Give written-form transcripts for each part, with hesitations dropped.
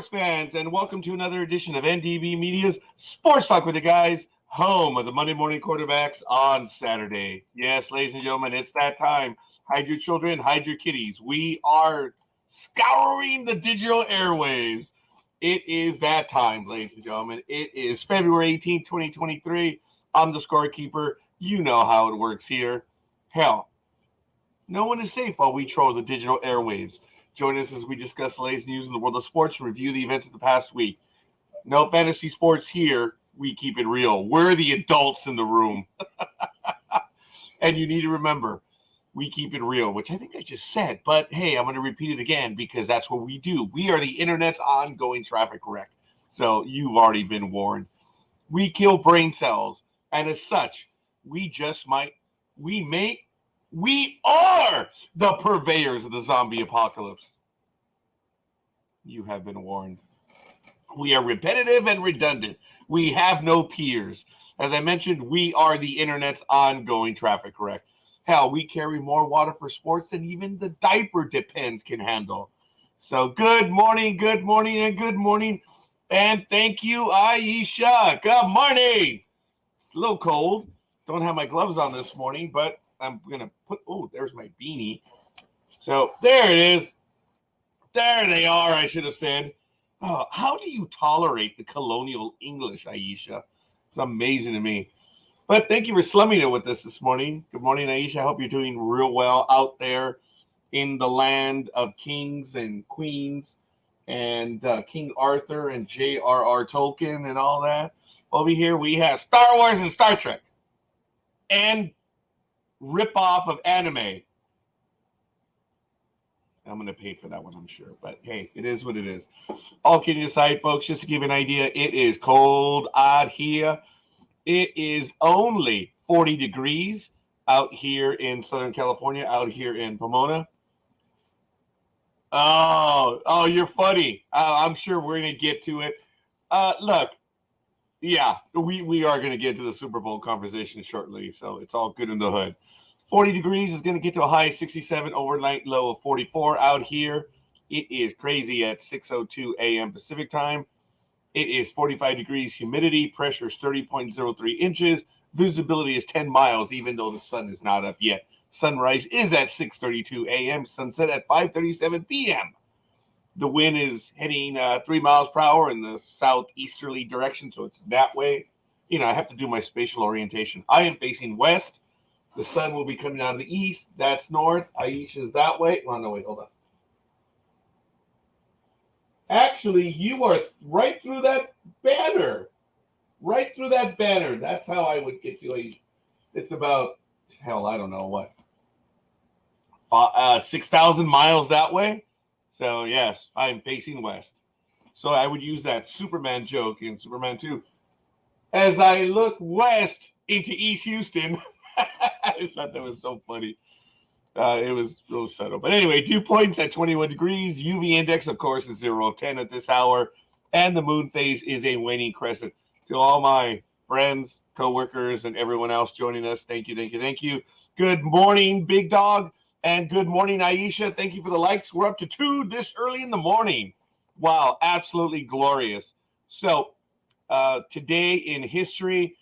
sports fans, and welcome to another edition of NDB Media's Sports Talk with the Guys, home of the Monday morning quarterbacks on Saturday. Yes, ladies and gentlemen, it's that time. Hide your children, hide your kitties. We are scouring the digital airwaves. It is that time, ladies and gentlemen. It is February 18th, 2023. I'm the Scorekeeper. You know how it works here. Hell, no one is safe while we troll the digital airwaves. Join us as we discuss the latest news in the world of sports and review the events of the past week. No fantasy sports here. We keep it real. We're the adults in the room. And you need to remember, we keep it real, which I think I just said. But, hey, I'm going to repeat it again because that's what we do. We are the internet's ongoing traffic wreck. So you've already been warned. We kill brain cells. And as such, we are the purveyors of the zombie apocalypse. You have been warned. We are repetitive and redundant. We have no peers. As I mentioned, we are the internet's ongoing traffic wreck. Hell, we carry more water for sports than even the diaper depends can handle. So good morning, and good morning. And thank you, Aisha. Good morning. It's a little cold. Don't have my gloves on this morning, but I'm going to put, there's my beanie. So there it is. There they are, I should have said. Oh, how do you tolerate the colonial English, Aisha? It's amazing to me. But thank you for slumming it with us this morning. Good morning, Aisha. I hope you're doing real well out there in the land of kings and queens and King Arthur and J.R.R. Tolkien and all that. Over here we have Star Wars and Star Trek and rip-off of anime. I'm going to pay for that one, I'm sure. But, hey, it is what it is. All kidding aside, folks, just to give you an idea, it is cold out here. It is only 40 degrees out here in Southern California, out here in Pomona. Oh, you're funny. I'm sure we're going to get to it. Look, yeah, we are going to get to the Super Bowl conversation shortly, so it's all good in the hood. 40 degrees is going to get to a high 67, overnight low of 44 out here. It is crazy at 6:02 a.m. Pacific time. It is 45 degrees, humidity, pressure is 30.03 inches. Visibility is 10 miles, even though the sun is not up yet. Sunrise is at 6:32 a.m., sunset at 5:37 p.m. The wind is heading 3 miles per hour in the southeasterly direction, so it's that way. You know, I have to do my spatial orientation. I am facing west. The sun will be coming out of the east. That's north. Aisha's that way. Oh, no, wait, hold on. Actually, you are right through that banner. Right through that banner. That's how I would get to Aisha. It's about, hell, I don't know what, 6,000 miles that way. So, yes, I am facing west. So I would use that Superman joke in Superman 2. As I look west into East Houston. I just thought that was so funny. It was real subtle. But anyway, 2 points at 21 degrees. UV index, of course, is 0 of 10 at this hour. And the moon phase is a waning crescent. To all my friends, coworkers, and everyone else joining us, thank you. Good morning, Big Dawg. And good morning, Aisha. Thank you for the likes. We're up to 2 this early in the morning. Wow, absolutely glorious. So today in history,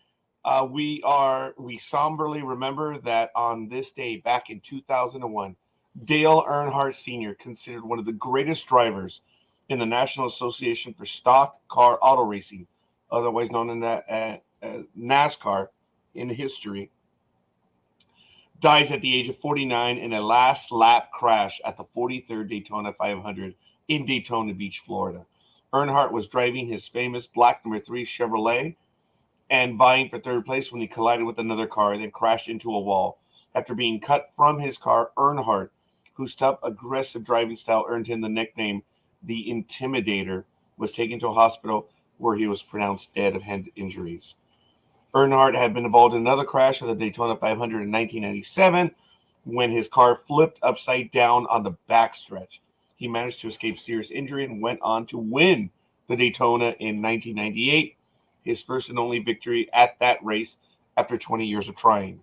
we somberly remember that on this day back in 2001, Dale Earnhardt Sr., considered one of the greatest drivers in the National Association for Stock Car Auto Racing, otherwise known as NASCAR, in history, dies at the age of 49 in a last lap crash at the 43rd Daytona 500 in Daytona Beach, Florida. Earnhardt was driving his famous black number 3 Chevrolet and vying for third place when he collided with another car and then crashed into a wall. After being cut from his car, Earnhardt, whose tough, aggressive driving style earned him the nickname the Intimidator, was taken to a hospital where he was pronounced dead of head injuries. Earnhardt had been involved in another crash at the Daytona 500 in 1997 when his car flipped upside down on the backstretch. He managed to escape serious injury and went on to win the Daytona in 1998, his first and only victory at that race after 20 years of trying.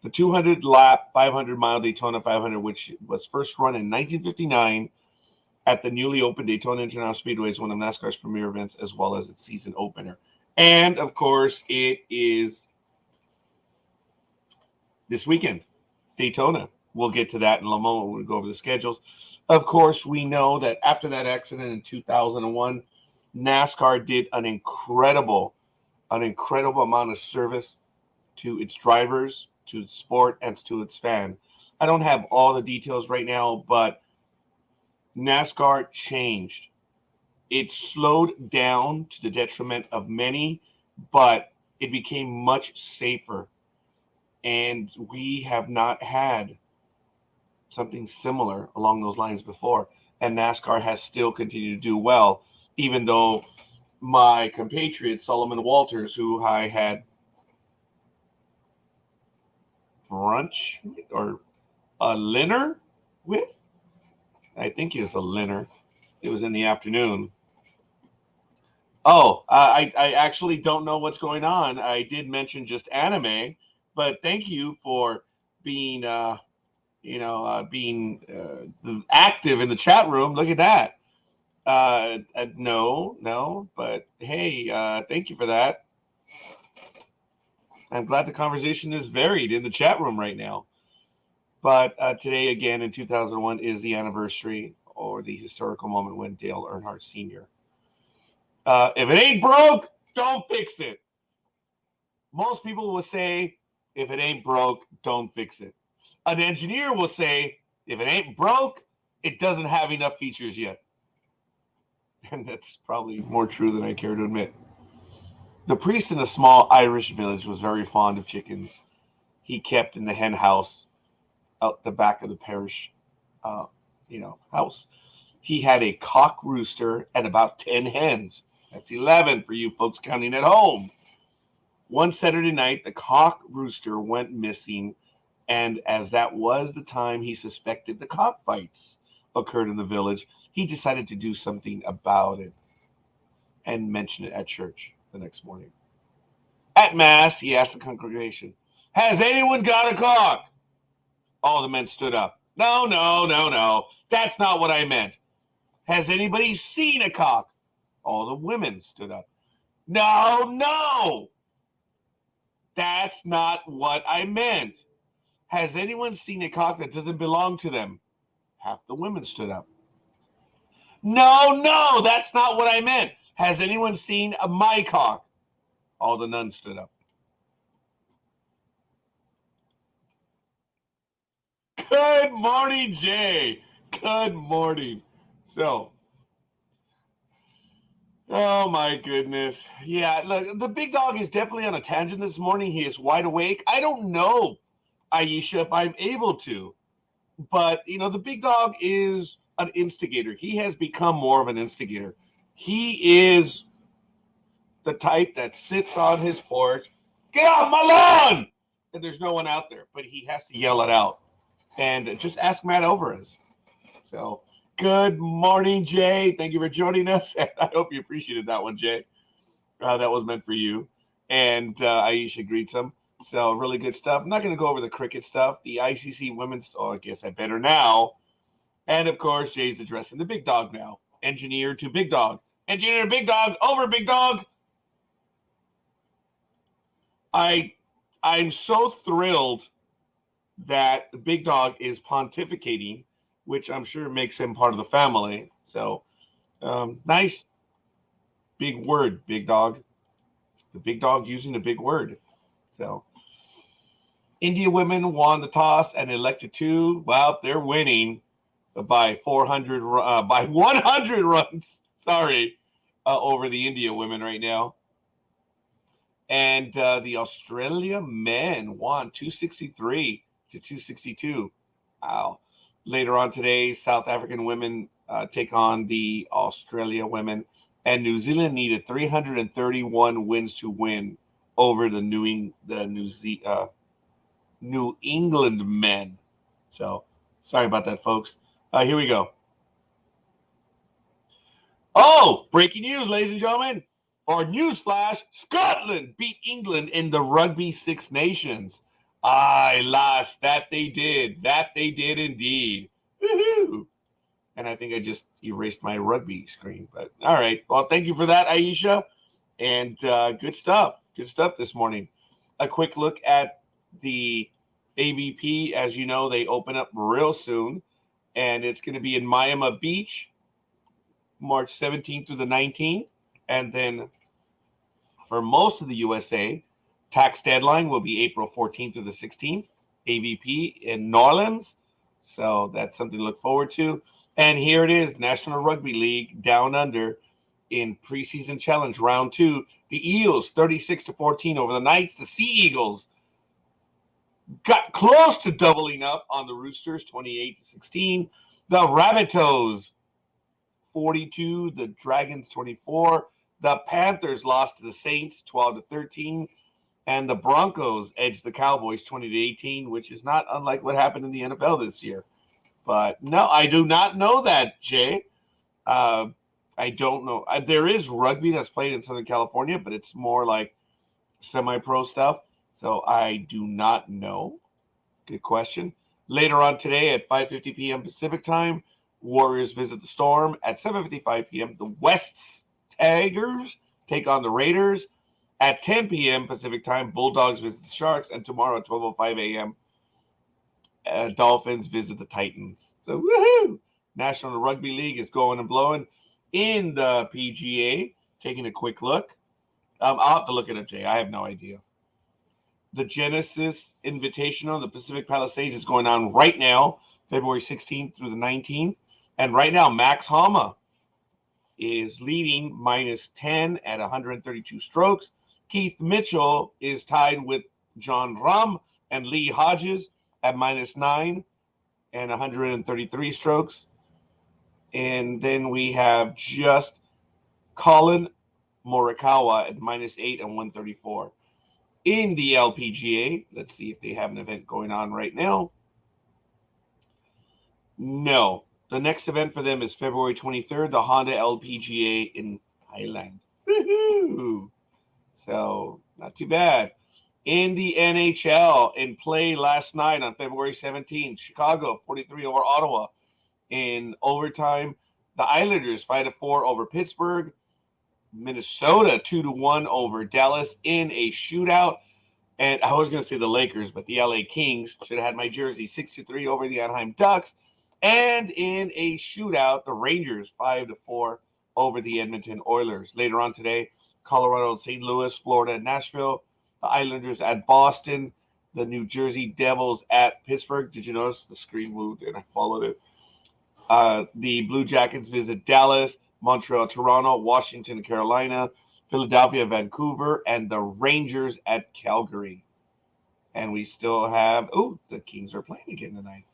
The 200-lap, 500-mile Daytona 500, which was first run in 1959 at the newly opened Daytona International Speedway is one of NASCAR's premier events, as well as its season opener. And, of course, it is this weekend, Daytona. We'll get to that in a moment when we go over the schedules. Of course, we know that after that accident in 2001, NASCAR did an incredible amount of service to its drivers, to its sport, and to its fan. I don't have all the details right now, but NASCAR changed. It slowed down to the detriment of many, but it became much safer. And we have not had something similar along those lines before. And NASCAR has still continued to do well, even though my compatriot, Solomon Walters, who I had brunch or a dinner with, I think it was a dinner. It was in the afternoon. Oh, I actually don't know what's going on. I did mention just anime, but thank you for being, being active in the chat room. Look at that. No, but hey, thank you for that. I'm glad the conversation is varied in the chat room right now. But today, again, in 2001, is the anniversary or the historical moment when Dale Earnhardt Sr. If it ain't broke, don't fix it. Most people will say, if it ain't broke, don't fix it. An engineer will say, if it ain't broke, it doesn't have enough features yet. And that's probably more true than I care to admit. The priest in a small Irish village was very fond of chickens. He kept in the hen house out the back of the parish, house. He had a cock rooster and about 10 hens. That's 11 for you folks counting at home. One Saturday night, the cock rooster went missing, and as that was the time he suspected the cockfights occurred in the village, he decided to do something about it and mention it at church the next morning. At Mass, he asked the congregation, "Has anyone got a cock?" All the men stood up. No. That's not what I meant. Has anybody seen a cock? All the women stood up. No. That's not what I meant. Has anyone seen a cock that doesn't belong to them? Half the women stood up. No, that's not what I meant. Has anyone seen my cock? All the nuns stood up. Good morning, Jay. Good morning. So, oh my goodness. Yeah, look, the big dog is definitely on a tangent this morning. He is wide awake. I don't know, Aisha, if I'm able to. But, the big dog is an instigator. He has become more of an instigator. He is the type that sits on his porch, "Get off my lawn!" And there's no one out there, but he has to yell it out. And just ask Matt Alvarez. So, good morning, Jay. Thank you for joining us. I hope you appreciated that one, Jay. That was meant for you. And Aisha greets him. So, really good stuff. I'm not going to go over the cricket stuff. The ICC women's, I guess I better now. And, of course, Jay's addressing the big dog now. Engineer to big dog. Engineer to big dog. Over, big dog. I'm so thrilled that the big dog is pontificating, which I'm sure makes him part of the family. So, nice big word, big dog. The big dog using the big word. So, India women won the toss and elected to. Well, they're winning by 100 runs. Sorry, over the India women right now. And the Australia men won 263 to 262. Wow. Later on today, South African women take on the Australia women, and New Zealand needed 331 wins to win over the New England men. So, sorry about that, folks. Here we go. Oh, breaking news, ladies and gentlemen. Or newsflash, Scotland beat England in the Rugby Six Nations. Aye, lass, that they did. That they did indeed. Woohoo! And I think I just erased my rugby screen. But all right. Well, thank you for that, Aisha. And good stuff. Good stuff this morning. A quick look at the AVP. As you know, they open up real soon. And it's going to be in Miami Beach, March 17th through the 19th. And then for most of the USA, tax deadline will be April 14th through the 16th. AVP in New Orleans. So that's something to look forward to. And here it is, National Rugby League Down Under in preseason challenge round 2. The Eels 36-14 over the Knights. The Sea Eagles got close to doubling up on the Roosters 28-16. The Rabbitohs 42, the Dragons 24. The Panthers lost to the Saints 12-13. And the Broncos edged the Cowboys 20-18, which is not unlike what happened in the NFL this year. But no, I do not know that, Jay. I don't know. There is rugby that's played in Southern California, but it's more like semi-pro stuff. So I do not know. Good question. Later on today at 5:50 p.m. Pacific time, Warriors visit the Storm. At 7:55 p.m., the West's Tigers take on the Raiders. At 10 p.m. Pacific time, Bulldogs visit the Sharks. And tomorrow at 12:05 a.m., Dolphins visit the Titans. So, woohoo! National Rugby League is going and blowing. In the PGA, taking a quick look. I'll have to look it up, Jay. I have no idea. The Genesis Invitational in the Pacific Palisades is going on right now, February 16th through the 19th. And right now, Max Homa is leading -10 at 132 strokes. Keith Mitchell is tied with John Rahm and Lee Hodges at -9 and 133 strokes. And then we have just Colin Morikawa at -8 and 134. In the LPGA, let's see if they have an event going on right now. No. The next event for them is February 23rd, the Honda LPGA in Thailand. Woohoo! So, not too bad. In the NHL, in play last night on February 17th, Chicago 43 over Ottawa. In overtime, the Islanders 5-4 over Pittsburgh. Minnesota 2-1 over Dallas in a shootout. And I was going to say the Lakers, but the LA Kings should have had my jersey 6-3 over the Anaheim Ducks. And in a shootout, the Rangers 5-4 over the Edmonton Oilers. Later on today, Colorado and St. Louis, Florida and Nashville. The Islanders at Boston. The New Jersey Devils at Pittsburgh. Did you notice the screen moved and I followed it? The Blue Jackets visit Dallas, Montreal, Toronto, Washington, Carolina, Philadelphia, Vancouver, and the Rangers at Calgary. And we still have, the Kings are playing again tonight.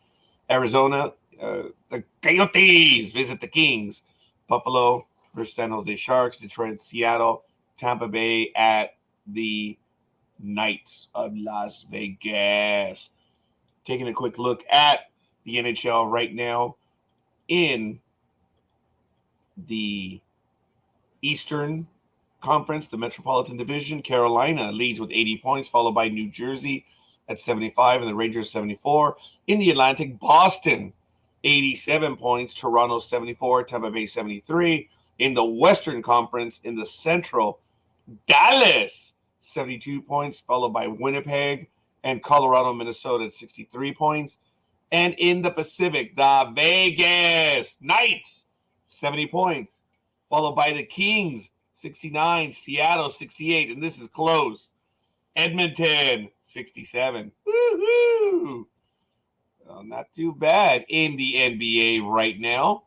Arizona, the Coyotes visit the Kings. Buffalo versus San Jose Sharks, Detroit, Seattle, Tampa Bay at the Knights of Las Vegas. Taking a quick look at the NHL right now. In the Eastern Conference, the Metropolitan Division, Carolina leads with 80 points, followed by New Jersey at 75 and the Rangers 74. In the Atlantic, Boston 87 points, Toronto 74, Tampa Bay 73. In the Western Conference, in the Central, Dallas 72 points, followed by Winnipeg and Colorado, Minnesota at 63 points. And in the Pacific, the Vegas Knights, 70 points, followed by the Kings, 69, Seattle, 68, and this is close. Edmonton, 67. Woohoo! Well, not too bad. In the NBA right now,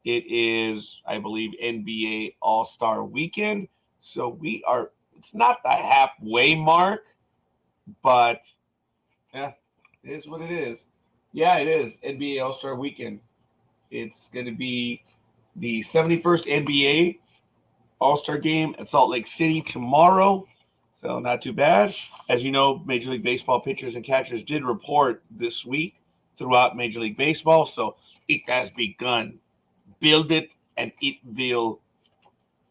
it is, I believe, NBA All-Star Weekend. So it's not the halfway mark, but yeah, it is what it is. Yeah, it is. NBA All-Star Weekend. It's going to be the 71st NBA All-Star Game at Salt Lake City tomorrow. So not too bad. As you know, Major League Baseball pitchers and catchers did report this week throughout Major League Baseball. So it has begun. Build it and it will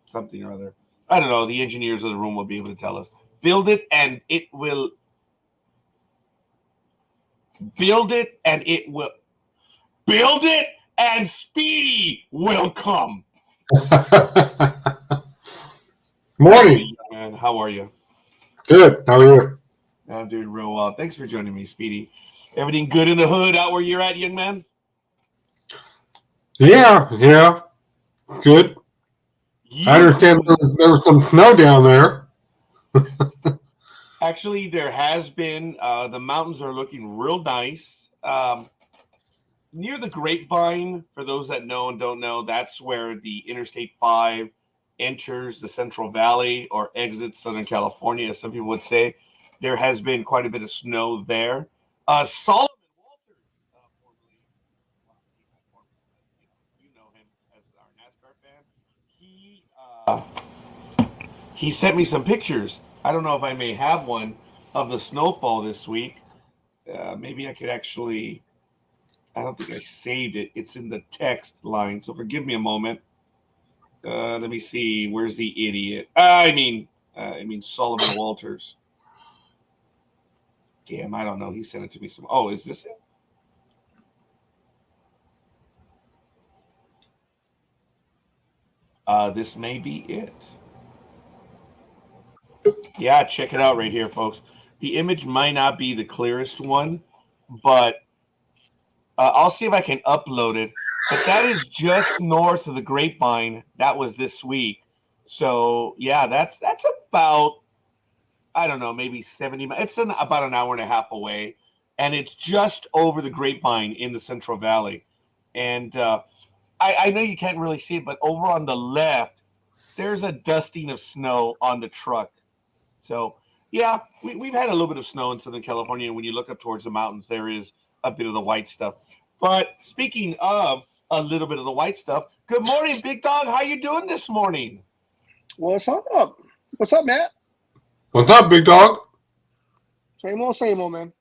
something or other. I don't know. The engineers of the room will be able to tell us. Build it and it will. Build it and it will. Build it and Speedy will come. Morning. Man, how are you? Good. How are you? I'm doing real well. Thanks for joining me, Speedy. Everything good in the hood out where you're at, young man? Yeah. Good. I understand there was some snow down there. Actually, there has been. The mountains are looking real nice. Near the Grapevine, for those that know and don't know, that's where the Interstate 5 enters the Central Valley or exits Southern California, as some people would say. There has been quite a bit of snow there. Solomon Walters, formerly, you know him as our NASCAR fan. He sent me some pictures. I don't know if I may have one of the snowfall this week. Maybe I could actually. I don't think I saved it. It's in the text line, so forgive me a moment. Let me see. Where's the idiot? I mean Solomon Walters. Damn, I don't know. He sent it to me. Oh, is this it? This may be it. Yeah, check it out right here, folks. The image might not be the clearest one, but I'll see if I can upload it. But that is just north of the Grapevine. That was this week. So, yeah, that's about, I don't know, maybe 70 miles. It's about an hour and a half away. And it's just over the Grapevine in the Central Valley. And I know you can't really see it, but over on the left, there's a dusting of snow on the truck. So, yeah, we've had a little bit of snow in Southern California. And when you look up towards the mountains, there is a bit of the white stuff. But speaking of a little bit of the white stuff, good morning, Big Dog. How you doing this morning? What's up? What's up, Matt? What's up, Big Dog? Same old, man.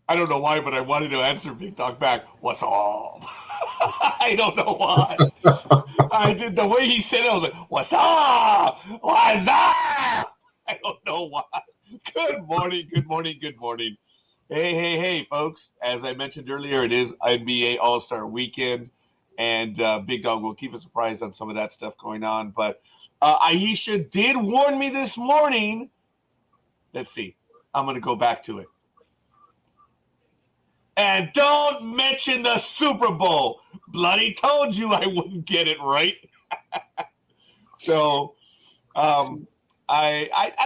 I don't know why, but I wanted to answer Big Dog back. What's up? I don't know why. I did the way he said it. I was like, "What's up? What's up?" I don't know why. Good morning. Hey, folks. As I mentioned earlier, it is NBA All-Star Weekend, and Big Dog will keep us surprised on some of that stuff going on. But Aisha did warn me this morning. Let's see. I'm going to go back to it. And don't mention the Super Bowl. Bloody told you I wouldn't get it right. So I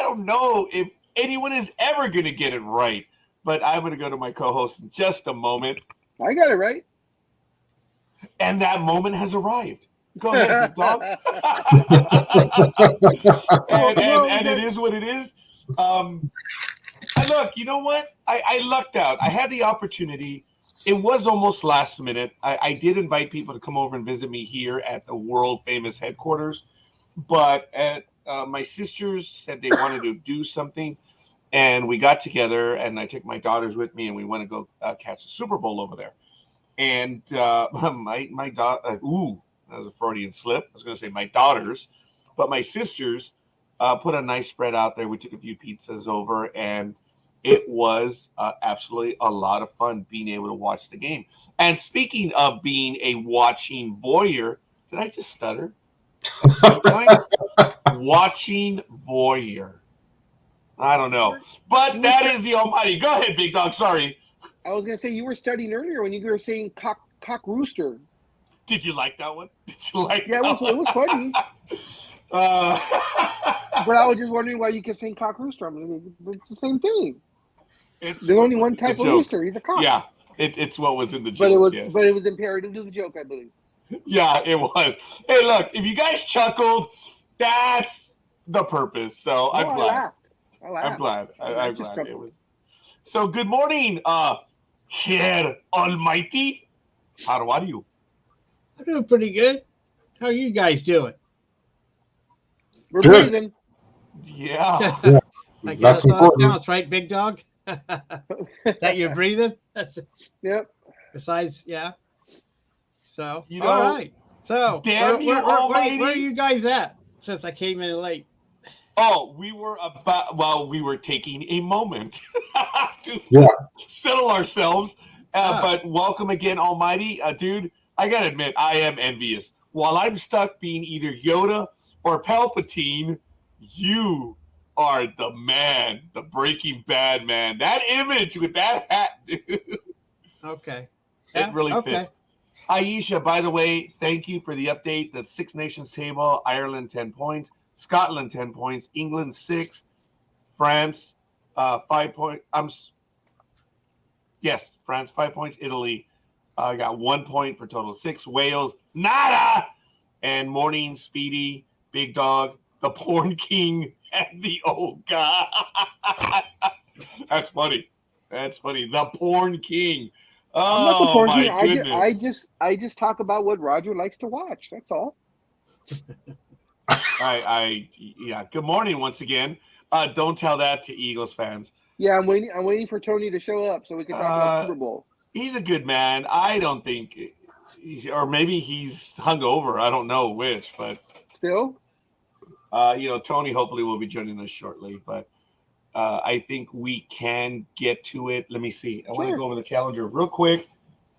don't know if anyone is ever going to get it right. But I'm going to go to my co-host in just a moment. I got it right. And that moment has arrived. Go ahead, Big Dog. and it is what it is. Look, you know what? I lucked out. I had the opportunity. It was almost last minute. I did invite people to come over and visit me here at the world-famous headquarters. But my sisters said they wanted to do something. And we got together, and I took my daughters with me, and we went to go catch the Super Bowl over there. And my daughter, that was a Freudian slip. I was going to say my daughters, but my sisters put a nice spread out there. We took a few pizzas over, and it was absolutely a lot of fun being able to watch the game. And speaking of being a watching voyeur, did I just stutter? Watching voyeur. I don't know. But that is the almighty. Go ahead, Big Dog. Sorry. I was going to say, you were studying earlier when you were saying cock rooster. Did you like that one? Did you like that one? It was funny. But I was just wondering why you kept saying cock rooster. I mean, it's the same thing. There's only one type of rooster. He's a cock. Yeah, it's what was in the joke. But it was imperative to the joke, I believe. Yeah, it was. Hey, look, if you guys chuckled, that's the purpose. So I'm glad. I'm glad. I'm glad it was. So good morning, Herr Almighty. How are you? I'm doing pretty good. How are you guys doing? We're breathing. Yeah. I guess that's all that counts, right, Big Dog? That you're breathing? That's it. Yep. Besides, yeah. So, you know, all right. So, where are you guys at since I came in late? Oh, we were taking a moment to settle ourselves. But welcome again, Almighty. Dude, I got to admit, I am envious. While I'm stuck being either Yoda or Palpatine, you are the man, the Breaking Bad man. That image with that hat, dude. Okay. It really okay. fits. Aisha, by the way, thank you for the update. The Six Nations table, Ireland 10 points, Scotland 10 points, England 6, France 5 points. Yes, France 5 points, Italy got 1 point for total 6, Wales nada, and Morning, Speedy, Big Dog, the Porn King, and the old guy. That's funny. The Porn King. I'm not the Oh porn my king. goodness! I just talk about what Roger likes to watch. That's all. Yeah. Good morning once again. Don't tell that to Eagles fans. Yeah, I'm waiting for Tony to show up so we can talk about Super Bowl. He's a good man. I don't think, or maybe he's hungover. I don't know which, but Still, Tony hopefully will be joining us shortly. But I think we can get to it. Let me see. I want to go over the calendar real quick.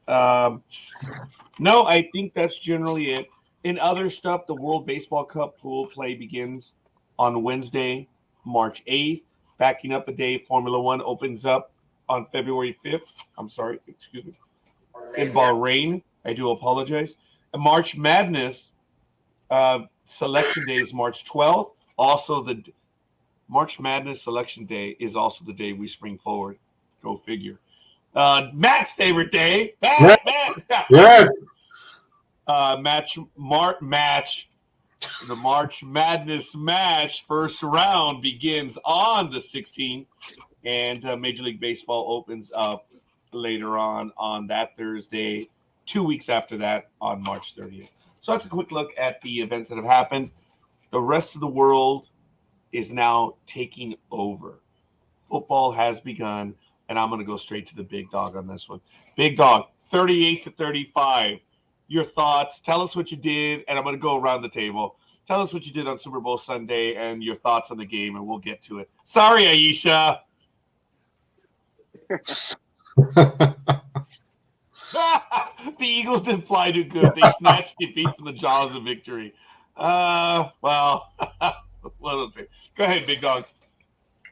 No, I think that's generally it. In other stuff, the World Baseball Cup pool play begins on Wednesday, March 8th. Backing up a day, Formula One opens up on February 5th. I'm sorry, excuse me. In Bahrain, I do apologize. And March Madness Selection Day is March 12th. Also, the March Madness Selection Day is also the day we spring forward. Go figure. Matt's favorite day. Matt. Yeah. The March Madness match first round begins on the 16th, and Major League Baseball opens up later on that Thursday, 2 weeks after that on March 30th. So that's a quick look at the events that have happened. The rest of the world is now taking over. Football has begun, and I'm going to go straight to the Big Dog on this one. Big Dog, 38-35. Your thoughts. Tell us what you did, and I'm going to go around the table. Tell us what you did on Super Bowl Sunday and your thoughts on the game, and we'll get to it. Sorry, Aisha. The Eagles didn't fly too good. They snatched defeat from the jaws of victory. Well, what else? Go ahead, Big Dog.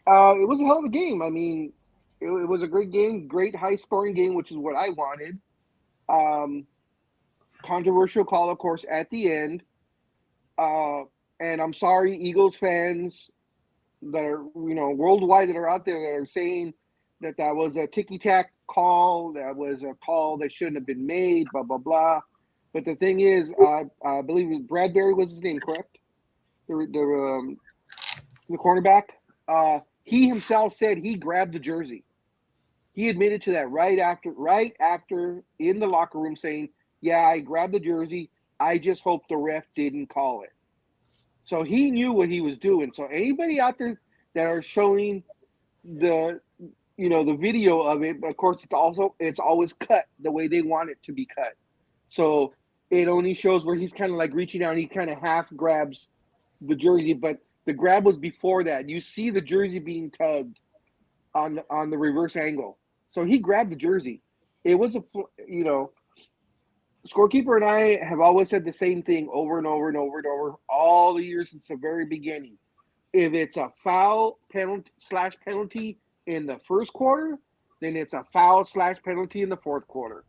It was a hell of a game. I mean, it was a great game, great high-scoring game, which is what I wanted. Controversial call, of course, at the end. And I'm sorry, Eagles fans that are, worldwide that are out there that are saying that was a ticky-tack call, that was a call that shouldn't have been made, blah, blah, blah. But the thing is, I believe Bradbury was his name, correct? The cornerback. He himself said he grabbed the jersey. He admitted to that right after in the locker room saying, yeah, I grabbed the jersey. I just hope the ref didn't call it. So he knew what he was doing. So anybody out there that are showing the video of it, of course, it's always cut the way they want it to be cut. So it only shows where he's kind of like reaching out and he kind of half grabs the jersey, but the grab was before that. You see the jersey being tugged on the reverse angle. So he grabbed the jersey. It was Scorekeeper and I have always said the same thing over and over and over and over all the years since the very beginning. If it's a foul penalty in the first quarter, then it's a foul / penalty in the fourth quarter.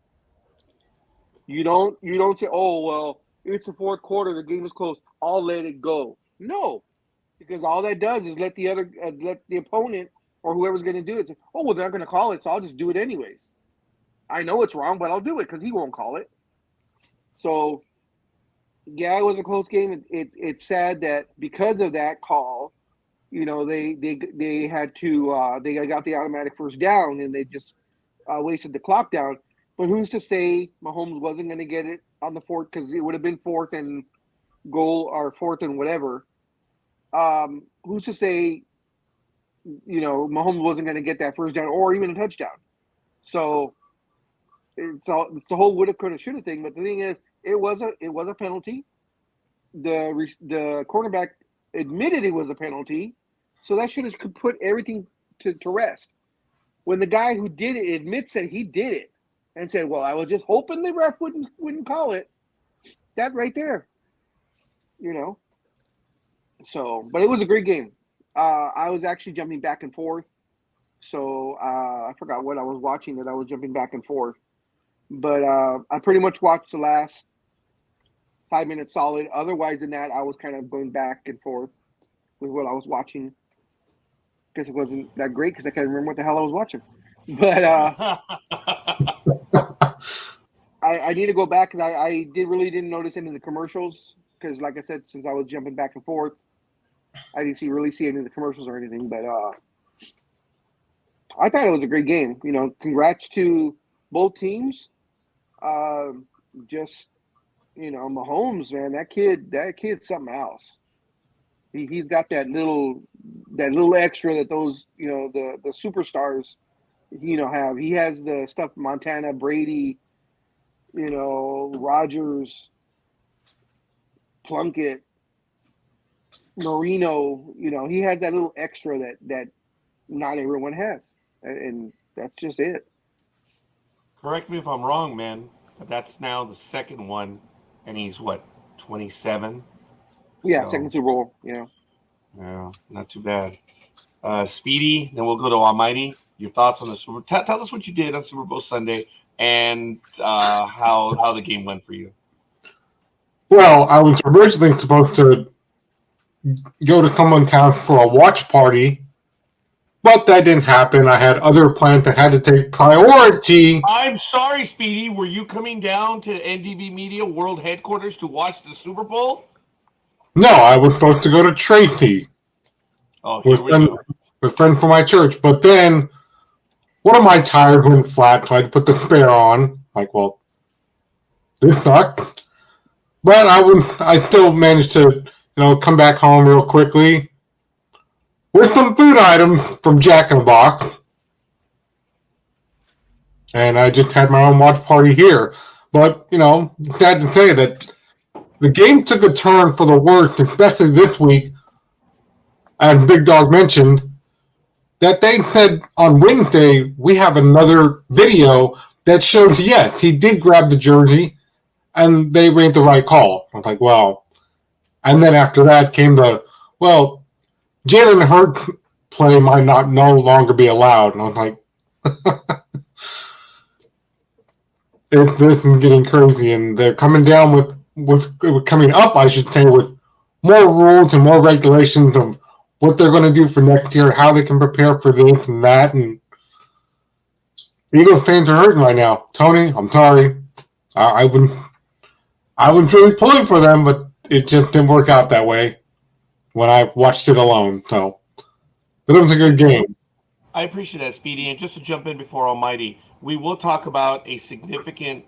You don't say, oh well, it's the fourth quarter, the game is close, I'll let it go. No, because all that does is let the opponent or whoever's going to do it say, oh well, they're not going to call it, so I'll just do it anyways. I know it's wrong, but I'll do it because he won't call it. So, yeah, it was a close game. It's sad that because of that call, they had to they got the automatic first down and they just wasted the clock down. But who's to say Mahomes wasn't going to get it on the fourth, because it would have been fourth and goal or fourth and whatever. Who's to say Mahomes wasn't going to get that first down or even a touchdown? So it's the whole woulda, coulda, shoulda thing. But the thing is, it was a penalty. The quarterback admitted it was a penalty, so that should have put everything to rest. When the guy who did it admits that he did it, and said, "Well, I was just hoping the ref wouldn't call it." That right there, you know. So, but it was a great game. I was actually jumping back and forth. So I forgot what I was watching that I was jumping back and forth. But I pretty much watched the last 5 minutes solid. Otherwise than that, I was kind of going back and forth with what I was watching. Because it wasn't that great because I can't remember what the hell I was watching. But I need to go back because I didn't notice any of the commercials. Because like I said, since I was jumping back and forth, I didn't really see any of the commercials or anything. But I thought it was a great game. You know, congrats to both teams. Just, you know, Mahomes, man, that kid's something else. He's got that little extra that those, you know, the superstars, you know, have. He has the stuff Montana, Brady, you know, Rodgers, Plunkett, Marino. You know, he has that little extra that not everyone has, and that's just it. Correct me if I'm wrong, man, but that's now the second one, and he's what, 27? Yeah, So, second Super Bowl. Yeah. Yeah, not too bad. Speedy, then we'll go to Almighty. Your thoughts on the Super? Tell us what you did on Super Bowl Sunday and how the game went for you. Well, I was originally supposed to go to someone's house for a watch party, but that didn't happen. I had other plans that had to take priority. I'm sorry, Speedy. Were you coming down to NDB Media World Headquarters to watch the Super Bowl? No, I was supposed to go to Tracy Oh, here we go. with friends from my church. But then one of my tires went flat, so I had to put the spare on. Like, well, this sucks. But I still managed to, you know, come back home real quickly with some food items from Jack in the Box. And I just had my own watch party here. But, you know, sad to say that the game took a turn for the worse, especially this week, as Big Dog mentioned, that they said on Wednesday, we have another video that shows, yes, he did grab the jersey, and they made the right call. I was like, well, and then after that came the, well, Jalen Hurts play might not no longer be allowed. And I was like, this is getting crazy, and they're coming down with coming up, I should say, with more rules and more regulations of what they're going to do for next year, how they can prepare for this and that. And Eagles fans are hurting right now. Tony, I'm sorry. I was really pulling for them, but it just didn't work out that way when I watched it alone. So, but it was a good game. I appreciate that, Speedy. And just to jump in before Almighty, we will talk about a significant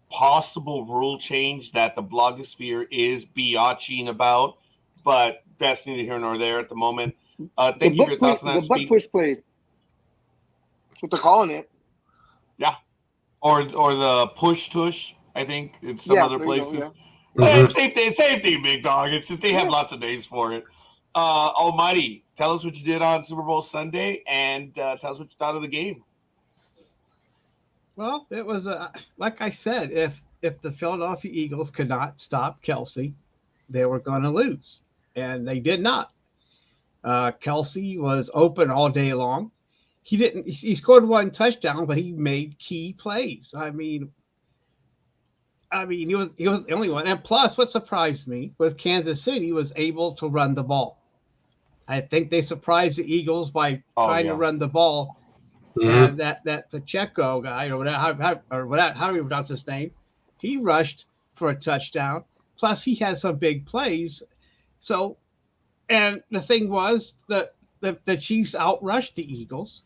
possible rule change that the blogosphere is biatching about, but that's neither here nor there at the moment. Thank you for your thoughts on that, The butt push play. That's what they're calling it. Yeah. Or the push tush, I think, in some other places. Go, yeah. Same thing, Big Dog. It's just they have lots of names for it. Almighty, tell us what you did on Super Bowl Sunday, and tell us what you thought of the game. Well, it was like I said, if the Philadelphia Eagles could not stop Kelsey, they were going to lose, and they did not. Kelsey was open all day long. He scored one touchdown, but he made key plays. I mean, he was the only one. And plus, what surprised me was Kansas City was able to run the ball. I think they surprised the Eagles by trying to run the ball. And that Pacheco guy, or whatever, how do you pronounce his name? He rushed for a touchdown. Plus, he had some big plays. So, and the thing was that the Chiefs outrushed the Eagles.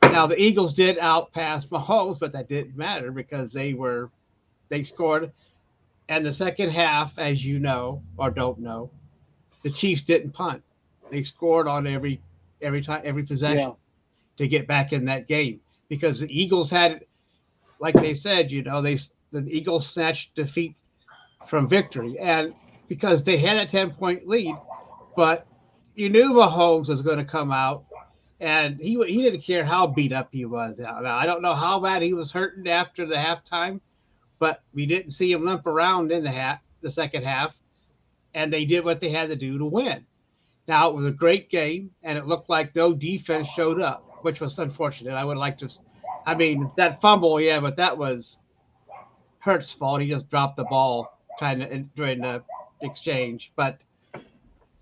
Now, the Eagles did outpass Mahomes, but that didn't matter because they scored. And the second half, as you know or don't know, the Chiefs didn't punt. They scored on every possession to get back in that game because the Eagles had, like they said, you know, the Eagles snatched defeat from victory, and because they had a 10-point lead, but you knew Mahomes was going to come out And he didn't care how beat up he was. Now, I don't know how bad he was hurting after the halftime, but we didn't see him limp around in the second half, and they did what they had to do to win. Now, it was a great game, and it looked like no defense showed up, which was unfortunate. I would like to – I mean, that fumble, yeah, but that was Hurt's fault. He just dropped the ball during the exchange, but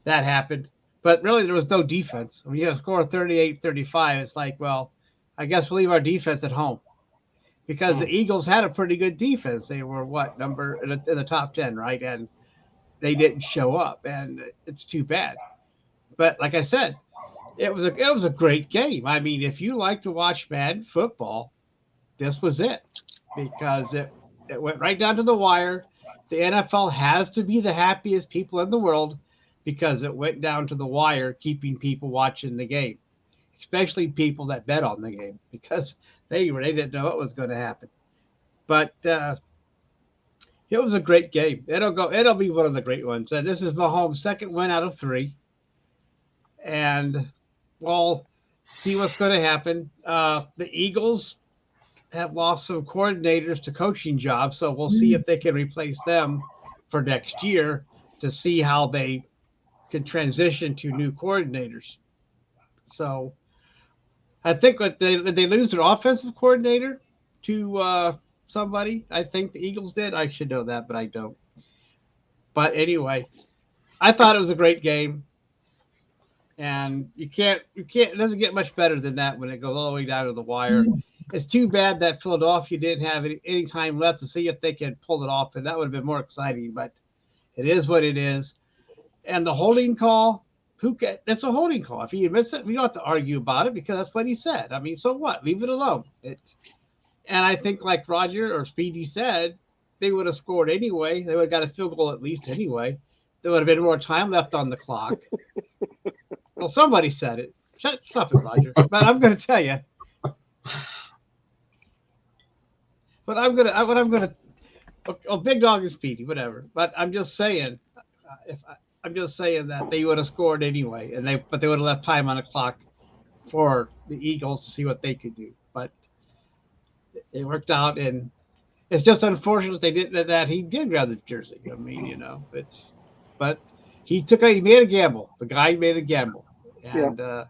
that happened. But really, there was no defense. When you score 38-35, it's like, well, I guess we'll leave our defense at home because the Eagles had a pretty good defense. They were, number in the top 10, right? And they didn't show up, and it's too bad. But like I said, it was a great game. I mean, if you like to watch Madden football, this was it because it went right down to the wire. The NFL has to be the happiest people in the world because it went down to the wire, keeping people watching the game, especially people that bet on the game because they didn't know what was going to happen. But it was a great game. It'll be one of the great ones. And this is Mahomes' second win out of 3. And we'll see what's going to happen. The Eagles have lost some coordinators to coaching jobs, so we'll see if they can replace them for next year to see how they can transition to new coordinators. So I think they lose their offensive coordinator to somebody. I think the Eagles did. I should know that, but I don't. But anyway, I thought it was a great game. And it doesn't get much better than that when it goes all the way down to the wire. It's too bad that Philadelphia didn't have any time left to see if they can pull it off, and that would have been more exciting, but it is what it is. And the holding call, that's a holding call. If you miss it, we don't have to argue about it because that's what he said. I mean, so what? Leave it alone. And I think like Roger or Speedy said, they would have scored anyway. They would have got a field goal at least anyway. There would have been more time left on the clock. Well, somebody said it. Stop it, Roger. But I'm going to tell you. But I'm going to. Big Dog and Speedy, whatever. But I'm just saying. I'm just saying that they would have scored anyway, but they would have left time on the clock for the Eagles to see what they could do. But it worked out, and it's just unfortunate that he did grab the jersey. I mean, but he made a gamble. The guy made a gamble, and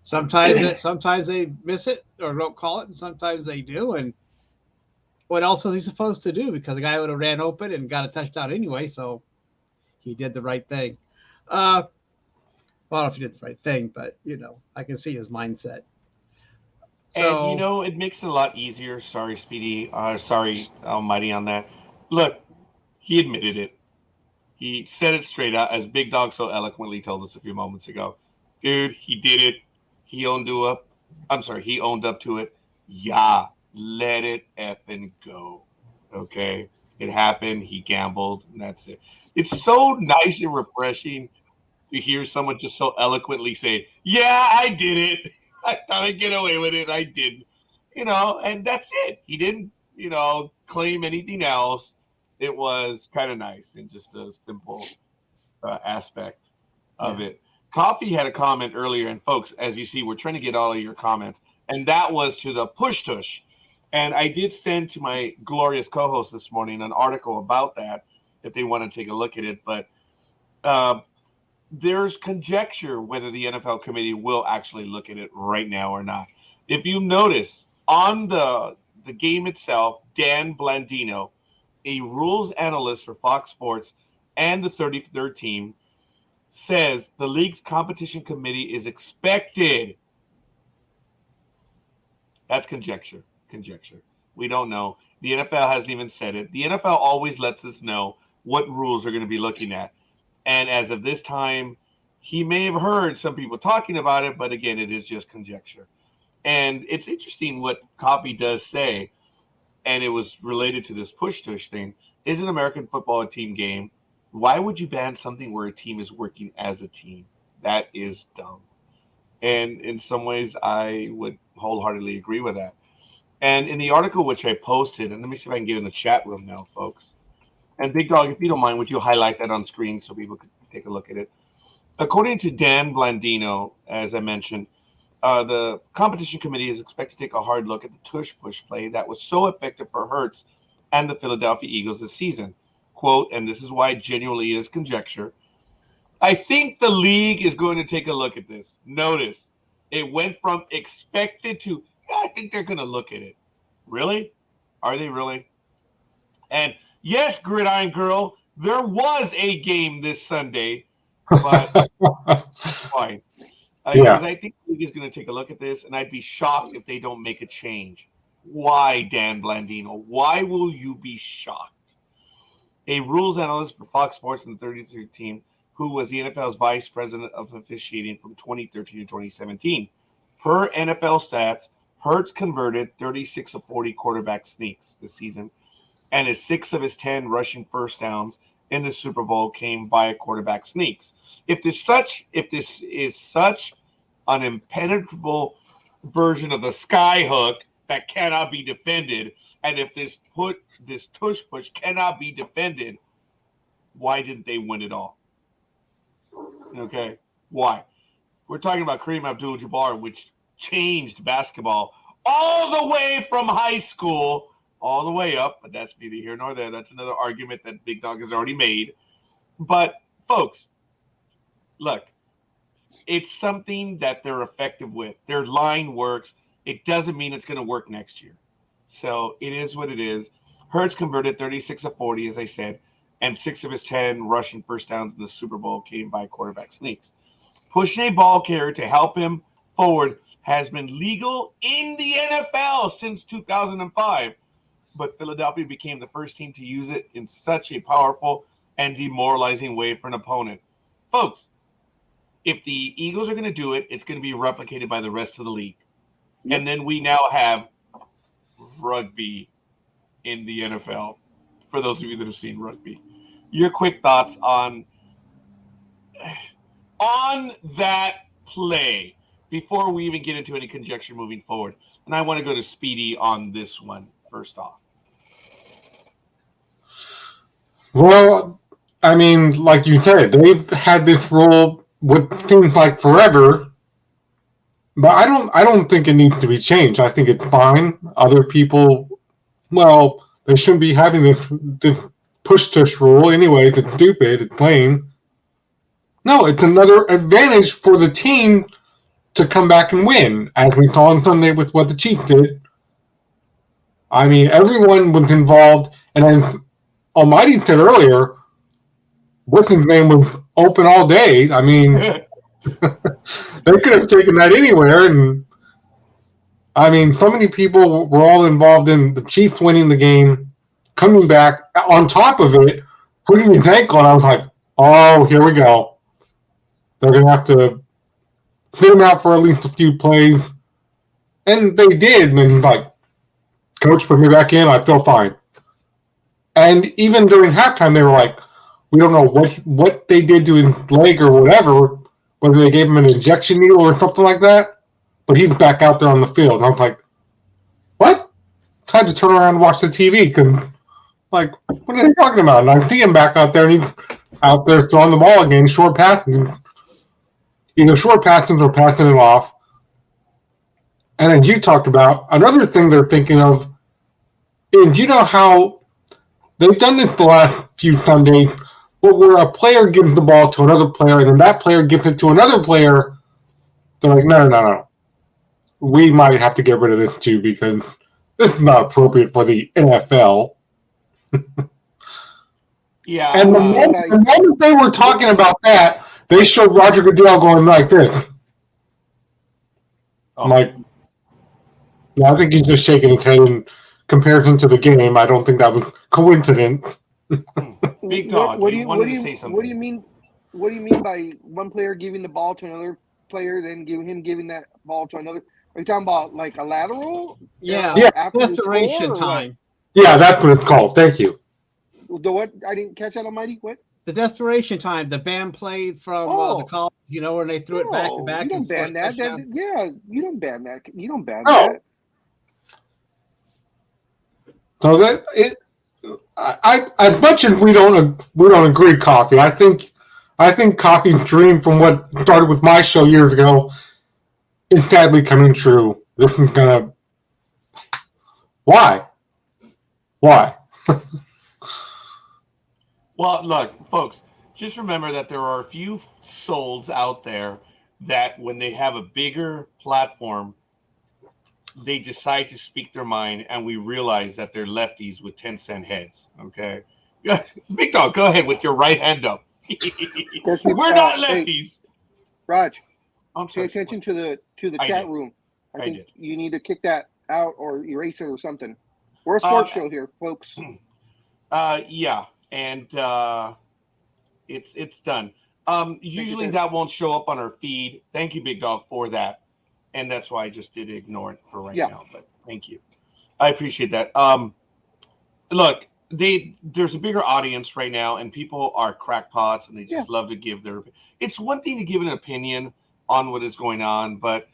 sometimes they miss it or don't call it, and sometimes they do. And what else was he supposed to do? Because the guy would have ran open and got a touchdown anyway. So he did the right thing. Well, I don't know if he did the right thing, but I can see his mindset. So, and it makes it a lot easier. Sorry, Speedy. Sorry, Almighty, on that. Look, he admitted it. He said it straight out, as Big Dog so eloquently told us a few moments ago. Dude, he did it. He owned up to it. Yeah, let it effing go. Okay? It happened. He gambled, and that's it. It's so nice and refreshing to hear someone just so eloquently say, yeah, I did it. I thought I'd get away with it. I didn't. And that's it. He didn't, claim anything else. It was kind of nice and just a simple aspect of it. Coffee had a comment earlier, and folks, as you see, we're trying to get all of your comments, and that was to the push tush. And I did send to my glorious co-host this morning an article about that if they want to take a look at it. But there's conjecture whether the NFL committee will actually look at it right now or not. If you notice, on the game itself, Dan Blandino, a rules analyst for Fox Sports and the 33rd team, says the league's competition committee is expected. That's conjecture. We don't know. The NFL hasn't even said it. The NFL always lets us know what rules they're going to be looking at. And as of this time, he may have heard some people talking about it, but again, it is just conjecture. And it's interesting what Coffee does say, and it was related to this push-tush thing. Is an American football a team game? Why would you ban something where a team is working as a team? That is dumb. And in some ways, I would wholeheartedly agree with that. And in the article which I posted, and let me see if I can get in the chat room now, folks. And Big Dog, if you don't mind, would you highlight that on screen so people can take a look at it? According to Dan Blandino, as I mentioned, the competition committee is expected to take a hard look at the tush-push play that was so effective for Hurts and the Philadelphia Eagles this season. Quote, and this is why it genuinely is conjecture, I think the league is going to take a look at this. Notice, it went from expected to, I think they're going to look at it. Really? Are they really? And yes, Gridiron Girl, there was a game this Sunday, but it's fine. Yeah. I think the league is going to take a look at this, and I'd be shocked if they don't make a change. Why, Dan Blandino? Why will you be shocked? A rules analyst for Fox Sports in the 33 team, who was the NFL's vice president of officiating from 2013 to 2017. Per NFL stats, Hurts converted 36 of 40 quarterback sneaks this season, and his 6 of his 10 rushing first downs in the Super Bowl came via quarterback sneaks. If this is such an impenetrable version of the sky hook that cannot be defended, and if this tush push cannot be defended, why didn't they win it all? Okay, why? We're talking about Kareem Abdul-Jabbar, which changed basketball all the way from high school all the way up, but that's neither here nor there. That's another argument that Big Dog has already made. But, folks, look, it's something that they're effective with. Their line works. It doesn't mean it's going to work next year. So it is what it is. Hurts converted 36 of 40, as I said, and 6 of his 10 rushing first downs in the Super Bowl came by quarterback sneaks. Pushing a ball carrier to help him forward has been legal in the NFL since 2005, but Philadelphia became the first team to use it in such a powerful and demoralizing way for an opponent. Folks, if the Eagles are going to do it, it's going to be replicated by the rest of the league. Yep. And then we now have rugby in the NFL, for those of you that have seen rugby. Your quick thoughts on that play before we even get into any conjecture moving forward. And I want to go to Speedy on this one first off. Well, I mean, like you said, they've had this rule what seems like forever, but I don't think it needs to be changed. I think it's fine. Other people, well, they shouldn't be having this push-tush rule anyway. It's stupid. It's lame. No, it's another advantage for the team to come back and win, as we saw on Sunday with what the Chiefs did. I mean, everyone was involved, and as Almighty said earlier, what's his name was open all day. I mean, they could have taken that anywhere, and I mean, so many people were all involved in the Chiefs winning the game, coming back on top of it, putting his ankle, and I was like, oh, here we go. They're going to have to hit him out for at least a few plays. And they did. And he's like, Coach, put me back in. I feel fine. And even during halftime, they were like, we don't know what they did to his leg or whatever, whether they gave him an injection needle or something like that. But he's back out there on the field. And I was like, what? Time to turn around and watch the TV. Because, like, what are they talking about? And I see him back out there, and he's out there throwing the ball again, short passes. Either short passes or passing it off. And as you talked about, another thing they're thinking of is, you know how they've done this the last few Sundays, but where a player gives the ball to another player, and then that player gives it to another player. They're like, no. We might have to get rid of this too, because this is not appropriate for the NFL. Yeah. And the moment they were talking about that, they showed Roger Goodell going like this. I'm like, no, I think he's just shaking his head in comparison to the game. I don't think that was coincidence. Big Dog, What do you wanted to you say something. What do you mean? What do you mean by one player giving the ball to another player, then giving that ball to another? Are you talking about like a lateral? Yeah, After the restoration score, or time. Yeah, that's what it's called. Thank you. what? The what? I didn't catch that, Almighty. What? The desperation time. The band played from the college, when they threw it back to back. You don't ban that. You don't ban that. You don't ban No. that. So that it, I as much as we don't agree, Coffee. I think Coffee's dream from what started with my show years ago is sadly coming true. This is gonna. Why? Why? Well, look, folks, just remember that there are a few souls out there that when they have a bigger platform, they decide to speak their mind, and we realize that they're lefties with 10-cent heads. Okay? Big Dog, go ahead with your right hand up. We're not lefties. Hey, Raj, I'm pay sorry. attention to the I chat did. room. I think did. you need to kick that out or erase it or something. We're a sports show here, folks. Yeah, and it's done. Usually you, that won't show up on our feed. Thank you, Big Dog, for that. And that's why I just did ignore it for right now. But thank you. I appreciate that. Look, there's a bigger audience right now, and people are crackpots, and they just love to give their. It's one thing to give an opinion on what is going on, but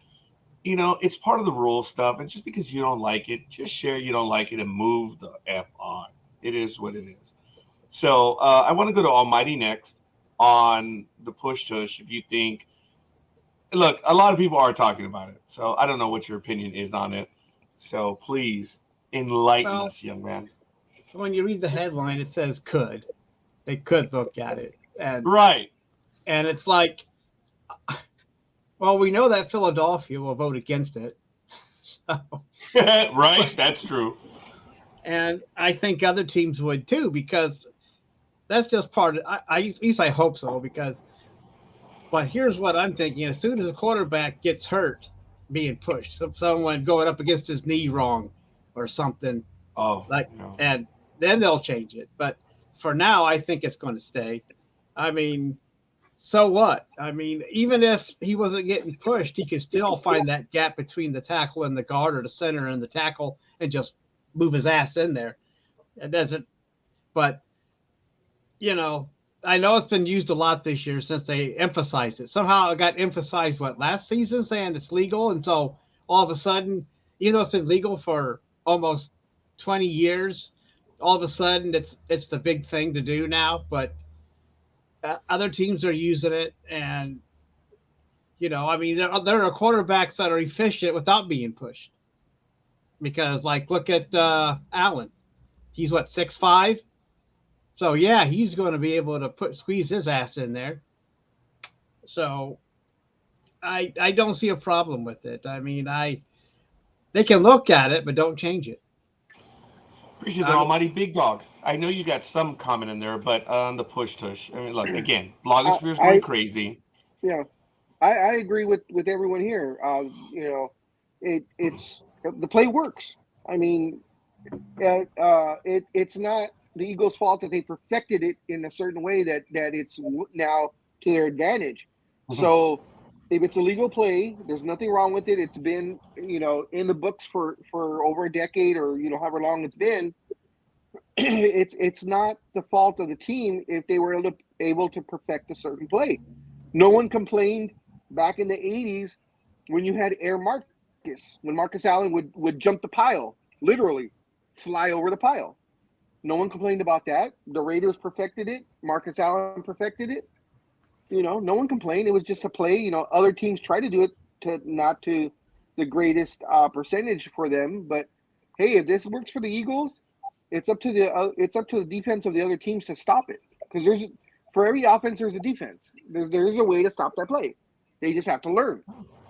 you know it's part of the rule stuff. And just because you don't like it, just share you don't like it and move the f on. It is what it is. So I want to go to Almighty next on the push tush. If you think, look, a lot of people are talking about it, so I don't know what your opinion is on it. So please enlighten us, young man. When you read the headline, it says could. They could look at it. And right. And it's like, well, we know that Philadelphia will vote against it. So. Right, that's true. And I think other teams would too, because that's just part of at least I hope so, because but here's what I'm thinking. As soon as a quarterback gets hurt being pushed, someone going up against his knee wrong or something. And then they'll change it. But for now, I think it's going to stay. I mean, so what? I mean, even if he wasn't getting pushed, he could still find that gap between the tackle and the guard, or the center and the tackle, and just move his ass in there. It doesn't, but you know, I know it's been used a lot this year since they emphasized it. Somehow it got emphasized last season, saying it's legal, and so all of a sudden, even though it's been legal for almost 20 years, all of a sudden it's the big thing to do now. But other teams are using it, and you know, I mean, there are quarterbacks that are efficient without being pushed. Because, like, look at Allen. He's what, 6'5"? So yeah, he's going to be able to squeeze his ass in there. So I don't see a problem with it. I mean, they can look at it, but don't change it. Appreciate that, Almighty Big Dog. I know you got some comment in there, but on the push tush. I mean, look, again, blogosphere is going crazy. Yeah, I agree with everyone here. You know, it's the play works. I mean, it's not the Eagles' fault that they perfected it in a certain way that it's now to their advantage. Mm-hmm. So if it's a legal play, there's nothing wrong with it. It's been, you know, in the books for over a decade, or, you know, however long it's been. It's not the fault of the team if they were able to perfect a certain play. No one complained back in the 80s when you had Air Marcus, when Marcus Allen would jump the pile, literally fly over the pile. No one complained about that. The Raiders perfected it. Marcus Allen perfected it. You know, no one complained. It was just a play. You know, other teams try to do it not to the greatest percentage for them. But hey, if this works for the Eagles, it's up to the defense of the other teams to stop it. Because for every offense, there's a defense. There's a way to stop that play. They just have to learn.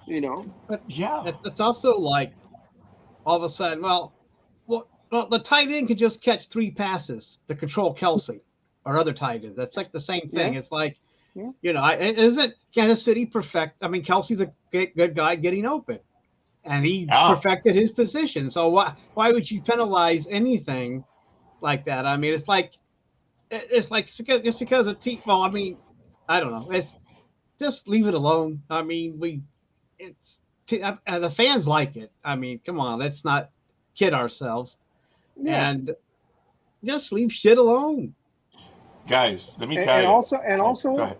You know. But yeah, it's also like all of a sudden, well, the tight end could just catch 3 passes to control Kelsey or other tight ends. That's like the same thing. Yeah. It's like, you know, isn't Kansas City perfect? I mean, Kelsey's a good guy getting open, and he perfected his position. So why would you penalize anything like that? I mean, it's like just because a team. Well, I mean, I don't know. It's just leave it alone. I mean, the fans like it. I mean, come on, let's not kid ourselves. Yeah. And just leave shit alone, guys. Let me tell you. And also, go ahead.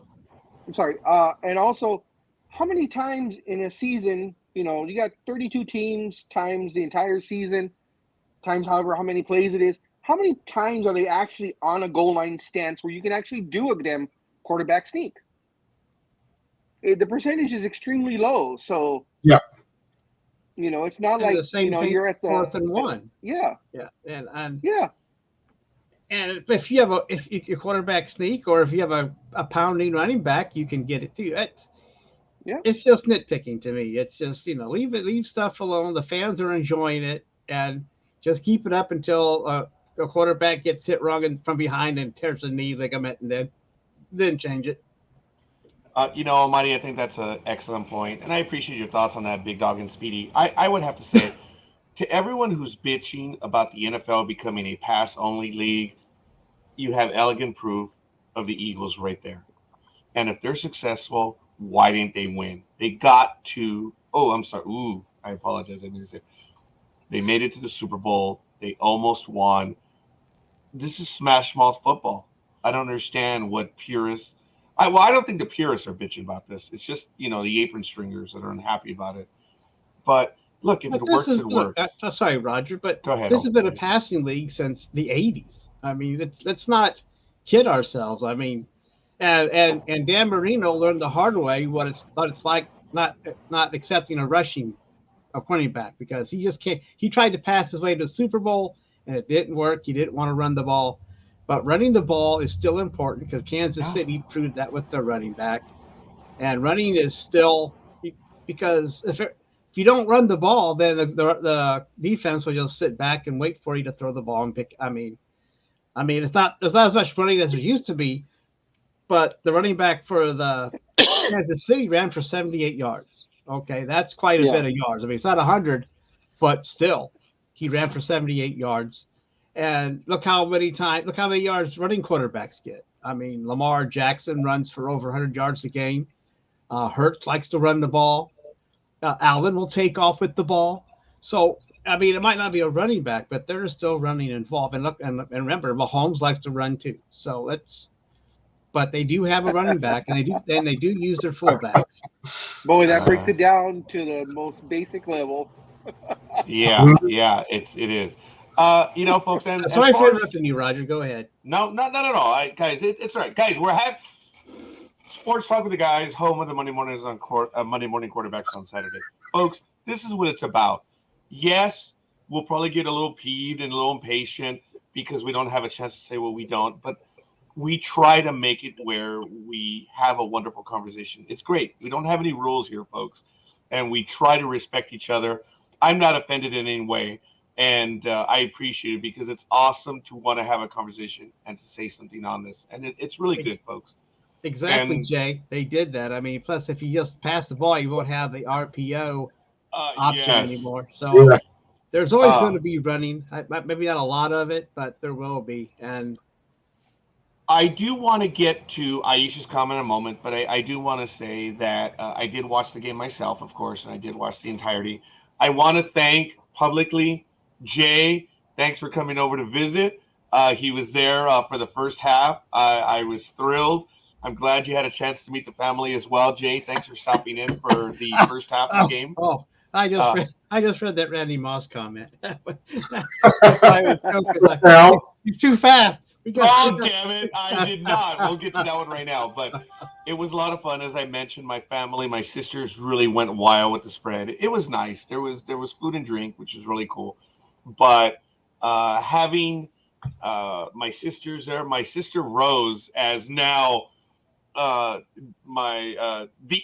I'm sorry. And also, how many times in a season, you know, you got 32 teams times the entire season, times however how many plays it is. How many times are they actually on a goal line stance where you can actually do a damn quarterback sneak? The percentage is extremely low. So yeah, You know, it's not And like the same thing, you're at the 4th and 1. Yeah, Yeah, and yeah. and if you have if your quarterback sneak, or if you have a pounding running back, you can get it too. It's just nitpicking to me. It's just, leave stuff alone. The fans are enjoying it, and just keep it up until the quarterback gets hit wrong and from behind and tears the knee ligament, and then change it. Marty, I think that's an excellent point, and I appreciate your thoughts on that, Big Dog and Speedy. I would have to say, to everyone who's bitching about the NFL becoming a pass-only league, you have elegant proof of the Eagles right there. And if they're successful, why didn't they win? They got to – oh, I'm sorry. Ooh, I apologize. I didn't say. They made it to the Super Bowl. They almost won. This is smash mouth football. I don't understand what purists – I don't think the purists are bitching about this. It's just, the apron stringers that are unhappy about it. But look, if it works, it works. Sorry, Roger, but go ahead. This has been a passing league since the 80s. I mean, let's not kid ourselves. I mean, and Dan Marino learned the hard way what it's like not accepting a running back, because he just can't. He tried to pass his way to the Super Bowl and it didn't work. He didn't want to run the ball, but running the ball is still important, because Kansas City proved that with their running back, and running is still, because if you don't run the ball, then the defense will just sit back and wait for you to throw the ball and pick. I mean, it's not as much running as there used to be, but the running back for the Kansas City ran for 78 yards. Okay, that's quite a bit of yards. I mean, it's not 100, but still, he ran for 78 yards. And look how many yards running quarterbacks get. I mean, Lamar Jackson runs for over 100 yards a game. Hurts likes to run the ball. Allen will take off with the ball. So, I mean, it might not be a running back, but there's still running involved. And remember, Mahomes likes to run too. So but they do have a running back, and they do use their fullbacks. Boy, that breaks it down to the most basic level. Yeah, it is. Folks, and sorry for interrupting you, Roger. Go ahead. No, not at all, guys. It's all right, guys. We're having Sports Talk with the Guys, home of the Monday mornings on Monday morning quarterbacks on Saturday. Folks, this is what it's about. Yes, we'll probably get a little peeved and a little impatient because we don't have a chance to say what we don't, but we try to make it where we have a wonderful conversation. It's great. We don't have any rules here, folks, and we try to respect each other. I'm not offended in any way, and I appreciate it, because it's awesome to want to have a conversation and to say something on this, and it's really good, folks. Exactly, Jay. They did that. I mean, plus, if you just pass the ball, you won't have the RPO option anymore. So there's always going to be running. Maybe not a lot of it, but there will be. And I do want to get to Aisha's comment in a moment, but I do want to say that I did watch the game myself, of course, and I did watch the entirety. I want to thank publicly Jay. Thanks for coming over to visit. He was there for the first half. I was thrilled. I'm glad you had a chance to meet the family as well. Jay, thanks for stopping in for the first half of the game. I just read that Randy Moss comment. I was joking. He's too fast. Damn it. I did not. We'll get to that one right now. But it was a lot of fun. As I mentioned, my family, my sisters really went wild with the spread. It was nice. There was food and drink, which was really cool. But having my sisters there, my sister Rose, as now the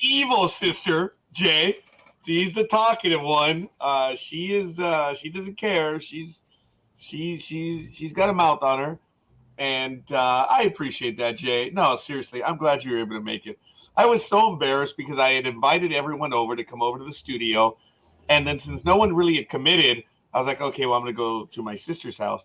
evil sister, Jay. She's the talkative one. She doesn't care. She's got a mouth on her. And I appreciate that, Jay. No, seriously, I'm glad you were able to make it. I was so embarrassed because I had invited everyone over to come over to the studio. And then since no one really had committed, I was like, okay, well, I'm going to go to my sister's house.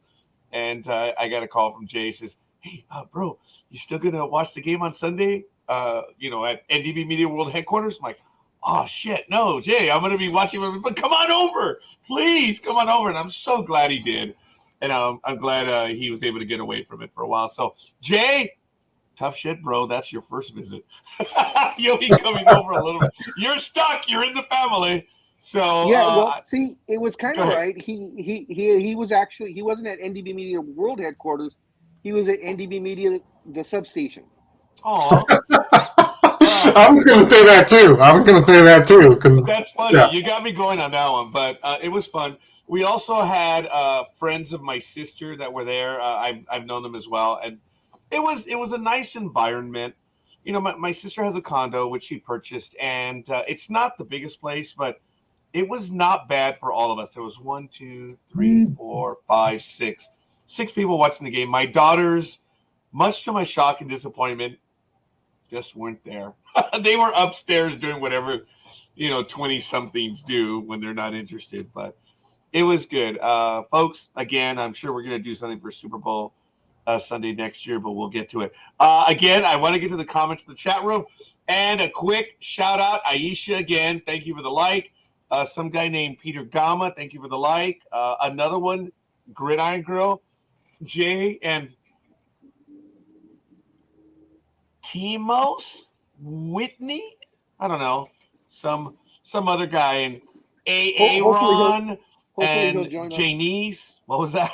And I got a call from Jay. He says, hey, bro, you still going to watch the game on Sunday, at NDB Media World headquarters? I'm like, oh, shit, no, Jay, I'm going to be watching. But come on over. Please come on over. And I'm so glad he did. And I'm glad he was able to get away from it for a while. So, Jay, tough shit, bro. That's your first visit. You'll be coming over a little bit. You're stuck. You're in the family. So see, it was kind of right. He was actually, he wasn't at NDB Media World headquarters. He was at NDB Media, the substation. Oh, I was going to say that too. 'Cause, That's funny. yeah. You got me going on that one, but it was fun. We also had friends of my sister that were there. I've known them as well, and it was a nice environment. You know, my sister has a condo which she purchased, and it's not the biggest place, but it was not bad for all of us. There was 1, 2, 3, 4, 5, 6 people watching the game. My daughters, much to my shock and disappointment, just weren't there. They were upstairs doing whatever 20-somethings do when they're not interested. But it was good, folks. Again, I'm sure we're going to do something for Super Bowl Sunday next year, but we'll get to it. Again, I want to get to the comments in the chat room, and a quick shout out, Aisha. Again, thank you for the like. Some guy named Peter Gama, thank you for the like. Another one, Gridiron Girl, Jay, and Timos Whitney. I don't know, some other guy, and Aaron and Janice. What was that?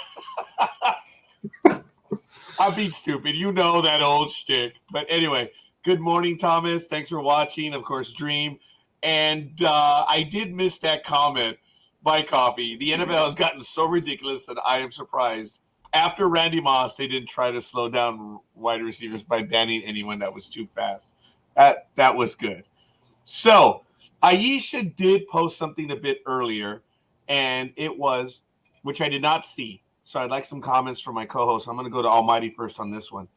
I'm being stupid. You know that old shtick. But anyway, good morning, Thomas. Thanks for watching. Of course, Dreem. And I did miss that comment by Coffee. The NFL has gotten so ridiculous that I am surprised. After Randy Moss, they didn't try to slow down wide receivers by banning anyone that was too fast. That was good. So Aisha did post something a bit earlier, and it was, which I did not see. So I'd like some comments from my co-host. I'm going to go to Almighty first on this one.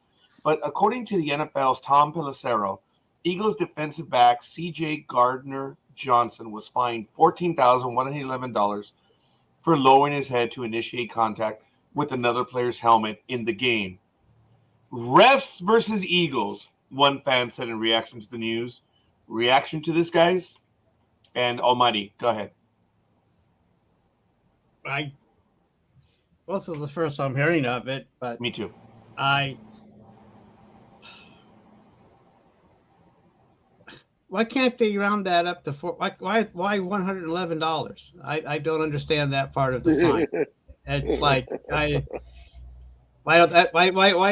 But according to the NFL's Tom Pelissero, Eagles defensive back C.J. Gardner-Johnson was fined $14,111 for lowering his head to initiate contact with another player's helmet in the game. Refs versus Eagles, one fan said in reaction to the news. Reaction to this, guys? And Almighty, go ahead. This is the first I'm hearing of it, but Me too. Why can't they round that up to why $111? I don't understand that part of the fine. It's like why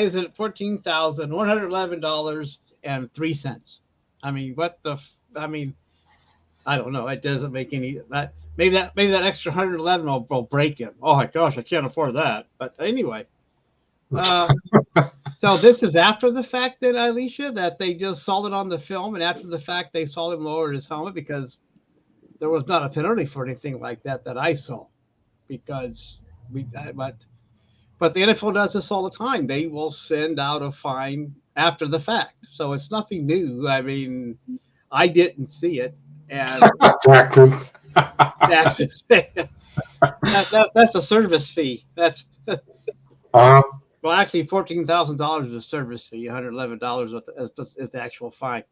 is it $14,111.03? I mean, I don't know. It doesn't make any that. Maybe that extra 111 will break him. Oh my gosh, I can't afford that. But anyway, so this is after the fact that Alicia, that they just saw it on the film, and after the fact they saw him lower his helmet, because there was not a penalty for anything like that I saw. Because but the NFL does this all the time. They will send out a fine after the fact, so it's nothing new. I mean, I didn't see it, and taxes. That's a service fee. That's well, actually, $14,000 is a service fee. $111 is the actual fine.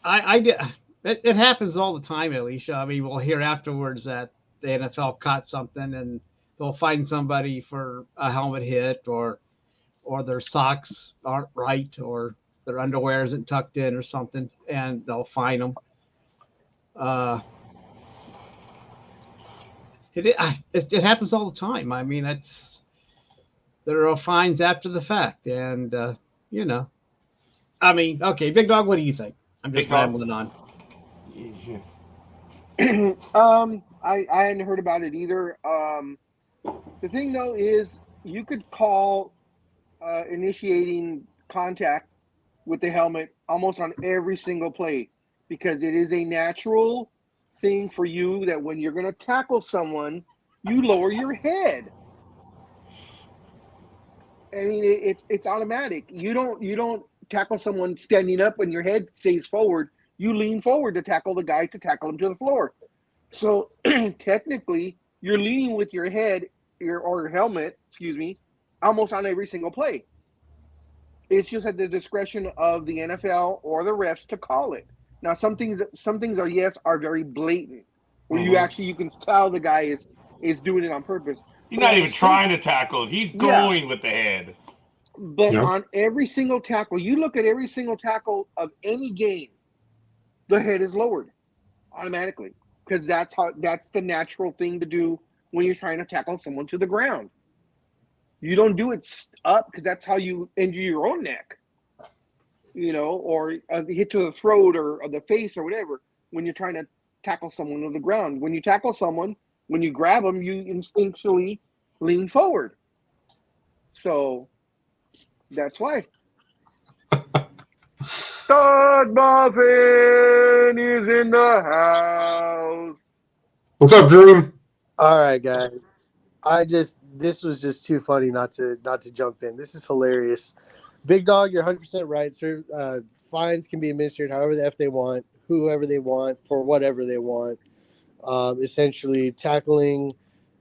I did. It happens all the time, Alicia. I mean, we'll hear afterwards that the NFL caught something, and they'll find somebody for a helmet hit, or their socks aren't right, or their underwear isn't tucked in or something, and they'll fine them. It happens all the time. I mean, there are fines after the fact, and I mean, okay, Big Dog, what do you think? I'm just rambling on. I hadn't heard about it either. The thing though is, you could call initiating contact with the helmet almost on every single play, because it is a natural thing for you that when you're going to tackle someone, you lower your head. I mean, it's automatic. You don't tackle someone standing up and your head stays forward. You lean forward to tackle the guy, to tackle him to the floor. So technically, you're leaning with your head, your helmet, almost on every single play. It's just at the discretion of the NFL or the refs to call it. Now, some things are very blatant, where you can tell the guy is doing it on purpose. He's not even trying to tackle. He's going with the head. But on every single tackle, you look at every single tackle of any game, the head is lowered automatically, because that's the natural thing to do when you're trying to tackle someone to the ground. You don't do it up because that's how you injure your own neck. Or hit to the throat or the face or whatever when you're trying to tackle someone on the ground. When you tackle someone, when you grab them, you instinctually lean forward. So that's why. Todd Muffin is in the house. What's up, Dream? All right, guys. This was just too funny not to jump in. This is hilarious. Big Dog, you're 100% right, sir. Fines can be administered however the F they want, whoever they want, for whatever they want. Essentially, tackling,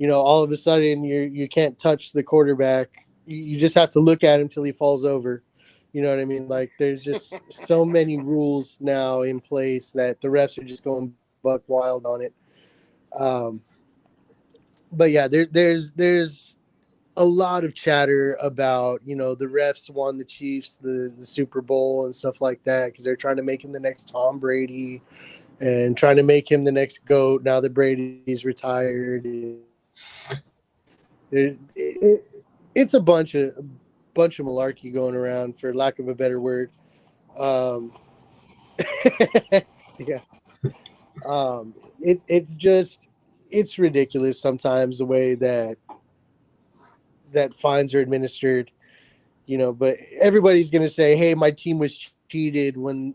all of a sudden you can't touch the quarterback. You just have to look at him till he falls over. You know what I mean? Like, there's just so many rules now in place that the refs are just going buck wild on it. But yeah, there's a lot of chatter about, the refs won the Chiefs the Super Bowl and stuff like that because they're trying to make him the next Tom Brady and trying to make him the next GOAT now that Brady's retired. It's a bunch of malarkey going around, for lack of a better word. Yeah. It's ridiculous sometimes the way that fines are administered, but everybody's going to say, hey, my team was cheated when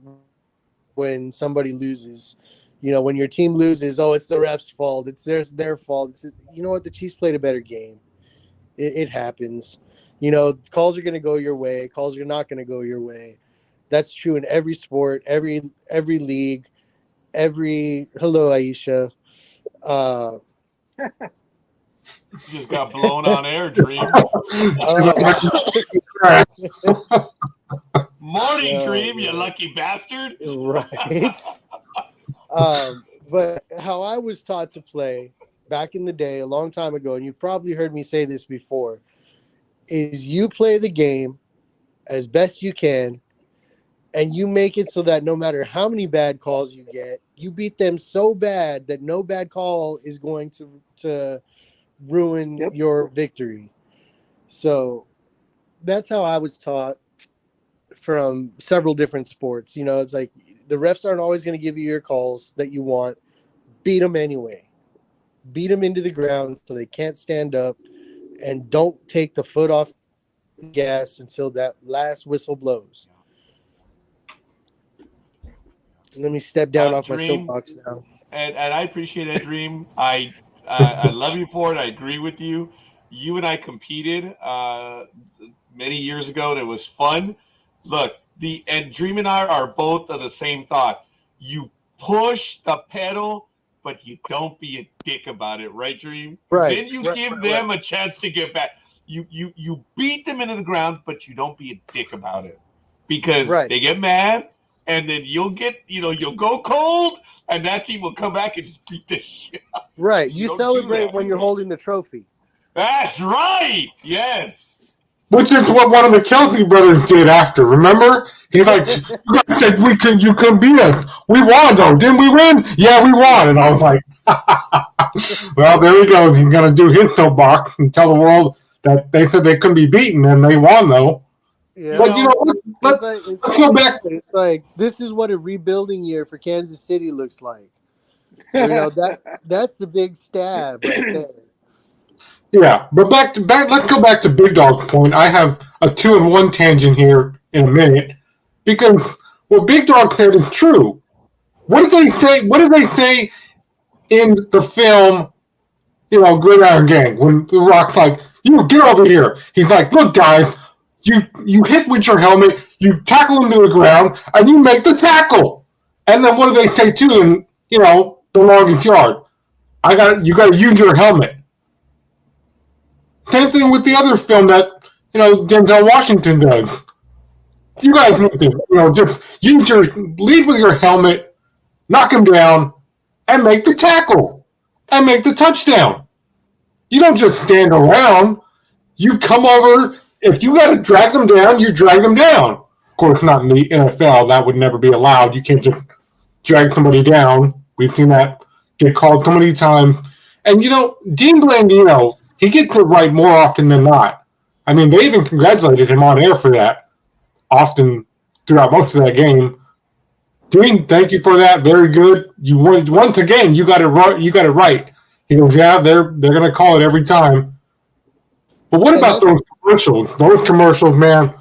somebody loses. When your team loses, oh, it's the ref's fault. It's their fault. You know what? The Chiefs played a better game. It happens. Calls are going to go your way. Calls are not going to go your way. That's true in every sport, every league, hello, Aisha. Just got blown on air, Dream. Morning, Dream, you lucky bastard. Right. But how I was taught to play back in the day, a long time ago, and you've probably heard me say this before, is you play the game as best you can, and you make it so that no matter how many bad calls you get, you beat them so bad that no bad call is going to ruin your victory. So that's how I was taught from several different sports. It's like the refs aren't always going to give you your calls that you want. Beat them anyway. Beat them into the ground so they can't stand up, and don't take the foot off the gas until that last whistle blows. Let me step down off Dream, my soapbox now. And I appreciate that, Dream. I love you for it. I agree with you. You and I competed many years ago, and it was fun. Look, and Dream and I are both of the same thought. You push the pedal, but you don't be a dick about it, right, Dream? Right. Then you give them a chance to get back. You beat them into the ground, but you don't be a dick about it because they get mad. And then you'll go cold, and that team will come back and just beat the shit out. Right. You celebrate when you're holding the trophy. That's right. Yes. Which is what one of the Kelsey brothers did after. Remember? He's like, you guys said you couldn't beat us. We won, though. Didn't we win? Yeah, we won. And I was like, well, there he goes. He's going to do his soapbox and tell the world that they said they couldn't be beaten, and they won, though. Yeah. But let's go back. It's like, this is what a rebuilding year for Kansas City looks like. That's the big stab right there. Yeah, but let's go back to Big Dog's point. I have a 2-in-1 tangent here in a minute because what Big Dog said is true. What did they say? What did they say in the film? Gridiron Gang, when The Rock's like, "You get over here." He's like, "Look, guys, you hit with your helmet, you tackle him to the ground, and you make the tackle." And then what do they say too? In the longest yard, you got to use your helmet. Same thing with the other film that Denzel Washington does. You guys need to just lead with your helmet, knock him down, and make the tackle and make the touchdown. You don't just stand around. You come over. If you got to drag them down, you drag them down. Of course, not in the NFL. That would never be allowed. You can't just drag somebody down. We've seen that get called so many times. And Dean Blandino, he gets it right more often than not. I mean, they even congratulated him on air for that often throughout most of that game. Dreem, thank you for that. Very good. You won once again. You got it right. You got it right. He goes, yeah, they're going to call it every time. But what about those commercials? Those commercials, man.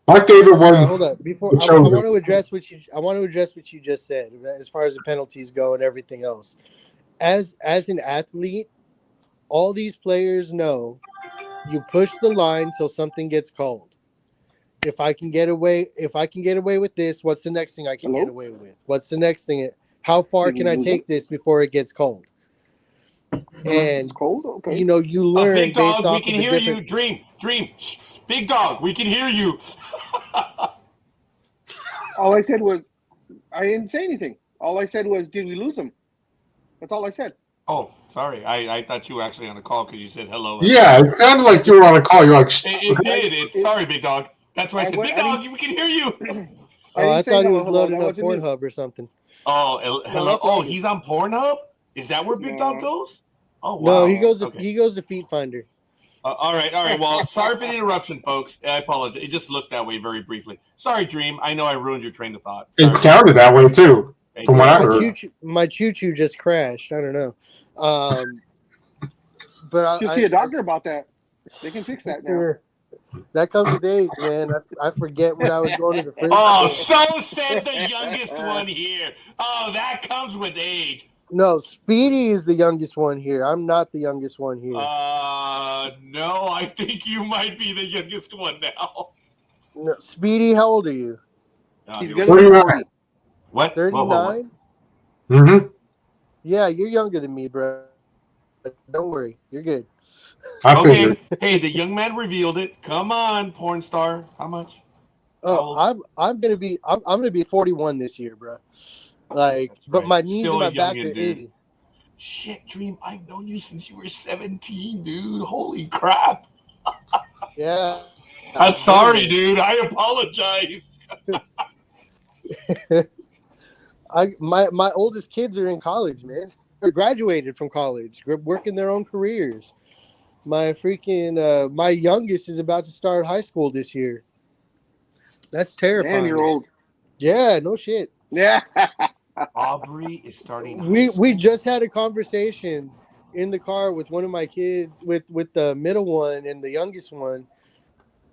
My favorite one. Hold on. Before I want to address what you just said as far as the penalties go and everything else. As an athlete, all these players know you push the line till something gets called. If I can get away with this, what's the next thing I can get away with? What's the next thing? How far can I take this before it gets called? And cold? Okay. You know, you learn Big Dog, based off we can of the hear different... you. Dreem. Shh. Big Dog, we can hear you. All I said was, I didn't say anything. All I said was, did we lose him? That's all I said. Oh, sorry. I thought you were actually on the call because you said hello. Yeah, it sounded like you were on a call. You're like, it did. Sorry, Big Dog. That's why I said, Big Dog, we can hear you. I thought he was loading up Pornhub or something. Oh, hello. Oh, he's on Pornhub? Is that where Big Dog goes? Oh, wow. No, he goes to Feet Finder. All right. Well, sorry for the interruption, folks. I apologize. It just looked that way very briefly. Sorry, Dreem. I know I ruined your train of thought. Sorry. It sounded that way, too, from what I heard. My choo-choo just crashed. I don't know. But I should see a doctor about that. They can fix that now. That comes with age, man. I forget when I was going to the fridge. Oh, so said the youngest one here. Oh, that comes with age. No, Speedy is the youngest one here. I'm not the youngest one here. No, I think you might be the youngest one now. No, Speedy, how old are you? He's gonna be 40. What? 39? Mm-hmm. Yeah, you're younger than me, bro. Don't worry, you're good. Okay. Hey, the young man revealed it. Come on, porn star. How much? Oh, I'm gonna be 41 this year, bro. Like, right. But my knees and my back are 80. Shit, Dreem, I've known you since you were 17, dude. Holy crap. Yeah. I'm sorry, dude. I apologize. My oldest kids are in college, man. They're graduated from college, working their own careers. My my youngest is about to start high school this year. That's terrifying. Damn, you're old. Yeah, no shit. Yeah. Aubrey is starting. We just had a conversation in the car with one of my kids, with the middle one and the youngest one,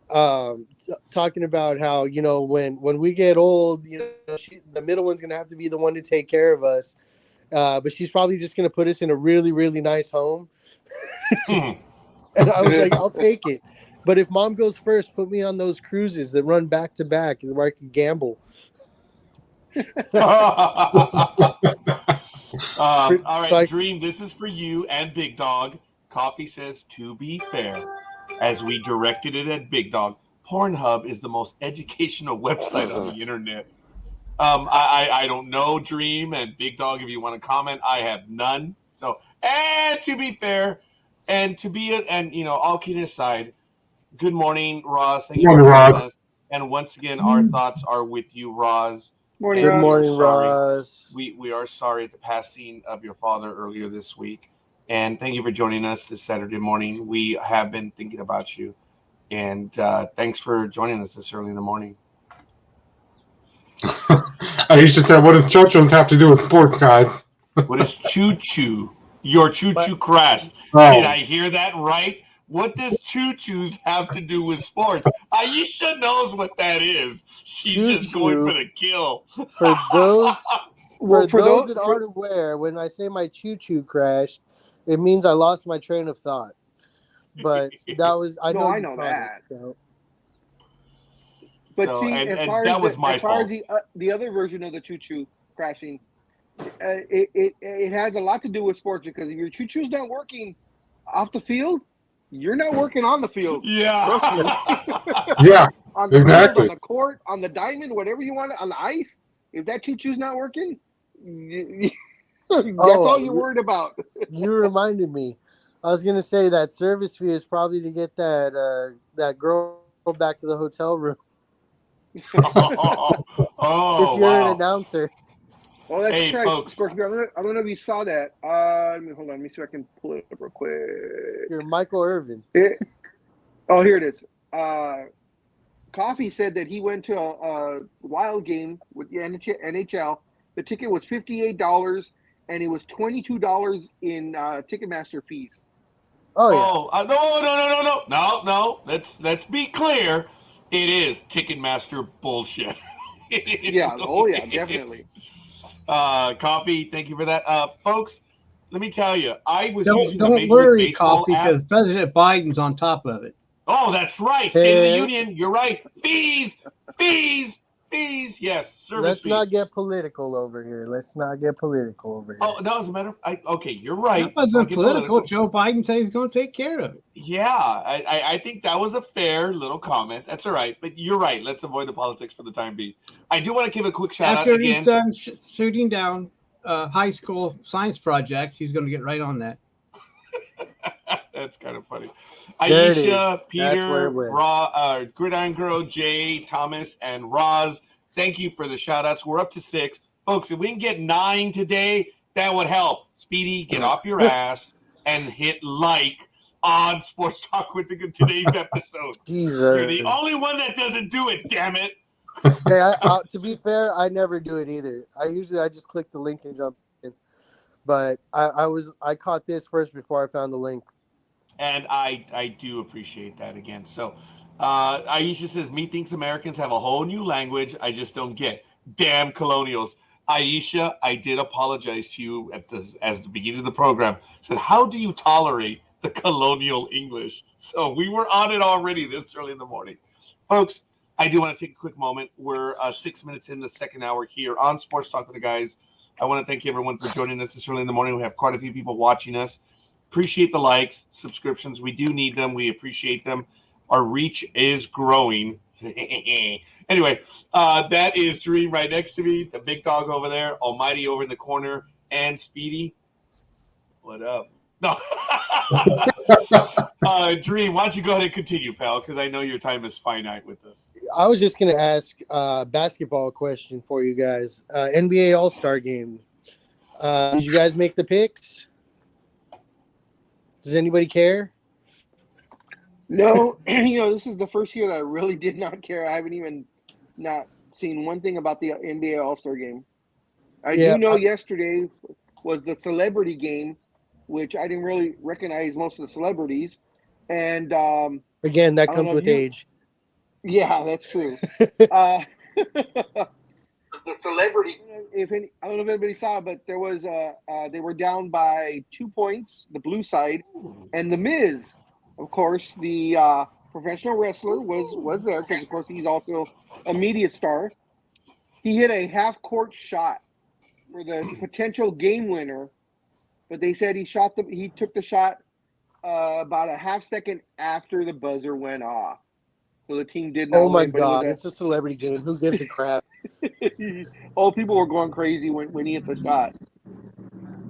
talking about how, you know, when we get old, you know, the middle one's gonna have to be the one to take care of us, but she's probably just gonna put us in a really, really nice home. And I was like, I'll take it. But if mom goes first, put me on those cruises that run back to back where I can gamble. All right, Dreem, this is for you and Big Dog. Coffee says, to be fair, as we directed it at Big Dog, Pornhub is the most educational website on the internet. I don't know, Dreem and Big Dog, if you want to comment, I have none. So, and to be fair, and you know, all kidding aside, good morning, Roz. Thank you for joining us. And once again, our thoughts are with you, Roz. Good morning, Roz. We are sorry at the passing of your father earlier this week. And thank you for joining us this Saturday morning. We have been thinking about you. And thanks for joining us this early in the morning. I used to say, what does choo-choo have to do with sports, guys? What is choo-choo? Your choo-choo crashed. Oh. Did I hear that right? What does choo-choos have to do with sports? Aisha knows what that is. She's just going for the kill. For those that aren't aware, when I say my choo-choo crashed, it means I lost my train of thought. But that was I know that. It, so. But see, as far as the other version of the choo-choo crashing, it has a lot to do with sports, because if your choo-choo's not working off the field, you're not working on the field. Yeah. Yeah. On the exactly. field, on the court, on the diamond, whatever you want, on the ice, if that choo-choo's not working, that's all you're worried about. You reminded me. I was gonna say that service fee is probably to get that girl back to the hotel room. If you're an announcer. Oh, that's right, folks. I don't know if you saw that. Hold on. Let me see if I can pull it up real quick. You're Michael Irvin. Oh, here it is. Coffee said that he went to a Wild game with the NHL. The ticket was $58, and it was $22 in Ticketmaster fees. Oh yeah. No. Let's be clear. It is Ticketmaster bullshit. It Yeah. Oh really yeah. is. Definitely. Coffee, thank you for that. Folks, let me tell you, I was Don't using the don't Major League worry, Baseball Coffee, app. because President Biden's on top of it. Oh, that's right. State of the Hey. Union. You're right. Fees. Yes, service Let's fees. not get political over here. Oh, no, as a matter of okay, you're That right. Let's not wasn't get political. Joe Biden said he's going to take care of it. Yeah, I think that was a fair little comment. That's all right. But you're right. Let's avoid the politics for the time being. I do want to give a quick shout After out he's again. done shooting down high school science projects, he's going to get right on that. That's kind of funny. There it Aisha, is. That's where Peter, it went. Gridiron Girl, Jay, Thomas, and Roz. Thank you for the shout outs. We're up to 6. Folks, if we can get 9 today, that would help. Speedy, get off your ass and hit like on Sports Talk with today's episode. Jesus. You're the only one that doesn't do it, damn it. Hey, to be fair, I never do it either. I just click the link and jump in. But I caught this first before I found the link. And I do appreciate that again. So Aisha says, me thinks Americans have a whole new language I just don't get. Damn colonials. Aisha, I did apologize to you at the beginning of the program. I said, how do you tolerate the colonial English? So we were on it already this early in the morning. Folks, I do want to take a quick moment. We're 6 minutes in the second hour here on Sports Talk with the Guys. I want to thank everyone for joining us this early in the morning. We have quite a few people watching us. Appreciate the likes, subscriptions. We do need them. We appreciate them. Our reach is growing. Anyway, that is Dreem right next to me, the big dog over there, Almighty over in the corner, and Speedy. What up? No. Dreem, why don't you go ahead and continue, pal, because I know your time is finite with this. I was just going to ask a basketball question for you guys. NBA All-Star Game. Did you guys make the picks? Does anybody care? No, this is the first year that I really did not care. I haven't even not seen one thing about the NBA All-Star Game. I do know yesterday was the celebrity game, which I didn't really recognize most of the celebrities. And again, that comes with age. Yeah, that's true. The celebrity. I don't know if anybody saw, but there was they were down by 2 points, the blue side, and the Miz, of course, the professional wrestler was there because of course he's also a media star. He hit a half-court shot for the potential game winner, but they said he took the shot about a half second after the buzzer went off. So the team did not. Oh my win, God! It's a celebrity game. Who gives a crap? All people were going crazy when he hit the shot.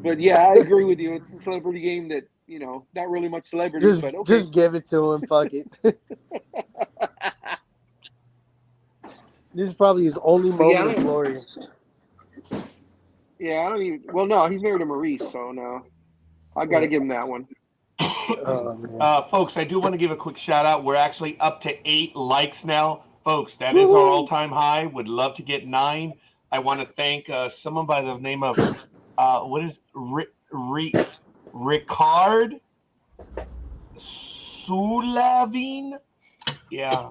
But yeah, I agree with you. It's a celebrity game that not really much celebrities. But okay. Just give it to him. Fuck it. This is probably his only moment of glory. Yeah, I don't even. Well, no, he's married to Maurice, so no, I got to give him that one. Folks, I do want to give a quick shout out. We're actually up to 8 likes now. Folks, that is our all-time high. Would love to get 9. I want to thank someone by the name of what is Ricard Sulavin. Yeah,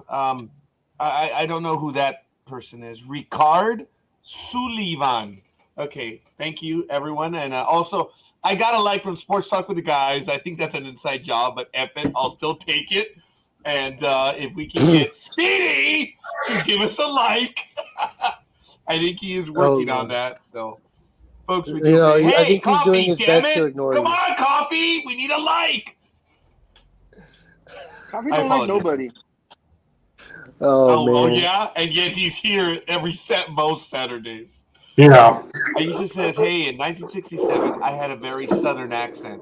I don't know who that person is. Ricard Sullivan. Okay, thank you, everyone. And also, I got a like from Sports Talk with the Guys. I think that's an inside job, but F it, I'll still take it. And if we can get Speedy to give us a like, I think he is working on that. So, folks, we do. Hey, I think Coffee, he's doing his damn best it! to ignore Come you. on, Coffee, we need a like. Coffee don't like nobody. Oh man. Oh yeah, and yet he's here most Saturdays. Yeah. Aisha says, hey, in 1967, I had a very Southern accent,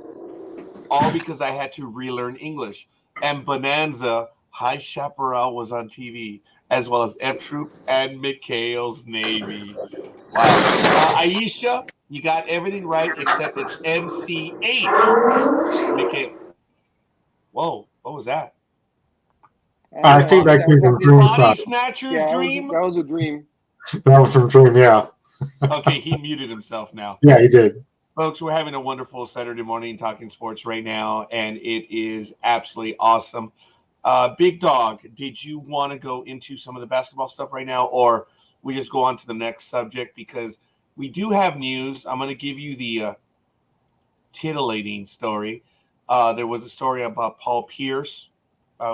all because I had to relearn English. And Bonanza, High Chaparral was on TV, as well as F Troop and McHale's Navy. Wow. Aisha, you got everything right except it's MCH. McHale. Whoa, what was that? I think that came from Dream Body side. Snatchers Yeah, Dream. that was a dream. That was from Dream, yeah. Okay, he muted himself now. Yeah, he did. Folks, we're having a wonderful Saturday morning talking sports right now, and it is absolutely awesome. Big Dog, did you want to go into some of the basketball stuff right now, or we just go on to the next subject? Because we do have news. I'm going to give you the titillating story. There was a story about Paul Pierce.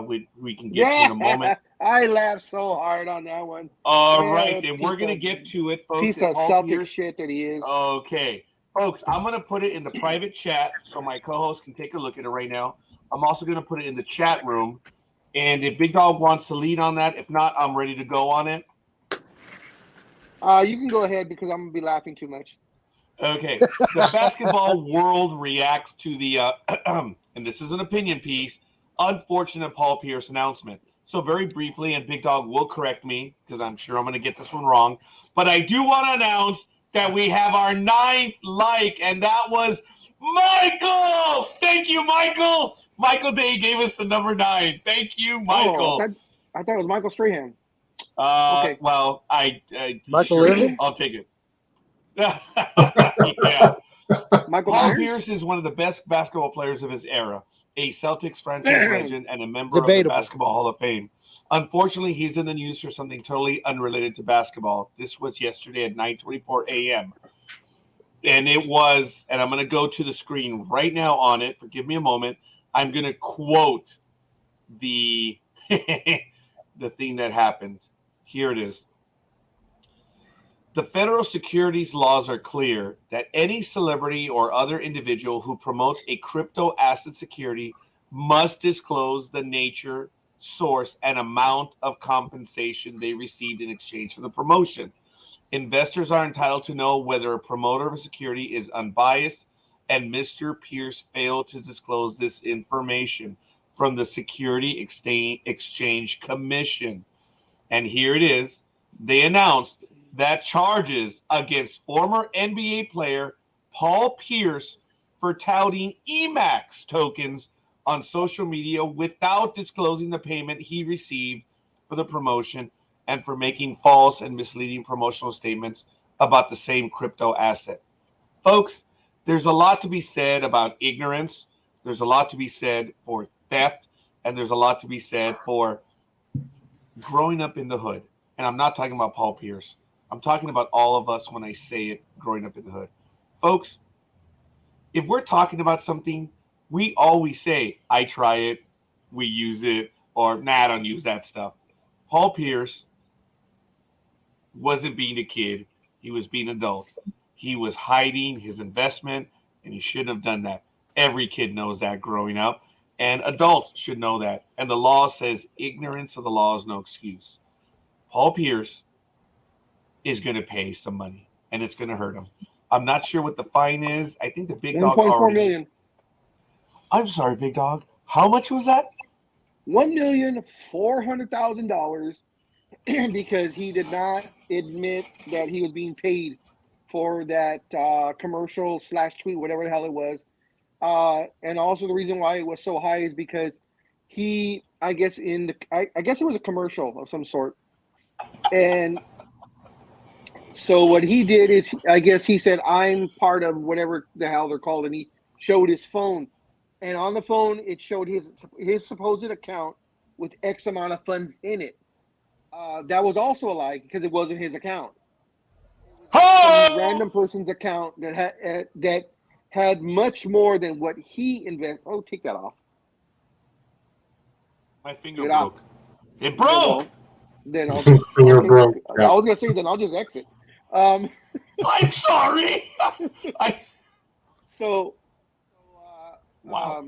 We can get to in a moment. I laughed so hard on that one. All Yeah, right, then we're going to get to it, folks. Piece of Paul Celtic Pierce. shit that he is. Okay. Folks, I'm going to put it in the private chat so my co-host can take a look at it right now. I'm also going to put it in the chat room. And if Big Dog wants to lead on that, if not, I'm ready to go on it. You can go ahead because I'm going to be laughing too much. Okay. The basketball world reacts to the, and this is an opinion piece, unfortunate Paul Pierce announcement. So very briefly, and Big Dog will correct me because I'm sure I'm going to get this one wrong, but I do want to announce that we have our 9th like, and that was Michael. Thank you, Michael. Michael Day gave us the number 9. Thank you, Michael. Oh, I thought it was Michael Strahan. Okay. Well, Michael sure, Irvin? I'll take it. Yeah. Michael Paul Myers? Pierce is one of the best basketball players of his era, a Celtics franchise legend and a member Debatable. of the Basketball Hall of Fame. Unfortunately, he's in the news for something totally unrelated to basketball. This was yesterday at 9:24 a.m. And it was, and I'm going to go to the screen right now on it. Forgive me a moment. I'm going to quote the the thing that happened. Here it is. The federal securities laws are clear that any celebrity or other individual who promotes a crypto asset security must disclose the nature, source, and amount of compensation they received in exchange for the promotion. Investors are entitled to know whether a promoter of a security is unbiased, and Mr. Pierce failed to disclose this information from the Security Exchange Commission. And here it is. They announced that charges against former NBA player Paul Pierce for touting EMAX tokens on social media without disclosing the payment he received for the promotion and for making false and misleading promotional statements about the same crypto asset. Folks, there's a lot to be said about ignorance. There's a lot to be said for theft, and there's a lot to be said for growing up in the hood. And I'm not talking about Paul Pierce. I'm talking about all of us when I say it, growing up in the hood. Folks, if we're talking about something, we always say, I try it, we use it, or nah, I don't use that stuff. Paul Pierce wasn't being a kid. He was being an adult. He was hiding his investment, and he shouldn't have done that. Every kid knows that growing up, and adults should know that. And the law says ignorance of the law is no excuse. Paul Pierce is going to pay some money, and it's going to hurt him. I'm not sure what the fine is. I think the Big Dog 1.4 million. I'm sorry, Big Dog. How much was that? $1,400,000 because he did not admit that he was being paid for that commercial / tweet, whatever the hell it was. And also the reason why it was so high is because he, I guess it was a commercial of some sort. And so what he did is, I guess he said, I'm part of whatever the hell they're called, and he showed his phone. And on the phone, it showed his supposed account with X amount of funds in it. That was also a lie because it wasn't his account. It was some random person's account that had much more than what he invested. Oh, take that off. My finger broke. It broke! Well, then I'll just, Finger broke. I was going to say, then I'll just exit. I'm sorry! Wow.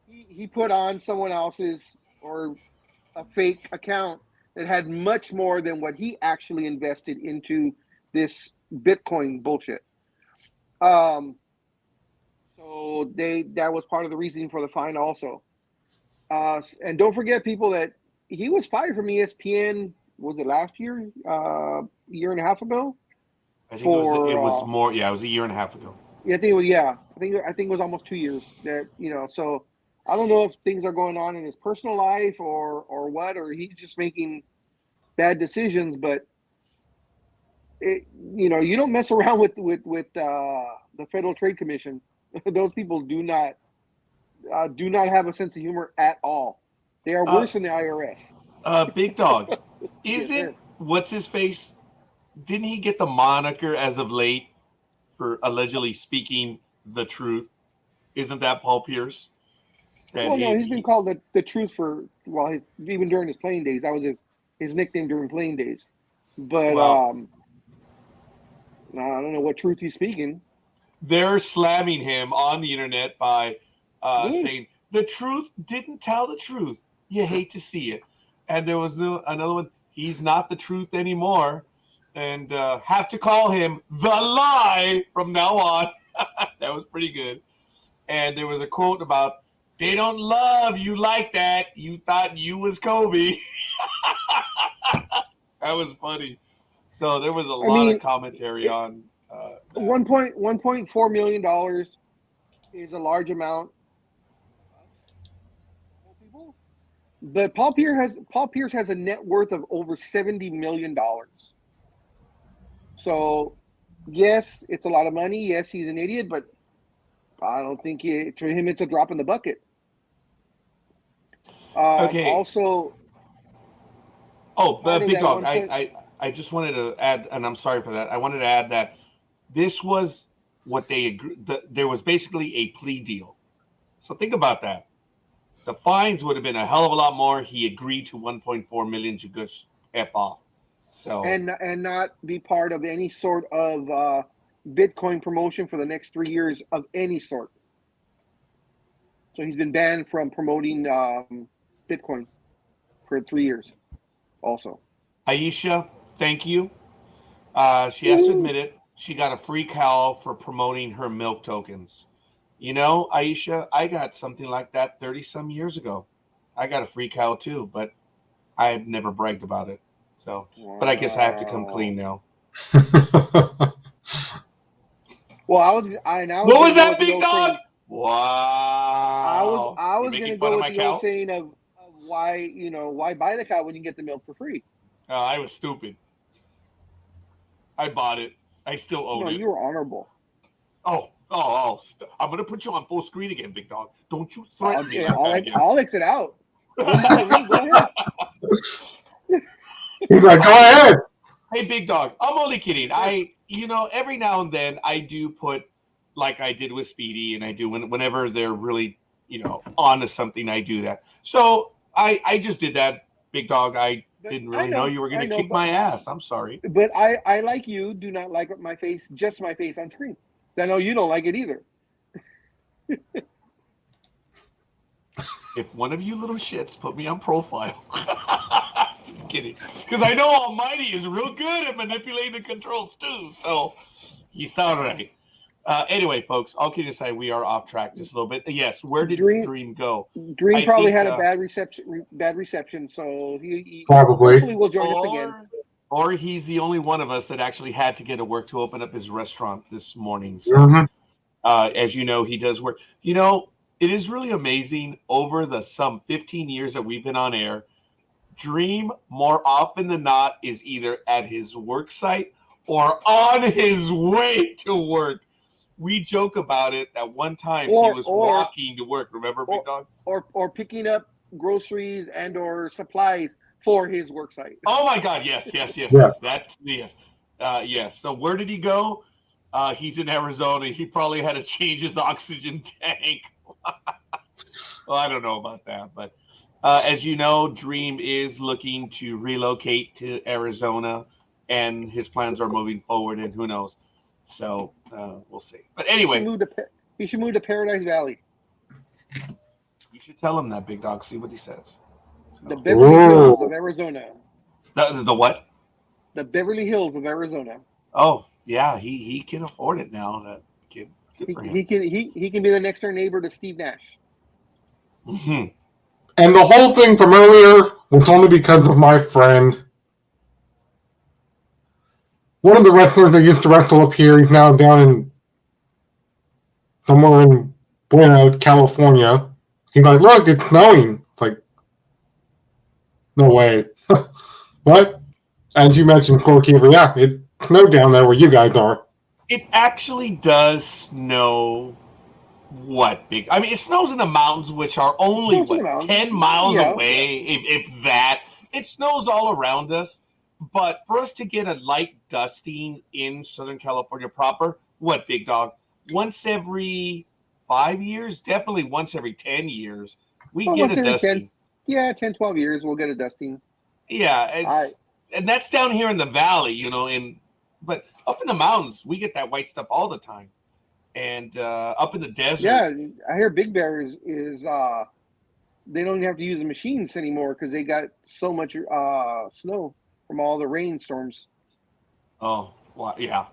He put on someone else's or a fake account that had much more than what he actually invested into this Bitcoin bullshit. So that was part of the reasoning for the fine also. And don't forget, people, that he was fired from ESPN. Was it last year? Year and a half ago? I think it was more. Yeah, it was a year and a half ago. Yeah, I think it was. Yeah, I think it was almost 2 years. That so I don't know if things are going on in his personal life or what, or he's just making bad decisions. But you don't mess around with the Federal Trade Commission. Those people do not have a sense of humor at all. They are worse than the IRS. Big Dog, Yes, isn't sir. what's his face? Didn't he get the moniker as of late for allegedly speaking the truth? Isn't that Paul Pierce? Well, no, he's been called the truth for even during his playing days. That was his nickname during playing days. But Well, I don't know what truth he's speaking. they're slamming him on the internet by Really? saying the truth didn't tell the truth. You hate to see it. And there was another one. He's not the truth anymore, and have to call him the lie from now on. That was pretty good. And there was a quote about, they don't love you like that. You thought you was Kobe. That was funny. So there was a lot of commentary on that. $1.4 million is a large amount. But Paul Pierce has a net worth of over $70 million. So, yes, it's a lot of money. Yes, he's an idiot, but I don't think to him it's a drop in the bucket. Okay. Also, Big Dog, I just wanted to add, and I'm sorry for that. I wanted to add that this was what they agreed. There was basically a plea deal. So think about that. The fines would have been a hell of a lot more. He agreed to 1.4 million to just F off. So and not be part of any sort of Bitcoin promotion for the next 3 years of any sort. So he's been banned from promoting Bitcoin for 3 years. Also, Aisha, thank you. She has to admit it. She got a free cow for promoting her milk tokens. You know, Aisha, I got something like that 30-some years ago. I got a free cow too, but I've never bragged about it. So, but I guess I have to come clean now. Well, What was that, Big Dog? Wow. I was going to go with the old saying of why buy the cow when you can get the milk for free? I was stupid. I bought it. I still own it. No, you were honorable. Oh, I'm going to put you on full screen again, Big Dog. Don't you threaten me. I'll exit out. Go ahead. He's like, go ahead. Hey, Big Dog, I'm only kidding. Every now and then I do put, like I did with Speedy, and I do whenever they're really, on to something, I do that. So I just did that, Big Dog. I didn't really know you were going to kick my ass. I'm sorry. But I like you, do not like my face on screen. I know you don't like it either. If one of you little shits put me on profile. Just kidding. Because I know Almighty is real good at manipulating the controls too. So he's all right. Anyway, folks, all kidding aside, we are off track just a little bit. Yes, where did Dreem go? Dreem probably had a bad reception, so he probably hopefully will join us again. Or he's the only one of us that actually had to get to work to open up his restaurant this morning. So, as you know, he does work. It is really amazing over the some 15 years that we've been on air. Dreem, more often than not, is either at his work site or on his way to work. We joke about it. At one time, he was walking to work. Remember, Big Dog? Or picking up groceries and or supplies for his work site. Oh my God! Yes. Yes. So where did he go? He's in Arizona. He probably had to change his oxygen tank. Well, I don't know about that, but as you know, Dreem is looking to relocate to Arizona, and his plans are moving forward. And who knows? So we'll see. But anyway, he should move to Paradise Valley. You should tell him that, Big Dog. See what he says. The Beverly Hills of Arizona. The what? The Beverly Hills of Arizona. Oh yeah, he can afford it now. That kid. Good for him. He can be the next door neighbor to Steve Nash. Mm-hmm. And the whole thing from earlier was only because of my friend. One of the wrestlers that used to wrestle up here, he's now down in somewhere in Buena, California. He's like, look, it's snowing. It's like, no way. What? As you mentioned, Scorekeeper, yeah, it snowed down there where you guys are. It actually does snow. What big? I mean, it snows in the mountains, which are only Snows in the what mountains. 10 miles Yeah. away, if that. It snows all around us, but for us to get a light dusting in Southern California proper, what big dog? Once every 5 years, definitely once every 10 years, we Well, get once a every dusting. 10, 12 years, we'll get a dusting. Yeah, I- and that's down here in the valley, but up in the mountains, we get that white stuff all the time. And up in the desert, Yeah, I hear Big Bear is they don't even have to use the machines anymore because they got so much snow from all the rainstorms. oh, well, yeah.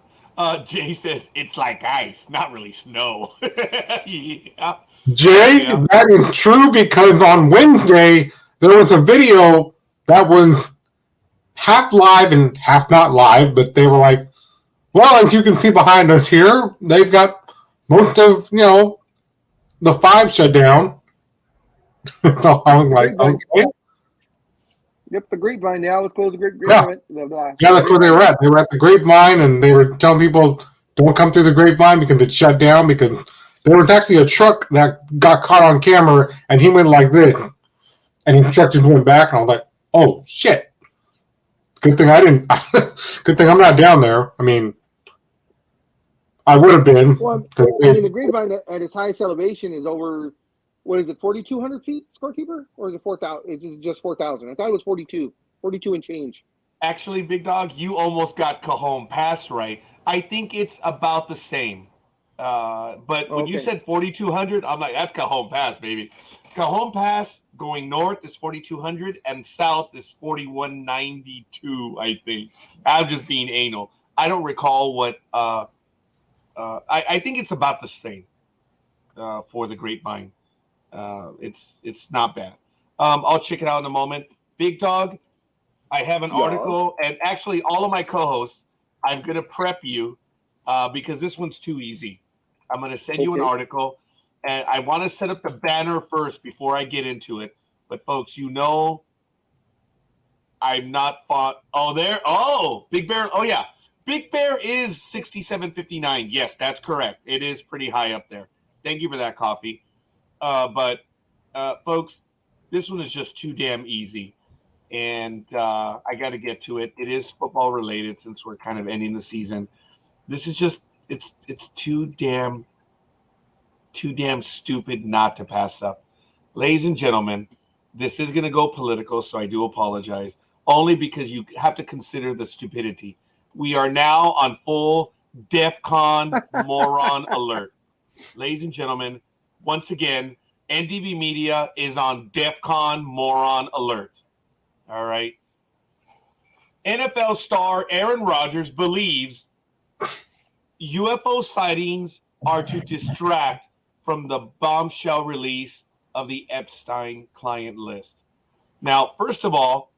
Jay says it's like ice, not really snow. Yeah. Jay, Yeah. that is true because on Wednesday, there was a video that was half live and half not live, but they were like, well, as you can see behind us here, they've got most of, the 5 shut down. So I was like, okay. Yep, the grapevine now. Let's close the Yeah. grapevine. Yeah, that's where they were at. They were at the grapevine, and they were telling people, don't come through the grapevine because it's shut down, because there was actually a truck that got caught on camera, and he went like this, and his truck just went back, and I was like, oh, shit. Good thing I didn't. Good thing I'm not down there. I mean, I would have been. Well, I mean, the grapevine at its highest elevation is over, what is it, 4,200 feet, Scorekeeper? Or is it 4,000? It's just 4,000. I thought it was 42 and change. Actually, Big Dog, you almost got Cajon Pass right. I think it's about the same. But when you Okay. said 4,200, I'm like, that's Cajon Pass, baby. Cajon Pass going north is 4,200 and south is 4,192, I think. I'm just being anal. I don't recall what. I think it's about the same for the grapevine. It's not bad. I'll check it out in a moment. Big Dog, I have an Yeah. article, and actually, all of my co-hosts, I'm going to prep you because this one's too easy. I'm going to send you an Okay. article, and I want to set up the banner first before I get into it. But folks, I'm not fought. Oh, Big Bear. Oh yeah, Big Bear is 67.59. Yes, that's correct. It is pretty high up there. Thank you for that, Coffee. But folks, this one is just too damn easy. And I got to get to it. It is football related since we're kind of ending the season. This is just it's too damn stupid not to pass up. Ladies and gentlemen, this is going to go political, so I do apologize. Only because you have to consider the stupidity. We are now on full DEFCON moron alert. Ladies and gentlemen, once again, NDB Media is on DEFCON moron alert. All right. NFL star Aaron Rodgers believes UFO sightings are to distract from the bombshell release of the Epstein client list. Now, first of all,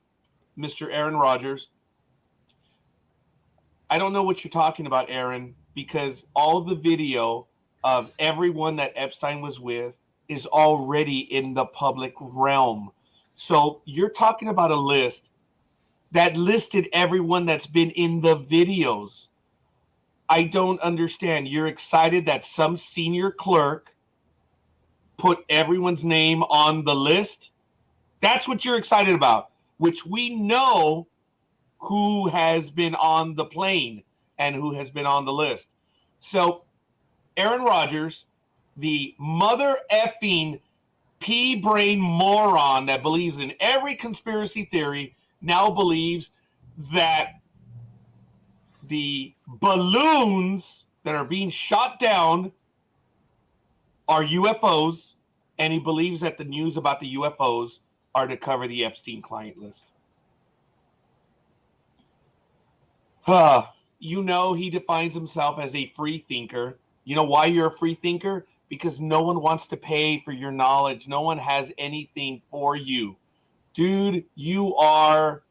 Mr. Aaron Rodgers, I don't know what you're talking about, Aaron, because all the video of everyone that Epstein was with is already in the public realm. So you're talking about a list that listed everyone that's been in the videos. I don't understand. You're excited that some senior clerk put everyone's name on the list? That's what you're excited about, which we know who has been on the plane and who has been on the list. So Aaron Rodgers, the mother effing pea-brain moron that believes in every conspiracy theory, now believes that the balloons that are being shot down are UFOs, and he believes that the news about the UFOs are to cover the Epstein client list. He defines himself as a free thinker. You know why you're a free thinker? Because no one wants to pay for your knowledge. No one has anything for you. Dude, you're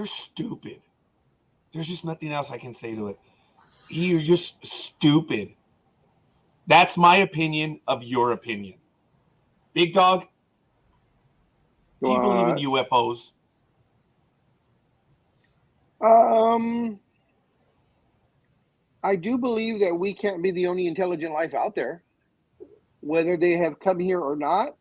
stupid. There's just nothing else I can say to it. You're just stupid. That's my opinion of your opinion. Big Dog, do you believe in UFOs? I do believe that we can't be the only intelligent life out there. Whether they have come here or not,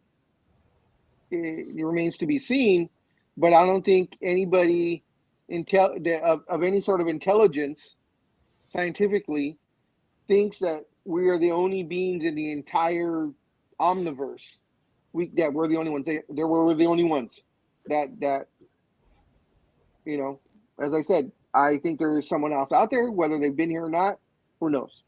it remains to be seen. But I don't think anybody of any sort of intelligence, scientifically, thinks that we are the only beings in the entire omniverse. That we're the only ones. We're the only ones that you know. As I said, I think there is someone else out there. Whether they've been here or not, who knows?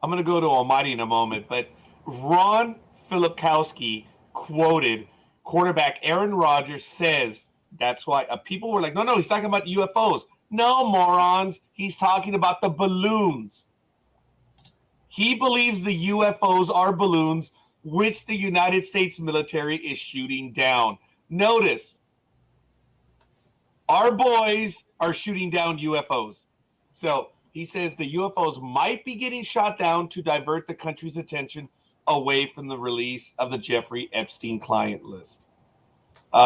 I'm going to go to Almighty in a moment, but Ron Filipkowski quoted quarterback Aaron Rodgers says that's why people were like, no, he's talking about UFOs. No, morons. He's talking about the balloons. He believes the UFOs are balloons, which the United States military is shooting down. Notice, our boys are shooting down UFOs. So he says the UFOs might be getting shot down to divert the country's attention away from the release of the Jeffrey Epstein client list.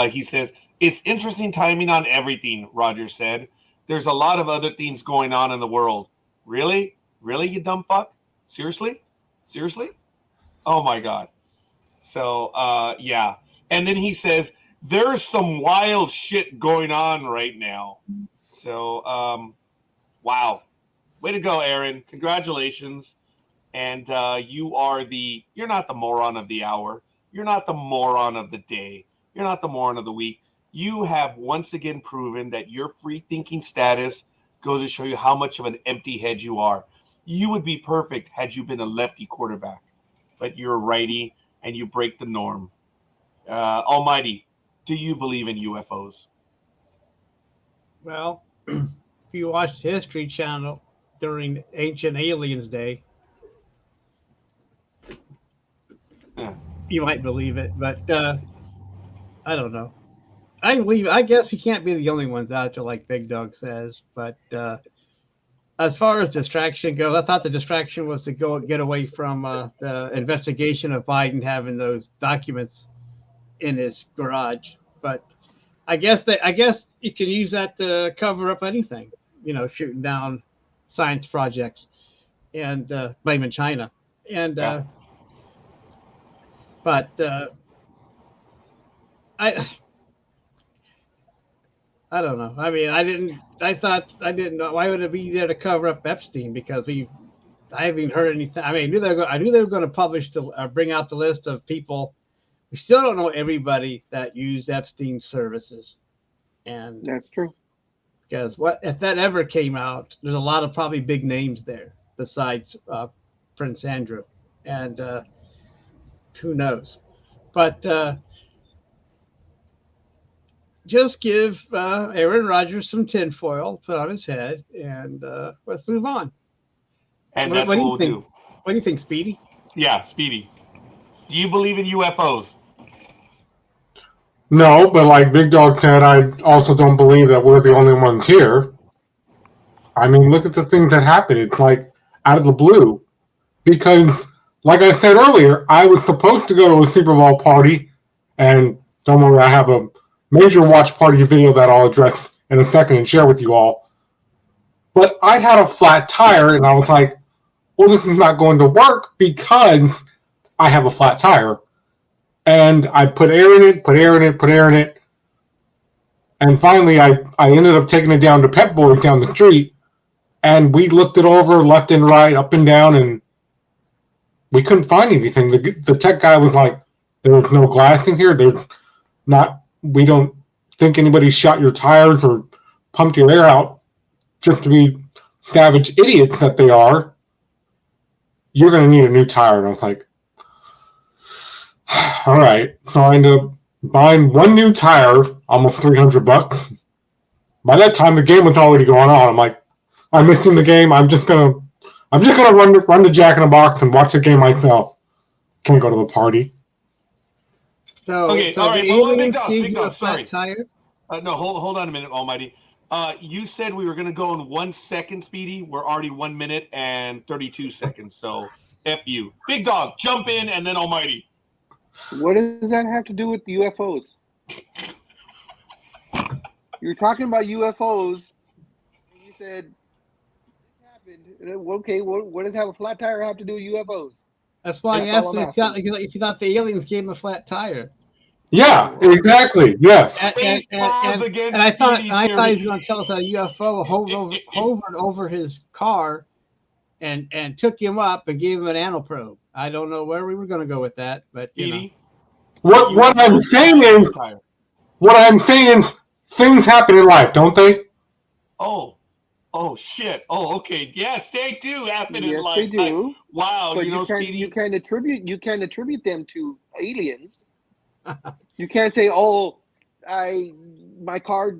He says, it's interesting timing on everything, Roger said. There's a lot of other things going on in the world. Really? Really, you dumb fuck? Seriously? Oh, my God. So, yeah. And then he says, there's some wild shit going on right now. So, wow. Way to go, Aaron. Congratulations. And you're not the moron of the hour. You're not the moron of the day. You're not the moron of the week. You have once again proven that your free-thinking status goes to show you how much of an empty head you are. You would be perfect had you been a lefty quarterback, but you're a righty and you break the norm. Almighty, do you believe in UFOs? Well, if you watched History Channel during Ancient Aliens Day, you might believe it, but I don't know. I guess we can't be the only ones out there, like Big Dog says. But as far as distraction goes, I thought the distraction was to get away from the investigation of Biden having those documents in his garage. But I guess you can use that to cover up anything. Shooting down science projects and blaming China. And but I don't know. I mean, I didn't know. Why would it be there to cover up Epstein? Because I haven't even heard anything. I mean, I knew they were going to publish bring out the list of people. We still don't know everybody that used Epstein's services. And that's true. Because if that ever came out, there's a lot of probably big names there besides Prince Andrew. And who knows? But just give Aaron Rodgers some tinfoil, put on his head, and let's move on. And that's what we'll do. What do you think, Speedy? Yeah, Speedy. Do you believe in UFOs? No, but like Big Dog said, I also don't believe that we're the only ones here. I mean, look at the things that happen. It's like out of the blue. Because, like I said earlier, I was supposed to go to a Super Bowl party, and don't worry, I have a major watch party video that I'll address in a second and share with you all. But I had a flat tire, and I was like, well, this is not going to work because I have a flat tire. And I put air in it. And finally, I ended up taking it down to Pep Boys down the street. And we looked it over left and right, up and down, and we couldn't find anything. The tech guy was like, there was no glass in here. We don't think anybody shot your tires or pumped your air out just to be savage idiots that they are. You're going to need a new tire. And I was like, all right. So I ended up buying one new tire, almost $300. By that time, the game was already going on. I'm like, I'm missing the game. I'm just gonna run to Jack in the Box and watch the game myself. Can't go to the party. So, okay, so all right. the aliens gave you a sorry. flat tire? No, hold on a minute, Almighty. You said we were going to go in 1 second, Speedy. We're already 1 minute and 32 seconds. So F you. Big Dog, jump in, and then Almighty. What does that have to do with UFOs? You're talking about UFOs, and you said this happened. Okay, what does have a flat tire have to do with UFOs? That's why I That's all asked I'm if you thought the aliens gave him a flat tire. Yeah, exactly. Yes. Face balls against and I thought Speedy he theory. was going to tell us that a UFO hovered over his car and took him up and gave him an anal probe. I don't know where we were going to go with that, but you know. Speedy, What I'm saying is, things happen in life, don't they? Oh shit. Oh, okay. Yes, they do happen in Yes, life. they do. Wow, But you know, can't Speedy. you can't attribute them to aliens. You can't say, "Oh, my car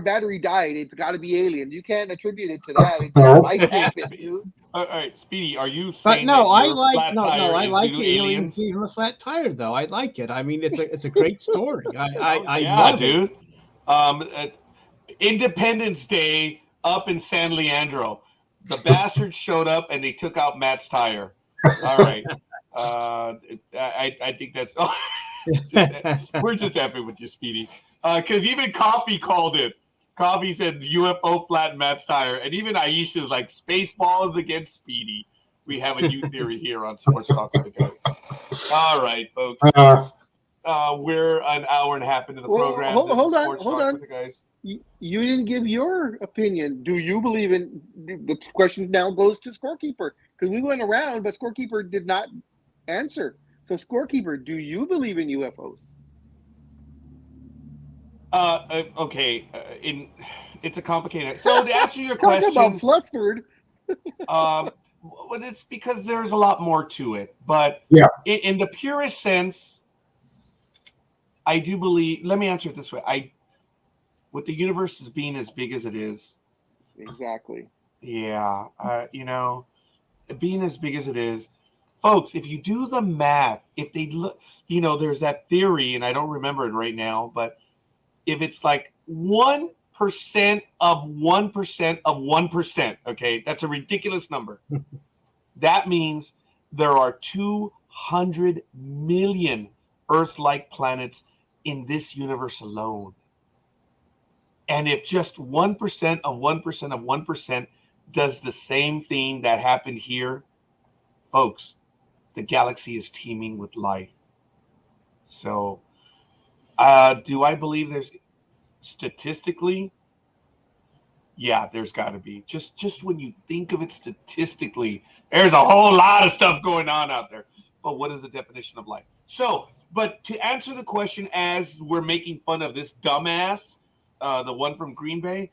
battery died. It's got to be alien." You can't attribute it to that. It's No. life Okay, happens, dude. all right, Speedy, are you But saying no, that I your like flat tire I is like due to the aliens aliens? gave him a flat tire though. I like it. I mean, it's a great story. I Yeah, love dude. Independence Day up in San Leandro. The bastards showed up and they took out Matt's tire. All right. I think that's. We're just happy with you, Speedy. Because even Coffee called it. Coffee said UFO flattened Matt's tire, and even Aisha's like Spaceballs against Speedy. We have a new theory here on Sports Talk with the Guys. All right, folks. We're an hour and a half into the program. Hold on, Sports hold Talk on. with the Guys. You didn't give your opinion. Do you believe in the question? Now goes to Scorekeeper because we went around, but Scorekeeper did not answer. So, Scorekeeper, do you believe in UFOs? Okay. It's a complicated. So to answer your Talk question, about flustered. well, it's because there's a lot more to it. But Yeah. in the purest sense, I do believe. Let me answer it this way. With the universe as being as big as it is, Exactly. yeah, you know, being as big as it is, folks, if you do the math, if they look, you know, there's that theory, and I don't remember it right now, but if it's like 1% of 1% of 1%, okay, that's a ridiculous number. That means there are 200 million Earth-like planets in this universe alone. And if just 1% of 1% of 1% does the same thing that happened here, folks, the galaxy is teeming with life. So, do I believe there's statistically? Yeah, there's got to be. Just when you think of it statistically, there's a whole lot of stuff going on out there. But what is the definition of life? So, but to answer the question, as we're making fun of this dumbass, the one from Green Bay,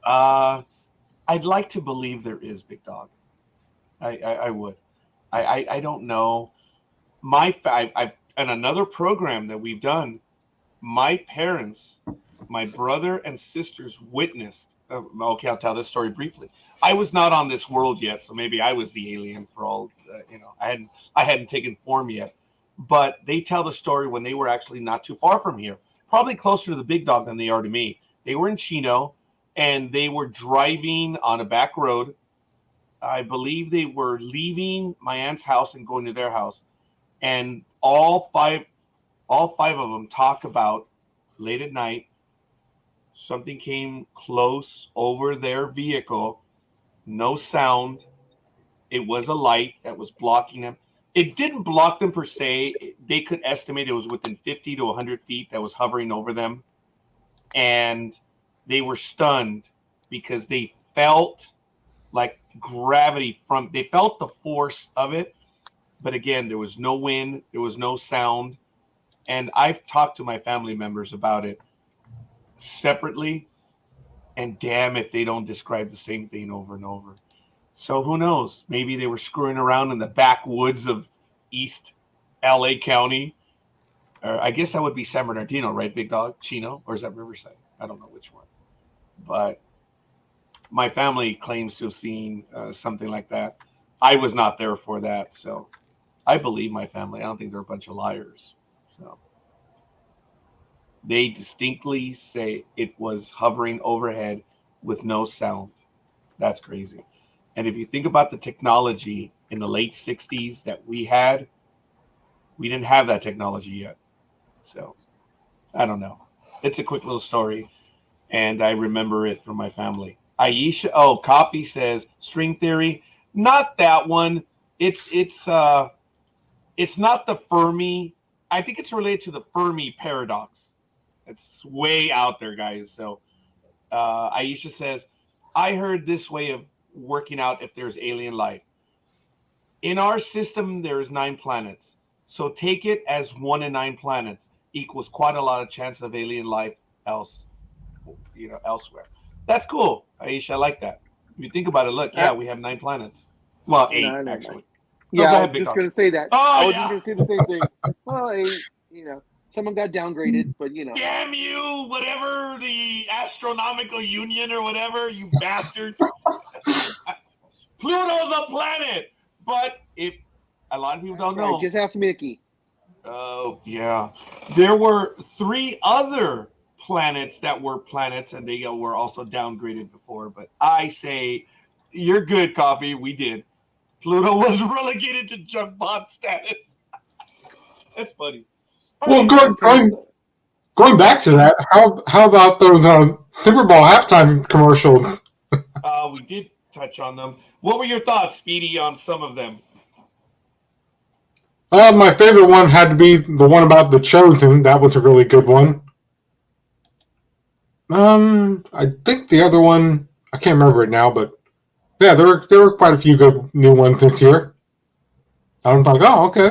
I'd like to believe there is, Big Dog. I would. I don't know. I in another program that we've done, my parents, my brother and sisters witnessed. Okay, I'll tell this story briefly. I was not on this world yet, so maybe I was the alien for all. I hadn't taken form yet. But they tell the story when they were actually not too far from here, probably closer to the Big Dog than they are to me. They were in Chino, and they were driving on a back road. I believe they were leaving my aunt's house and going to their house, and all five of them talk about late at night something came close over their vehicle, no sound. It was a light that was blocking them. It didn't block them per se. They could estimate it was within 50 to 100 feet that was hovering over them, and they were stunned because they felt like gravity they felt the force of it. But again, there was no wind, there was no sound. And I've talked to my family members about it separately, and damn if they don't describe the same thing over and over. So who knows? Maybe they were screwing around in the backwoods of East LA County. Or I guess that would be San Bernardino, right, Big Dog? Chino? Or is that Riverside? I don't know which one. But my family claims to have seen something like that. I was not there for that, so I believe my family. I don't think they're a bunch of liars. So they distinctly say it was hovering overhead with no sound. That's crazy. And if you think about the technology in the late 60s that we had, we didn't have that technology yet. So I don't know. It's a quick little story, and I remember it from my family. Aisha, Copy says string theory. Not that one. It's not the Fermi. I think it's related to the Fermi paradox. It's way out there, guys. So Aisha says, I heard this way of working out if there's alien life. In our system, there's 9 planets. So take it as 1 in 9 planets equals quite a lot of chance of alien life elsewhere. That's cool, Aisha. I like that. If you think about it, look, we have 9 planets. Well, 8, actually. Yeah, go I ahead, was Big just Dog. going to say that. Oh, I was yeah. just going to say the same thing. Well, 8, someone got downgraded, but Damn you, whatever, the Astronomical Union or whatever, you bastards. Pluto's a planet. But if a lot of people don't know. Just ask Mickey. Oh, yeah. There were 3 other planets that were planets, and they were also downgraded before. But I say, you're good, Coffee. We did. Pluto was relegated to junk bond status. That's funny. Well, going back to that, how about those Super Bowl halftime commercials? We did touch on them. What were your thoughts, Speedy, on some of them? My favorite one had to be the one about The Chosen. That was a really good one. I think the other one, I can't remember it now, but yeah, there were quite a few good new ones this year. I was like, oh, okay.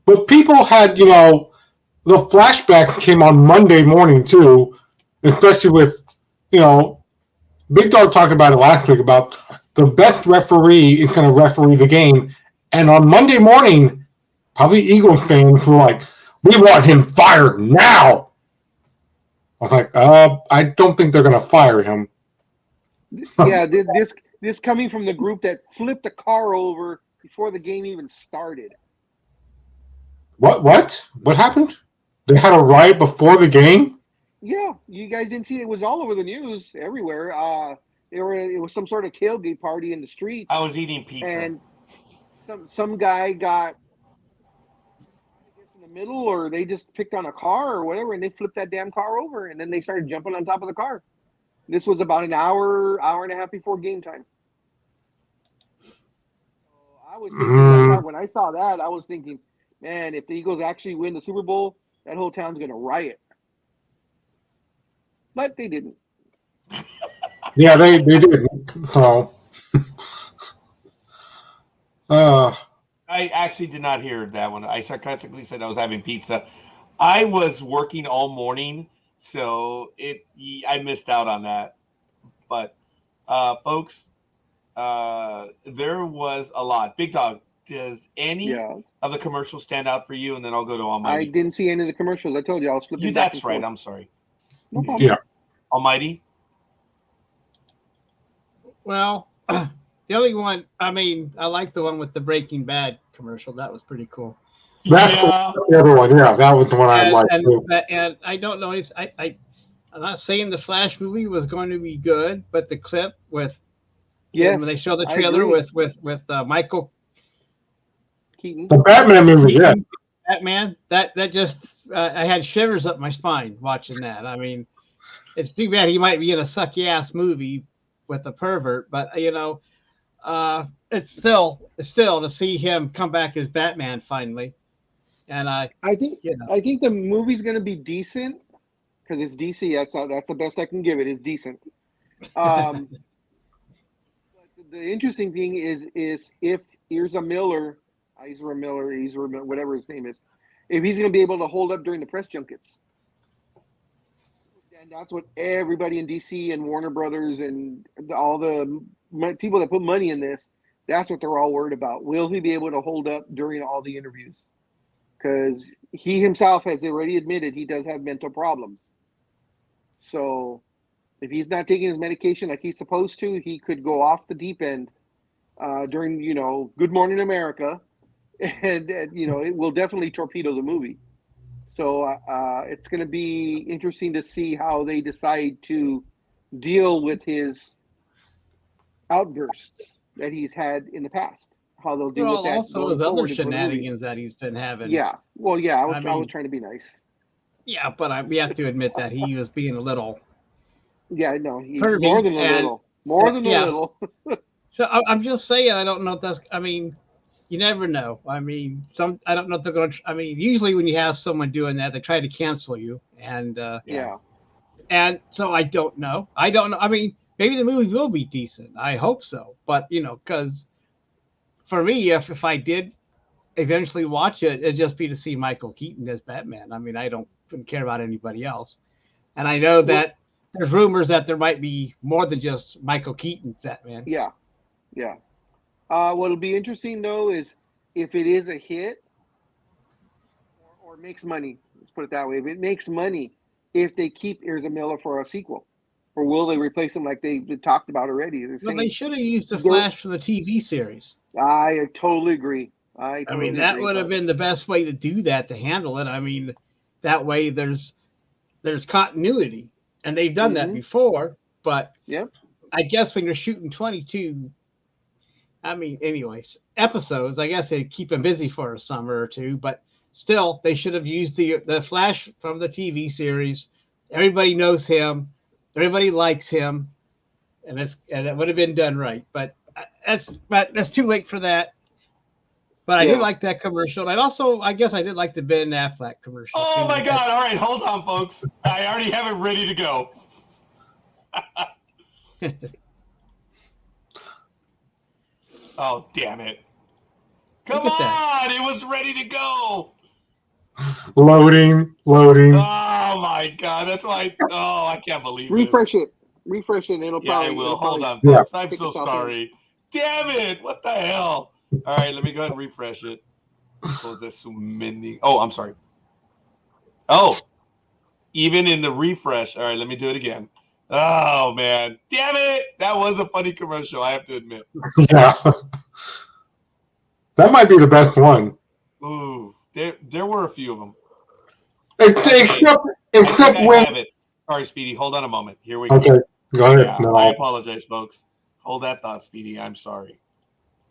But people had, the flashback came on Monday morning too, especially with, Big Dog talked about it last week about the best referee is going to referee the game. And on Monday morning, probably Eagles fans were like, we want him fired now. I was like, I don't think they're going to fire him. Yeah, this coming from the group that flipped the car over before the game even started. What? What happened? They had a riot before the game? Yeah, you guys didn't see it. It was all over the news everywhere. It was some sort of tailgate party in the streets. I was eating pizza. And some guy got, I guess, in the middle, or they just picked on a car or whatever, and they flipped that damn car over, and then they started jumping on top of the car. This was about an hour and a half before game time. So I was thinking, when I saw that, I was thinking, man, if the Eagles actually win the Super Bowl, that whole town's going to riot. But they didn't. Yeah, they didn't. So, I actually did not hear that one. I sarcastically said I was having pizza. I was working all morning, so I missed out on that. But, folks, there was a lot. Big Dog, does any of the commercials stand out for you? And then I'll go to Almighty. I didn't see any of the commercials. I told you I was flipping. That's right. I'm sorry. No problem. Yeah. Almighty? Well, the only one, I like the one with the Breaking Bad commercial. That was pretty cool. That's the other one. Yeah, that was the one I liked too. And I don't know if I'm not saying the Flash movie was going to be good, but the clip with when they show the trailer with Michael Keaton, the Batman movie, yeah, Batman, that just I had shivers up my spine watching that. It's too bad he might be in a sucky ass movie with a pervert, but it's still to see him come back as Batman finally. And I think the movie's going to be decent because it's DC. That's the best I can give it. It's decent. But the interesting thing is if Ezra Miller, whatever his name is, if he's going to be able to hold up during the press junkets. And that's what everybody in DC and Warner Brothers and all the people that put money in this, that's what they're all worried about. Will he be able to hold up during all the interviews? Because he himself has already admitted he does have mental problems. So if he's not taking his medication like he's supposed to, he could go off the deep end during, Good Morning America. And, it will definitely torpedo the movie. So it's going to be interesting to see how they decide to deal with his outbursts. that he's had in the past. How they'll deal Well, with that. also going his other forward into the movie. shenanigans that he's been having. Yeah. Well, yeah. I mean- was trying to be nice. Yeah, but we have to admit that he was being a little. Yeah, no, Pervy more than a and- little. More than yeah. a little. So I'm just saying, I don't know if that's. I mean, you never know. I mean, I don't know if they're going to. I mean, usually when you have someone doing that, they try to cancel you, and Yeah. and so I don't know. I don't know. I mean, maybe the movie will be decent. I hope so. But because for me, if I did eventually watch it, it'd just be to see Michael Keaton as Batman. I mean, I don't care about anybody else, and I know that there's rumors that there might be more than just Michael Keaton Batman. Yeah. Yeah. What'll be interesting though is if it is a hit or makes money. Let's put it that way. If it makes money, if they keep Ezra Miller for a sequel, or will they replace him like they talked about already? Well, they should have used the Flash from the TV series. I totally agree. I mean, that would have been the best way to do that, to handle it. I mean, that way there's continuity, and they've done that before. But I guess when you're shooting 22, I mean, anyways, episodes, I guess they keep them busy for a summer or two. But still, they should have used the Flash from the TV series. Everybody knows him. Everybody likes him, and that would have been done right. But that's too late for that. But I did like that commercial. And I guess I did like the Ben Affleck commercial. Oh my God. All right. Hold on, folks. I already have it ready to go. Oh, damn it. Come on. It was ready to go. Loading. Oh my God. That's why I can't believe Refresh it. And it'll probably. I will. Hold on, Yeah. folks. I'm so sorry. Damn it. What the hell? All right, let me go ahead and refresh it. Oh, I'm sorry. Oh, even in the refresh. All right, let me do it again. Oh, man. Damn it. That was a funny commercial, I have to admit. Yeah. That might be the best one. Ooh, there were a few of them. Except when... All right, Speedy, hold on a moment. Here we go. Go ahead. Yeah, no. I apologize, folks. Hold that thought, Speedy. I'm sorry.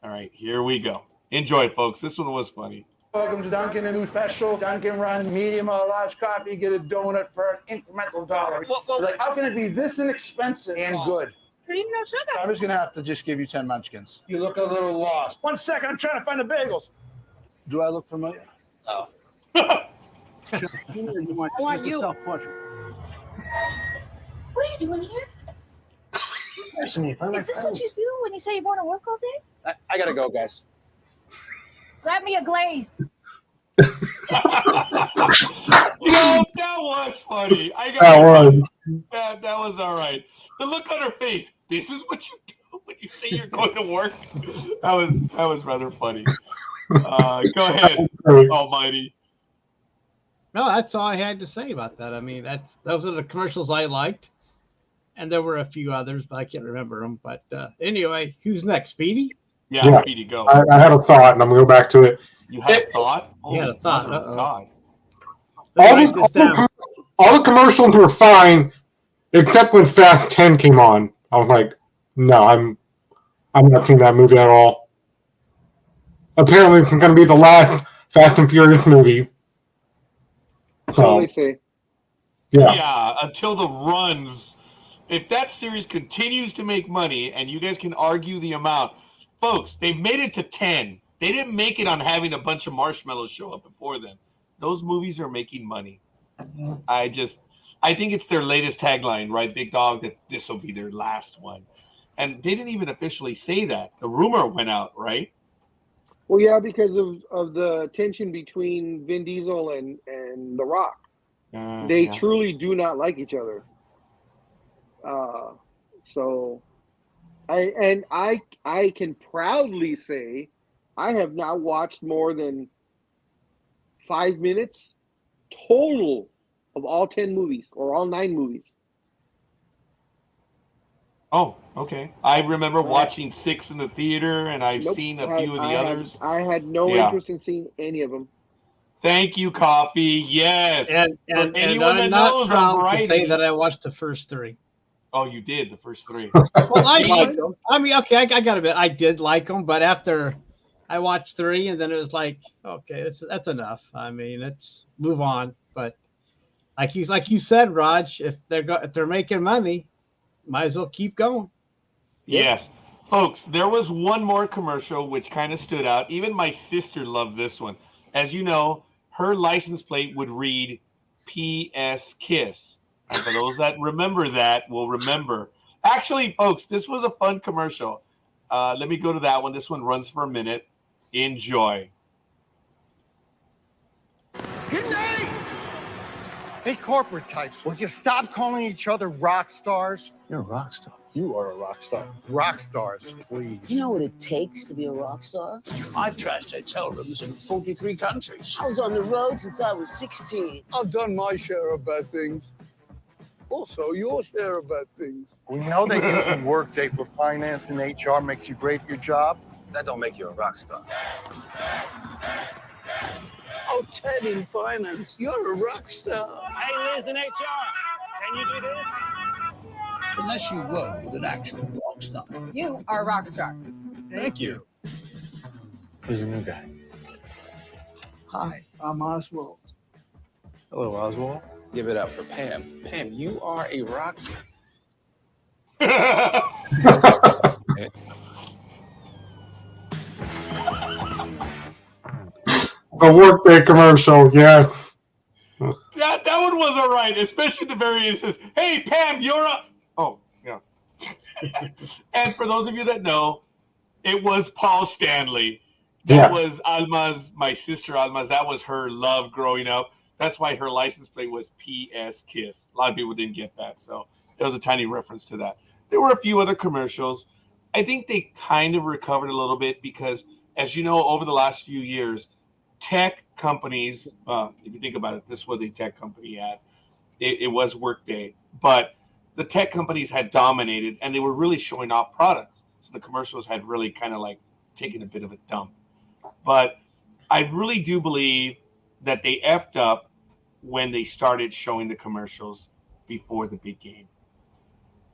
All right, here we go. Enjoy, folks. This one was funny. Welcome to Dunkin', a new special. Dunkin' run medium or large coffee. Get a donut for an incremental $1. Like, how can it be this inexpensive and good? Cream, no sugar. I'm just gonna have to just give you 10 munchkins. You look a little lost. 1 second, I'm trying to find the bagels. Do I look familiar? Oh. I want you. Self-portrait. What are you doing here? Is this what you do when you say you want to work all day? I gotta go, guys. Grab me a glaze. That was funny. That was all right. The look on her face. This is what you do when you say you're going to work. That was rather funny. Go ahead, Almighty. No, that's all I had to say about that. I mean, those are the commercials I liked, and there were a few others, but I can't remember them. But anyway, who's next? Speedy? Yeah, Speedy, go. I had a thought, and I'm going to go back to it. You had a thought? You had a thought. God. All the commercials were fine, except when Fast 10 came on. I was like, no, I'm not seeing that movie at all. Apparently, it's going to be the last Fast and Furious movie. So they say. Yeah, until the runs. If that series continues to make money, and you guys can argue the amount, folks, they've made it to 10. They didn't make it on having a bunch of marshmallows show up before then. Those movies are making money. I think it's their latest tagline, right, Big Dog, that this will be their last one. And they didn't even officially say that. The rumor went out, right? Well, yeah, because of the tension between Vin Diesel and The Rock. They truly do not like each other. So I can proudly say I have now watched more than 5 minutes total of all 10 movies or all 9 movies. Oh, okay. I remember watching 6 in the theater, and I've seen a few of the others. I had no interest in seeing any of them. Thank you, Coffee. Yes. And anyone I'm that not knows proud Variety, to say that I watched the first 3. Oh, you did the first 3. Well, liked them. I mean, okay, I got to admit, I did like them, but after I watched 3, and then it was like, okay, that's enough. I mean, let's move on. But like you said, Raj, if they're making money, might as well keep going. Yes. Folks, there was one more commercial which kind of stood out. Even my sister loved this one. As you know, her license plate would read PS Kiss. And for those that remember that, will remember. Actually, folks, this was a fun commercial. Let me go to that one. This one runs for a minute. Enjoy. Good night! Hey, corporate types, will you stop calling each other rock stars? You're a rock star. You are a rock star. Rock stars, please. You know what it takes to be a rock star? I've trashed hotel rooms in 43 countries. I was on the road since I was 16. I've done my share of bad things. Also, your share of bad things. We know that using Workday for finance and HR makes you great at your job. That don't make you a rock star. Oh, Ted in finance, you're a rock star. Hey, Liz in HR, can you do this? Unless you work with an actual rock star. You are a rock star. Thank you. Who's the new guy? Hi, I'm Oswald. Hello, Oswald. Give it up for Pam. Pam, you are a rock star. The Workday commercial, yeah. That one was all right, especially the very end. It says, "Hey, Pam, you're a..." Oh, yeah. And for those of you that know, it was Paul Stanley. That was Alma's, my sister Alma's. That was her love growing up. That's why her license plate was PS Kiss. A lot of people didn't get that, so it was a tiny reference to that. There were a few other commercials. I think they kind of recovered a little bit because, as you know, over the last few years, tech companies, if you think about it, this was a tech company ad. It was Workday, but the tech companies had dominated and they were really showing off products. So the commercials had really kind of like taken a bit of a dump. But I really do believe that they effed up when they started showing the commercials before the big game.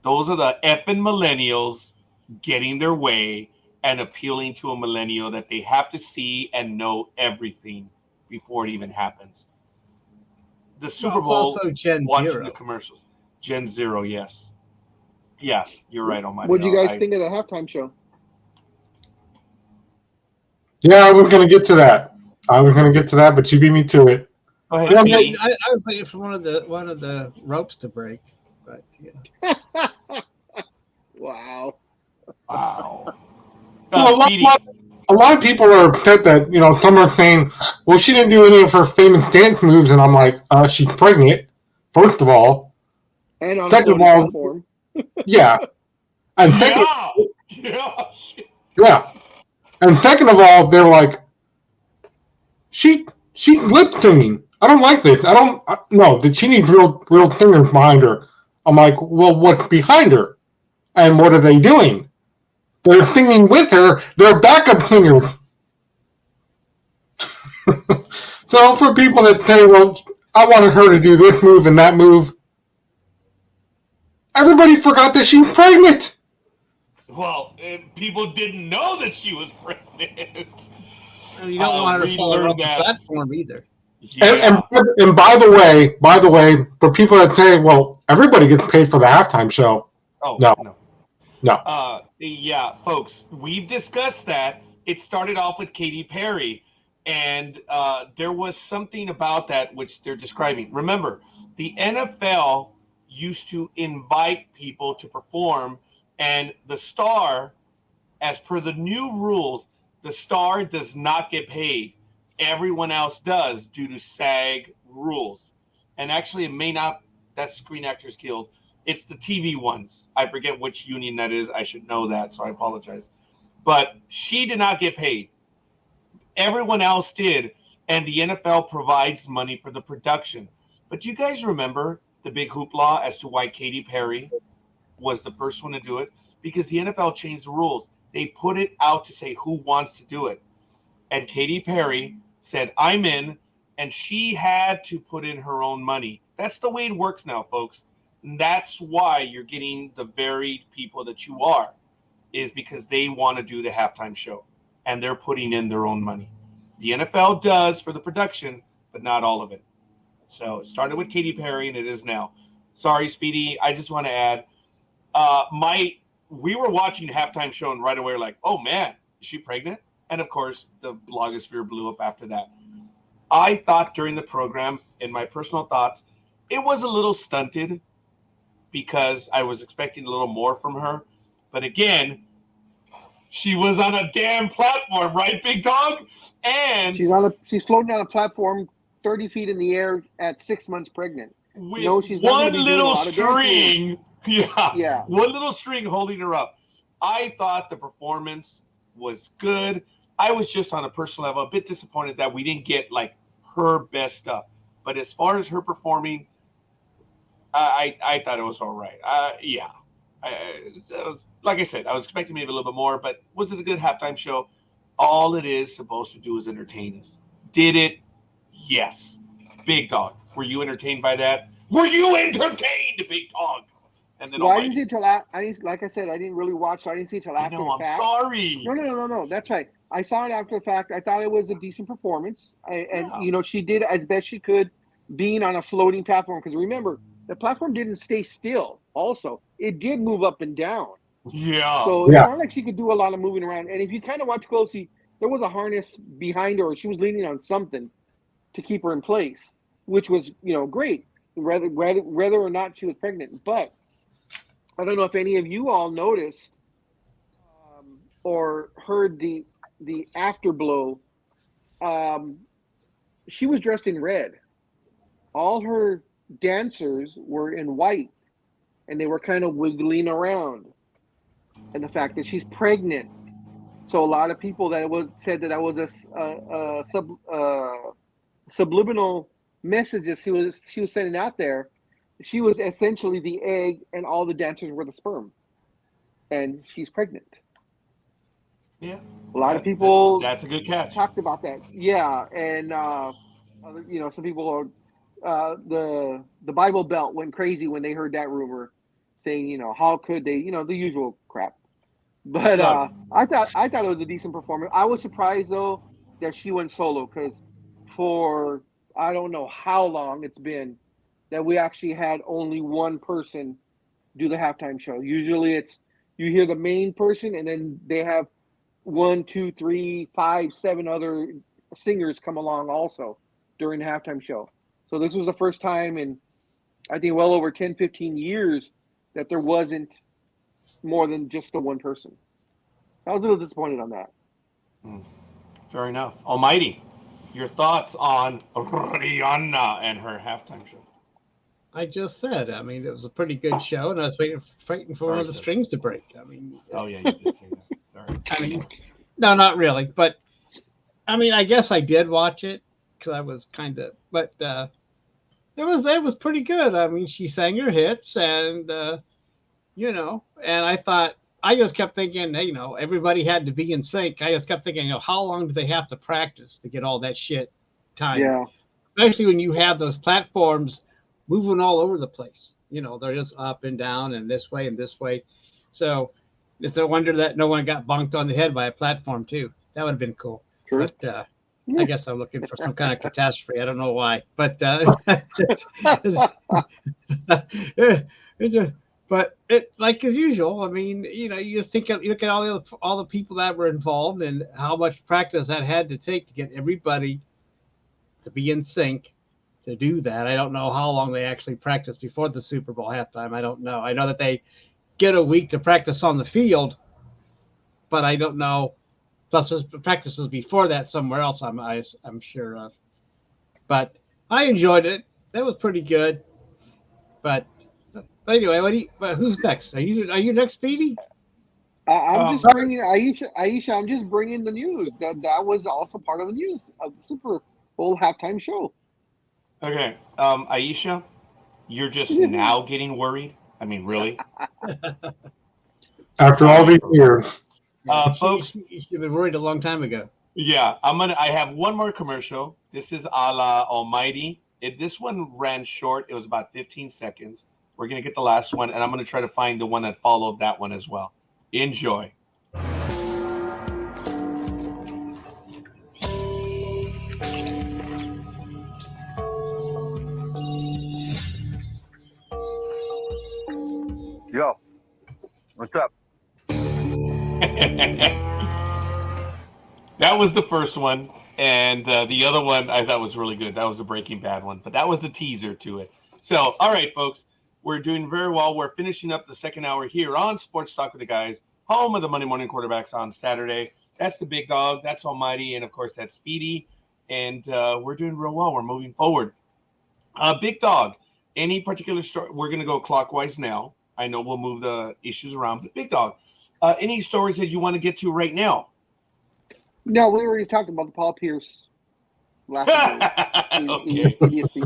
Those are the effing millennials getting their way and appealing to a millennial that they have to see and know everything before it even happens. The Super Bowl, also Gen watching Zero. the commercials. Gen Zero, yes. Yeah, you're right on my. What do you guys think of the halftime show? Yeah, I was going to get to that. But you beat me to it. Go ahead, Yeah, Speedy. I was waiting for one of the ropes to break, but yeah. Wow. Wow. Well, Speedy. a lot of people are upset that, some are saying, well, she didn't do any of her famous dance moves, and I'm like, she's pregnant, first of all. And on Second of the all, platform. yeah. And second, Yeah. And second of all, they're like, she's lip singing. I don't like this. No, that she needs real singers behind her. I'm like, well, what's behind her? And what are they doing? They're singing with her. They're backup singers. So for people that say, well, I wanted her to do this move and that move, everybody forgot that she's pregnant. Well, people didn't know that she was pregnant. You don't want her to fall off the platform either. Yeah. And by the way, for people that say, well, everybody gets paid for the halftime show. Oh, No. Yeah, folks, we've discussed that. It started off with Katy Perry, and there was something about that which they're describing. Remember, the NFL used to invite people to perform, and the star, as per the new rules, the star does not get paid. Everyone else does due to SAG rules. And actually, it may not, that's Screen Actors Guild. It's the TV ones. I forget which union that is. I should know that, so I apologize. But she did not get paid. Everyone else did, and the NFL provides money for the production. But you guys remember the big hoopla as to why Katy Perry was the first one to do it? Because the NFL changed the rules. They put it out to say who wants to do it. And Katy Perry said, I'm in, and she had to put in her own money. That's the way it works now, folks. That's why you're getting the varied people that you are, is because they want to do the halftime show and they're putting in their own money. The NFL does for the production, but not all of it. So it started with Katy Perry and it is now. Sorry, Speedy. I just want to add, we were watching the halftime show and right away we're like, oh man, is she pregnant? And of course, the blogosphere blew up after that. I thought during the program, in my personal thoughts, it was a little stunted because I was expecting a little more from her. But again, she was on a damn platform, right, Big Dog? And she's floating on a platform 30 feet in the air at 6 months pregnant. With she's not one be little doing a lot of string. Yeah. One little string holding her up. I thought the performance was good. I was just on a personal level a bit disappointed that we didn't get like her best stuff. But as far as her performing, I thought it was all right. Like I said, I was expecting maybe a little bit more, but was it a good halftime show? All it is supposed to do is entertain us. Did it? Yes. Big Dog, were you entertained by that? Were you entertained, Big Dog? And then I didn't see it till like I said, I didn't really watch, so I didn't see it till after the fact. I'm sorry. No. That's right. I saw it after the fact. I thought it was a decent performance, she did as best she could, being on a floating platform. Because remember, the platform didn't stay still. Also, it did move up and down. Yeah. So it's not like she could do a lot of moving around. And if you kind of watch closely, there was a harness behind her, or she was leaning on something to keep her in place, which was great. Whether or not she was pregnant, but I don't know if any of you all noticed or heard the afterblow. She was dressed in red. All her dancers were in white, and they were kind of wiggling around. And the fact that she's pregnant, so a lot of people said that was a subliminal message that she was sending out there. She was essentially the egg, and all the dancers were the sperm, and she's pregnant. Yeah, a lot of people. That's a good catch. Talked about that. Yeah, and some people are the Bible Belt went crazy when they heard that rumor, saying how could they the usual crap. But I thought it was a decent performance. I was surprised though that she went solo, because for I don't know how long it's been that we actually had only one person do the halftime show. Usually it's you hear the main person and then they have 1, 2, 3, 5, 7 other singers come along also during the halftime show. So this was the first time in, I think, well over 10, 15 years that there wasn't more than just the one person. I was a little disappointed on that. Fair enough. Almighty, your thoughts on Rihanna and her halftime show? I just said, it was a pretty good show, and I was waiting for one of the strings to break. Oh yeah, you did say that. Sorry. No, not really, but I guess I did watch it because I was kind of, but it was pretty good. She sang her hits, and and I thought, I just kept thinking, everybody had to be in sync. I just kept thinking, how long do they have to practice to get all that shit timed? Yeah. Especially when you have those platforms moving all over the place. They're just up and down and this way and this way. So it's a wonder that no one got bonked on the head by a platform too. That would have been cool. Sure. But I guess I'm looking for some kind of catastrophe. I don't know why, but but it, like as usual, you just you look at all the people that were involved and how much practice that had to take to get everybody to be in sync to do that. I don't know how long they actually practiced before the Super Bowl halftime. I don't know. I know that they get a week to practice on the field, but I don't know. Plus, there's practices before that somewhere else. I'm sure of. But I enjoyed it. That was pretty good. But anyway, who's next? Are you next, Speedy? I'm just bringing Aisha. I'm just bringing the news. That was also part of the news of the Super Bowl halftime show. Okay, Aisha, you're just now getting worried? Really? After all these years. Folks, you've been worried a long time ago. Yeah, I have one more commercial. This is a la Almighty. This one ran short. It was about 15 seconds. We're going to get the last one, and I'm going to try to find the one that followed that one as well. Enjoy. Yo, what's up? That was the first one, and the other one I thought was really good. That was the Breaking Bad one, but that was the teaser to it. So, all right, folks, we're doing very well. We're finishing up the second hour here on Sports Talk with the Guys, home of the Monday Morning Quarterbacks on Saturday. That's the Big Dog, that's Almighty, and, of course, that's Speedy, and we're doing real well. We're moving forward. Big Dog, any particular story? We're going to go clockwise now. I know we'll move the issues around, but Big Dog, any stories that you want to get to right now? No, we already talked about the Paul Pierce last night. Okay. Idiocy.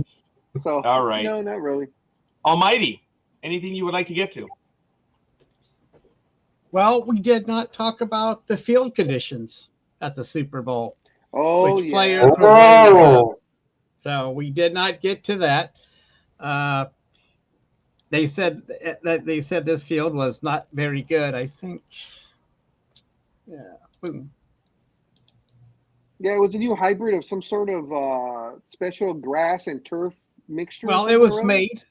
So, all right. No, not really. Almighty, anything you would like to get to? Well, we did not talk about the field conditions at the Super Bowl. Oh, which yeah. players were playing. So we did not get to that. They said this field was not very good. I think. Yeah. Boom. Yeah, it was a new hybrid of some sort of special grass and turf mixture. Well, it was made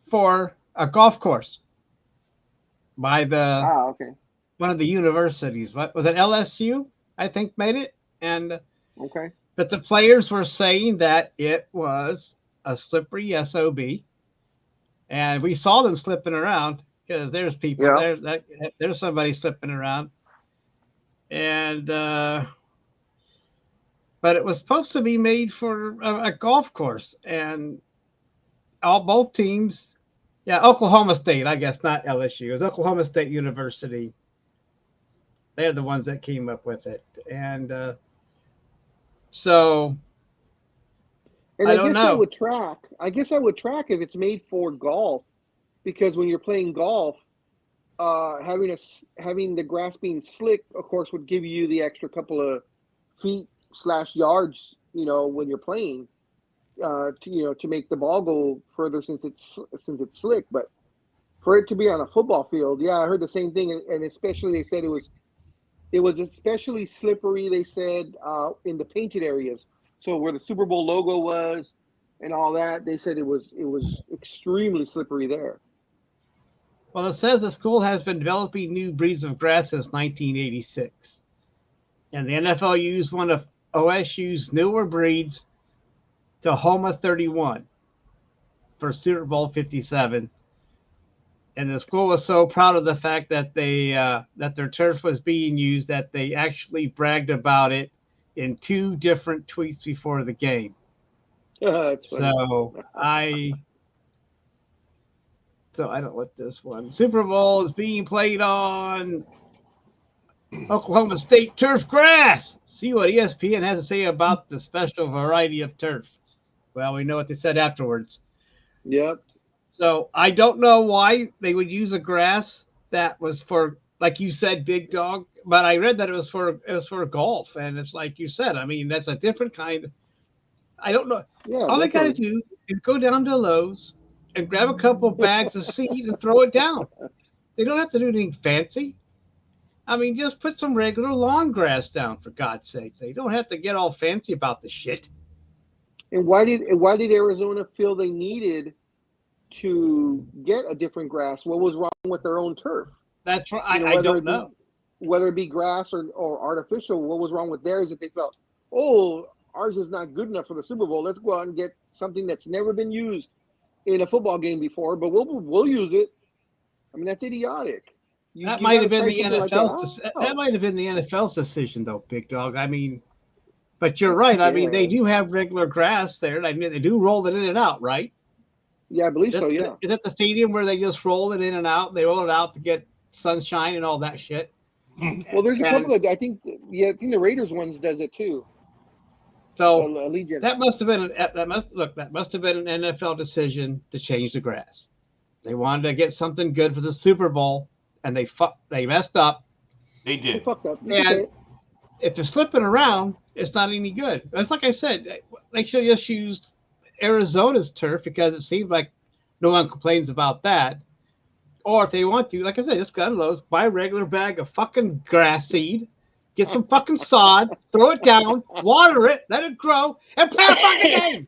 for a golf course by one of the universities. What was it? LSU, I think, made it. And okay, but the players were saying that it was a slippery SOB, and we saw them slipping around because there's people there's somebody slipping around, and. But it was supposed to be made for a golf course, and both teams, Oklahoma State, I guess, not LSU. It was Oklahoma State University. They're the ones that came up with it, and so and I don't know. I guess I would track if it's made for golf, because when you're playing golf, having the grass being slick, of course, would give you the extra couple of feet / yards, when you're playing, to make the ball go further since it's slick. But for it to be on a football field, I heard the same thing, and especially they said it was especially slippery. They said in the painted areas, so where the Super Bowl logo was and all that, they said it was extremely slippery there. Well, it says the school has been developing new breeds of grass since 1986, and the NFL used one of OSU's newer breeds, Tahoma 31, for Super Bowl 57. And the school was so proud of the fact that that their turf was being used that they actually bragged about it in 2 different tweets before the game. So I don't want this one. Super Bowl is being played on Oklahoma State turf grass. See what ESPN has to say about the special variety of turf. Well, we know what they said afterwards. Yep. So I don't know why they would use a grass that was for, like you said, Big Dog. But I read that it was for golf, and it's like you said. I mean, that's a different kind. I don't know. Yeah, all they got to do is go down to Lowe's and grab a couple bags of seed and throw it down. They don't have to do anything fancy. I mean, just put some regular lawn grass down, for God's sake. They don't have to get all fancy about the shit. And why did Arizona feel they needed to get a different grass? What was wrong with their own turf? That's right. I don't know. Whether it be grass or artificial, what was wrong with theirs that they felt, ours is not good enough for the Super Bowl. Let's go out and get something that's never been used in a football game before, but we'll use it. I mean, that's idiotic. That might have been the NFL's. That might have been the NFL's decision, though, Big Dog. I mean, but you're right. I mean, they do have regular grass there. I mean, they do roll it in and out, right? Yeah, I believe so. Yeah. Is that the stadium where they just roll it in and out? They roll it out to get sunshine and all that shit. Well, there's a couple of. I think the Raiders ones does it too. So that must have been an NFL decision to change the grass. They wanted to get something good for the Super Bowl, and they messed up. They did. They fucked up. And if they're slipping around, it's not any good. It's like I said, they should have just used Arizona's turf because it seemed like No one complains about that. Or if they want to, like I said, just gun lows, buy a regular bag of fucking grass seed, get some fucking sod, throw it down, water it, let it grow, and play a fucking game.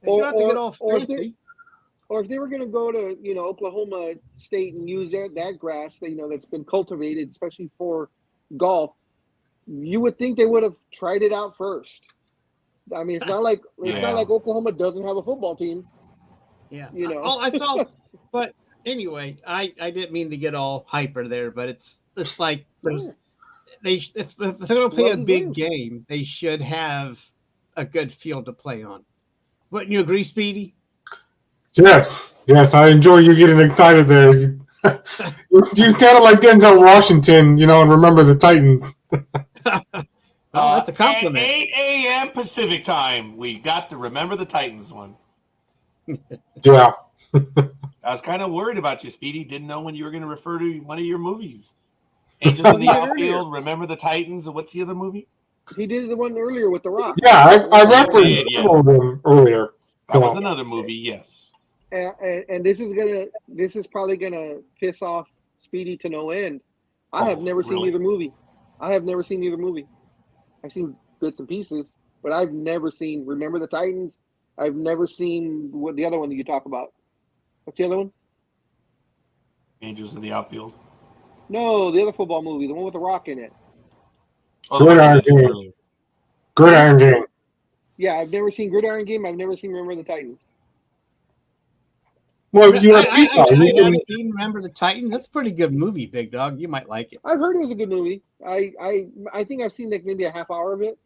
You don't have to get all fancy. Or if they were going to go to, Oklahoma State and use that grass, that's been cultivated, especially for golf, you would think they would have tried it out first. I mean, it's not like Oklahoma doesn't have a football team. Yeah. Oh, I saw, but anyway, I didn't mean to get all hyper there, but it's like if they're going to play a big game, they should have a good field to play on. Wouldn't you agree, Speedy? Yes, I enjoy you getting excited there. You kind of like Denzel Washington, and remember the Titans. That's a compliment. At 8 a.m. Pacific time, we got to Remember the Titans one. Yeah. I was kind of worried about you, Speedy. Didn't know when you were going to refer to one of your movies. Angels in the Outfield, Remember the Titans, and what's the other movie? He did the one earlier with The Rock. Yeah, I referenced them earlier. That was another movie, yes. And this is probably gonna piss off Speedy to no end. I have never seen either movie. I've seen bits and pieces, but I've never seen Remember the Titans. I've never seen what the other one that you talk about. What's the other one? Angels in the Outfield. No, the other football movie, the one with The Rock in it. Gridiron Game. Gridiron Game. Yeah, I've never seen Gridiron Game. I've never seen Remember the Titans. Well, I haven't seen Remember the Titans. That's a pretty good movie, Big Dog. You might like it. I've heard it was a good movie. I think I've seen like maybe a half hour of it.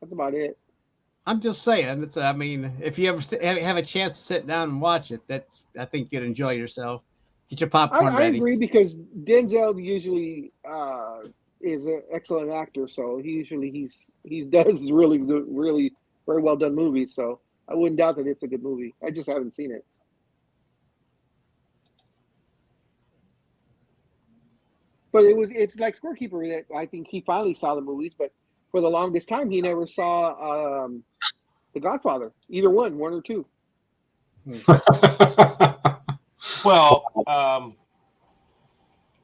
That's about it. I'm just saying. If you ever have a chance to sit down and watch it, I think you'd enjoy yourself. Get your popcorn ready. I agree because Denzel usually is an excellent actor, so he does really good, really very well done movies. So I wouldn't doubt that it's a good movie. I just haven't seen it. But it's like Scorekeeper that I think he finally saw the movies, but for the longest time he never saw The Godfather, either one or two. Well,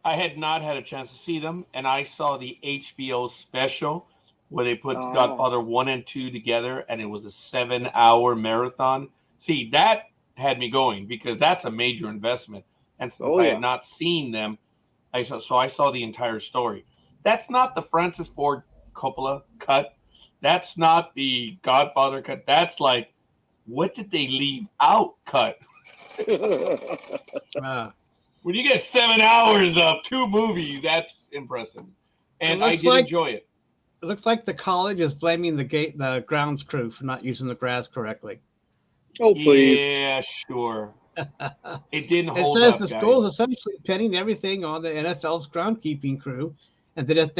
I had not had a chance to see them, and I saw the HBO special where they put Godfather 1 and 2 together, and it was a 7-hour marathon. See, that had me going because that's a major investment. And since I had not seen them, I saw the entire story. That's not the Francis Ford Coppola cut. That's not the Godfather cut. That's like, what did they leave out cut? When you get 7 hours of 2 movies, that's impressive. And I did enjoy it. It looks like the college is blaming the grounds crew for not using the grass correctly. Oh, please. Yeah, sure. It didn't hold up. It says up, the guys. school is essentially pinning everything on the NFL's groundkeeping crew, and that if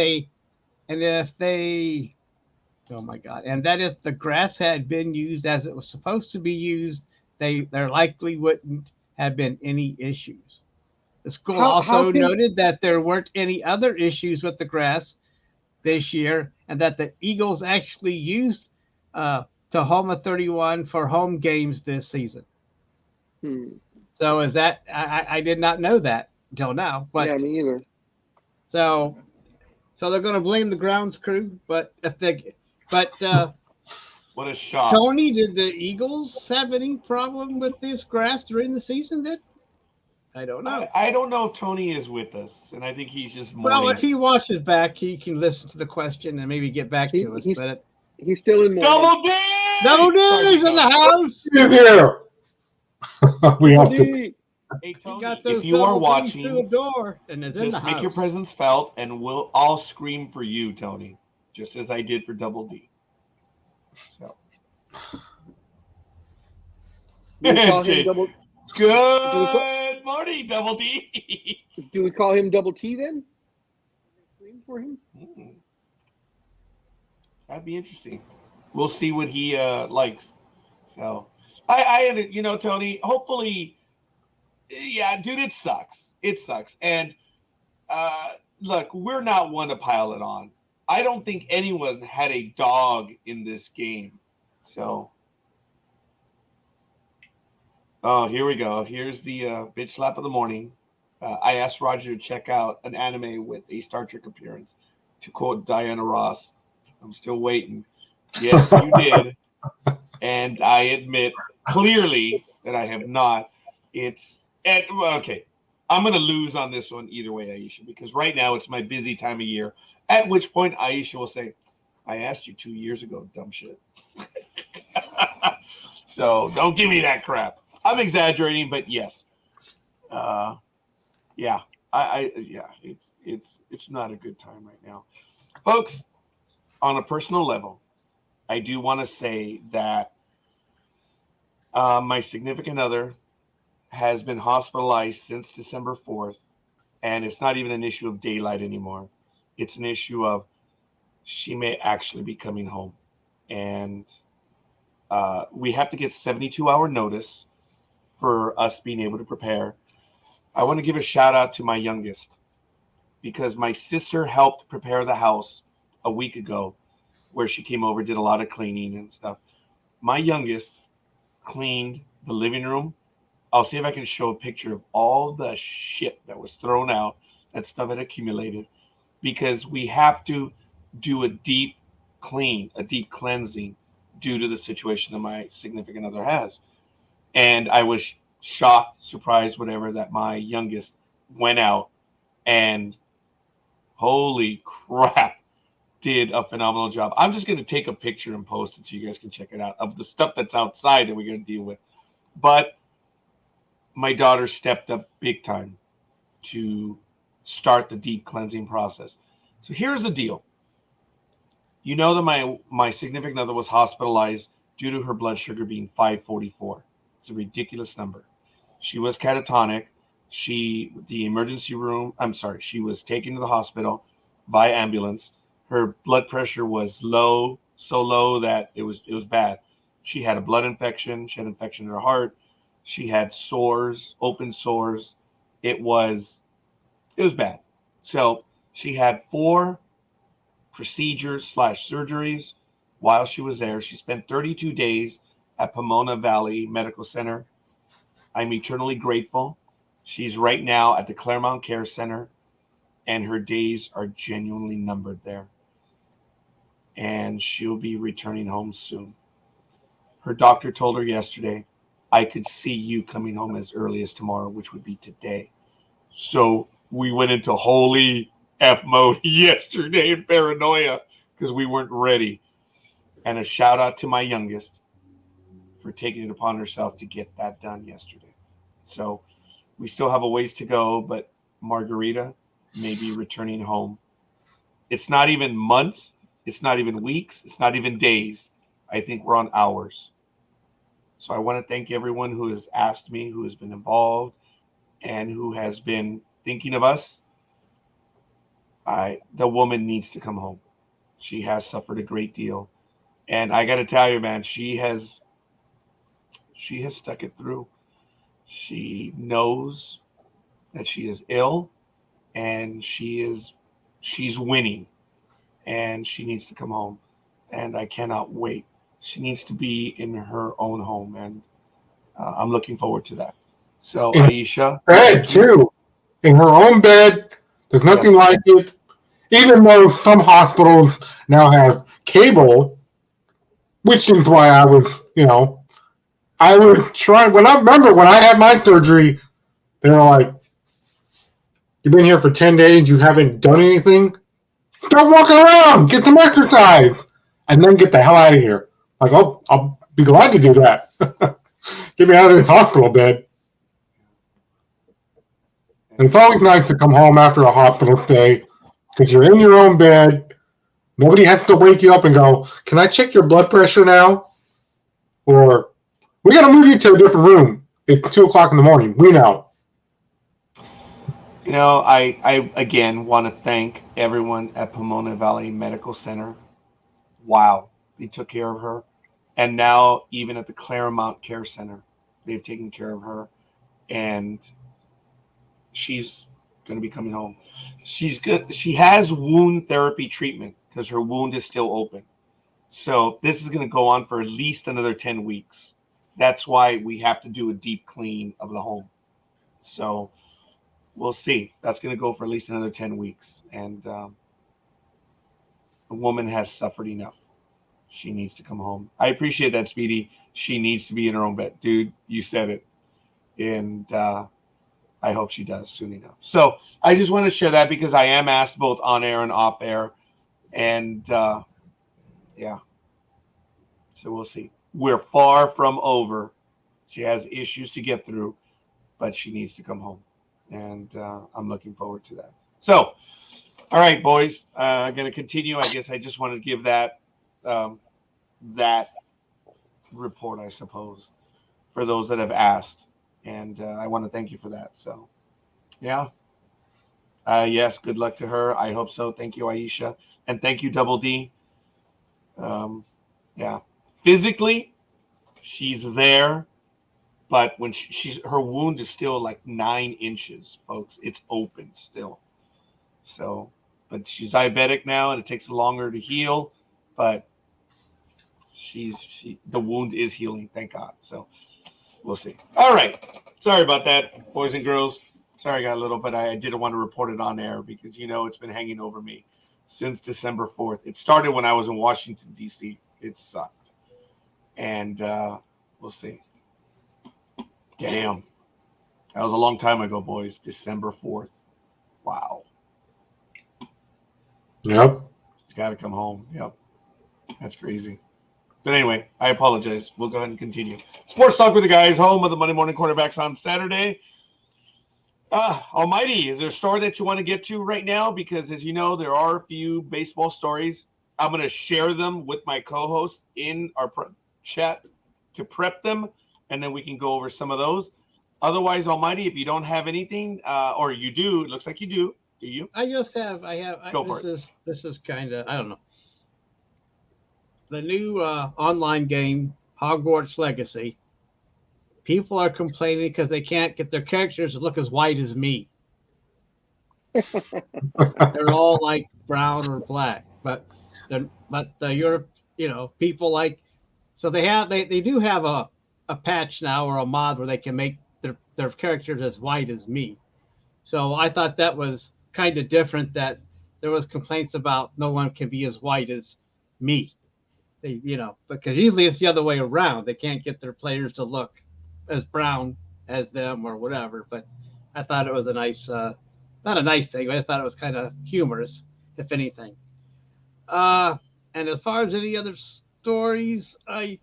the grass had been used as it was supposed to be used, there likely wouldn't have been any issues. The school also noted that there weren't any other issues with the grass this year, and that the Eagles actually used Tahoma 31 for home games this season. So is that I did not know that until now. But yeah, me either. So they're going to blame the grounds crew, but what a shock. Tony, did the Eagles have any problem with this grass during the season? I don't know. I don't know if Tony is with us, and I think he's just mourning. Well, if he watches back, he can listen to the question and maybe get back to us. He's still in Double D! Double D's in the house! He's here! We have to. Hey, Tony, if you are watching, through the door and it's just make your presence felt, and we'll all scream for you, Tony, just as I did for Double D. So. Good morning, Double D. Do we call him Double T then? Scream for him? That'd be interesting. We'll see what he likes. So, I Tony, hopefully, yeah, dude, it sucks. It sucks. And look, we're not one to pile it on. I don't think anyone had a dog in this game. So, Oh, here we go. Here's the bitch slap of the morning. I asked Roger to check out an anime with a Star Trek appearance. To quote Diana Ross, I'm still waiting. Yes, you did. And I admit clearly that I have not. Okay. I'm going to lose on this one either way, Aisha, because right now it's my busy time of year. At which point Aisha will say, I asked you 2 years ago, dumb shit. So don't give me that crap. I'm exaggerating, but yes. Yeah. It's not a good time right now. Folks, on a personal level, I do want to say that my significant other has been hospitalized since December 4th, and it's not even an issue of daylight anymore. It's an issue of she may actually be coming home. And we have to get 72-hour notice for us being able to prepare. I want to give a shout out to my youngest because my sister helped prepare the house a week ago where she came over, did a lot of cleaning and stuff. My youngest cleaned the living room. I'll see if I can show a picture of all the shit that was thrown out, that stuff had accumulated, because we have to do a deep clean, a deep cleansing due to the situation that my significant other has. And I was shocked, surprised, whatever, that my youngest went out and holy crap, did a phenomenal job. I'm just going to take a picture and post it so you guys can check it out of the stuff that's outside that we're going to deal with. But my daughter stepped up big time to start the deep cleansing process. So here's the deal. You know that my significant other was hospitalized due to her blood sugar being 544. It's a ridiculous number. She was catatonic. She was taken to the hospital by ambulance. Her blood pressure was low, so low that it was bad. She had a blood infection. She had infection in her heart. She had sores, open sores. It was bad. So she had 4 procedures / surgeries while she was there. She spent 32 days at Pomona Valley Medical Center. I'm eternally grateful. She's right now at the Claremont Care Center, and her days are genuinely numbered there. And she'll be returning home soon. Her doctor told her yesterday, I could see you coming home as early as tomorrow, which would be today. So we went into holy F mode yesterday in paranoia because we weren't ready. And a shout out to my youngest for taking it upon herself to get that done yesterday. So we still have a ways to go, but Margarita may be returning home. It's not even months. It's not even weeks. It's not even days. I think we're on hours. So I want to thank everyone who has asked me, who has been involved, and who has been thinking of us. The woman needs to come home. She has suffered a great deal. And I got to tell you, man, she has stuck it through. She knows that she is ill, and she's winning, and she needs to come home. And I cannot wait. She needs to be in her own home, and I'm looking forward to that. So, Aisha, bed too, in her own bed. There's nothing like it. Even though some hospitals now have cable, which is why I was trying. When I had my surgery, they were like, "You've been here for 10 days. You haven't done anything. Start walking around. Get some exercise, and then get the hell out of here." Like, oh, I'll be glad to do that. Get me out of this hospital bed. And it's always nice to come home after a hospital stay because you're in your own bed. Nobody has to wake you up and go, "Can I check your blood pressure now?" Or, "We got to move you to a different room. It's 2 o'clock in the morning." We know. You know, I again want to thank everyone at Pomona Valley Medical Center. Wow, they took care of her. And now even at the Claremont Care Center, they've taken care of her. And she's going to be coming home. She's good. She has wound therapy treatment because her wound is still open. So this is going to go on for at least another 10 weeks. that's why we have to do a deep clean of the home. So we'll see. That's going to go for at least another 10 weeks. And the woman has suffered enough. She needs to come home. I appreciate that, Speedy. She needs to be in her own bed. Dude, you said it. And I hope she does soon enough. So I just want to share that because I am asked both on air and off air. And yeah. So we'll see. We're far from over. She has issues to get through, but she needs to come home. And I'm looking forward to that. So, all right, boys. I'm going to continue. I guess I just wanted to give that that report, I suppose, for those that have asked. And I want to thank you for that. So, yeah. Yes, good luck to her. I hope so. Thank you, Aisha. And thank you, Double D. Yeah. Physically, she's there. But when her wound is still like 9 inches, folks. It's open still. So, but she's diabetic now, and it takes longer to heal. But the wound is healing, thank God. So we'll see. All right. Sorry about that, boys and girls. Sorry I got a little, but I didn't want to report it on air because, it's been hanging over me since December 4th. It started when I was in Washington, D.C. It sucked. And we'll see. Damn. That was a long time ago, boys. December 4th. Wow. Yep. She's got to come home. Yep. That's crazy. But anyway, I apologize. We'll go ahead and continue. Sports Talk with the Guys, home of the Monday Morning Quarterbacks on Saturday. Almighty, is there a story that you want to get to right now? Because as you know, there are a few baseball stories. I'm going to share them with my co-hosts in our chat to prep them, and then we can go over some of those. Otherwise, Almighty, if you don't have anything, or you do, it looks like you do. Do you? Go for it. This is kind of, I don't know. The new online game, Hogwarts Legacy. People are complaining because they can't get their characters to look as white as me. They're all like brown or black, but Europe, people like, so they do have a patch now or a mod where they can make their characters as white as me. So I thought that was kind of different, that there was complaints about no one can be as white as me. Because usually it's the other way around. They can't get their players to look as brown as them or whatever. But I thought it was a nice, not a nice thing, but I just thought it was kind of humorous, if anything. And as far as any other stories, I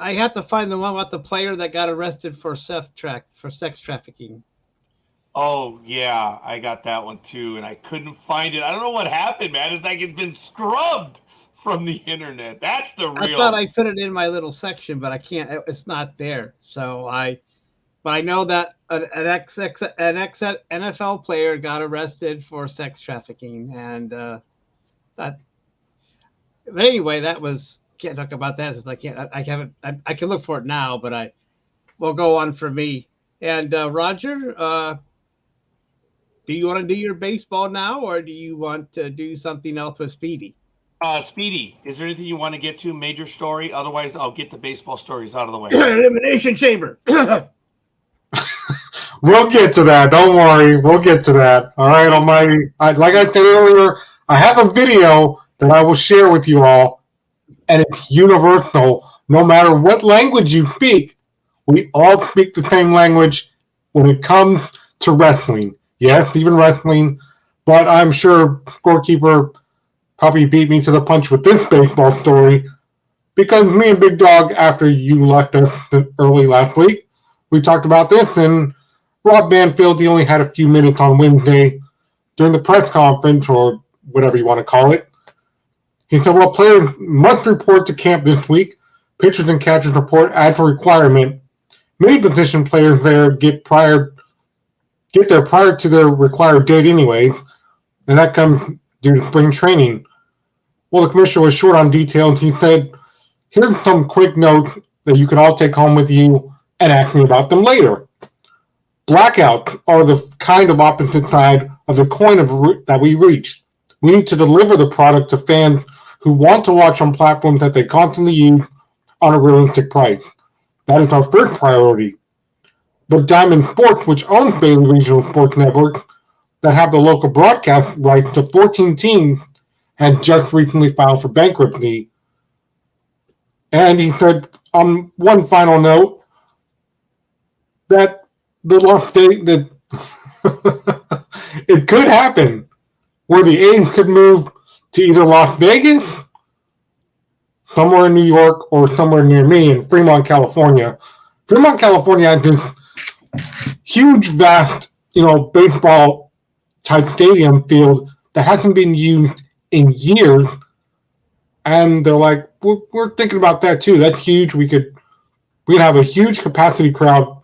have to find the one about the player that got arrested for sex trafficking. Oh, yeah, I got that one too, and I couldn't find it. I don't know what happened, man. It's like it's been scrubbed from the internet. That's the real. I thought I put it in my little section, but I can't. It's not there. So but I know that an NFL player got arrested for sex trafficking, and that. But anyway, that was, can't talk about that since I can look for it now, but I will go on for me. And Roger, do you want to do your baseball now, or do you want to do something else with Speedy? Speedy, is there anything you want to get to, major story? Otherwise, I'll get the baseball stories out of the way. Elimination Chamber. We'll get to that. Don't worry. We'll get to that. All right, Almighty. Like I said earlier, I have a video that I will share with you all, and it's universal. No matter what language you speak, we all speak the same language when it comes to wrestling. Yes, even wrestling. But I'm sure Scorekeeper probably beat me to the punch with this baseball story, because me and Big Dog, after you left us early last week, we talked about this, and Rob Banfield, he only had a few minutes on Wednesday during the press conference, or whatever you want to call it. He said, well, players must report to camp this week. Pitchers and catchers report as a requirement. Many position players there get there prior to their required date anyway, and that comes due to spring training. Well, the commissioner was short on details. He said, here's some quick notes that you can all take home with you and ask me about them later. Blackouts are the kind of opposite side of the coin that we reached. We need to deliver the product to fans who want to watch on platforms that they constantly use on a realistic price. That is our first priority. But Diamond Sports, which owns Bailey Regional Sports Network, that have the local broadcast rights to 14 teams, had just recently filed for bankruptcy. And he said, on one final note, that the Las Vegas, that it could happen where the A's could move to either Las Vegas, somewhere in New York, or somewhere near me in Fremont, California. Fremont, California has this huge, vast, baseball type stadium field that hasn't been used in years. And they're like, we're thinking about that too. That's huge. We could have a huge capacity crowd.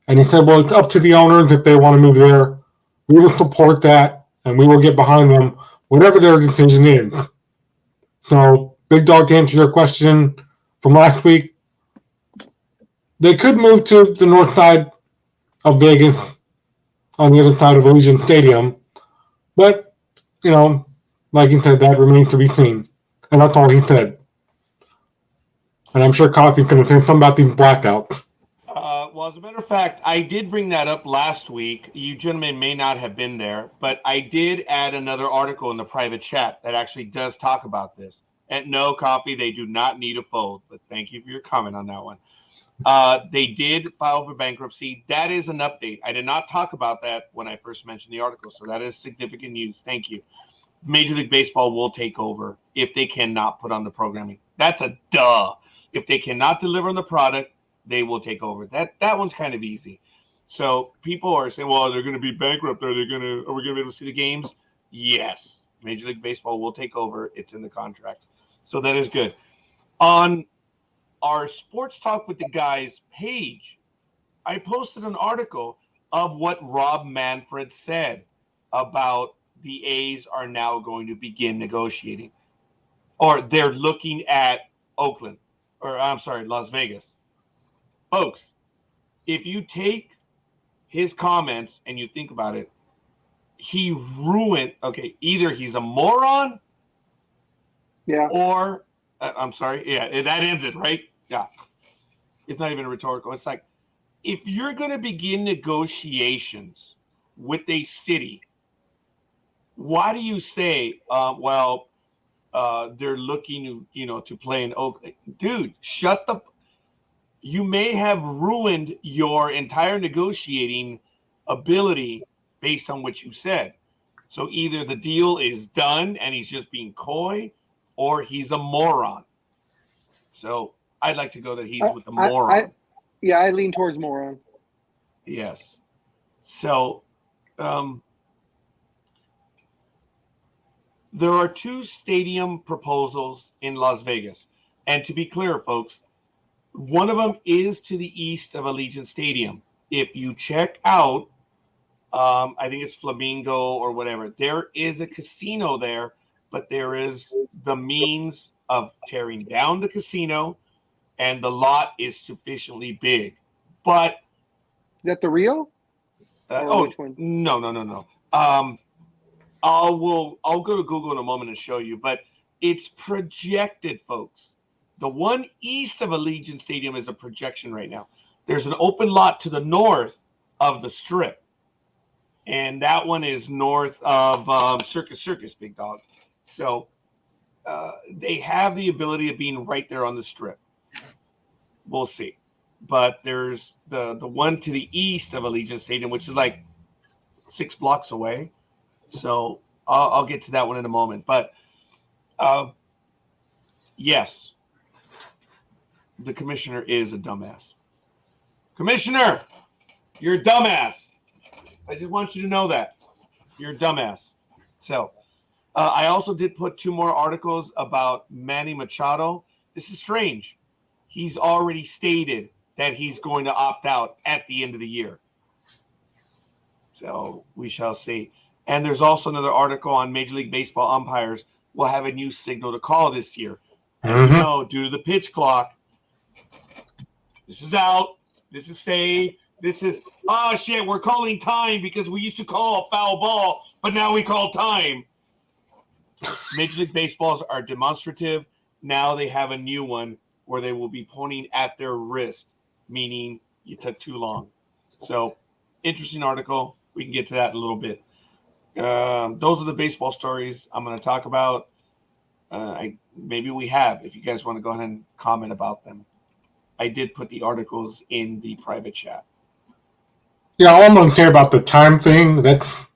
And he said, well, it's up to the owners if they want to move there. We will support that, and we will get behind them, whatever their decision is. So, Big Dog, to answer your question from last week, they could move to the north side of Vegas on the other side of Allegiant Stadium. But, like he said, that remains to be seen. And that's all he said. And I'm sure Coffee's going to say something about these blackouts. Well, as a matter of fact, I did bring that up last week. You gentlemen may not have been there, but I did add another article in the private chat that actually does talk about this. And no, Coffee, they do not need a fold, but thank you for your comment on that one. They did file for bankruptcy. That is an update. I did not talk about that when I first mentioned the article, so that is significant news. Thank you. Major League Baseball will take over if they cannot put on the programming. That's a duh. If they cannot deliver on the product, they will take over. That one's kind of easy. So people are saying, well, they're going to be bankrupt. Are we going to be able to see the games? Yes. Major League Baseball will take over. It's in the contract. So that is good. On our Sports Talk with the Guys page, I posted an article of what Rob Manfred said about the A's are now going to begin negotiating. Or they're looking at Las Vegas. Folks, if you take his comments and you think about it, he ruined, either he's a moron, or, that ends it, right? Yeah. It's not even rhetorical. It's like, if you're going to begin negotiations with a city, why do you say, they're looking, to play in Oakland? Dude, shut the... You may have ruined your entire negotiating ability based on what you said. So either the deal is done and he's just being coy, or he's a moron. So I'd like to go that he's with the moron. I lean towards moron. Yes. So there are 2 stadium proposals in Las Vegas. And to be clear, folks, one of them is to the east of Allegiant Stadium. If you check out, I think it's Flamingo or whatever, there is a casino there, but there is the means of tearing down the casino, and the lot is sufficiently big. But is that the Rio? Which one? No. I'll go to Google in a moment and show you, but it's projected, folks. The one east of Allegiant Stadium is a projection right now. There's an open lot to the north of the Strip, and that one is north of Circus, Big Dog. So they have the ability of being right there on the Strip. We'll see. But there's the one to the east of Allegiant Stadium, which is like 6 blocks away. So I'll get to that one in a moment. But yes. The commissioner is a dumbass. Commissioner, you're a dumbass. I just want you to know that. You're a dumbass. So, I also did put 2 more articles about Manny Machado. This is strange. He's already stated that he's going to opt out at the end of the year. So, we shall see. And there's also another article on Major League Baseball umpires will have a new signal to call this year. As you know, due to the pitch clock, this is out. This is saved. This is, we're calling time because we used to call a foul ball, but now we call time. Major League Baseballs are demonstrative. Now they have a new one where they will be pointing at their wrist, meaning you took too long. So, interesting article. We can get to that in a little bit. Those are the baseball stories I'm going to talk about. Maybe we have, if you guys want to go ahead and comment about them. I did put the articles in the private chat. Yeah, all I'm going to say about the time thing, that's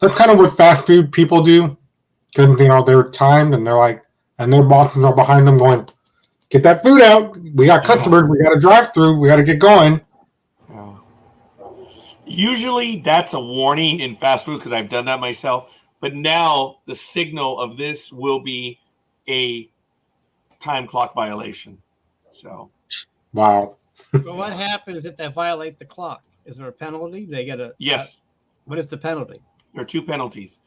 kind of what fast food people do. Because, they're timed and they're like, and their bosses are behind them going, get that food out. We got customers. We got to drive through. We got to get going. Usually that's a warning in fast food because I've done that myself. But now the signal of this will be a time clock violation. So, wow. But what happens if they violate the clock? Is there a penalty? They get a yes. What is the penalty? There are two penalties.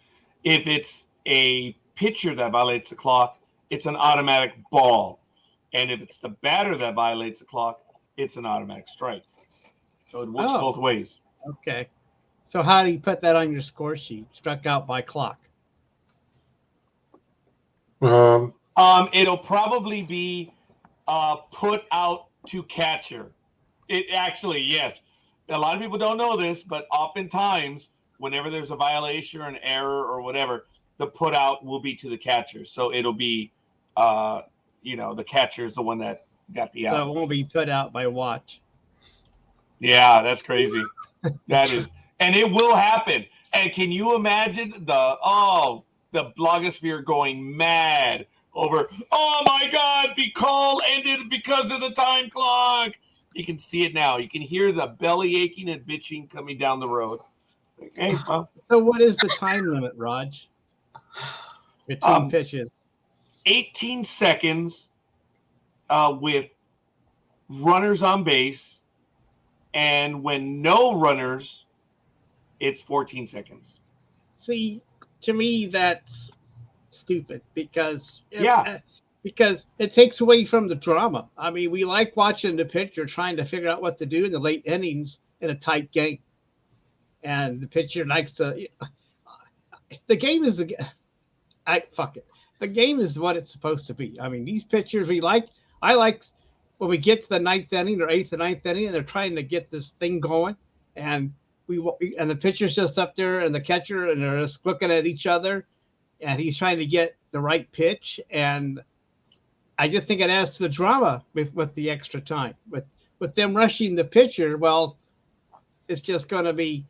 If it's a pitcher that violates the clock, it's an automatic ball. And if it's the batter that violates the clock, it's an automatic strike. So it works both ways. Okay. So how do you put that on your score sheet? Struck out by clock. It'll probably be put out to catcher. It actually, yes. A lot of people don't know this, but oftentimes, whenever there's a violation or an error or whatever, the put out will be to the catcher. So it'll be, the catcher is the one that got the out. So it won't be put out by watch. Yeah, that's crazy. That is, and it will happen. And can you imagine the blogosphere going mad over, oh my God, the call ended because of the time clock. You can see it now. You can hear the belly aching and bitching coming down the road. Okay, well. So what is the time limit, Raj? Between pitches? 18 seconds with runners on base. And when no runners, it's 14 seconds. See, to me, that's stupid because it takes away from the drama. I mean, we like watching the pitcher trying to figure out what to do in the late innings in a tight game. And the pitcher likes to the game is fuck it. The game is what it's supposed to be. I mean, these pitchers I like when we get to the ninth inning or eighth or ninth inning and they're trying to get this thing going and the pitcher's just up there and the catcher and they're just looking at each other and he's trying to get the right pitch. And I just think it adds to the drama with the extra time with them rushing the pitcher. Well, it's just going to be,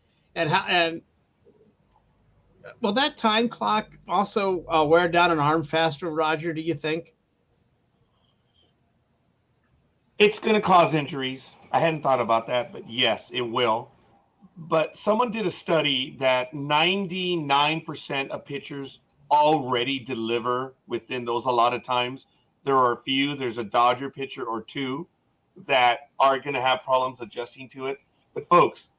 will that time clock also wear down an arm faster, Roger, do you think? It's going to cause injuries. I hadn't thought about that, but yes, it will. But someone did a study that 99% of pitchers already deliver within those allotted times. There are a few. There's a Dodger pitcher or two that are going to have problems adjusting to it. But folks,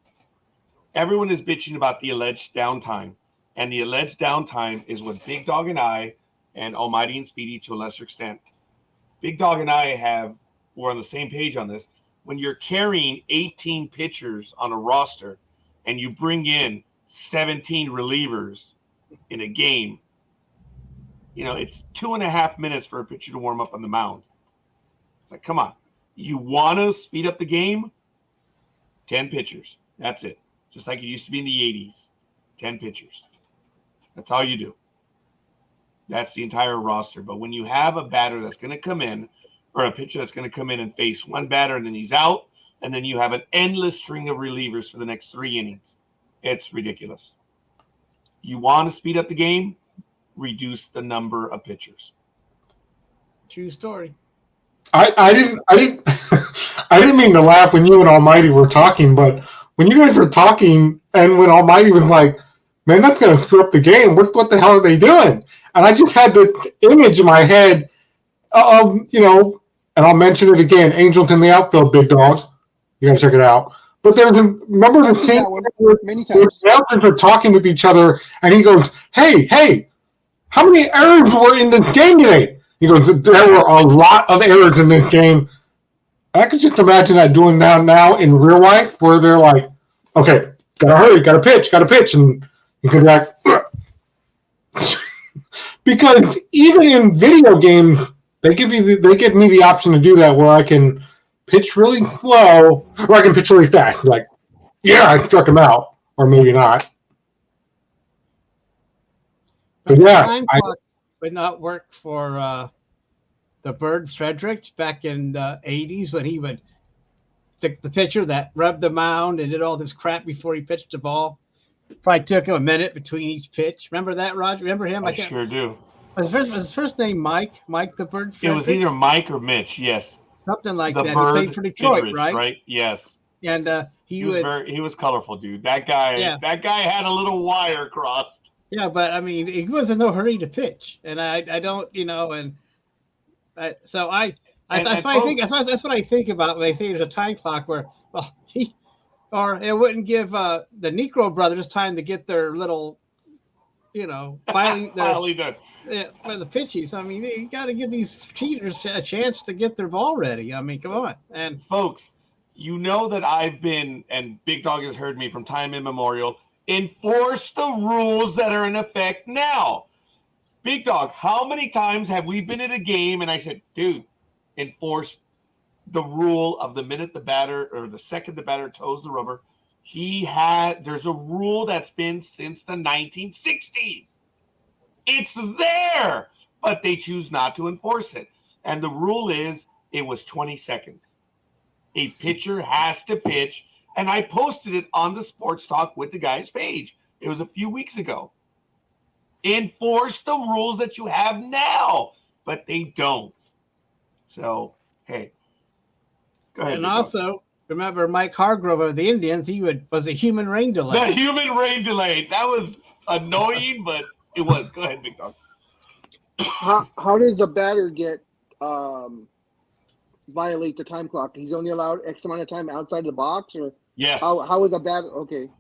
everyone is bitching about the alleged downtime. And the alleged downtime is what Big Dog and I and Almighty and Speedy to a lesser extent. Big Dog and I we're on the same page on this. When you're carrying 18 pitchers on a roster and you bring in 17 relievers in a game, it's 2.5 minutes for a pitcher to warm up on the mound. It's like, come on. You want to speed up the game? 10 pitchers. That's it. Just like it used to be in the 80s. 10 pitchers. That's all you do. That's the entire roster. But when you have a batter that's going to come in, or a pitcher that's going to come in and face one batter and then he's out, and then you have an endless string of relievers for the next 3 innings. It's ridiculous. You want to speed up the game? Reduce the number of pitchers. True story. I didn't I didn't mean to laugh when you and Almighty were talking, but when you guys were talking and when Almighty was like, man, that's going to screw up the game. What the hell are they doing? And I just had this image in my head of, and I'll mention it again, Angels in the Outfield, Big Dogs. You got to check it out. But remember the thing where the announcers are talking with each other, and he goes, hey, how many errors were in this game today? He goes, there were a lot of errors in this game. I could just imagine that doing that now in real life, where they're like, okay, gotta hurry, gotta pitch, and you can be like, because even in video games, They give me the option to do that where I can pitch really slow or I can pitch really fast. Like, yeah, I struck him out, or maybe not. But yeah, time clock would not work for the Bird Fredericks back in the 80s when he would pick the pitcher that rubbed the mound and did all this crap before he pitched the ball. Probably took him a minute between each pitch. Remember that, Roger? Remember him? I sure do. Was his first name Mike? Mike the Bird Fredericks? It was either Mike or Mitch, yes. Something like the that. Bird he played for Detroit, Fredericks, right? Yes. And he was colorful, dude. That guy had a little wire crossed. Yeah, but I mean, he was in no hurry to pitch, and I don't, and that's what I think about when they say there's a time clock where, well, it wouldn't give the Negro brothers time to get their little, filing done. For the pitches. I mean, you got to give these cheaters a chance to get their ball ready. I mean, come on. And folks, you know that I've been, and Big Dog has heard me from time immemorial, enforce the rules that are in effect now. Big Dog, how many times have we been at a game and I said, dude, enforce the rule of the minute the batter or the second the batter toes the rubber? There's a rule that's been since the 1960s. It's there, but they choose not to enforce it. And the rule is it was 20 seconds. A pitcher has to pitch. And I posted it on the Sports Talk with the Guys page. It was a few weeks ago. Enforce the rules that you have now, but they don't. So, hey, go ahead. And also, remember Mike Hargrove of the Indians, was a human rain delay. The human rain delay. That was annoying, but it was. Go ahead, Big Dog. How does the batter get violate the time clock? He's only allowed X amount of time outside the box, or yes. How is a batter? Okay.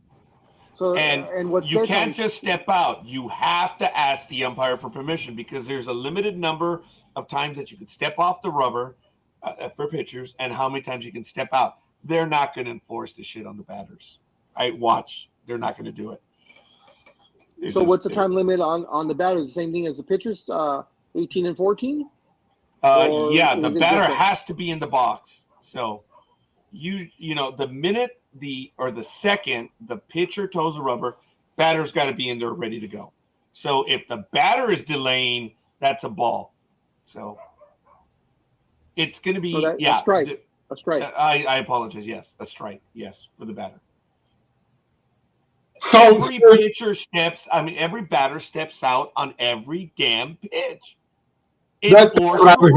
So and what you can't just step out. You have to ask the umpire for permission because there's a limited number of times that you can step off the rubber for pitchers, and how many times you can step out. They're not going to enforce the shit on the batters. Watch. They're not going to do it. So what's the time limit on the batters? The same thing as the pitchers, 18 and 14? Yeah, the batter has to be in the box. So the minute the second the pitcher toes the rubber, batter's got to be in there ready to go. So if the batter is delaying, that's a ball. So it's going to be a strike. A strike. I apologize. Yes, a strike. Yes, for the batter. So every batter steps out on every damn pitch. That's what I was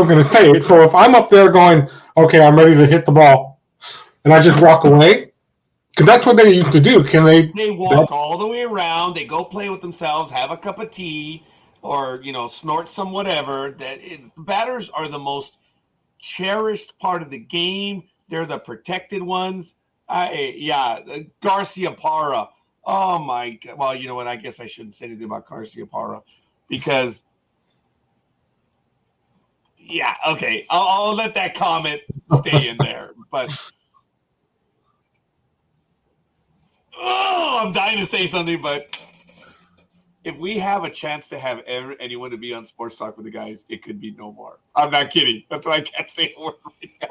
going to say. So if I'm up there going, okay, I'm ready to hit the ball, and I just walk away, because that's what they used to do. They walk all the way around. They go play with themselves, have a cup of tea, or snort some whatever. Batters are the most cherished part of the game. They're the protected ones. Garcia Parra. Oh my God. Well, you know what? I guess I shouldn't say anything about Garcia Parra because, okay. I'll let that comment stay in there. But I'm dying to say something. But if we have a chance to have anyone to be on Sports Talk with the Guys, it could be no more. I'm not kidding. That's why I can't say a word right now.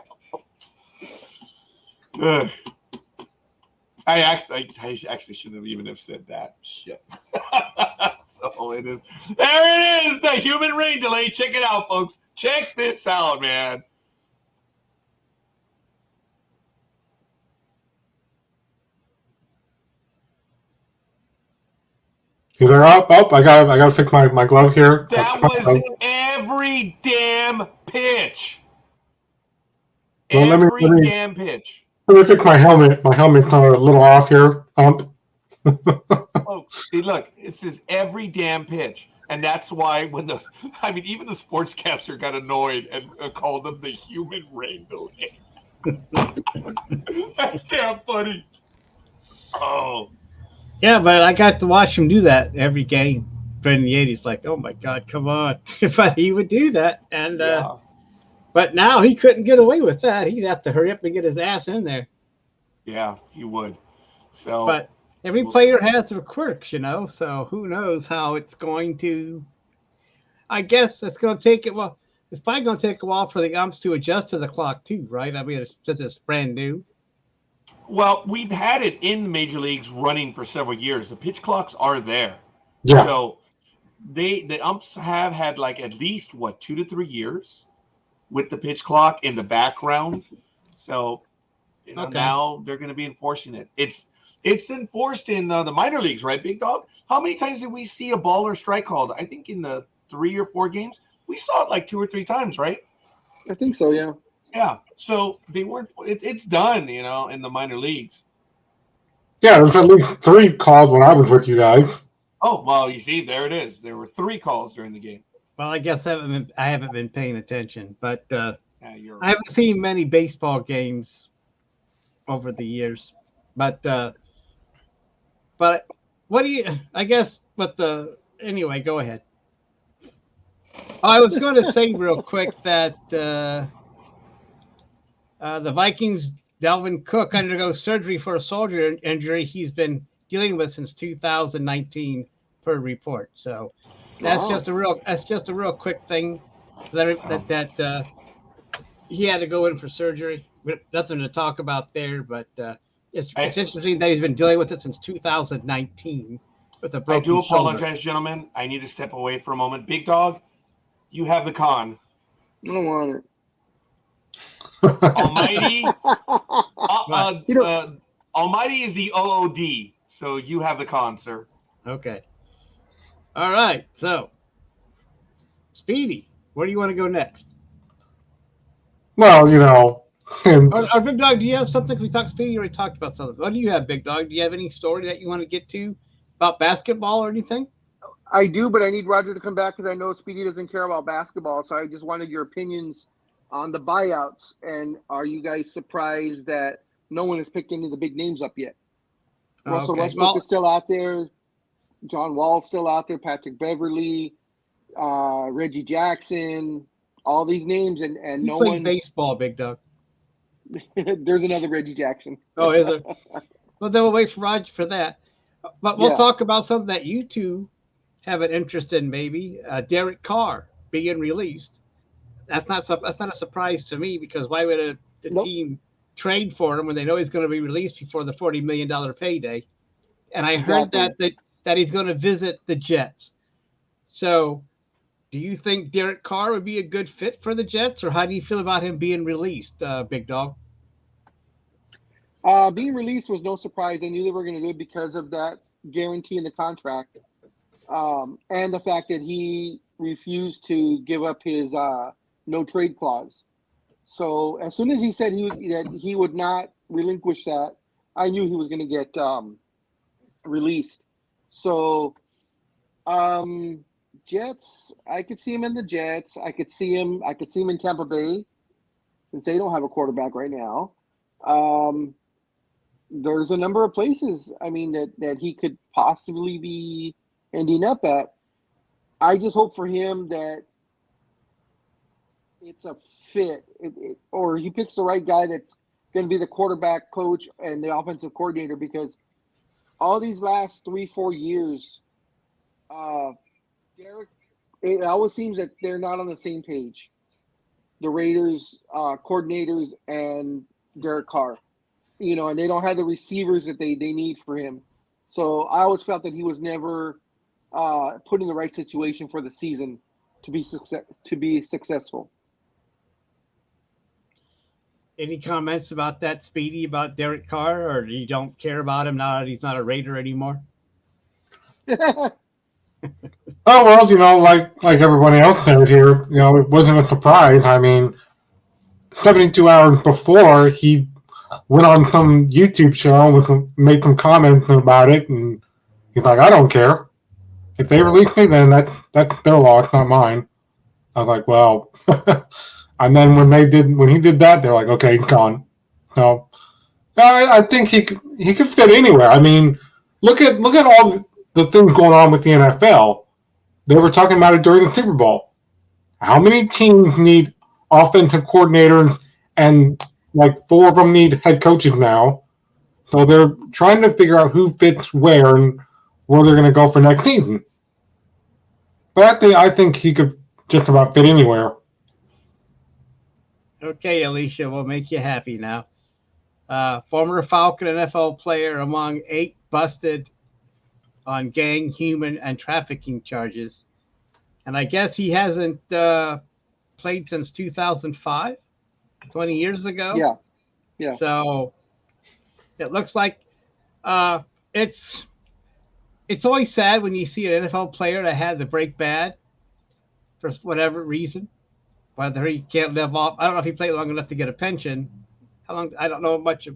I actually shouldn't have even said that. Shit. So it is. There it is, the human rain delay. Check it out, folks. Check this out, man. Is there up? I gotta fix my glove here. That was every damn pitch. Well, every damn pitch. Let me fix my helmet. My helmet's a little off here. Oh, see, look, it says every damn pitch. And that's why even the sportscaster got annoyed and called them the human rain delay. That's damn funny. Oh. Yeah, but I got to watch him do that every game during the 80s. Like, oh my God, come on. But he would do that. And but now he couldn't get away with that. He'd have to hurry up and get his ass in there. Yeah, he would. So, but every player has their quirks, so who knows how it's going to I guess it's going to take it. Well, it's probably going to take a while for the umps to adjust to the clock too, right? I mean, since it's brand new. Well, we've had it in the major leagues running for several years. The pitch clocks are there. Yeah. So the umps have had like at least 2 to 3 years with the pitch clock in the background. So now they're going to be enforcing it. It's enforced in the minor leagues, right, Big Dog? How many times did we see a ball or strike called? I think in the 3 or 4 games, we saw it like 2 or 3 times, right? I think so, yeah. Yeah. So they weren't. It's done, in the minor leagues. Yeah, there's at least 3 calls when I was with you guys. Oh well, you see, there it is. There were 3 calls during the game. Well, I guess I haven't been paying attention, but you're right. I haven't seen many baseball games over the years. But what do you? I guess. Anyway, go ahead. I was going to say real quick that the Vikings, Dalvin Cook, undergoes surgery for a shoulder injury he's been dealing with since 2019, per report. So that's just a real quick thing that he had to go in for surgery. Nothing to talk about there, but it's interesting that he's been dealing with it since 2019 with a broken shoulder. I do apologize, shoulder. gentlemen. I need to step away for a moment. Big Dog, you have the con. I don't want it. Almighty, Almighty is the OOD, so you have the con, sir. Okay. All right. So, Speedy, where do you want to go next? Well, Or Big Dog, do you have something? We talked Speedy. You already talked about something. What do you have, Big Dog? Do you have any story that you want to get to about basketball or anything? I do, but I need Roger to come back because I know Speedy doesn't care about basketball. So I just wanted your opinions on the buyouts. And are you guys surprised that no one has picked any of the big names up yet? Russell Westbrook is still out there. John Wall's still out there. Patrick Beverly, Reggie Jackson, all these names, and no one. Baseball, Big Dog. There's another Reggie Jackson. Oh, is there? Well, then we'll wait for Roger for that. But we'll talk about something that you two have an interest in, maybe. Derek Carr being released. That's not a surprise to me, because why would the team trade for him when they know he's going to be released before the $40 million payday? And I heard that he's going to visit the Jets. So do you think Derek Carr would be a good fit for the Jets, or how do you feel about him being released, Big Dog? Being released was no surprise. I knew they were going to do it because of that guarantee in the contract, and the fact that he refused to give up his no trade clause. So as soon as he said he would not relinquish that, I knew he was going to get released. So Jets, I could see him in the Jets. I could see him in Tampa Bay, since they don't have a quarterback right now. There's a number of places, that he could possibly be ending up at. I just hope for him that it's a fit, or he picks the right guy that's going to be the quarterback coach and the offensive coordinator, because all these last 3-4 years, Derek, it always seems that they're not on the same page. The Raiders coordinators and Derek Carr, and they don't have the receivers that they need for him. So I always felt that he was never put in the right situation for the season to be successful. Any comments about that, Speedy, about Derek Carr, or you don't care about him now that he's not a Raider anymore? Oh, well, like everybody else knows here, it wasn't a surprise. 72 hours before, he went on some YouTube show and made some comments about it, and he's like, I don't care. If they release me, then that's their loss, not mine. I was like, well, and then when he did that, they're like, okay, he's gone. So I think he could fit anywhere. Look at all the things going on with the NFL. They were talking about it during the Super Bowl. How many teams need offensive coordinators, and like 4 of them need head coaches now? So they're trying to figure out who fits where and where they're going to go for next season. But I think he could just about fit anywhere. Okay, Alicia, we'll make you happy now. Former Falcon NFL player among 8 busted on gang, human, and trafficking charges. And I guess he hasn't played since 2005, 20 years ago. Yeah. Yeah. So it looks like it's always sad when you see an NFL player that had to break bad for whatever reason, whether he can't live off. I don't know if he played long enough to get a pension. How long? I don't know much.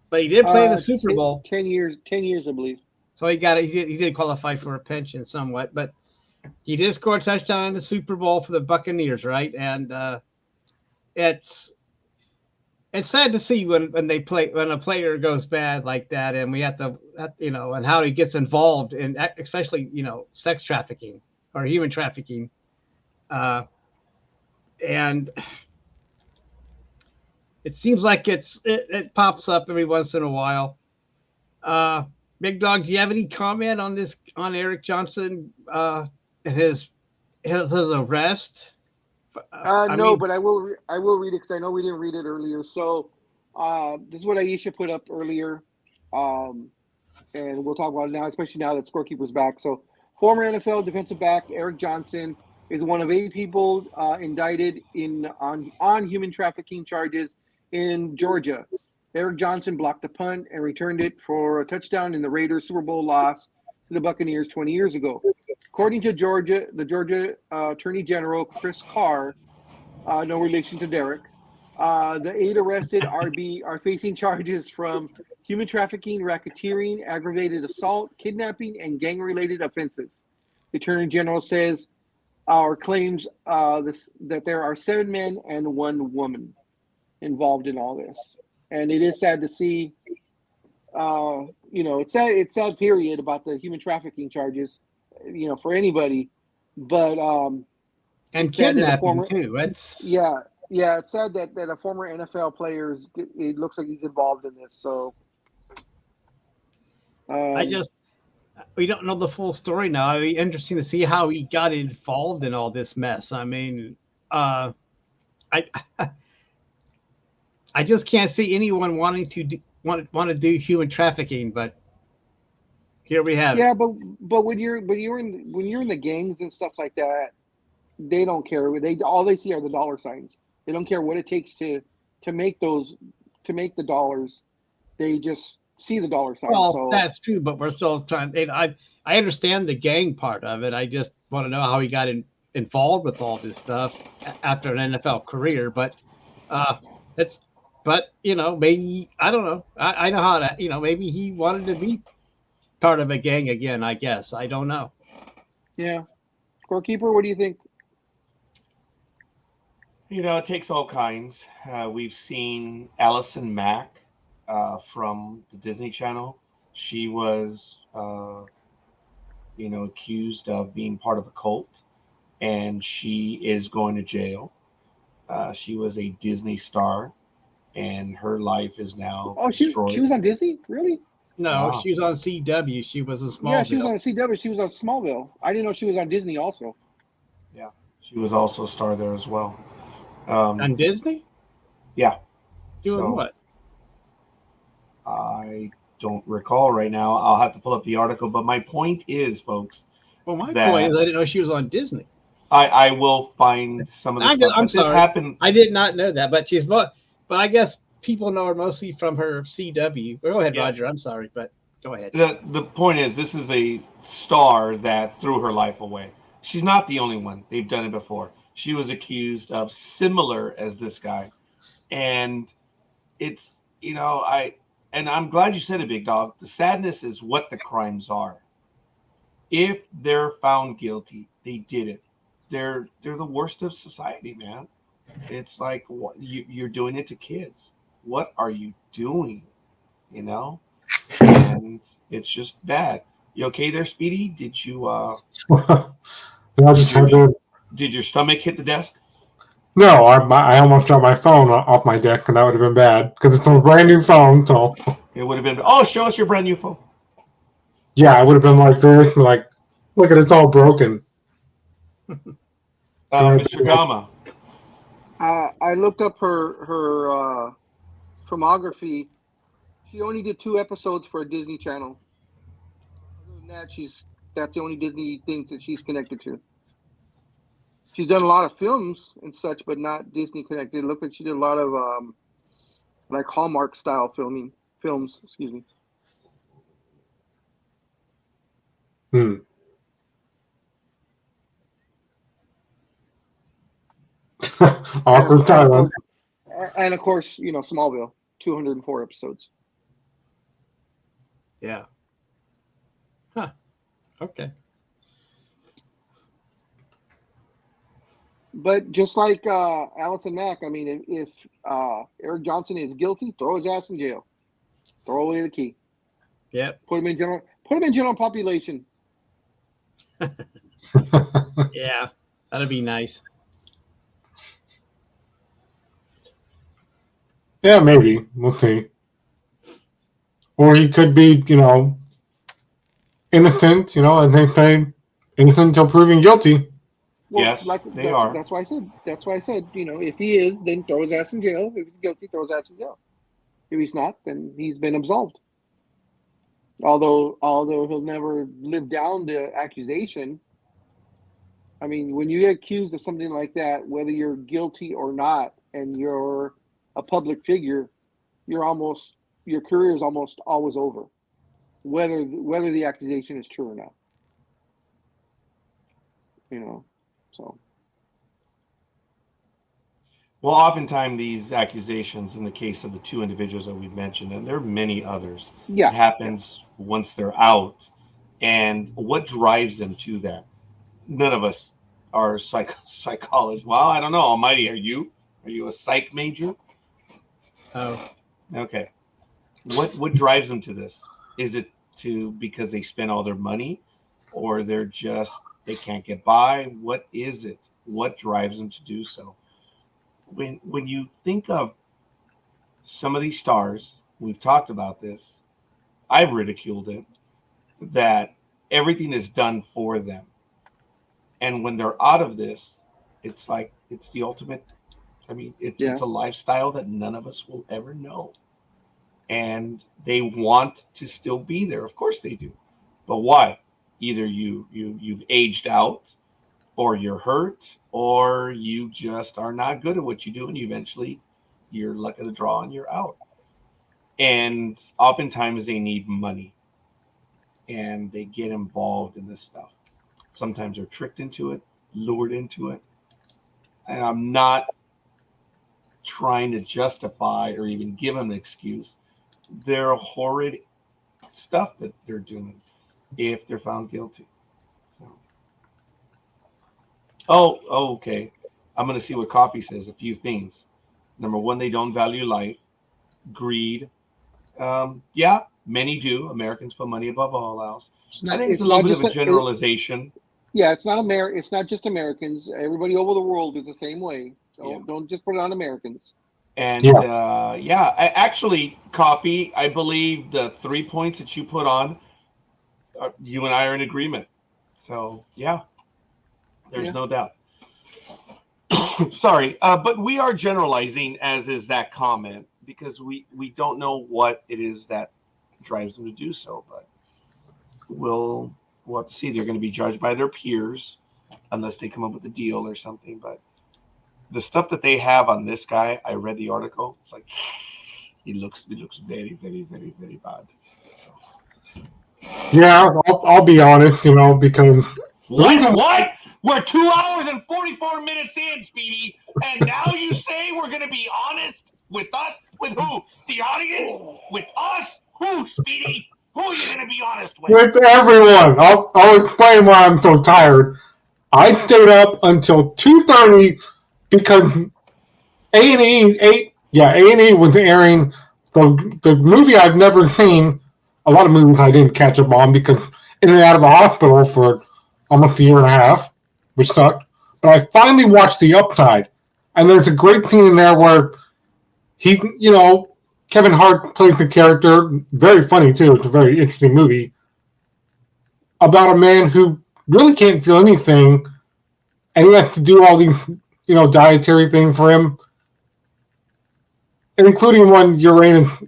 But he did play in the Super Bowl. 10 years, I believe. So he got it. He did qualify for a pension somewhat, but he did score a touchdown in the Super Bowl for the Buccaneers, right? And it's sad to see when a player goes bad like that, and we have to, and how he gets involved in, especially sex trafficking or human trafficking, and it seems like it pops up every once in a while. Big Dog, do you have any comment on this, on Eric Johnson and his arrest? But I will read it because I know we didn't read it earlier. So this is what Aisha put up earlier, and we'll talk about it now, especially now that Scorekeeper's back. So former NFL defensive back Eric Johnson is one of 8 people indicted on human trafficking charges in Georgia. Eric Johnson blocked a punt and returned it for a touchdown in the Raiders' Super Bowl loss to the Buccaneers 20 years ago. According to the Georgia Attorney General, Chris Carr, no relation to Derek, the 8 arrested are facing charges from human trafficking, racketeering, aggravated assault, kidnapping, and gang-related offenses. The Attorney General says or claims that there are 7 men and 1 woman involved in all this. And it is sad to see, it's sad period about the human trafficking charges, for anybody, but and kidnapping too. It's it's sad that a former NFL player it looks like he's involved in this. So we don't know the full story now. It'd be interesting to see how he got involved in all this mess. I mean, I just can't see anyone wanting to want to do human trafficking, but here we have it. Yeah, but when you're in the gangs and stuff like that, they don't care. All they see are the dollar signs. They don't care what it takes to make the dollars. They just see the dollar signs. Well, so that's true, but we're still trying. I understand the gang part of it. I just want to know how he got involved with all this stuff after an NFL career. But maybe I don't know. I know how to. Maybe he wanted to be part of a gang again. I guess I don't know. Yeah, Scorekeeper, what do you think? It takes all kinds. We've seen Allison Mack from the Disney Channel. She was, accused of being part of a cult, and she is going to jail. She was a Disney star, and her life is now destroyed. She was on Disney? Really? No, wow. She was on CW. She was in Smallville. Yeah, she was on CW. She was on Smallville. I didn't know she was on Disney also. Yeah, she was also a star there as well. On Disney? Yeah. Doing what? I don't recall right now. I'll have to pull up the article. But my point is, folks. Well, my point is I didn't know she was on Disney. I will find some of the stuff. I'm sorry. This happened. I did not know that, but but I guess people know her mostly from her CW. Go ahead, yes. Roger. I'm sorry, but go ahead. The point is, this is a star that threw her life away. She's not the only one. They've done it before. She was accused of similar as this guy. And it's, I'm glad you said it, Big Dog. The sadness is what the crimes are. If they're found guilty, they did it. They're the worst of society, man. It's like you're doing it to kids. What are you doing? And it's just bad. You okay there, Speedy? Did you did your stomach hit the desk? No, I almost dropped my phone off my desk, and that would have been bad because it's a brand new phone. So it would have been. Oh, show us your brand new phone. Yeah, I would have been like this, like, look at it's all broken. Mr. Gama. I looked up her filmography. She only did 2 episodes for a Disney Channel. Other than that, that's the only Disney thing that she's connected to. She's done a lot of films and such, but not Disney connected. It looked like she did a lot of like Hallmark style films. Excuse me. Awkward silence. And of course, Smallville, 204 episodes. Yeah. Huh. Okay. But just like Allison Mack, I mean, if Eric Johnson is guilty, throw his ass in jail. Throw away the key. Yep. Put him in general population. Yeah, that'd be nice. Yeah, maybe. We'll see. Or he could be, innocent, and they say innocent until proven guilty. Well, Yes, they are. That's why I said, if he is, then throw his ass in jail. If he's guilty, throw his ass in jail. If he's not, then he's been absolved. Although he'll never live down the accusation. I mean, when you get accused of something like that, whether you're guilty or not, and you're a public figure, your career is almost always over, whether the accusation is true or not. So. Well, oftentimes these accusations, in the case of the 2 individuals that we've mentioned, and there are many others, it happens once they're out. And what drives them to that? None of us are psychologists. Well, I don't know. Almighty, are you? Are you a psych major? Oh. Okay. What drives them to this? Is it because they spend all their money, or they can't get by? What is it? What drives them to do so? When you think of some of these stars, we've talked about this, I've ridiculed it, that everything is done for them. And when they're out of this, it's like, it's the ultimate, it's a lifestyle that none of us will ever know. And they want to still be there. Of course they do. But why? Either you've aged out, or you're hurt, or you just are not good at what you do, and eventually you're luck of the draw and you're out. And oftentimes they need money, and they get involved in this stuff. Sometimes they're tricked into it, lured into it. And I'm not trying to justify or even give them an excuse. They're horrid stuff that they're doing if they're found guilty. Okay. I'm going to see what Coffee says. A few things. Number 1, they don't value life. Greed. Yeah, many do. Americans put money above all else. I think it's a little bit of a generalization. It's not It's not just Americans. Everybody over the world is the same way. Don't just put it on Americans. And actually, Coffee, I believe the 3 points that you put on, you and I are in agreement. So, there's no doubt. Sorry, but we are generalizing, as is that comment, because we don't know what it is that drives them to do so. But we'll have to see. They're going to be judged by their peers unless they come up with a deal or something. But the stuff that they have on this guy, I read the article. It's like he looks very, very, very, very bad. So. Yeah, I'll be honest, because what? We're 2 hours and 44 minutes in, Speedy, and now you say we're going to be honest with us? With who? The audience? With us? Who, Speedy? Who are you going to be honest with? With everyone. I'll explain why I'm so tired. I stayed up until 2:30 because A&E was airing the movie I've never seen. A lot of movies I didn't catch up on because in and out of the hospital for almost a year and a half, which sucked. But I finally watched The Upside, and there's a great scene in there where Kevin Hart plays the character, very funny too, it's a very interesting movie, about a man who really can't feel anything, and he has to do all these, dietary things for him, including when Uranus,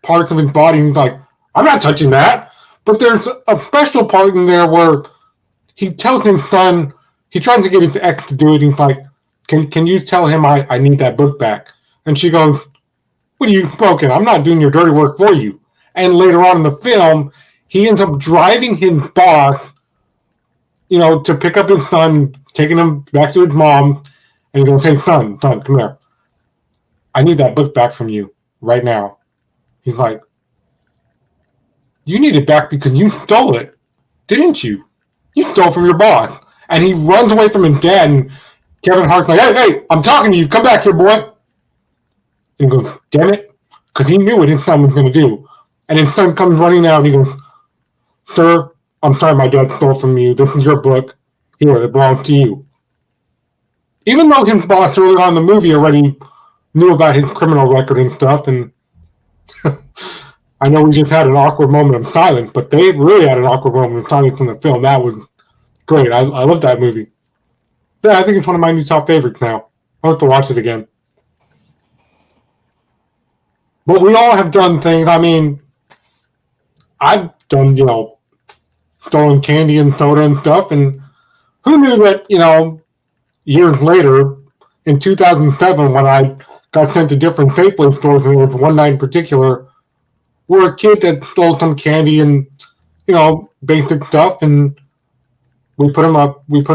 parts of his body. And he's like, I'm not touching that. But there's a special part in there where he tells his son, he tries to get his ex to do it. He's like, can you tell him I need that book back? And she goes, what are you smoking? I'm not doing your dirty work for you. And later on in the film, he ends up driving his boss, to pick up his son, taking him back to his mom, and he goes, hey, son, come here. I need that book back from you right now. He's like, you need it back because you stole it, didn't you? You stole from your boss. And he runs away from his dad, and Kevin Hart's like, hey, I'm talking to you. Come back here, boy. And he goes, damn it. Because he knew what his son was going to do. And his son comes running out, and he goes, sir, I'm sorry my dad stole from you. This is your book. Here, it belongs to you. Even though his boss early on in the movie already knew about his criminal record and stuff, and I know we just had an awkward moment of silence, but they really had an awkward moment of silence in the film. That was great. I love that movie. Yeah, I think it's one of my new top favorites now. I'll have to watch it again. But we all have done things. I mean, I've done, stolen candy and soda and stuff, and who knew that, years later, in 2007, when I got sent to different Safeway stores, and there was one night in particular where a kid that stole some candy and, basic stuff, and we put him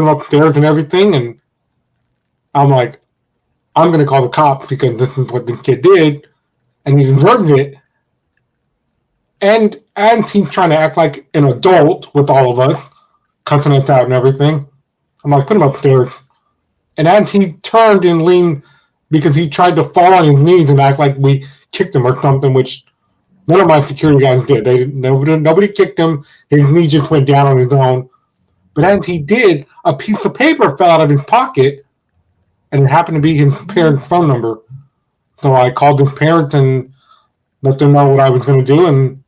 upstairs and everything, and I'm like, I'm going to call the cops because this is what this kid did, and he deserves it. And as he's trying to act like an adult with all of us, cussing us out and everything, I'm like, put him upstairs. And as he turned and leaned, because he tried to fall on his knees and act like we kicked him or something, which none of my security guys did. Nobody kicked him. His knee just went down on his own. But as he did, a piece of paper fell out of his pocket, and it happened to be his parents' phone number. So I called his parents and let them know what I was going to do, and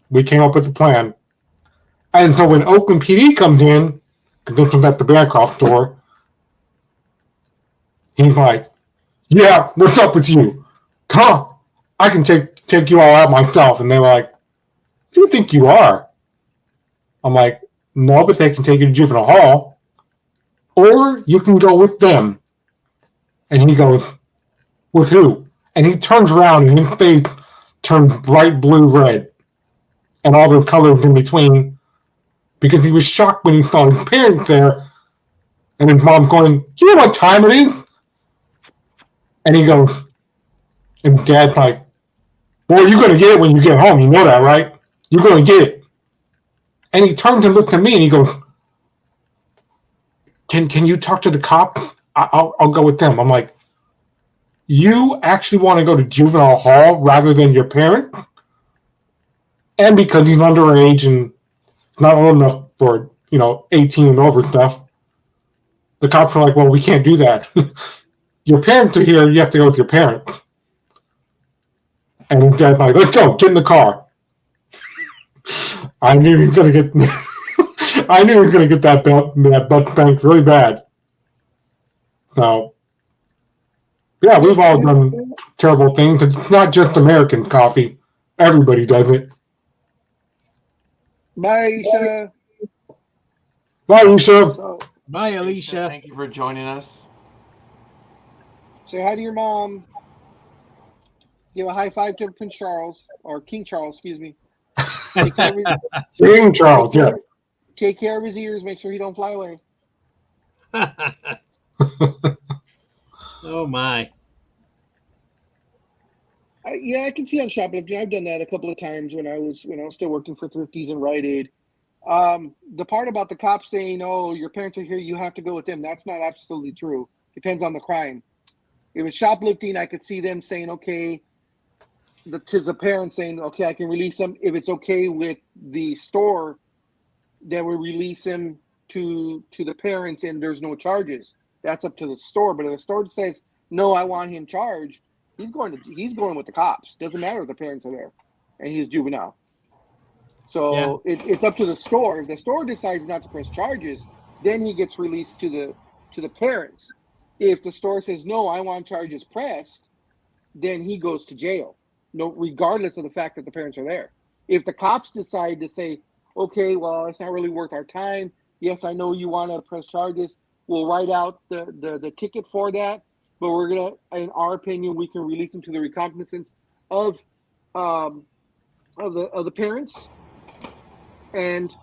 we came up with a plan. And so when Oakland PD comes in, because this was at the Bancroft store, he's like, yeah, what's up with you? Come on, I can take you all out myself. And they were like, who do you think you are? I'm like, no, but they can take you to juvenile hall, or you can go with them. And he goes, with who? And he turns around and his face turns bright blue red and all the colors in between, because he was shocked when he saw his parents there and his mom going, you know what time it is? And he goes, and his dad's like, boy, you're going to get it when you get home. You know that, right? You're going to get it. And he turns and looks at me and he goes, can you talk to the cops? I'll go with them. I'm like, you actually want to go to juvenile hall rather than your parents? And because he's underage and not old enough for, 18 and over stuff, the cops are like, well, we can't do that. Your parents are here, you have to go with your parents. And his dad's like, let's go, get in the car. I knew he was going to get that butt spanked really bad. So, yeah, we've all done terrible things. It's not just Americans, Coffee. Everybody does it. Bye, Isha. Bye, Alicia. Bye, Alicia. Thank you for joining us. Say hi to your mom. Give a high five to Prince Charles, or King Charles, excuse me. King Charles, yeah. Take care of his ears. Make sure he don't fly away. Oh my. Yeah, I can see on shoplifting. I've done that a couple of times when I was still working for Thrifties and Rite Aid. The part about the cops saying, "Oh, your parents are here, you have to go with them," that's not absolutely true. Depends on the crime. If it's shoplifting, I could see them saying, "Okay," to the parents saying, "Okay, I can release them." If it's okay with the store, they will release him to the parents, and there's no charges. That's up to the store. But if the store says, "No, I want him charged," he's going with the cops. Doesn't matter if the parents are there, and he's juvenile. So it's up to the store. If the store decides not to press charges, then he gets released to to the parents. If the store says no, I want charges pressed, then he goes to jail. No, regardless of the fact that the parents are there. If the cops decide to say, okay, well, it's not really worth our time. Yes, I know you want to press charges. We'll write out the ticket for that, but we're gonna, in our opinion, we can release them to the recognizance of the parents, and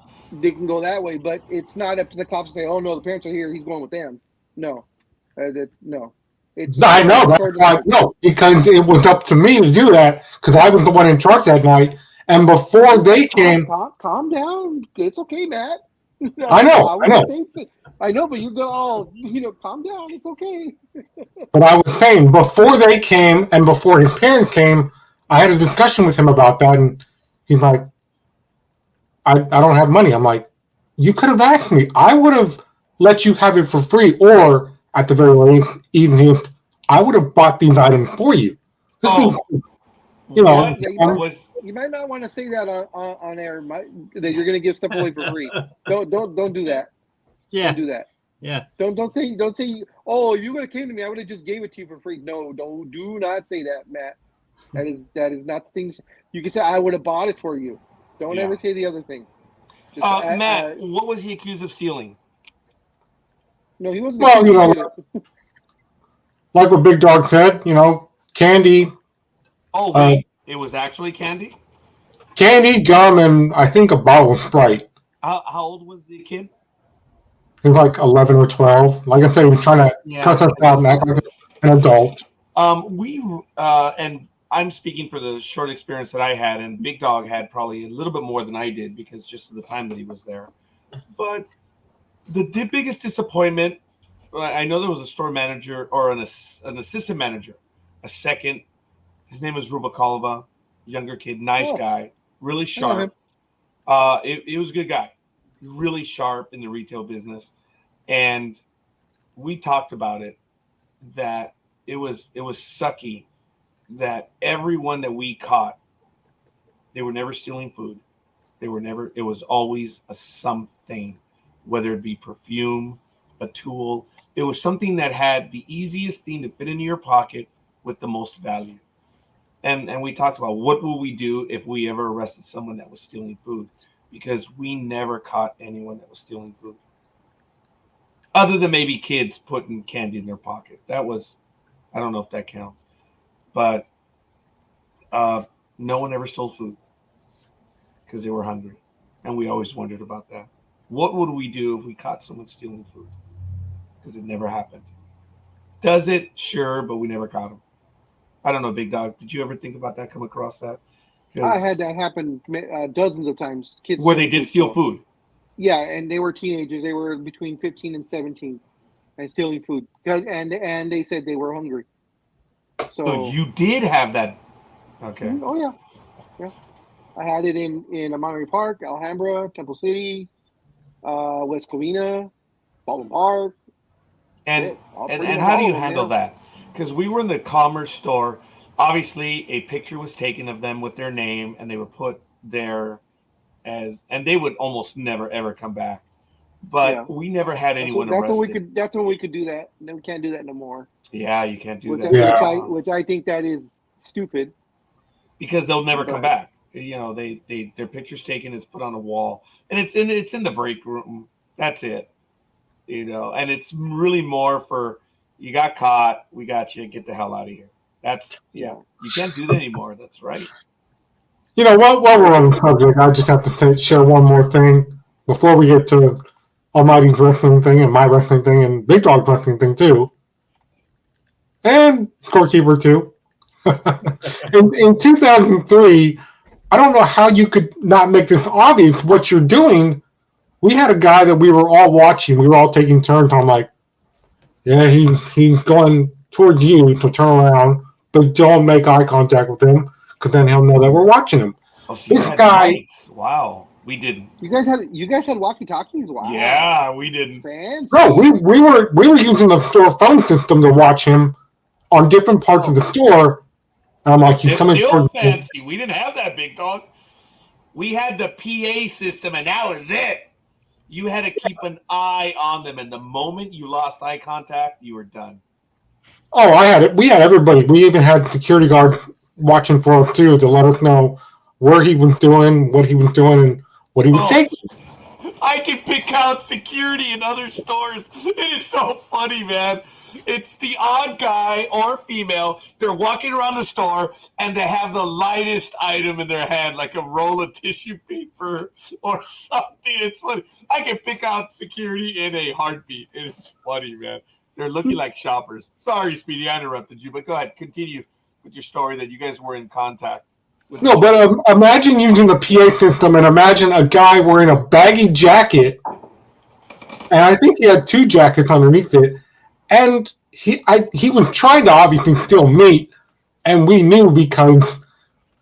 they can go that way. But it's not up to the cops to say, oh no, the parents are here, he's going with them. No, no. I know that's why. No, because it was up to me to do that because I was the one in charge that night. And before they came, calm down. It's okay, Matt. I know. I know, but you go, calm down. It's okay. But I was saying, before they came and before his parents came, I had a discussion with him about that, and he's like, I don't have money. I'm like, you could have asked me. I would have let you have it for free, or at the very least, I would have bought these items for you. You might not want to say that on air. That you're going to give stuff away for free. Don't do that. Yeah. Don't do that. Yeah. Don't say. Oh, you would have came to me. I would have just gave it to you for free. No, do not say that, Matt. That is not the things you can say. I would have bought it for you. Don't ever say the other thing. Matt, what was he accused of stealing? No, he wasn't. Well, like what Big Dog said, candy. Oh, wait, it was actually candy? Candy, gum, and I think a bottle of Sprite. How old was the kid? He was like 11 or 12. Like I said, he was trying to cut us out and act like an adult. And I'm speaking for the short experience that I had, and Big Dog had probably a little bit more than I did because just of the time that he was there. But the biggest disappointment, I know there was a store manager or an assistant manager, a second. His name was Rubakalova, younger kid, nice guy, really sharp. He was a good guy, really sharp in the retail business. And we talked about it, that it was sucky that everyone that we caught, they were never stealing food. It was always a something, whether it be perfume, a tool. It was something that had the easiest thing to fit into your pocket with the most value. And we talked about what will we do if we ever arrested someone that was stealing food, because we never caught anyone that was stealing food. Other than maybe kids putting candy in their pocket. That was, I don't know if that counts. But no one ever stole food because they were hungry. And we always wondered about that. What would we do if we caught someone stealing food? Because it never happened. Does it? Sure, but we never caught them. I don't know, Big Dog. Did you ever think about that, come across that? I had that happen dozens of times. Kids where they did steal food. Yeah, and they were teenagers. They were between 15 and 17 and stealing food. And they said they were hungry. So you did have that. Okay. Oh, yeah. Yeah. I had it in Monterey Park, Alhambra, Temple City, West Covina, Baldwin Park. And how do you handle that? Because we were in the Commerce store. Obviously, a picture was taken of them with their name, and they were put there and they would almost never ever come back. But we never had anyone arrested. That's when we could do that. Then we can't do that no more. Yeah, you can't do that. Which I think that is stupid. Because they'll never come back. Their picture's taken, it's put on a wall, and it's in the break room. That's it. And it's really more for, you got caught, we got you, get the hell out of here. You can't do that anymore. That's right. While we're on the subject, I just have to share one more thing before we get to Almighty's wrestling thing and my wrestling thing and Big Dog's wrestling thing too, and Scorekeeper too. in 2003, I don't know how you could not make this obvious what you're doing. We had a guy that we were all watching. We were all taking turns. I'm like, yeah, he's going towards you to turn around, but don't make eye contact with him, because then he'll know that we're watching him. Oh, so this guy, mics. Wow, we didn't. You guys had walkie-talkies? Wow. Yeah, we didn't. Fancy. No, we were using the store phone system to watch him on different parts of the store. And I'm like, he's coming towards fancy. We didn't have that, Big Dog. We had the PA system, and that was it. You had to keep an eye on them, and the moment you lost eye contact, you were done. Oh, I had it. We had everybody. We even had security guard watching for us too to let us know where he was doing, what he was doing, and what he was taking. I can pick out security in other stores. It is so funny, man. It's the odd guy or female. They're walking around the store and they have the lightest item in their hand, like a roll of tissue paper or something. It's funny. I can pick out security in a heartbeat. It is funny, man. They're looking like shoppers. Sorry, Speedy, I interrupted you, but go ahead. Continue with your story that you guys were in contact. No, but imagine using the PA system and imagine a guy wearing a baggy jacket, and I think he had two jackets underneath it, and he was trying to obviously steal meat, and we knew because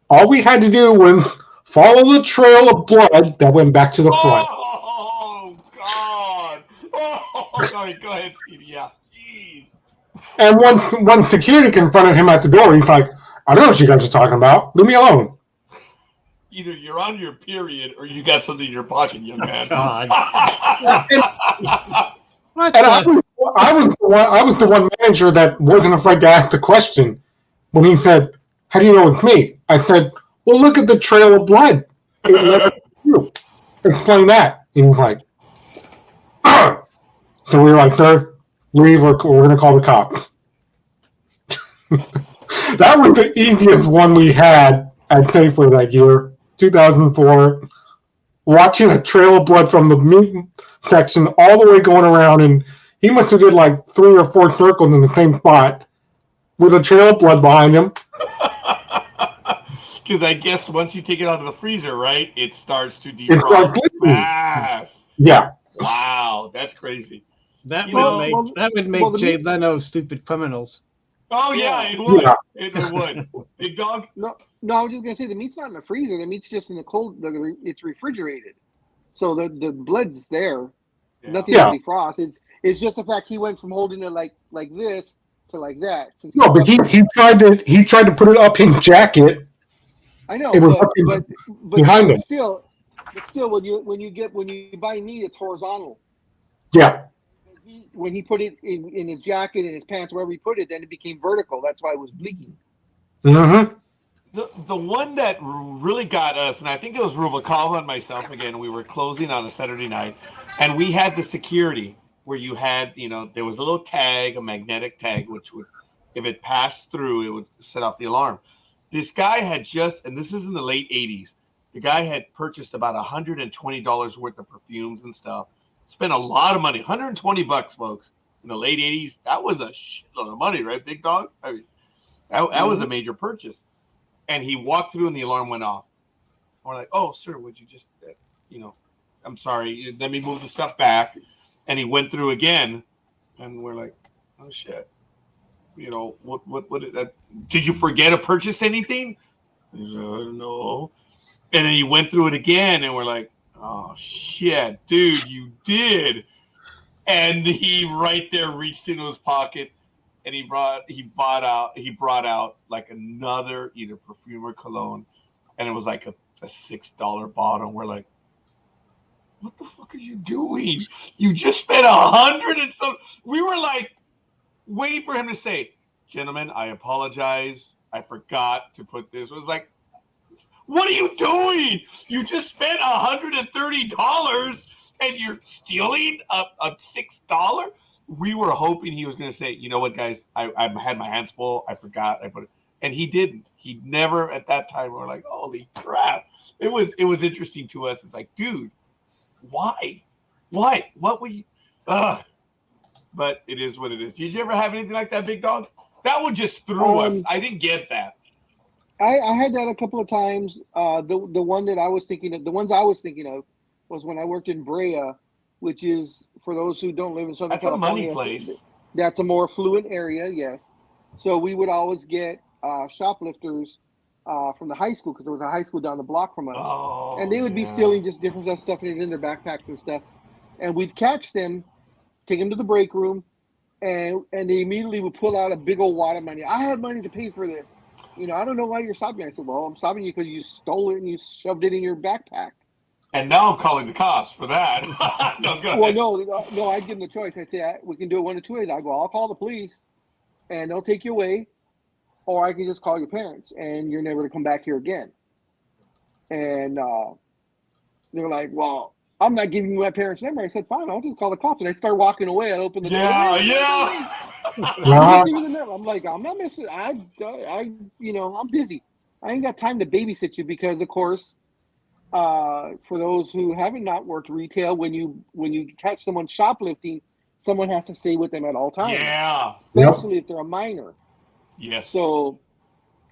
all we had to do was follow the trail of blood that went back to the front. Oh, God. Oh, sorry, go ahead, Speedy, yeah. Jeez. And once security confronted him at the door, he's like, I don't know what you guys are talking about. Leave me alone. Either you're on your period or you got something in your pocket, young man. God. I was the one manager that wasn't afraid to ask the question when he said, how do you know it's me? I said, well, look at the trail of blood. It led you. Explain that. And he was like, ah. So we were like, sir, leave or we're going to call the cops. That was the easiest one we had at Safeway that year, 2004. Watching a trail of blood from the meat section all the way going around, and he must have did like 3 or 4 circles in the same spot with a trail of blood behind him. Because I guess once you take it out of the freezer, right, it starts to defrost fast. Yeah. Wow, that's crazy. That would make Jay Leno stupid criminals. Oh yeah, it would. Yeah. It would. Big Dog. No, I was just gonna say the meat's not in the freezer. The meat's just in the cold. It's refrigerated, so the blood's there. Yeah. Nothing to defrost. It's just the fact he went from holding it like this to like that. No, but he tried to put it up his jacket. I know, It was but behind him. Still, when you buy meat, it's horizontal. Yeah. When he put it in his jacket, in his pants, wherever he put it, then it became vertical. That's why it was bleeding. Mm-hmm. The one that really got us, and I think it was Rubalcava and myself again, we were closing on a Saturday night, and we had the security where you had, there was a little tag, a magnetic tag, which would, if it passed through, it would set off the alarm. This guy had just, and this is in the late 80s, the guy had purchased about $120 worth of perfumes and stuff. Spent a lot of money, $120, folks, in the late 80s. That was a shitload of money, right, Big Dog? I mean, that was a major purchase. And he walked through and the alarm went off. We're like, oh, sir, would you just, I'm sorry. Let me move the stuff back. And he went through again. And we're like, oh, shit. What did you forget to purchase anything? He said, no. And then he went through it again. And we're like, oh, shit, dude, you did. And he right there reached into his pocket and he brought out like another either perfume or cologne. And it was like a $6 bottle. We're like, what the fuck are you doing? You just spent $100 and some. We were like waiting for him to say, gentlemen, I apologize. I forgot to put this. It was like, what are you doing? You just spent $130 and you're stealing a $6? We were hoping he was going to say, you know what, guys, I had my hands full. I forgot. I put it. And he didn't. He never at that time. We were like, holy crap. It was interesting to us. It's like, dude, why? What were you? But it is what it is. Did you ever have anything like that, Big Dog? That one just threw us. I didn't get that. I had that a couple of times. The one that I was thinking of, the ones I was thinking of, was when I worked in Brea, which is, for those who don't live in Southern California, a money place. That's a more affluent area, yes. So we would always get shoplifters from the high school, because there was a high school down the block from us, and they would be stealing just different stuff, stuffing it in their backpacks and stuff. And we'd catch them, take them to the break room, and they immediately would pull out a big old wad of money. I had money to pay for this. I don't know why you're stopping me. I said, well, I'm stopping you because you stole it and you shoved it in your backpack. And now I'm calling the cops for that. No, go ahead. No, I'd give them the choice. I'd say, we can do it one of two ways. I go, I'll call the police, and they'll take you away, or I can just call your parents, and you're never to come back here again. And they're like, well, I'm not giving you my parents' number. I said, fine, I'll just call the cops. And I start walking away. I open the door. Yeah. I'm give you the number. I'm like, I'm not missing. I'm busy. I ain't got time to babysit you because, of course, for those who haven't not worked retail, when you catch someone shoplifting, someone has to stay with them at all times. Yeah. Especially if they're a minor. Yes. So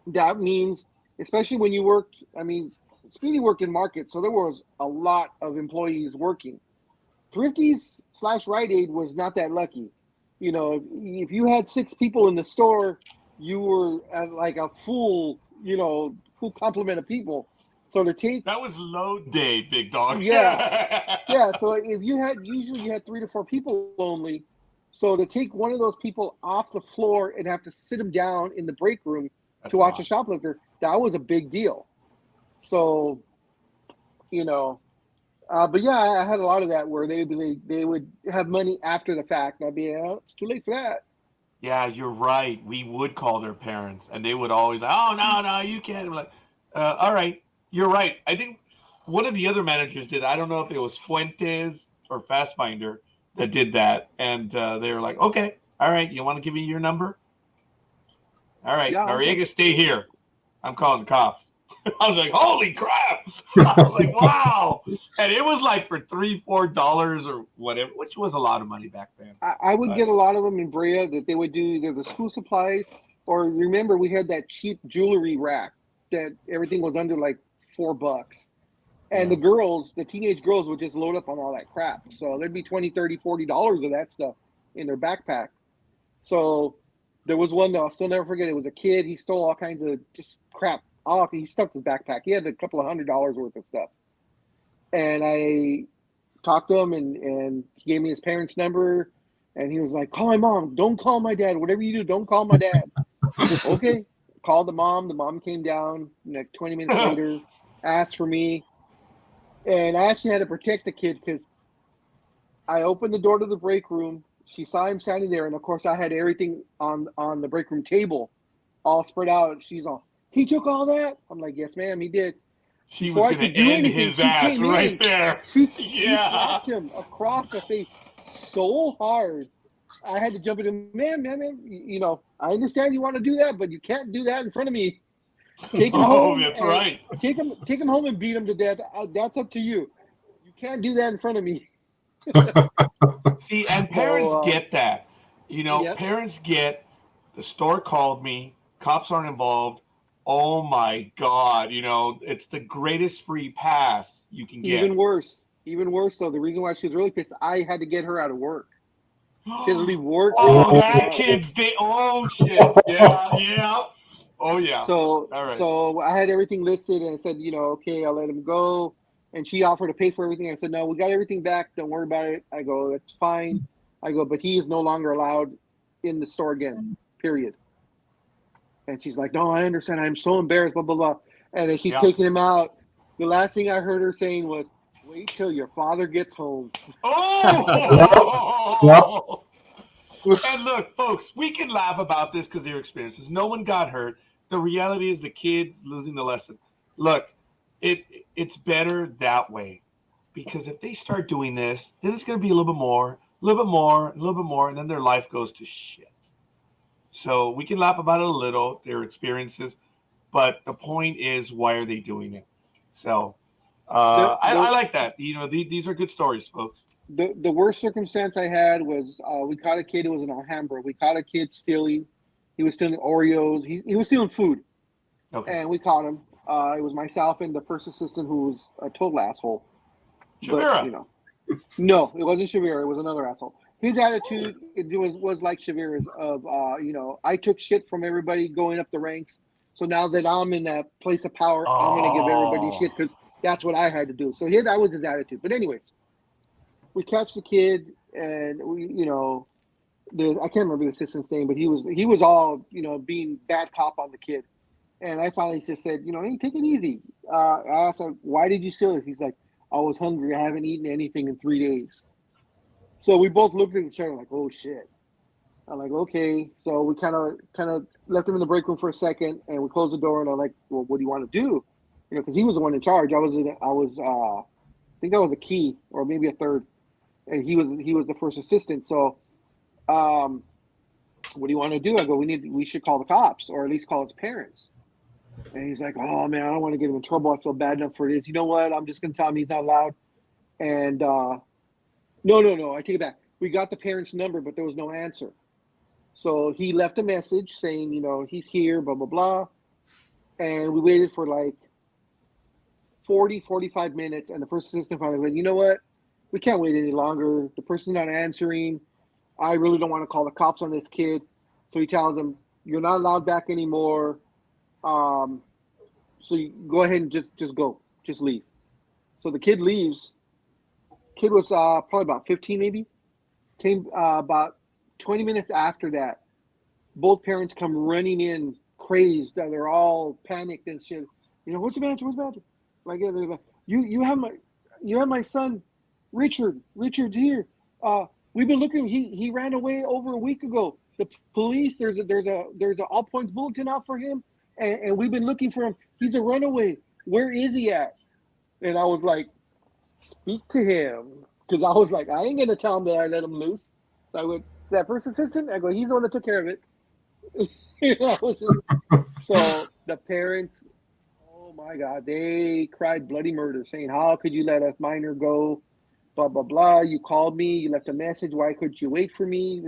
that means, especially when you work, I mean, Speedy worked in market, so there was a lot of employees working. Thrifties / Rite Aid was not that lucky. You know, if you had 6 people in the store, you were at like a full complement of people. So to take that was load day, big dog. Yeah. So if you had 3 to 4 people only. So to take one of those people off the floor and have to sit them down in the break room to watch a shoplifter, that was a big deal. So, but yeah, I had a lot of that where they would have money after the fact. And I'd be, it's too late for that. Yeah, you're right. We would call their parents, and they would always, oh, no, you can't. I'm like, all right, you're right. I think one of the other managers did. I don't know if it was Fuentes or Fastbinder that did that. And they were like, okay, all right, you want to give me your number? All right, Noriega, stay here. I'm calling the cops. I was like, holy crap. I was like, wow. And it was like for $3-4 or whatever, which was a lot of money back then. I would get a lot of them in Brea that they would do either the school supplies, or remember we had that cheap jewelry rack that everything was under like $4. And the teenage girls would just load up on all that crap. So there'd be $20, $30, $40 of that stuff in their backpack. So there was one that I'll still never forget. It was a kid. He stole all kinds of just crap. He stuffed his backpack. He had a couple of $100 worth of stuff. And I talked to him, and he gave me his parents' number. And he was like, call my mom. Don't call my dad. Whatever you do, don't call my dad. Okay. Called the mom. The mom came down like 20 minutes later, asked for me. And I actually had to protect the kid because I opened the door to the break room. She saw him standing there. And, of course, I had everything on the break room table all spread out. She's all, he took all that? I'm like, yes, ma'am, he did. She was going to end his ass right there. She slapped him across the face so hard. I had to jump in and, man, I understand you want to do that, but you can't do that in front of me. Take him home. That's right. Take him home and beat him to death. That's up to you. You can't do that in front of me. See, and parents get that. Parents get, the store called me, cops aren't involved. Oh my God, it's the greatest free pass you can get. Even worse. So the reason why she was really pissed, I had to get her out of work. She had to leave work. Oh, that kid's day. Oh, shit. Yeah. Oh, yeah. So, all right. So I had everything listed, and I said, okay, I'll let him go. And she offered to pay for everything. I said, no, we got everything back. Don't worry about it. I go, that's fine. I go, but he is no longer allowed in the store again, period. And she's like, no, I understand. I'm so embarrassed, blah, blah, blah. And as she's taking him out, the last thing I heard her saying was, wait till your father gets home. Oh! And look, folks, we can laugh about this because of your experiences. No one got hurt. The reality is the kid's losing the lesson. Look, it's better that way. Because if they start doing this, then it's going to be a little bit more, and then their life goes to shit. So we can laugh about it a little, their experiences, but the point is, why are they doing it? So I like that. These are good stories, folks. The worst circumstance I had was we caught a kid. It was in Alhambra. We caught a kid stealing. He was stealing Oreos. He was stealing food. Okay. And we caught him. It was myself and the first assistant who was a total asshole. Shavira. But, no, it wasn't Shavira. It was another asshole. His attitude was like Shavira's of, I took shit from everybody going up the ranks. So now that I'm in that place of power, I'm going to give everybody shit because that's what I had to do. So that was his attitude. But anyways, we catch the kid and I can't remember the assistant's name, but he was all, being bad cop on the kid. And I finally just said, hey, take it easy. I asked him, why did you steal it? He's like, I was hungry. I haven't eaten anything in 3 days. So we both looked at each other like, oh shit. I'm like, okay. So we kind of left him in the break room for a second, and we closed the door. And I'm like, well, what do you want to do? You know, because he was the one in charge. I think I was a key or maybe a third, and he was the first assistant. So, what do you want to do? I go, we should call the cops or at least call his parents. And he's like, oh man, I don't want to get him in trouble. I feel bad enough for this. You know what? I'm just gonna tell him he's not allowed. And no, I take it back. We got the parents' number, but there was no answer. So he left a message saying, you know, he's here, blah, blah, blah. And we waited for like 45 minutes. And the first assistant finally went, you know what? We can't wait any longer. The person's not answering. I really don't want to call the cops on this kid. So he tells them, you're not allowed back anymore. So you go ahead and just go. Just leave. So the kid leaves. Kid was probably about 15 maybe. Came about 20 minutes after that. Both parents come running in crazed. They're all panicked and shit. You know, what's the matter? What's the matter? Like, you have my son, Richard. Richard's here. We've been looking. He ran away over a week ago. The police. There's a all points bulletin out for him, and we've been looking for him. He's a runaway. Where is he at? And I was like, speak to him, because I was like, I ain't gonna tell him that I let him loose. So I went, that first assistant. I go, he's the one that took care of it. You know, so the parents, oh my God, they cried bloody murder, saying, how could you let a minor go? Blah, blah, blah. You called me. You left a message. Why couldn't you wait for me?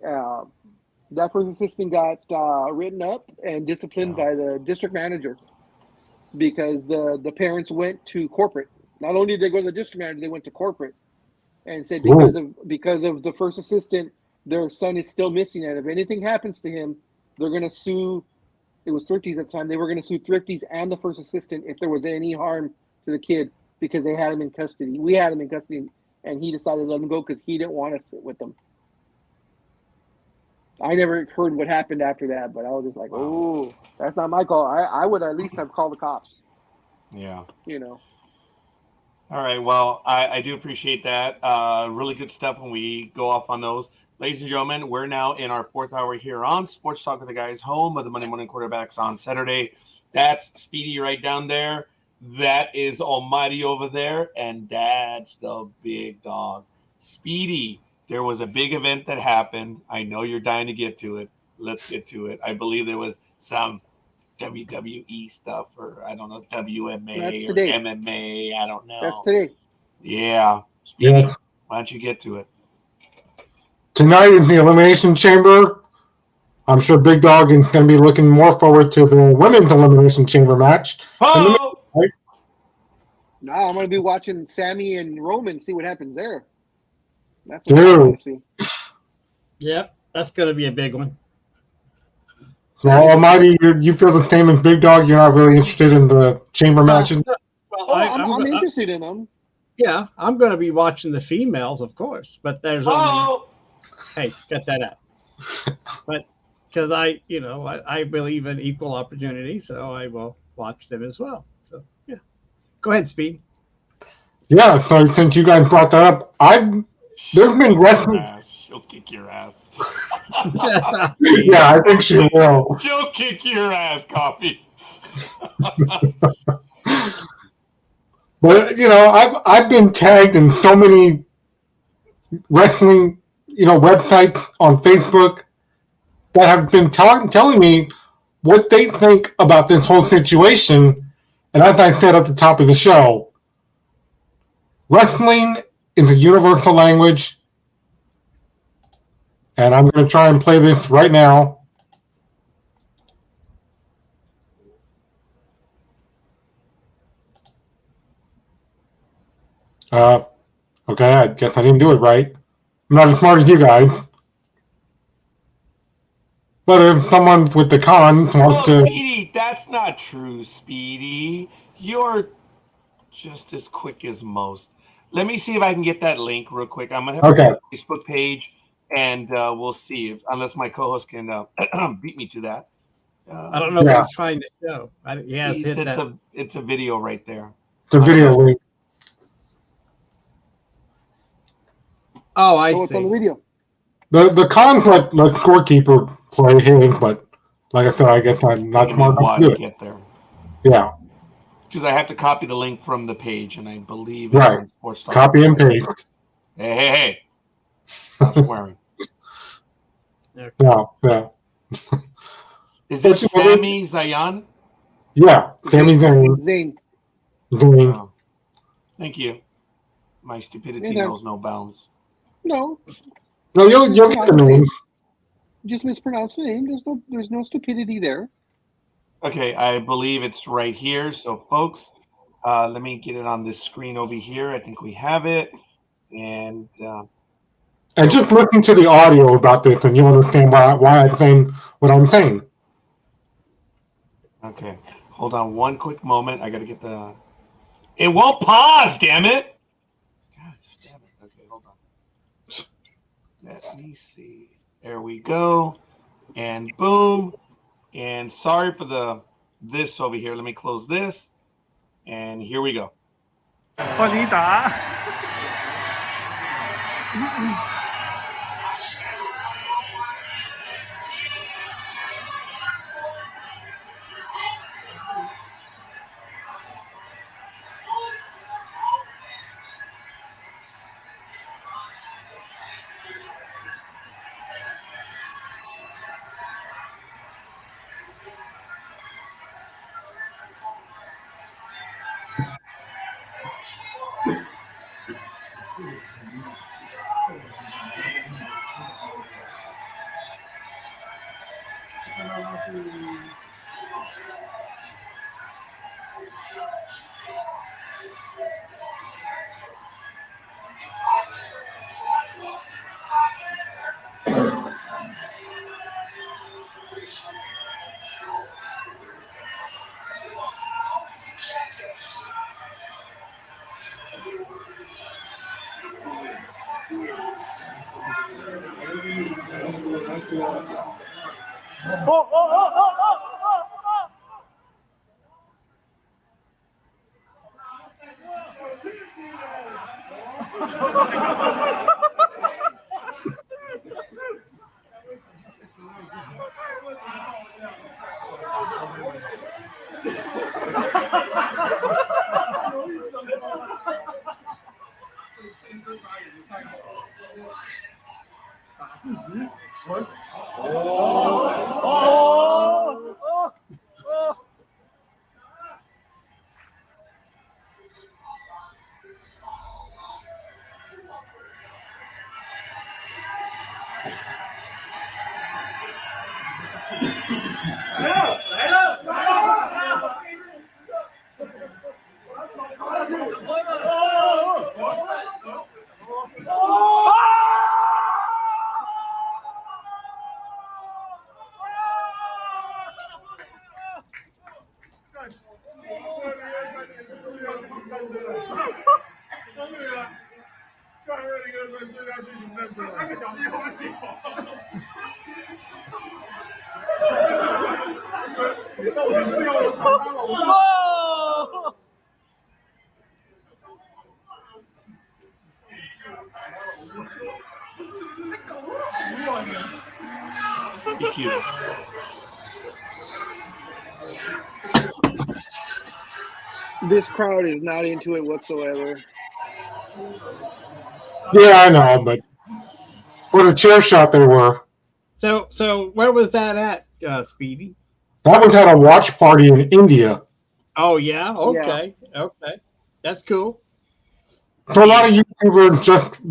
That first assistant got written up and disciplined by the district manager because the parents went to corporate. Not only did they go to the district manager, they went to corporate and said because of the first assistant, their son is still missing. And if anything happens to him, they're going to sue. It was Thrifties at the time. They were going to sue Thrifties and the first assistant if there was any harm to the kid because they had him in custody. We had him in custody, and he decided to let him go because he didn't want to sit with them. I never heard what happened after that, but I was just like, oh, that's not my call. I would at least have called the cops. Yeah. You know. All right. Well, I do appreciate that. Really good stuff when we go off on those. Ladies and gentlemen, we're now in our fourth hour here on Sports Talk with the Guys, home of the Monday Morning Quarterbacks on Saturday. That's Speedy right down there. That is Almighty over there. And that's the big dog. Speedy, there was a big event that happened. I know you're dying to get to it. Let's get to it. I believe there was some WWE stuff, or I don't know, WMA or MMA. I don't know. That's today. Yeah. Speedy, why don't you get to it? Tonight in the Elimination Chamber, I'm sure Big Dog is going to be looking more forward to the Women's Elimination Chamber match. Oh! No, I'm going to be watching Sammy and Roman, see what happens there. That's what I want to see. Yep, that's going to be a big one. Now, Almighty, you feel the same as Big Dog? You're not really interested in the chamber matches? Well, I'm interested in them. Yeah, I'm going to be watching the females, of course, but there's only... Hey, get that out. But because I believe in equal opportunity, so I will watch them as well. So yeah, go ahead, Speed. Yeah, so since you guys brought that up, there's been wrestling. She'll kick your ass. Yeah, I think she will. She'll kick your ass, Coffee. But I've been tagged in so many wrestling websites on Facebook that have been telling me what they think about this whole situation. And as I said at the top of the show, wrestling is a universal language. And I'm going to try and play this right now. Okay, I guess I didn't do it right. I'm not as smart as you guys. But if someone with the cons wants to... Speedy, that's not true, Speedy. You're just as quick as most. Let me see if I can get that link real quick. I'm going to have a Facebook page, and we'll see, unless my co-host can beat me to that. I don't know if he's trying to show. It's a video right there. It's a video link. Oh, I So it's on the see. video. The cons let Scorekeeper play his, but like I said, I guess I'm not Taking me a smart enough while to do to it. get there. Yeah, Because I have to copy the link from the page, and I believe it's right. on Sports Talk. Copy and paste. Hey. Stop swearing. Yeah. Is But, this Sami Zayn? Yeah, Sami Zayn. Zayn. Oh, thank you. My stupidity Yeah, knows no bounds. No. No, you'll get the name. Just mispronounce the name. There's no stupidity there. Okay, I believe it's right here. So, folks, let me get it on this screen over here. I think we have it. And just listen to the audio about this, and you'll understand why I'm saying what I'm saying. okay, hold on one quick moment. I got to get the. It won't pause, damn it! Gosh, damn it. Okay, hold on. Let me see. There we go. And boom. And sorry for this over here. Let me close this. And here we go. 换你打。He's cute. This crowd is not into it whatsoever. Yeah, I know, but for the chair shot, they were. So where was that at, Speedy? That one's had a watch party in India. Oh yeah, okay, that's cool. So a lot of YouTubers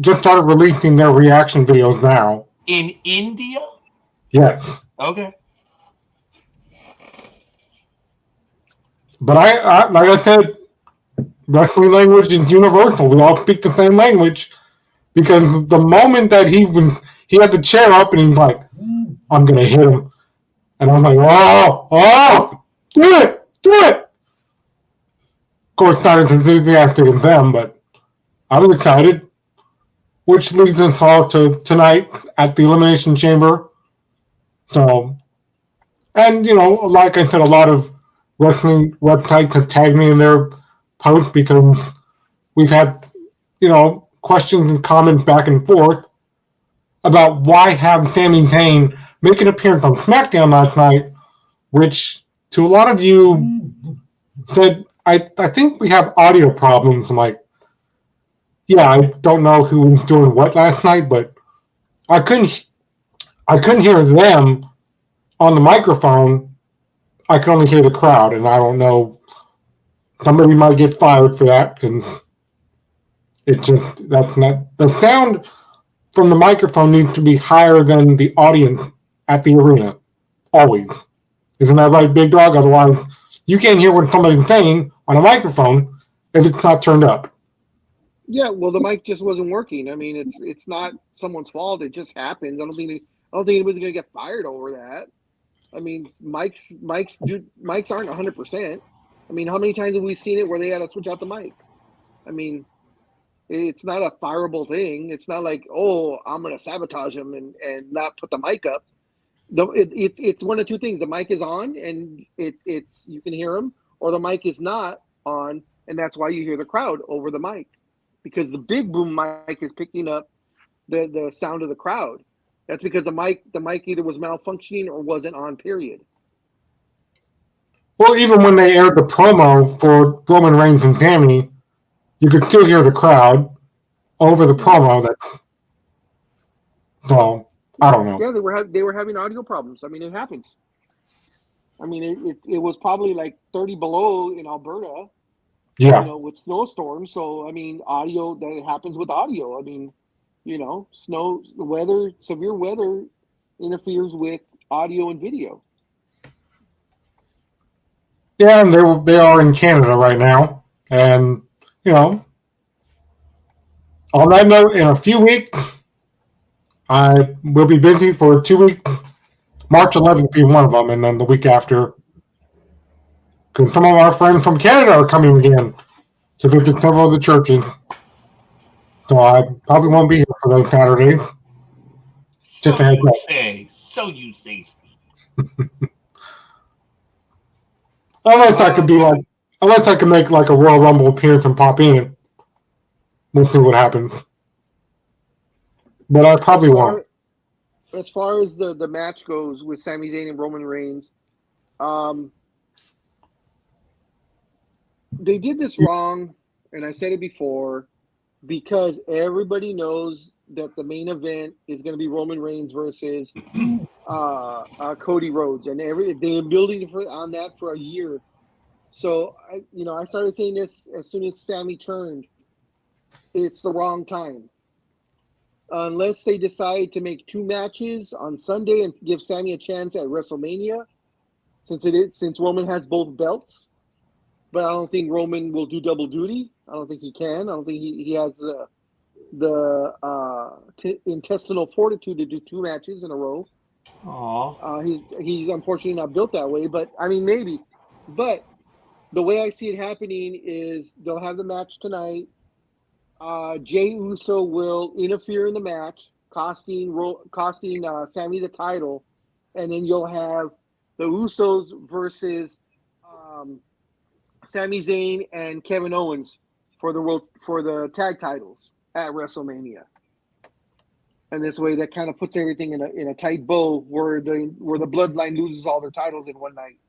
just started releasing their reaction videos now. In India? Yes. Okay. But I like I said, wrestling language is universal. We all speak the same language because the moment that he had the chair up and he's like, I'm gonna hit him. And I'm like, oh, do it. Of course, not as enthusiastic as them, but I was excited. Which leads us all to tonight at the Elimination Chamber. So, and like I said, a lot of wrestling websites have tagged me in their posts because we've had, questions and comments back and forth about why have Sami Zayn make an appearance on SmackDown last night, which to a lot of you said, I think we have audio problems. I'm like, yeah, I don't know who was doing what last night, but I couldn't hear them on the microphone. I could only hear the crowd, and I don't know. Somebody might get fired for that, and it's just that's not the sound from the microphone needs to be higher than the audience at the arena. Always. Isn't that right, Big Dog? Otherwise, you can't hear what somebody's saying on a microphone if it's not turned up. Yeah, well, the mic just wasn't working. I mean, it's not someone's fault. It just happens. I don't think anybody's gonna get fired over that. I mean, mics aren't 100%. I mean, how many times have we seen it where they had to switch out the mic? I mean, it's not a fireable thing. It's not like, oh, I'm gonna sabotage them and not put the mic up. It's one of two things: the mic is on and it's you can hear them, or the mic is not on, and that's why you hear the crowd over the mic, because the big boom mic is picking up the sound of the crowd. That's because the mic either was malfunctioning or wasn't on. Period. Well, even when they aired the promo for Roman Reigns and Sami, you could still hear the crowd over the promo. So I don't know. Yeah, they were having audio problems. I mean, it happens. I mean, it was probably like 30 below in Alberta. Yeah. You know, with snowstorms. So I mean, audio that happens with audio. I mean, you know, severe weather interferes with audio and video. Yeah, and they are in Canada right now, and you know, on that note, in a few weeks, I will be busy for 2 weeks. March 11th being one of them, and then the week after, because some of our friends from Canada are coming again to visit several of the churches. So I probably won't be here for those Saturdays. Just a heads up. So you say. Unless I could make like a Royal Rumble appearance and pop in. We'll see what happens. But I probably won't. As far as the match goes with Sami Zayn and Roman Reigns, they did this wrong, and I said it before, because everybody knows that the main event is going to be Roman Reigns versus Cody Rhodes, and they've been building on that for a year. So I started saying this as soon as Sami turned. It's the wrong time. Unless they decide to make 2 matches on Sunday and give Sami a chance at WrestleMania, since Roman has both belts. But I don't think Roman will do double duty. I don't think he can. I don't think he has the intestinal fortitude to do 2 matches in a row. He's unfortunately not built that way. But I mean, maybe. But the way I see it happening is they'll have the match tonight. Jey Uso will interfere in the match, costing Sami the title, and then you'll have the Usos versus Sami Zayn and Kevin Owens for the tag titles at WrestleMania. And this way, that kind of puts everything in a tight bow, where the Bloodline loses all their titles in one night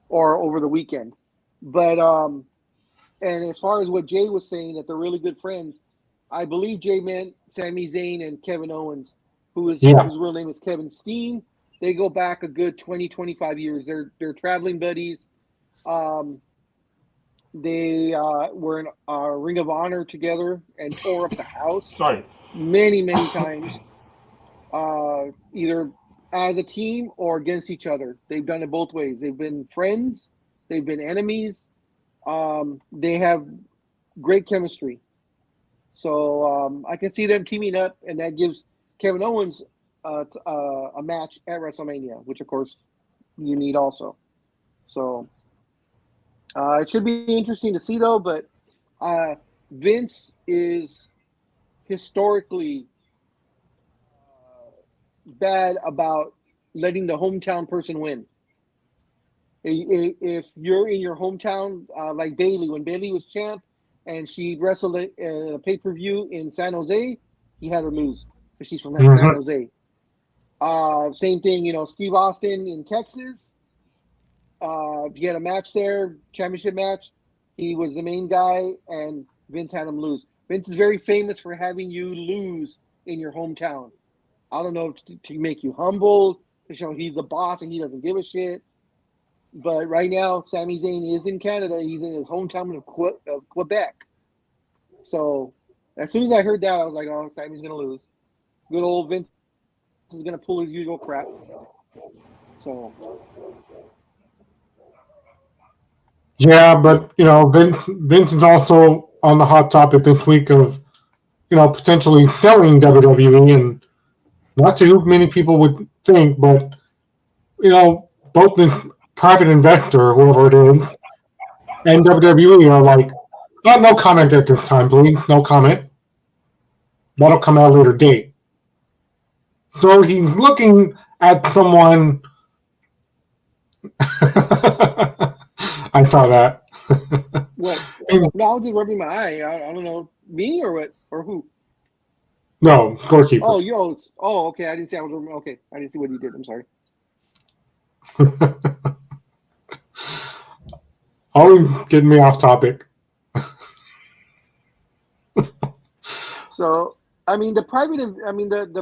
or over the weekend. But and as far as what Jay was saying, that they're really good friends, I believe Jay meant Sami Zayn and Kevin Owens, whose real name is Kevin Steen. They go back a good 20, 25 years. They're traveling buddies. They were in Ring of Honor together and tore up the house. Many, many times, either as a team or against each other. They've done it both ways. They've been friends. They've been enemies. They have great chemistry. So I can see them teaming up, and that gives Kevin Owens a match at WrestleMania, which, of course, you need also. So it should be interesting to see, though. But Vince is historically bad about letting the hometown person win. If you're in your hometown, like Bayley, when Bayley was champ, and she wrestled in a pay-per-view in San Jose, he had her lose because she's from Mhm. San Jose. Same thing, Steve Austin in Texas. He had a match there, championship match. He was the main guy, and Vince had him lose. Vince is very famous for having you lose in your hometown. I don't know, to make you humble, to show he's the boss and he doesn't give a shit. But right now, Sami Zayn is in Canada. He's in his hometown of Quebec. So as soon as I heard that, I was like, oh, Sami's going to lose. Good old Vince is going to pull his usual crap. So. Yeah, but, Vince is also on the hot topic this week of, potentially selling WWE, and not to who many people would think, but, both the private investor, whoever it is, and WWE are like, oh, no comment at this time, please. No comment. That'll come at a later date. So he's looking at someone. I saw that. What? No, I was just rubbing my eye. I don't know. Me or what? Or who? No, Scorekeeper. Oh, yo. Oh, okay. I didn't see. Okay. I didn't see what you did. I'm sorry. Always getting me off topic. So, the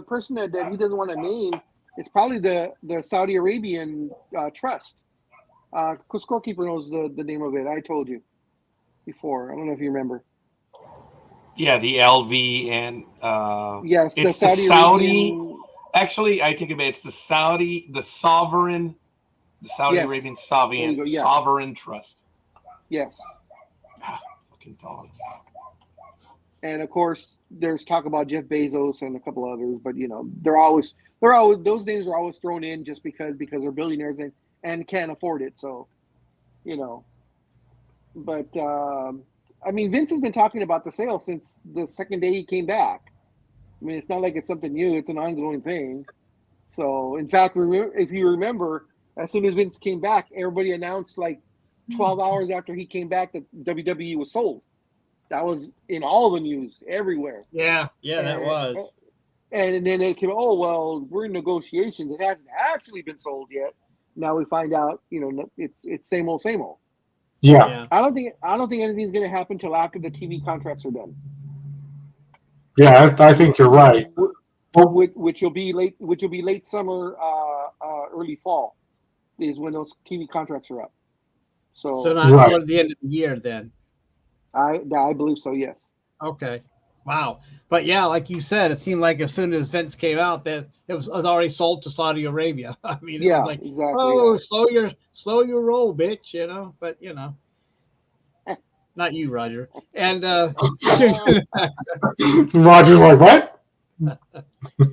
person that he doesn't want to name is probably the Saudi Arabian trust. Scorekeeper knows the name of it. I told you before. I don't know if you remember. Yeah, the LV and yes, it's the Saudi. Arabian... Actually, I take it back. It's the Saudi Arabian Sovereign Trust. Yes. Fucking dogs. And of course, there's talk about Jeff Bezos and a couple others, but they're always those names are always thrown in just because they're billionaires and can't afford it. So, but Vince has been talking about the sale since the second day he came back. I mean, it's not like it's something new; it's an ongoing thing. So, in fact, if you remember, as soon as Vince came back, everybody announced like 12 hours after he came back that WWE was sold. That was in all the news everywhere. Yeah, that was. And then it came, oh, well, we're in negotiations. It hasn't actually been sold yet. Now we find out, it's same old, same old. Yeah. I don't think anything's going to happen till after the TV contracts are done. Yeah, I think you're right. Which will be late summer, early fall, is when those TV contracts are up. So not toward the end of the year then. I believe so, yes. Okay. Wow. But yeah, like you said, it seemed like as soon as Vince came out that it was already sold to Saudi Arabia. I mean, it was like, exactly. Oh, yeah. slow your roll, bitch, But not you, Roger. And Roger's like, what?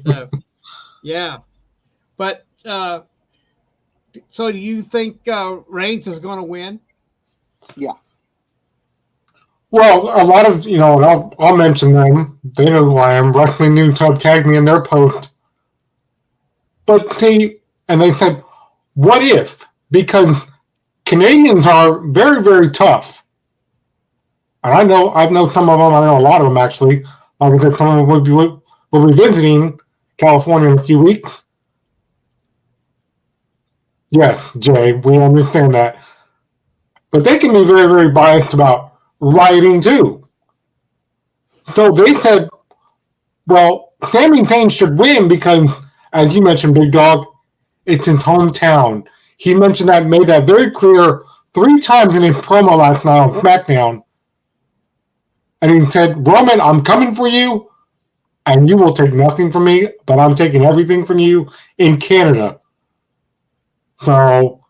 So, yeah. But so do you think Reigns is going to win? Yeah. Well, a lot of, I'll mention them. They know who I am. Wrestling News Hub tagged me in their post. But they said, what if? Because Canadians are very, very tough. And I've known some of them. I know a lot of them, actually. Like I said, some of them will be visiting California in a few weeks. Yes, Jay, we understand that. But they can be very, very biased about rioting too. So they said, well, Sami Zayn should win because, as you mentioned, Big Dog, it's his hometown. He made that very clear 3 times in his promo last night on SmackDown. And he said, Roman, I'm coming for you, and you will take nothing from me, but I'm taking everything from you in Canada. So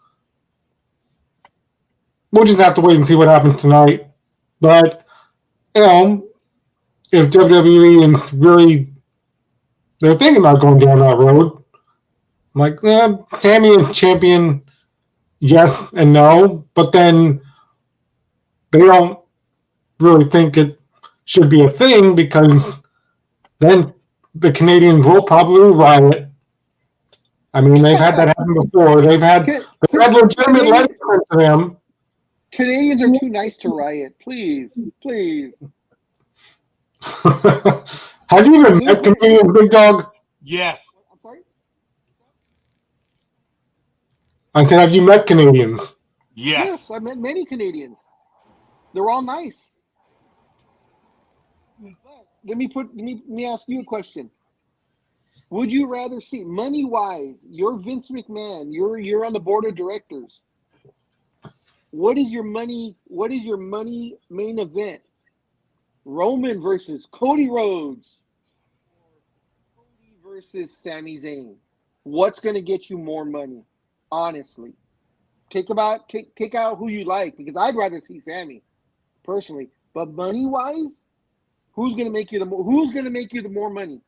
we'll just have to wait and see what happens tonight. But, if WWE is really, they're thinking about going down that road, I'm like, Sami is champion, yes and no, but then they don't really think it should be a thing because then the Canadians will probably riot. I mean, they've had that happen before. They've had legitimate letters sent to them. Canadians are too nice to Riot. Please, please. Have you even met Canadians, Big Dog? Yes. I'm sorry? I said, have you met Canadians? Yes. I met many Canadians. They're all nice. But let me ask you a question. Would you rather see, money wise, you're Vince McMahon, you're on the board of directors. What is your money main event? Roman versus Cody Rhodes. Cody versus Sami Zayn. What's going to get you more money? Honestly. Take out who you like, because I'd rather see Sami, personally. But money wise, who's going to make you the more money?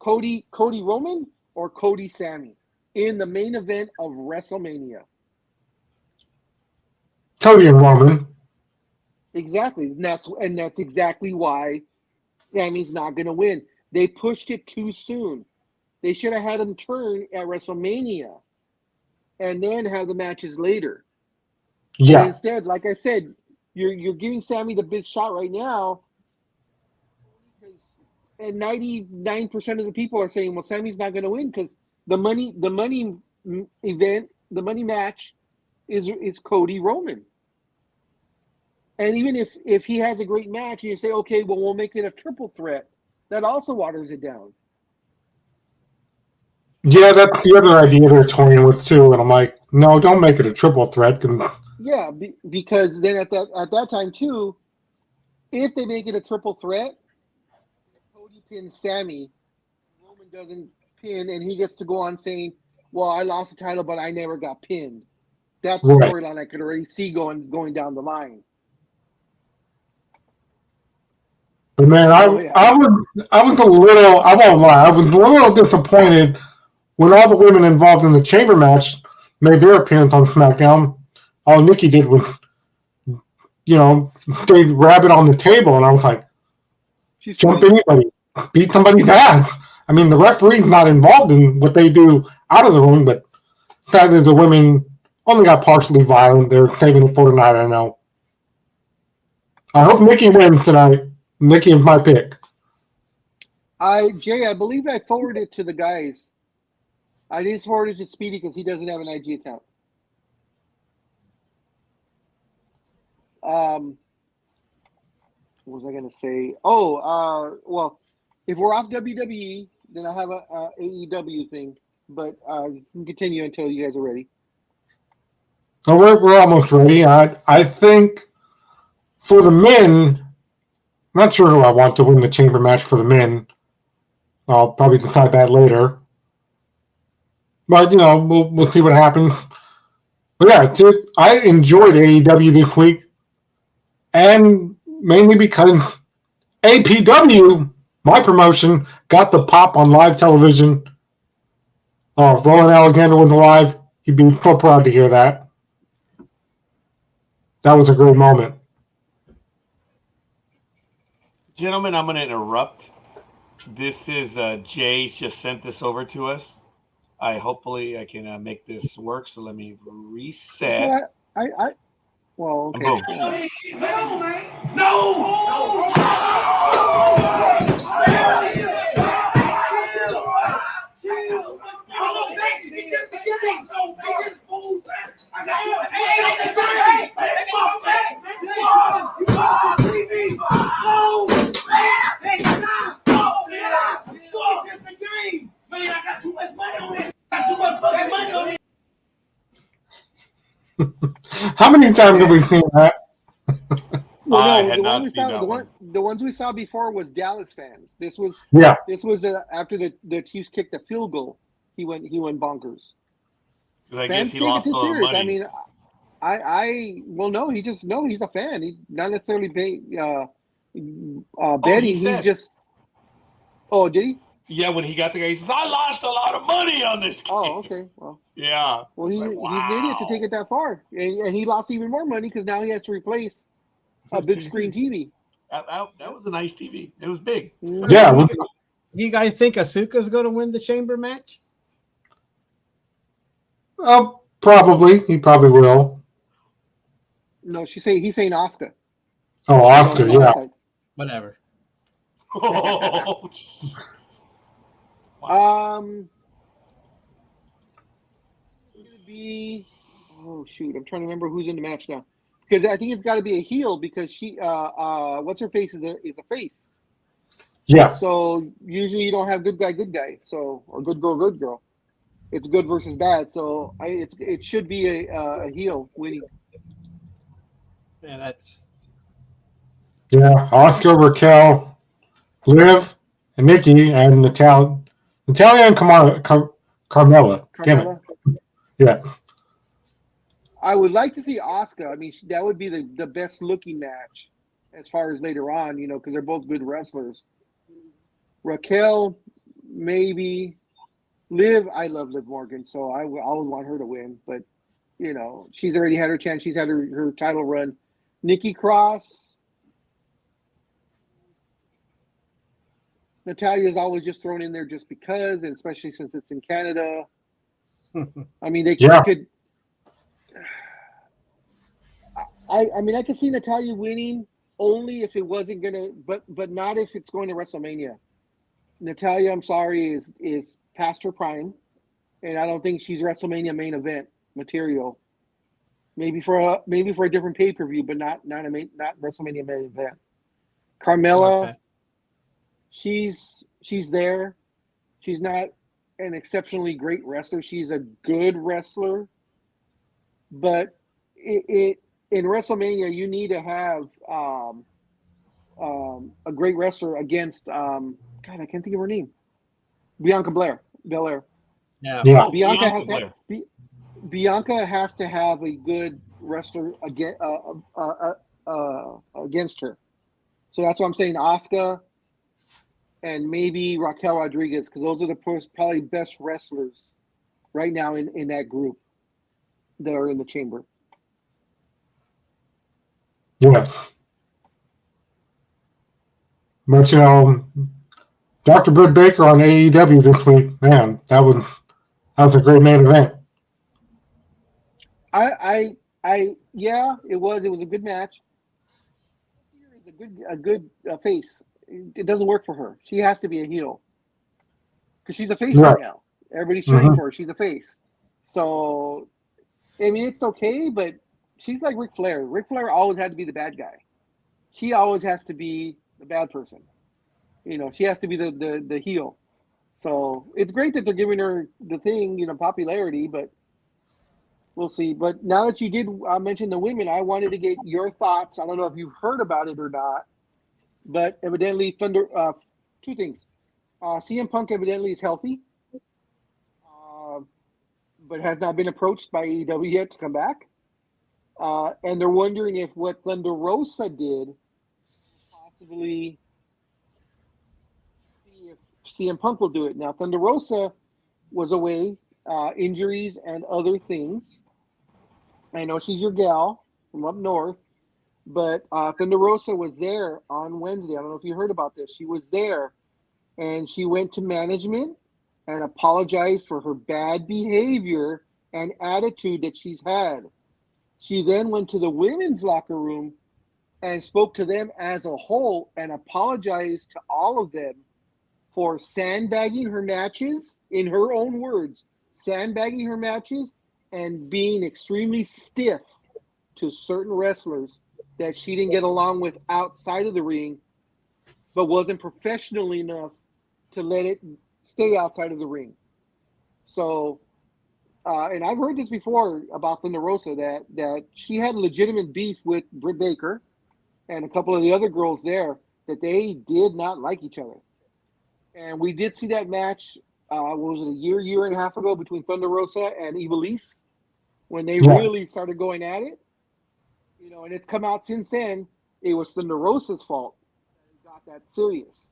Cody Roman or Cody Sami in the main event of WrestleMania? Cody and Roman. Exactly. And that's exactly why Sami's not going to win. They pushed it too soon. They should have had him turn at WrestleMania and then have the matches later. Yeah. But instead, like I said, you're giving Sami the big shot right now. And 99% of the people are saying, well, Sami's not going to win because the money event, the money match is Cody Roman. And even if he has a great match and you say, okay, well, we'll make it a triple threat, that also waters it down. Yeah, that's the other idea they're toying with too. And I'm like, no, don't make it a triple threat. Yeah, because then at that time too, if they make it a triple threat, Cody pins Sami, Roman doesn't pin, and he gets to go on saying, well, I lost the title, but I never got pinned. That's the storyline I could already see going down the line. But man, I was a little, I won't lie, I was a little disappointed when all the women involved in the chamber match made their appearance on SmackDown. All Nikki did was, stay rabbit on the table, and I was like, jump anybody, beat somebody's ass. I mean, the referee's not involved in what they do out of the ring, but sadly the women only got partially violent. They're saving it for tonight, I know. I hope Nikki wins tonight. Nikki is my pick. Jay, I believe I forwarded it to the guys. I didn't forward it to Speedy because he doesn't have an IG account. What was I going to say? Well, if we're off WWE, then I have a AEW thing, but you can continue until you guys are ready. Oh, we're almost ready. I think for the men, I'm not sure who I want to win the chamber match for the men. I'll probably decide that later. But, we'll see what happens. But yeah, I enjoyed AEW this week. And mainly because APW, my promotion, got the pop on live television. If Roland Alexander was alive, he'd be so proud to hear that. That was a great moment. Gentlemen, I'm going to interrupt. This is Jay just sent this over to us. Hopefully I can make this work. So let me reset. Well, okay. Boom. Hell, man. No! It's just the game. It's just fools. I got you. Hey! Hey, stop! It's just the game. Man, I got too much money on this. I got too much fucking money on this. How many times have we seen that? The ones we saw before was Dallas fans. This was after the Chiefs kicked the field goal. He went bonkers. I guess he lost a little money. I mean, he's a fan. He's not necessarily betting. He's just. Oh, did he? Yeah, when he got the guy, he says, "I lost a lot of money on this game." Oh, okay. Well, yeah. Well, he's an idiot to take it that far, and he lost even more money because now he has to replace a big screen TV. That was a nice TV. It was big. Yeah. Do you guys think Asuka's going to win the chamber match? Probably. He probably will. No, he's saying Oscar. Oh, Oscar, No, yeah. Whatever. It'd be. Oh shoot! I'm trying to remember who's in the match now, because I think it's got to be a heel because she what's her face is a face. Yeah. So usually you don't have good guy. So or good girl. It's good versus bad. So it should be a heel winning. Yeah, that's. Yeah, Oscar, Raquel, Liv, and Nikki, and Natalia and Carmella. Damn it. Yeah. I would like to see Asuka. I mean, that would be the best looking match as far as later on, because they're both good wrestlers. Raquel, maybe. Liv, I love Liv Morgan, so I would want her to win. But, she's already had her chance. She's had her title run. Nikki Cross. Natalia's always just thrown in there just because, and especially since it's in Canada. I mean, they could. I could see Natalya winning only if it wasn't gonna, but not if it's going to WrestleMania. Natalya, I'm sorry, is past her prime, and I don't think she's WrestleMania main event material. Maybe for a different pay per view, but not WrestleMania main event. Carmella, she's there. She's not an exceptionally great wrestler. She's a good wrestler, but in WrestleMania, you need to have a great wrestler against God, I can't think of her name. Bianca Belair. Yeah. Bianca has to have a good wrestler against her. So that's why I'm saying Asuka and maybe Raquel Rodriguez, because those are the probably best wrestlers right now in that group that are in the chamber. Yeah. But, Dr. Britt Baker on AEW this week, man, that was a great main event. Yeah, it was a good match. A good face. It doesn't work for her. She has to be a heel because she's a face right now. Everybody's cheering for her. She's a face. So, I mean, it's okay, but she's like Ric Flair. Ric Flair always had to be the bad guy. She always has to be the bad person. She has to be the heel. So it's great that they're giving her the thing, popularity, but we'll see. But now that you did mention the women, I wanted to get your thoughts. I don't know if you've heard about it or not, but evidently two things. CM Punk evidently is healthy, but has not been approached by AEW yet to come back. And they're wondering if what Thunder Rosa did possibly see if CM Punk will do it. Now, Thunder Rosa was away, injuries and other things. I know she's your gal from up north, but Thunder Rosa was there on Wednesday. I don't know if you heard about this. She was there, and she went to management and apologized for her bad behavior and attitude that she's had. She then went to the women's locker room and spoke to them as a whole and apologized to all of them for sandbagging her matches, in her own words, sandbagging her matches and being extremely stiff to certain wrestlers that she didn't get along with outside of the ring, but wasn't professional enough to let it stay outside of the ring. So, and I've heard this before about Thunder Rosa, that she had legitimate beef with Britt Baker and a couple of the other girls there, that they did not like each other. And we did see that match, what was it, a year and a half ago between Thunder Rosa and Ivelisse, when they really started going at it. And it's come out since then, it was Thunder Rosa's fault that it got that serious.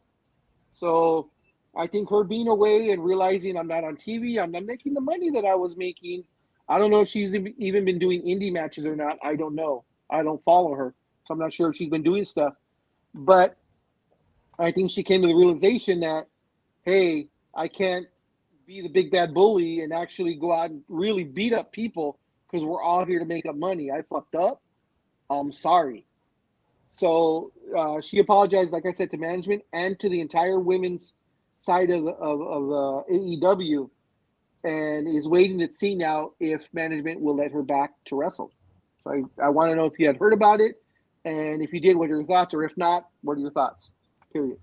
So I think her being away and realizing I'm not on TV, I'm not making the money that I was making. I don't know if she's even been doing indie matches or not. I don't know. I don't follow her, so I'm not sure if she's been doing stuff. But I think she came to the realization that, hey, I can't be the big bad bully and actually go out and really beat up people because we're all here to make up money. I fucked up. I'm sorry. So she apologized, like I said, to management and to the entire women's side of AEW, and is waiting to see now if management will let her back to wrestle. So I want to know if you had heard about it, and if you did, what are your thoughts? Or if not, what are your thoughts? Period.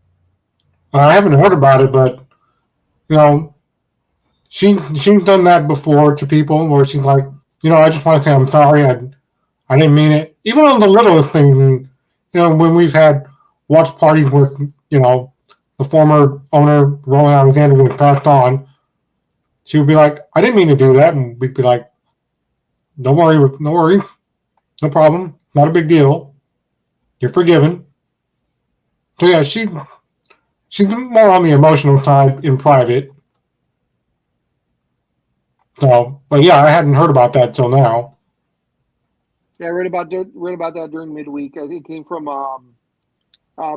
I haven't heard about it, but you know, she's done that before to people where she's like, I just want to say I'm sorry. I didn't mean it. Even on the littlest thing, when we've had watch parties with, the former owner, Roland Alexander, who was passed on, she would be like, I didn't mean to do that. And we'd be like, don't worry, no problem. Not a big deal. You're forgiven. So yeah, she's more on the emotional side in private. So, but yeah, I hadn't heard about that till now. Yeah, I read about that during midweek. It came from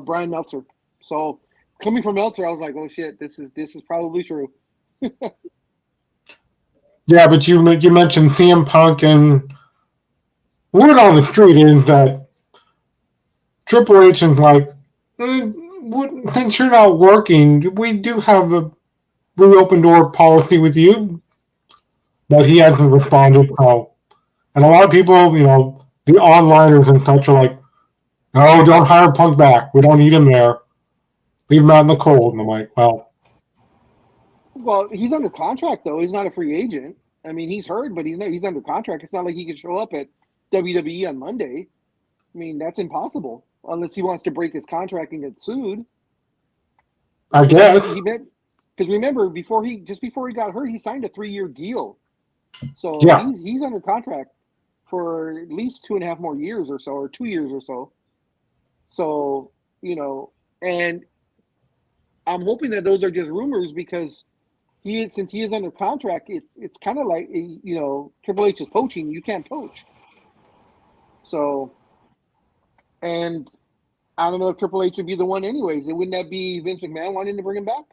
Brian Meltzer. So coming from Meltzer, I was like, oh shit, this is probably true. Yeah, but you mentioned CM Punk, and word on the street is that Triple H is like, since you're not working, we do have a reopen door policy with you, but he hasn't responded. So, and a lot of people, the onliners and such are like, no, don't hire Punk back. We don't need him there. Leave him out in the cold. And I'm like, well, he's under contract though. He's not a free agent. I mean, he's hurt, but he's under contract. It's not like he can show up at WWE on Monday. I mean, that's impossible unless he wants to break his contract and get sued. I guess. Because remember, before he got hurt, he signed a 3-year deal. So yeah. he's under contract for at least 2.5 more years or so, or 2 years or so. So, and I'm hoping that those are just rumors, because since he is under contract, it's kind of like, Triple H is poaching. You can't poach. So, and I don't know if Triple H would be the one anyways. Wouldn't that be Vince McMahon wanting to bring him back?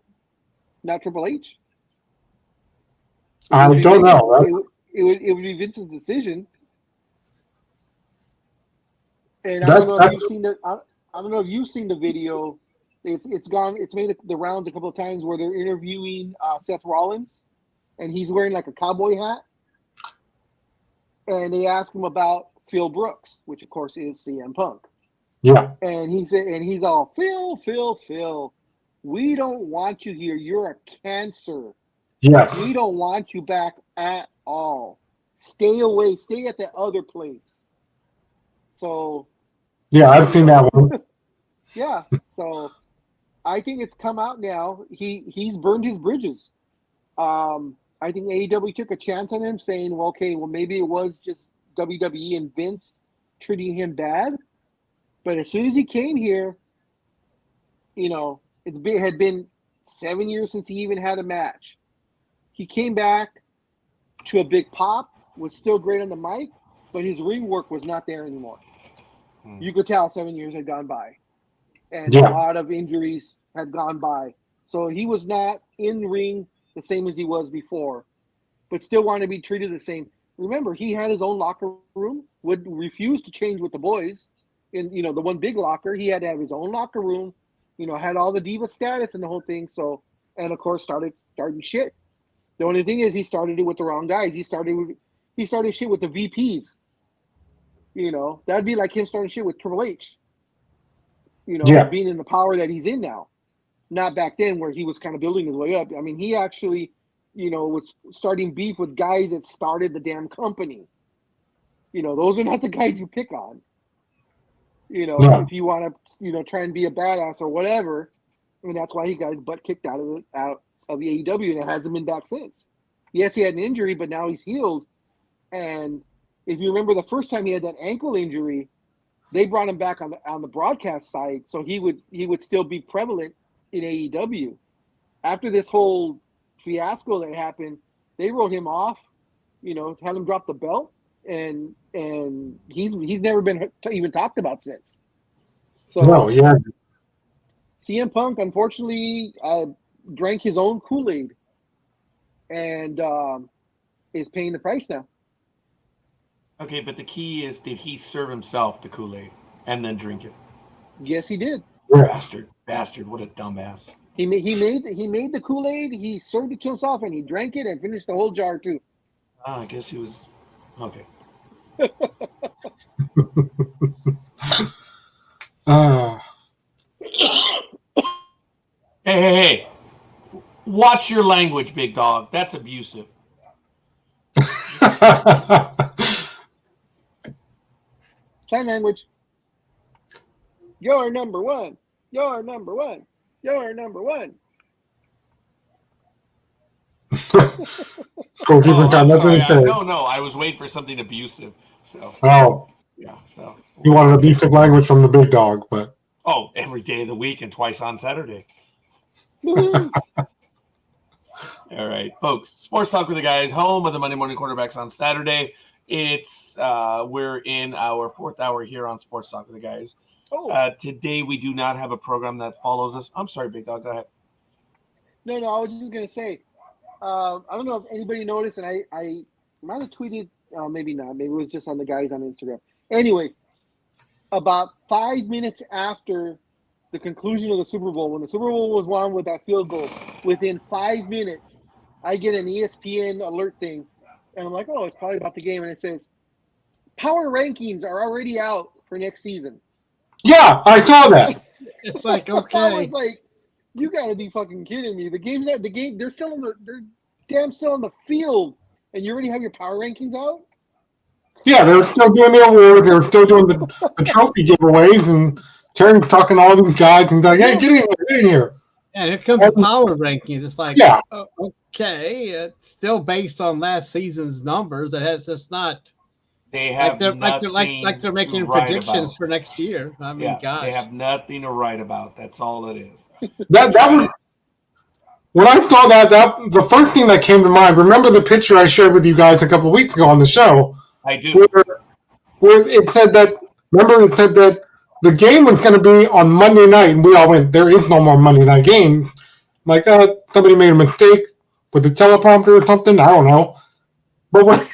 Not Triple H? I don't know. It would be Vince's decision. And I don't know if you've seen the video. It's made the rounds a couple of times where they're interviewing Seth Rollins, and he's wearing like a cowboy hat, and they ask him about Phil Brooks, which of course is CM Punk. Yeah. And he's all, Phil, we don't want you here. You're a cancer. Yes. We don't want you back at all. Stay away. Stay at the other place. So. Yeah, I've seen that one. Yeah. So I think it's come out now. He's burned his bridges. I think AEW took a chance on him, saying, well, okay, maybe it was just WWE and Vince treating him bad. But as soon as he came here, it had been 7 years since he even had a match. He came back to a big pop, was still great on the mic, but his ring work was not there anymore. You could tell 7 years had gone by, and a lot of injuries had gone by. So he was not in ring the same as he was before, but still wanted to be treated the same. Remember, he had his own locker room, would refuse to change with the boys. In the one big locker, he had to have his own locker room. Had all the diva status and the whole thing. So, and of course, starting shit. The only thing is, he started it with the wrong guys. He started shit with the VPs. That'd be like him starting shit with Triple H. Being in the power that he's in now. Not back then where he was kind of building his way up. I mean, he actually, was starting beef with guys that started the damn company. Those are not the guys you pick on. If you want to, try and be a badass or whatever. I mean, that's why he got his butt kicked out of the AEW, and it hasn't been back since. Yes, he had an injury, but now he's healed. And if you remember the first time he had that ankle injury, they brought him back on the broadcast side, so he would still be prevalent in AEW. After this whole fiasco that happened, they wrote him off, had him drop the belt, and he's never been even talked about since. So CM Punk, unfortunately, drank his own Kool-Aid and is paying the price now. Okay, but the key is, did he serve himself the Kool-Aid and then drink it? Yes, he did. Bastard! What a dumbass. He made the Kool-Aid. He served it to himself, and he drank it and finished the whole jar too. Oh, I guess he was okay. Hey! Watch your language, big dog. That's abusive. Sign language. You're number one. You're number one. You're number one. Scorekeeper got nothing to say. No. I was waiting for something abusive. So. Oh. Yeah. So. You wanted abusive language from the big dog, but. Oh, every day of the week and twice on Saturday. All right, folks. Sports Talk with the Guys, home of the Monday Morning Quarterbacks on Saturday. It's we're in our 4th hour here on Sports Talk with the Guys. Today we do not have a program that follows us. I'm sorry, big dog. Go ahead. No. I was just gonna say. I don't know if anybody noticed, and I might have tweeted. Maybe not. Maybe it was just on the guys on Instagram. Anyways, about 5 minutes after the conclusion of the Super Bowl, when the Super Bowl was won with that field goal, within 5 minutes, I get an ESPN alert thing, and I'm like, oh, it's probably about the game, and it says, power rankings are already out for next season. Yeah, I saw that. It's like, okay. I was like, you got to be fucking kidding me. They're still they're damn still on the field, and you already have your power rankings out? Yeah, they were still doing the awards. They were still doing the trophy giveaways, and Terry's talking to all these guys and like, hey, get in here. Yeah, here comes the power rankings. It's like, yeah. Okay, it's still based on last season's numbers. It's not. They have like they're making predictions for next year. I mean, gosh, they have nothing to write about. That's all it is. That was when I saw that the first thing that came to mind. Remember the picture I shared with you guys a couple of weeks ago on the show? I do. Where it said that. Remember, it said that the game was going to be on Monday night, and we all went, there is no more Monday night games. Like, somebody made a mistake with the teleprompter or something. I don't know. But when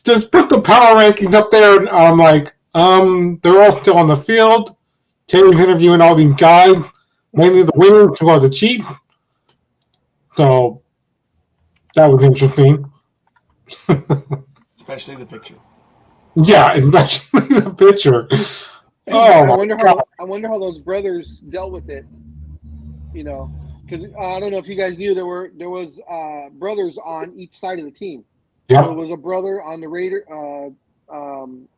just put the power rankings up there, and I'm like, they're all still on the field. Terry's interviewing all these guys, mainly the winners who are the Chiefs. So that was interesting. Especially the picture. Yeah, especially the picture. I wonder how those brothers dealt with it. You know, because I don't know if you guys knew there was brothers on each side of the team. Yeah. There was a brother on the Raiders, on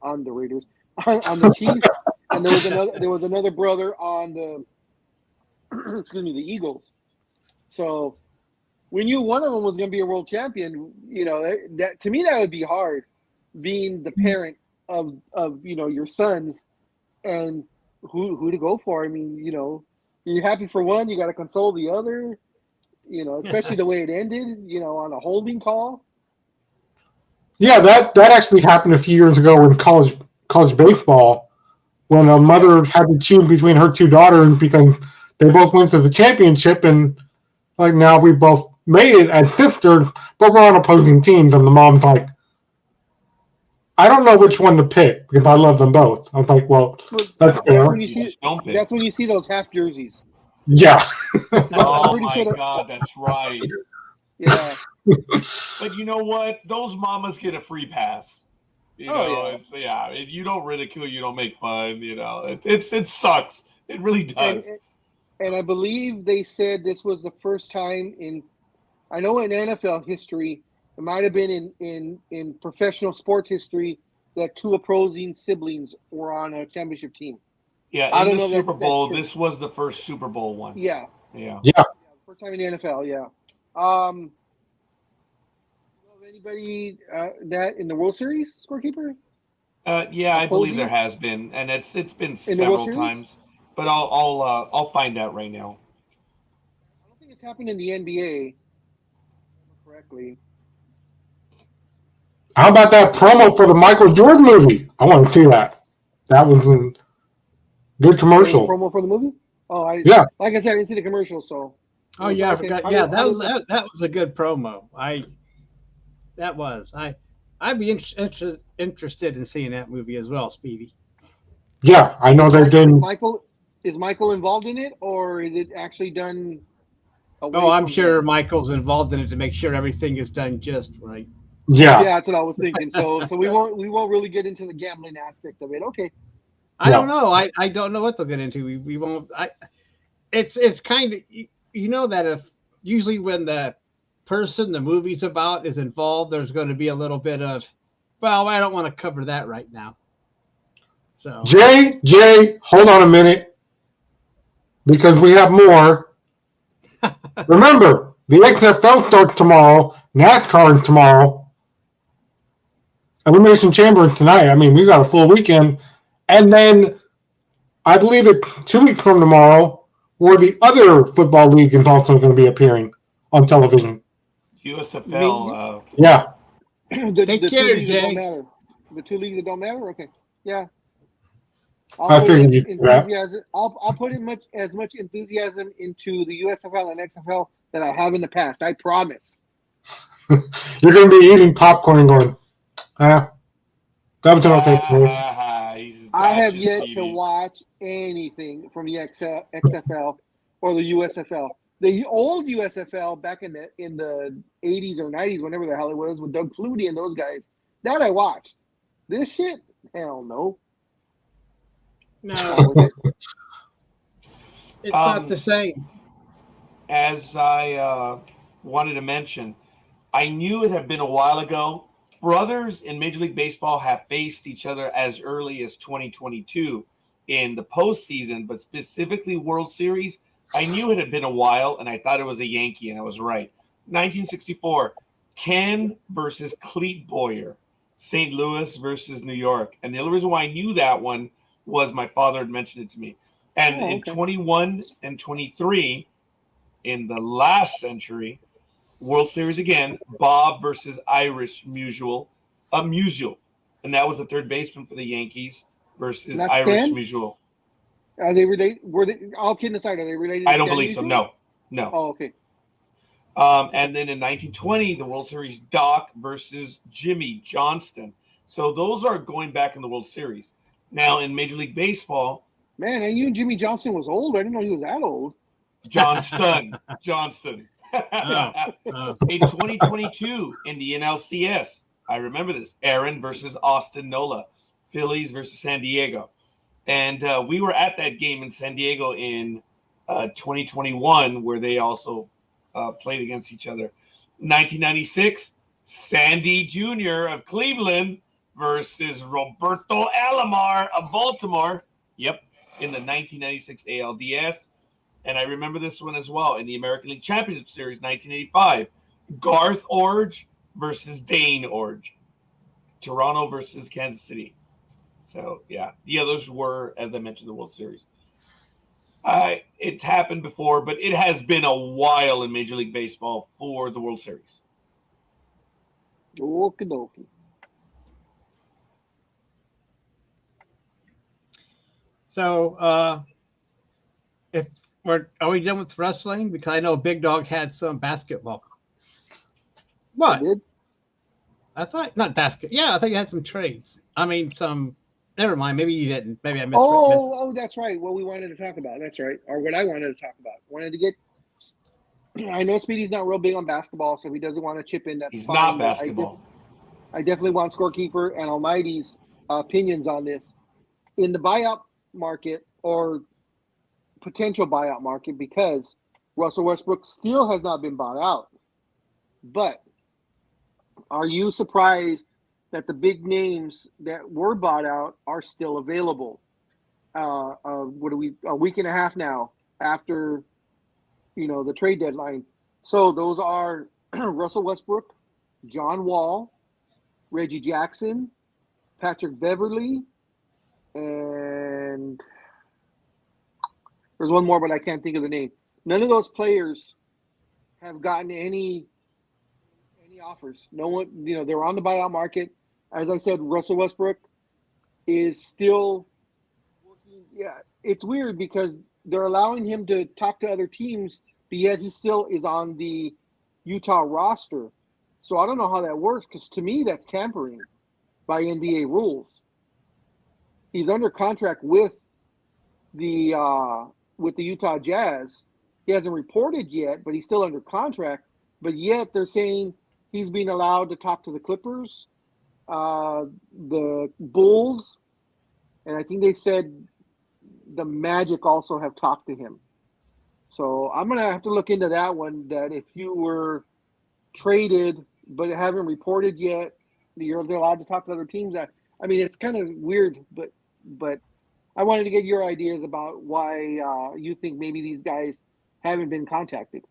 the Chiefs, and there was another brother on the the Eagles. So we knew one of them was going to be a world champion. You know, that to me that would be hard, being the parent of your sons, and who to go for. I mean, you know, you're happy for one, you got to console the other. You know, especially the way it ended. You know, on a holding call. Yeah, that actually happened a few years ago in college baseball, when a mother had to choose between her two daughters because they both went to the championship, and like now we both made it as sisters, but we're on opposing teams, and the mom's like, I don't know which one to pick because I love them both. I was like, well, that's fair. That's when you see those half jerseys. Yeah. Oh my God, that's right. Yeah. But you know what? Those mamas get a free pass. You know, you don't ridicule, you don't make fun. You know, it sucks. It really does. And I believe they said this was the first time in NFL history, it might have been in professional sports history, that two opposing siblings were on a championship team. Yeah, in the Super Bowl, this was the first Super Bowl one. Yeah. First time in the NFL. Yeah. Anybody that in the World Series, Scorekeeper? Yeah, I believe there has been, and it's been several times. But I'll find out right now. I don't think it's happened in the NBA. Correctly. How about that promo for the Michael Jordan movie? I want to see that. That was a good commercial. Promo for the movie? Oh, yeah. Like I said, I didn't see the commercial, so. Oh yeah, I forgot. Yeah, that was a good promo. I'd be interested in seeing that movie as well, Speedy. Yeah, I know they've been. Is Michael involved in it, or is it actually done? Oh, I'm sure Michael's involved in it to make sure everything is done just right. Yeah, that's what I was thinking. So we won't really get into the gambling aspect of it. Okay. I don't know. I don't know what they'll get into. We won't. It's kind of that if usually when the person the movie's about is involved, there's going to be a little bit of, well, I don't want to cover that right now. So Jay, hold on a minute, because we have more. Remember, the XFL starts tomorrow, NASCAR tomorrow, Elimination Chamber tonight. I mean, we got a full weekend, and then I believe it's 2 weeks from tomorrow, where the other football league is also going to be appearing on television. USFL. Yeah. The two leagues that don't matter. The two leagues that don't matter. Okay. Yeah. I figured you'd do that. I'll put as much enthusiasm into the USFL and XFL that I have in the past. I promise. You're going to be eating popcorn and going, that was okay. I have yet to watch anything from the XFL or the USFL. The old USFL back in the 80s or 90s, whenever the hell it was, with Doug Flutie and those guys, that I watched. This shit, hell no. No, it's not the same. As I wanted to mention, I knew it had been a while ago. Brothers in Major League Baseball have faced each other as early as 2022 in the postseason, but specifically World Series. I knew it had been a while, and I thought it was a Yankee, and I was right. 1964, Ken versus Clete Boyer, St. Louis versus New York. And the only reason why I knew that one was my father had mentioned it to me. And in 21 and 23, in the last century, World Series again, Bob versus Irish Musial. And that was the third baseman for the Yankees versus Irish Musial. Are they related? All kidding aside, are they related? I don't believe so. No. Oh, okay. And then in 1920, the World Series, Doc versus Jimmy Johnston. So those are going back in the World Series. Now in Major League Baseball, man, I knew Jimmy Johnston was old. I didn't know he was that old. Johnston. Oh. In 2022, in the NLCS, I remember this: Aaron versus Austin Nola, Phillies versus San Diego. And we were at that game in San Diego in 2021, where they also played against each other. 1996, Sandy Jr. of Cleveland versus Roberto Alomar of Baltimore. Yep, in the 1996 ALDS. And I remember this one as well in the American League Championship Series, 1985. Garth Orge versus Dane Orge. Toronto versus Kansas City. So, yeah, the others were, as I mentioned, the World Series. It's happened before, but it has been a while in Major League Baseball for the World Series. Okie dokie. So, are we done with wrestling? Because I know Big Dog had some basketball. What? I thought not basket. Yeah, I think you had some trades. I mean, some. Never mind. Maybe you didn't. Maybe I missed. Oh, that's right. What we wanted to talk about. That's right. Or what I wanted to talk about. Wanted to get. I know Speedy's not real big on basketball, so if he doesn't want to chip in, that's He's fine. not basketball. I definitely want Scorekeeper and Almighty's opinions on this. In the buyout market or potential buyout market, because Russell Westbrook still has not been bought out. But are you surprised that the big names that were bought out are still available? A week and a half now after, the trade deadline. So those are Russell Westbrook, John Wall, Reggie Jackson, Patrick Beverly, and there's one more, but I can't think of the name. None of those players have gotten any offers. No one, they're on the buyout market. As I said, Russell Westbrook is still working. Yeah, it's weird because they're allowing him to talk to other teams, but yet he still is on the Utah roster. So I don't know how that works because to me that's tampering by NBA rules. He's under contract with the Utah Jazz. He hasn't reported yet, but he's still under contract. But yet they're saying he's being allowed to talk to the Clippers, the Bulls, and I think they said the Magic also have talked to him. So I'm going to have to look into that one, that if you were traded but haven't reported yet, they're allowed to talk to other teams. I mean, it's kind of weird, but I wanted to get your ideas about why you think maybe these guys haven't been contacted.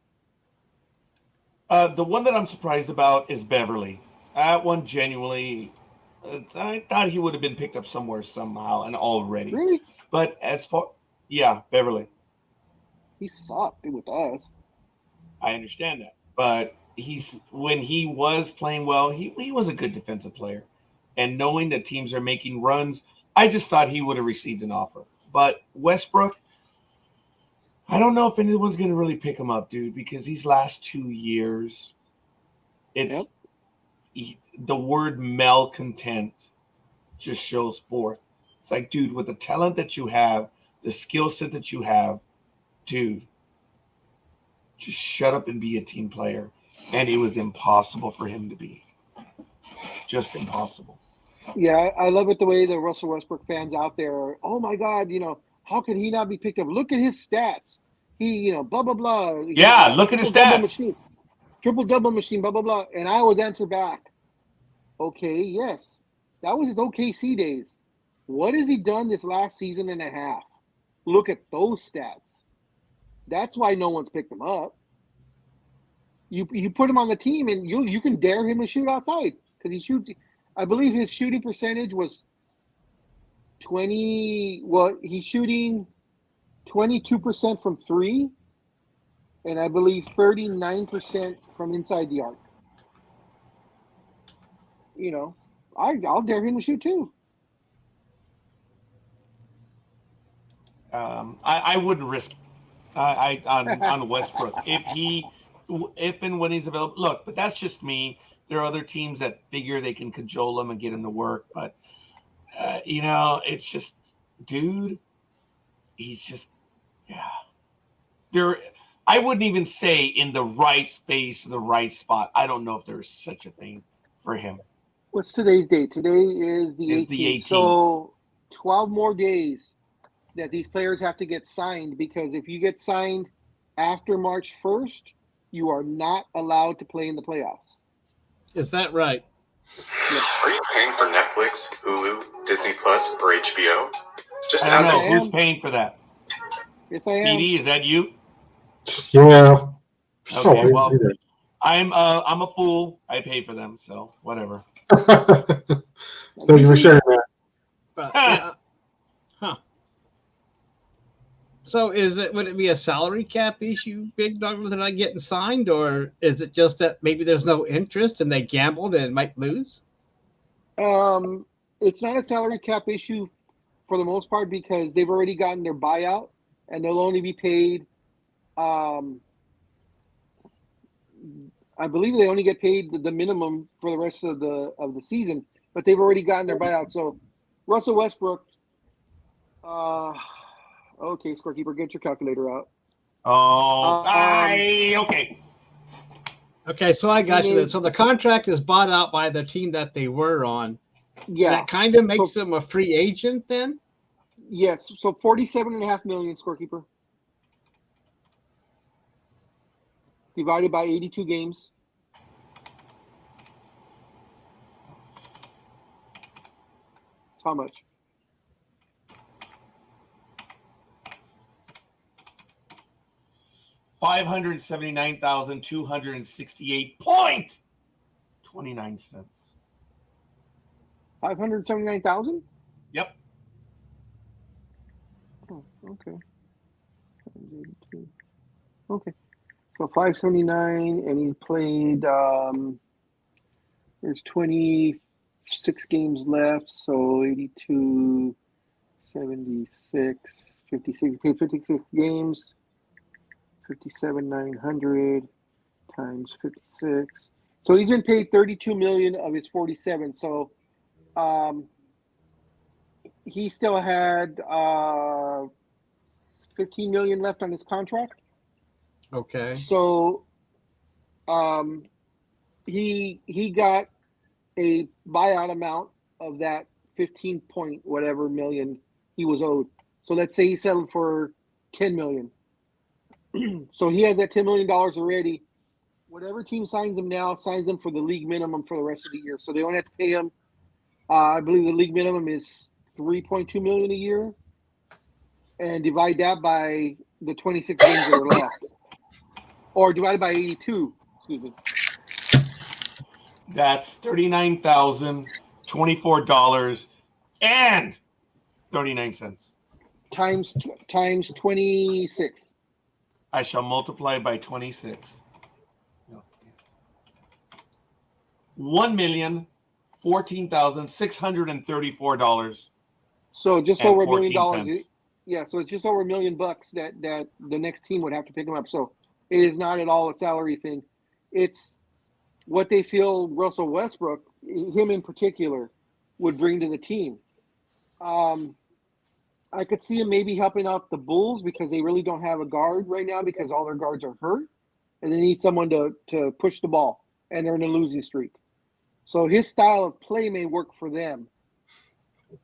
The one that I'm surprised about is Beverly. That one genuinely, I thought he would have been picked up somewhere somehow and already. Really? But as far, yeah, Beverly. He sucked with us. I understand that, but when he was playing well, he was a good defensive player, and knowing that teams are making runs, I just thought he would have received an offer. But Westbrook, I don't know if anyone's going to really pick him up, dude, because these last 2 years, the word malcontent just shows forth. It's like, dude, with the talent that you have, the skill set that you have, dude, just shut up and be a team player. And it was impossible for him to be. Just impossible. Yeah, I love it the way the Russell Westbrook fans out there are, oh my God, how could he not be picked up? Look at his stats. He, blah, blah, blah. Yeah, look at his stats. Triple-double machine, blah, blah, blah. And I always answer back, okay, yes. That was his OKC days. What has he done this last season and a half? Look at those stats. That's why no one's picked him up. You put him on the team and you can dare him to shoot outside because he shoots. I believe his shooting percentage was 20. Well, he's shooting 22% from three, and I believe 39% from inside the arc. I'll dare him to shoot too. I wouldn't risk on Westbrook if and when he's available. Look, but that's just me. There are other teams that figure they can cajole him and get him to work, but it's just, dude, he's just, There, I wouldn't even say in the right space, the right spot. I don't know if there's such a thing for him. What's today's date? Today is the 18th. So 12 more days that these players have to get signed, because if you get signed after March 1st, you are not allowed to play in the playoffs. Is that right? Yes. Are you paying for Netflix, Hulu, Disney Plus, or HBO? Just I don't know who's paying for that. Yes, I am. Speedy, is that you? Yeah. Okay, well, I'm a fool. I pay for them, so whatever. Thank you for sharing that. So would it be a salary cap issue, Big Dog, with not getting signed, or is it just that maybe there's no interest and they gambled and might lose? It's not a salary cap issue for the most part because they've already gotten their buyout and they'll only be paid. I believe they only get paid the minimum for the rest of the season, but they've already gotten their buyout. So Russell Westbrook, okay, Scorekeeper, get your calculator out. Okay. Okay, so I got you. So the contract is bought out by the team that they were on. Yeah. That kind of makes them a free agent then? Yes. So $47.5 million, Scorekeeper. Divided by 82 games. How much? $579,268.29. 579,000? Yep. Oh, okay. Okay. So 579, and he played. There's 26 games left, so 82, 76, 56. Played 56 games. 57,900 times 56. So he's been paid $32 million of his $47. So he still had $15 million left on his contract. Okay. So he got a buyout amount of that 15 point whatever million he was owed. So let's say he settled for $10 million. So he has that $10 million already. Whatever team signs him now signs him for the league minimum for the rest of the year. So they only have to pay him. I believe the league minimum is $3.2 million a year, and divide that by the 26 games that are left, or divided by 82. Excuse me. That's $39,024.39. Times 26. I shall multiply by 26. $1,014,634. So just over $1 million. 14 cents. Yeah, so it's just over $1 million that the next team would have to pick him up. So it is not at all a salary thing. It's what they feel Russell Westbrook, him in particular, would bring to the team. I could see him maybe helping out the Bulls because they really don't have a guard right now because all their guards are hurt, and they need someone to push the ball, and they're in a losing streak. So his style of play may work for them.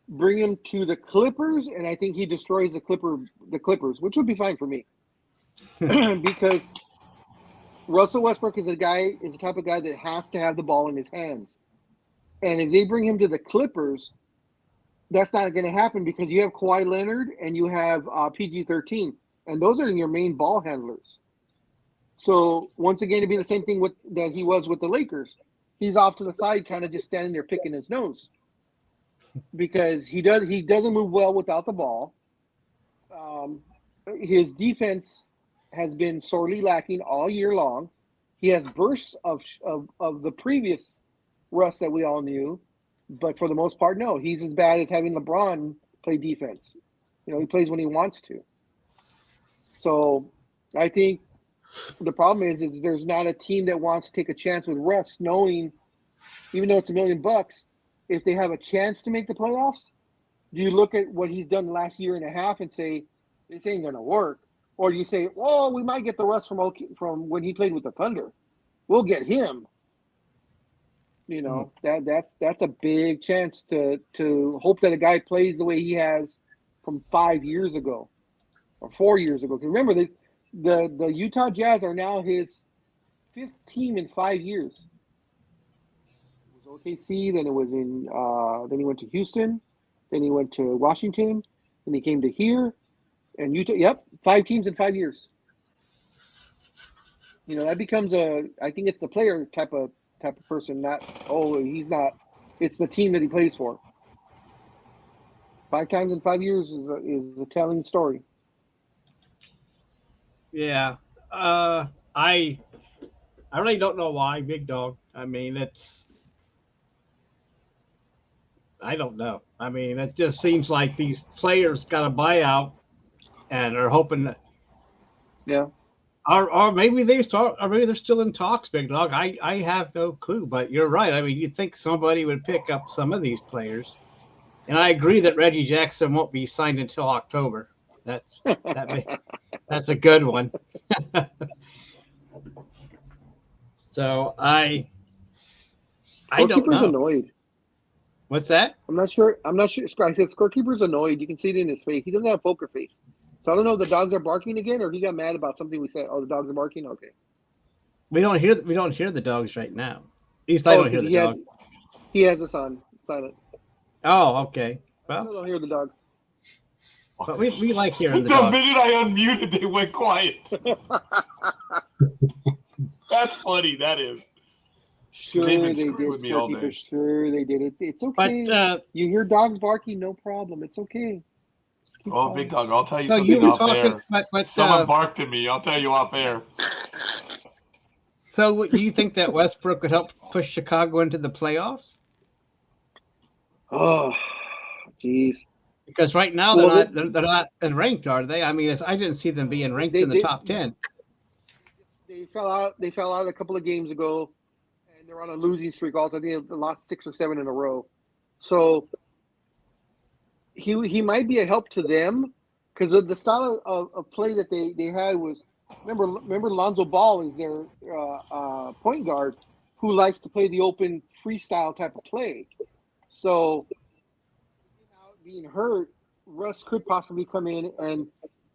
Bring him to the Clippers, and I think he destroys the Clippers, which would be fine for me. Because Russell Westbrook is the type of guy that has to have the ball in his hands. And if they bring him to the Clippers, that's not going to happen because you have Kawhi Leonard and you have PG-13, and those are your main ball handlers. So once again, it'd be the same thing that he was with the Lakers. He's off to the side, kind of just standing there picking his nose because he doesn't move well without the ball. His defense has been sorely lacking all year long. He has bursts of the previous Russ that we all knew, but for the most part, no. He's as bad as having LeBron play defense. You know, he plays when he wants to. So I think the problem is there's not a team that wants to take a chance with Russ, knowing, even though it's $1 million, if they have a chance to make the playoffs, do you look at what he's done the last year and a half and say, this ain't going to work? Or do you say, oh, we might get the Russ from when he played with the Thunder. We'll get him. You know, that's a big chance to hope that a guy plays the way he has from 5 years ago or 4 years ago. Because remember, the Utah Jazz are now his fifth team in 5 years. It was OKC, then it was then he went to Houston, then he went to Washington, then he came to here, and Utah. Yep, 5 teams in 5 years. You know, that becomes I think it's the player type of person, not he's not. It's the team that he plays for. 5 times in 5 years is a telling story. Yeah, I really don't know why, Big Dog. I mean, I don't know. I mean, it just seems like these players got a buyout and are hoping that. Yeah. Or maybe they're still in talks, Big Dog. I have no clue, but you're right. I mean, you'd think somebody would pick up some of these players, and I agree that Reggie Jackson won't be signed until October. That's a good one. So I don't know. Annoyed. What's that? I'm not sure. I said Scorekeeper's annoyed. You can see it in his face. He doesn't have poker face. So I don't know if the dogs are barking again, or he got mad about something we said. Oh, the dogs are barking. Okay. We don't hear the dogs right now. At least I don't hear the dogs. He has us on silent. Oh, okay. Well, I don't hear the dogs. But we like hearing the dogs. The minute I unmuted, they went quiet. That's funny. That is. Sure they did. With me all day. Sure they did. It's okay. But you hear dogs barking, no problem. It's okay. Oh, Big Dog, I'll tell you something off air. Someone barked at me. I'll tell you off air. So do you think that Westbrook could help push Chicago into the playoffs? Oh, jeez. Because right now they're not ranked, are they? I mean, I didn't see them being ranked in the top 10. They fell out a couple of games ago, and They're on a losing streak. Also, I think they lost 6 or 7 in a row. So he might be a help to them because the style of play that they had was remember Lonzo Ball is their point guard who likes to play the open freestyle type of play. So without being hurt, Russ could possibly come in and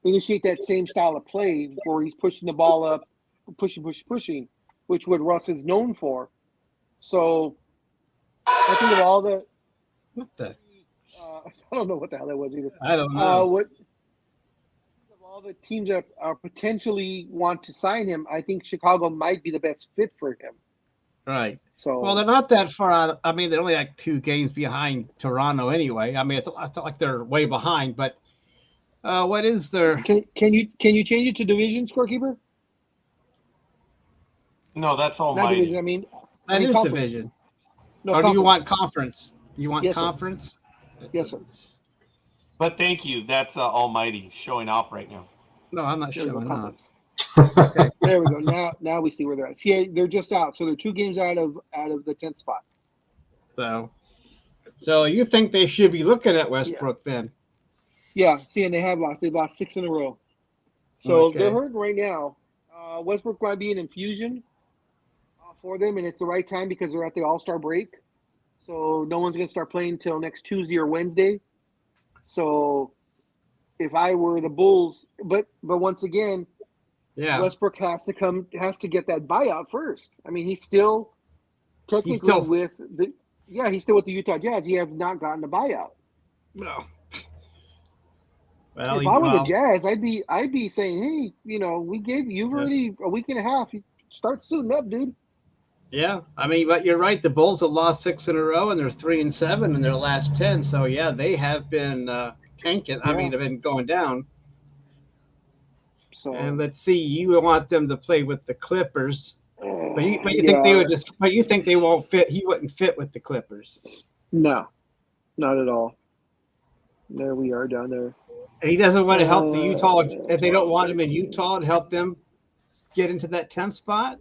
initiate that same style of play where he's pushing the ball up, pushing, which what Russ is known for. So I think of all the What the? I don't know what the hell that was either. I don't know. What of all the teams that potentially want to sign him, I think Chicago might be the best fit for him. Right. So well, they're not that far out. I mean, they're only like 2 games behind Toronto anyway. I mean, it's not like they're way behind. But what is their? Can you change it to division, Scorekeeper? No, that's all. Not division. I mean That is division. No, or do you conference. want conference? You want Yes, sir. conference? Yes, sir. But thank you. That's Almighty showing off right now. No, I'm not There we go, showing off. conference. Okay, there we go. Now we see where they're at. See, they're just out, so they're 2 games out of the 10th spot. So you think they should be looking at Westbrook then? Yeah. See, and they have lost. They've lost 6 in a row. So Okay. they're hurting right now. Westbrook might be an infusion for them, and it's the right time because they're at the All-Star break. So no one's going to start playing until next Tuesday or Wednesday. So if I were the Bulls, but once again, Yeah. Westbrook has to get that buyout first. I mean, he's still technically He's still- he's still with the Utah Jazz. He has not gotten a buyout. No. Well, If I were the Jazz, I'd be saying, hey, you've already a week and a half. You start suiting up, dude. Yeah, I mean, but you're right. The Bulls have lost 6 in a row, and they're 3-7 in their last 10. So yeah, they have been tanking. I mean, they've been going down. So and let's see, you want them to play with the Clippers, but you think they would just? But you think they won't fit? He wouldn't fit with the Clippers. No, not at all. There we are down there. And he doesn't want to help the Utah. If they don't want him in Utah to help them get into that 10th spot.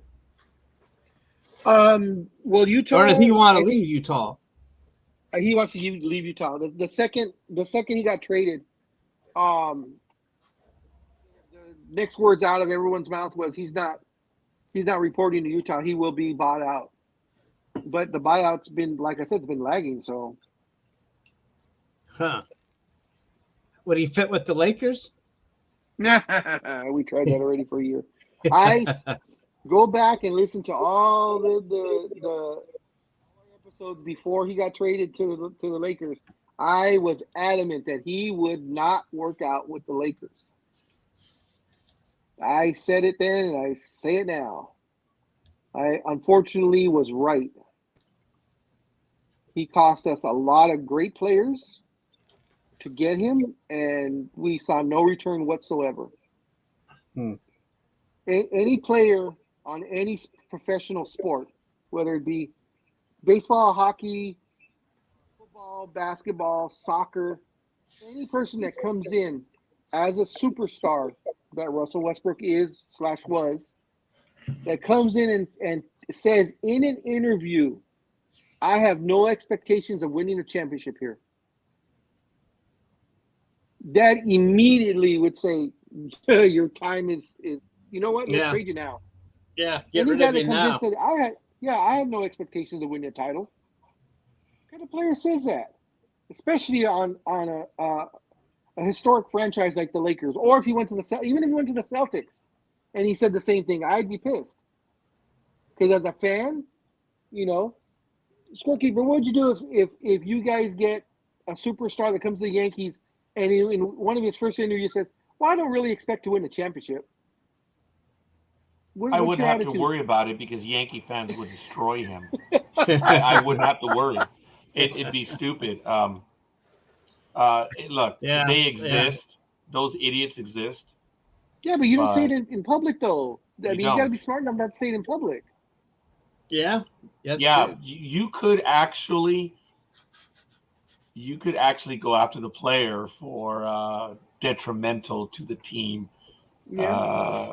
Well, Utah. Or does he want to leave Utah? He wants to leave Utah. The second he got traded, the next words out of everyone's mouth was he's not reporting to Utah. He will be bought out. But the buyout's been, like I said, it's been lagging. So, Would he fit with the Lakers? We tried that already for a year. I go back and listen to all the episodes before he got traded to the Lakers. I was adamant that he would not work out with the Lakers. I said it then, and I say it now. I unfortunately was right. He cost us a lot of great players to get him, and we saw no return whatsoever. Any player on any professional sport, whether it be baseball, hockey, football, basketball, soccer, any person that comes in as a superstar that Russell Westbrook is/was, that comes in and says in an interview, I have no expectations of winning a championship here. That immediately would say, your time is you know what? Let's trade you now. Yeah, get Any rid guy of that you comes now. in and said, I had no expectations of winning a title. What kind of player says that? Especially on a historic franchise like the Lakers, or if he went to even if he went to the Celtics, and he said the same thing, I'd be pissed. Because as a fan, Scorekeeper, what would you do if you guys get a superstar that comes to the Yankees and in one of his first interviews says, well, I don't really expect to win a championship. I wouldn't have to worry about it because Yankee fans would destroy him. I wouldn't have to worry. It'd be stupid. Look, they exist. Those idiots exist. Yeah, but you don't say it in public, though. I mean, you got to don't. be smart enough not to say it in public. Yeah. You could actually go after the player for detrimental to the team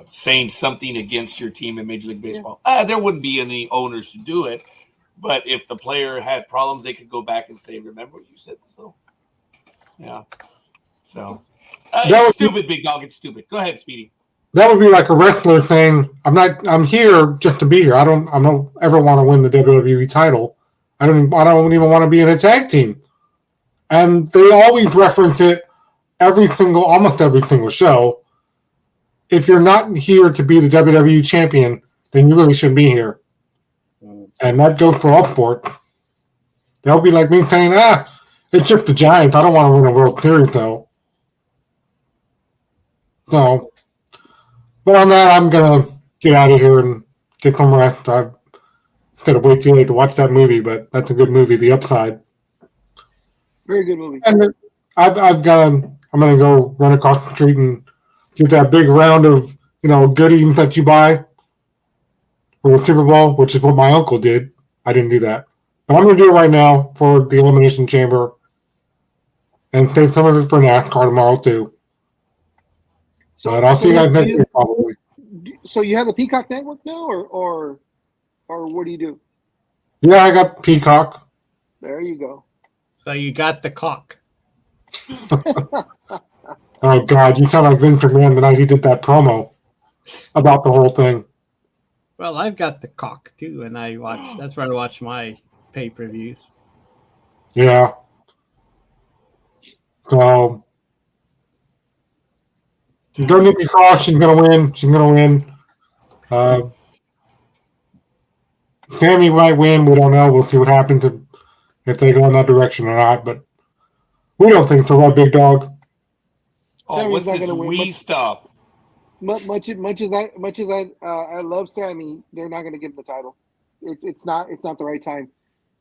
saying something against your team in Major League Baseball. There wouldn't be any owners to do it, but if the player had problems, they could go back and say, "Remember what you said?" So, yeah. So it's stupid, Big Dog. It's stupid. Go ahead, Speedy. That would be like a wrestler saying, I'm here just to be here. I don't ever want to win the WWE title. I don't even want to be in a tag team." And they always reference it almost every single show. If you're not here to be the WWE champion, then you really shouldn't be here. And that goes for all sports. They'll be like me saying, it's just the Giants. I don't want to win a World Series, though. So, but on that, I'm going to get out of here and get some rest. I've said it way too late to watch that movie, but that's a good movie, The Upside. Very good movie. And I'm going to go run across the street and get that big round of, goodies that you buy for the Super Bowl, which is what my uncle did. I didn't do that. But I'm going to do it right now for the Elimination Chamber and save some of it for NASCAR tomorrow, too. But I'll see you guys next week, probably. So you have the Peacock Network now, or what do you do? Yeah, I got Peacock. There you go. So you got the cock. Oh, God, you sound like Vince McMahon the night he did that promo about the whole thing. Well, I've got the cock, too, and that's where I watch my pay-per-views. Yeah. So, don't Nikki Cross, she's going to win. She's going to win. Sammy might win. We don't know. We'll see what happens if they go in that direction or not, but we don't think so, right, Big Dog? Oh, what's this wee stuff? Much as I love Sammy, they're not going to give him the title. It's not the right time.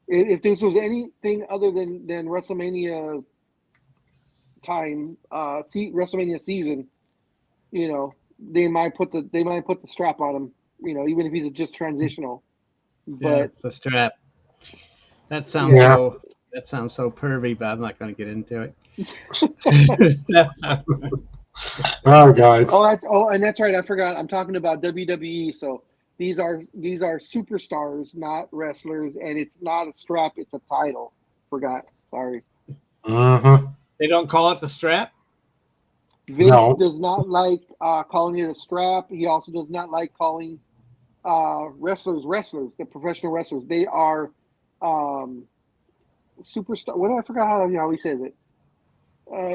If this was anything other than WrestleMania time, WrestleMania season, they might put the strap on him. Even if he's just transitional. But the strap. That sounds so pervy, but I'm not going to get into it. Oh, guys. And that's right. I forgot. I'm talking about WWE. So these are superstars, not wrestlers, and it's not a strap. It's a title. Forgot. Sorry. They don't call it the strap. Vince does not like calling it a strap. He also does not like calling wrestlers, the professional wrestlers. They are superstar. What I forgot how he says it.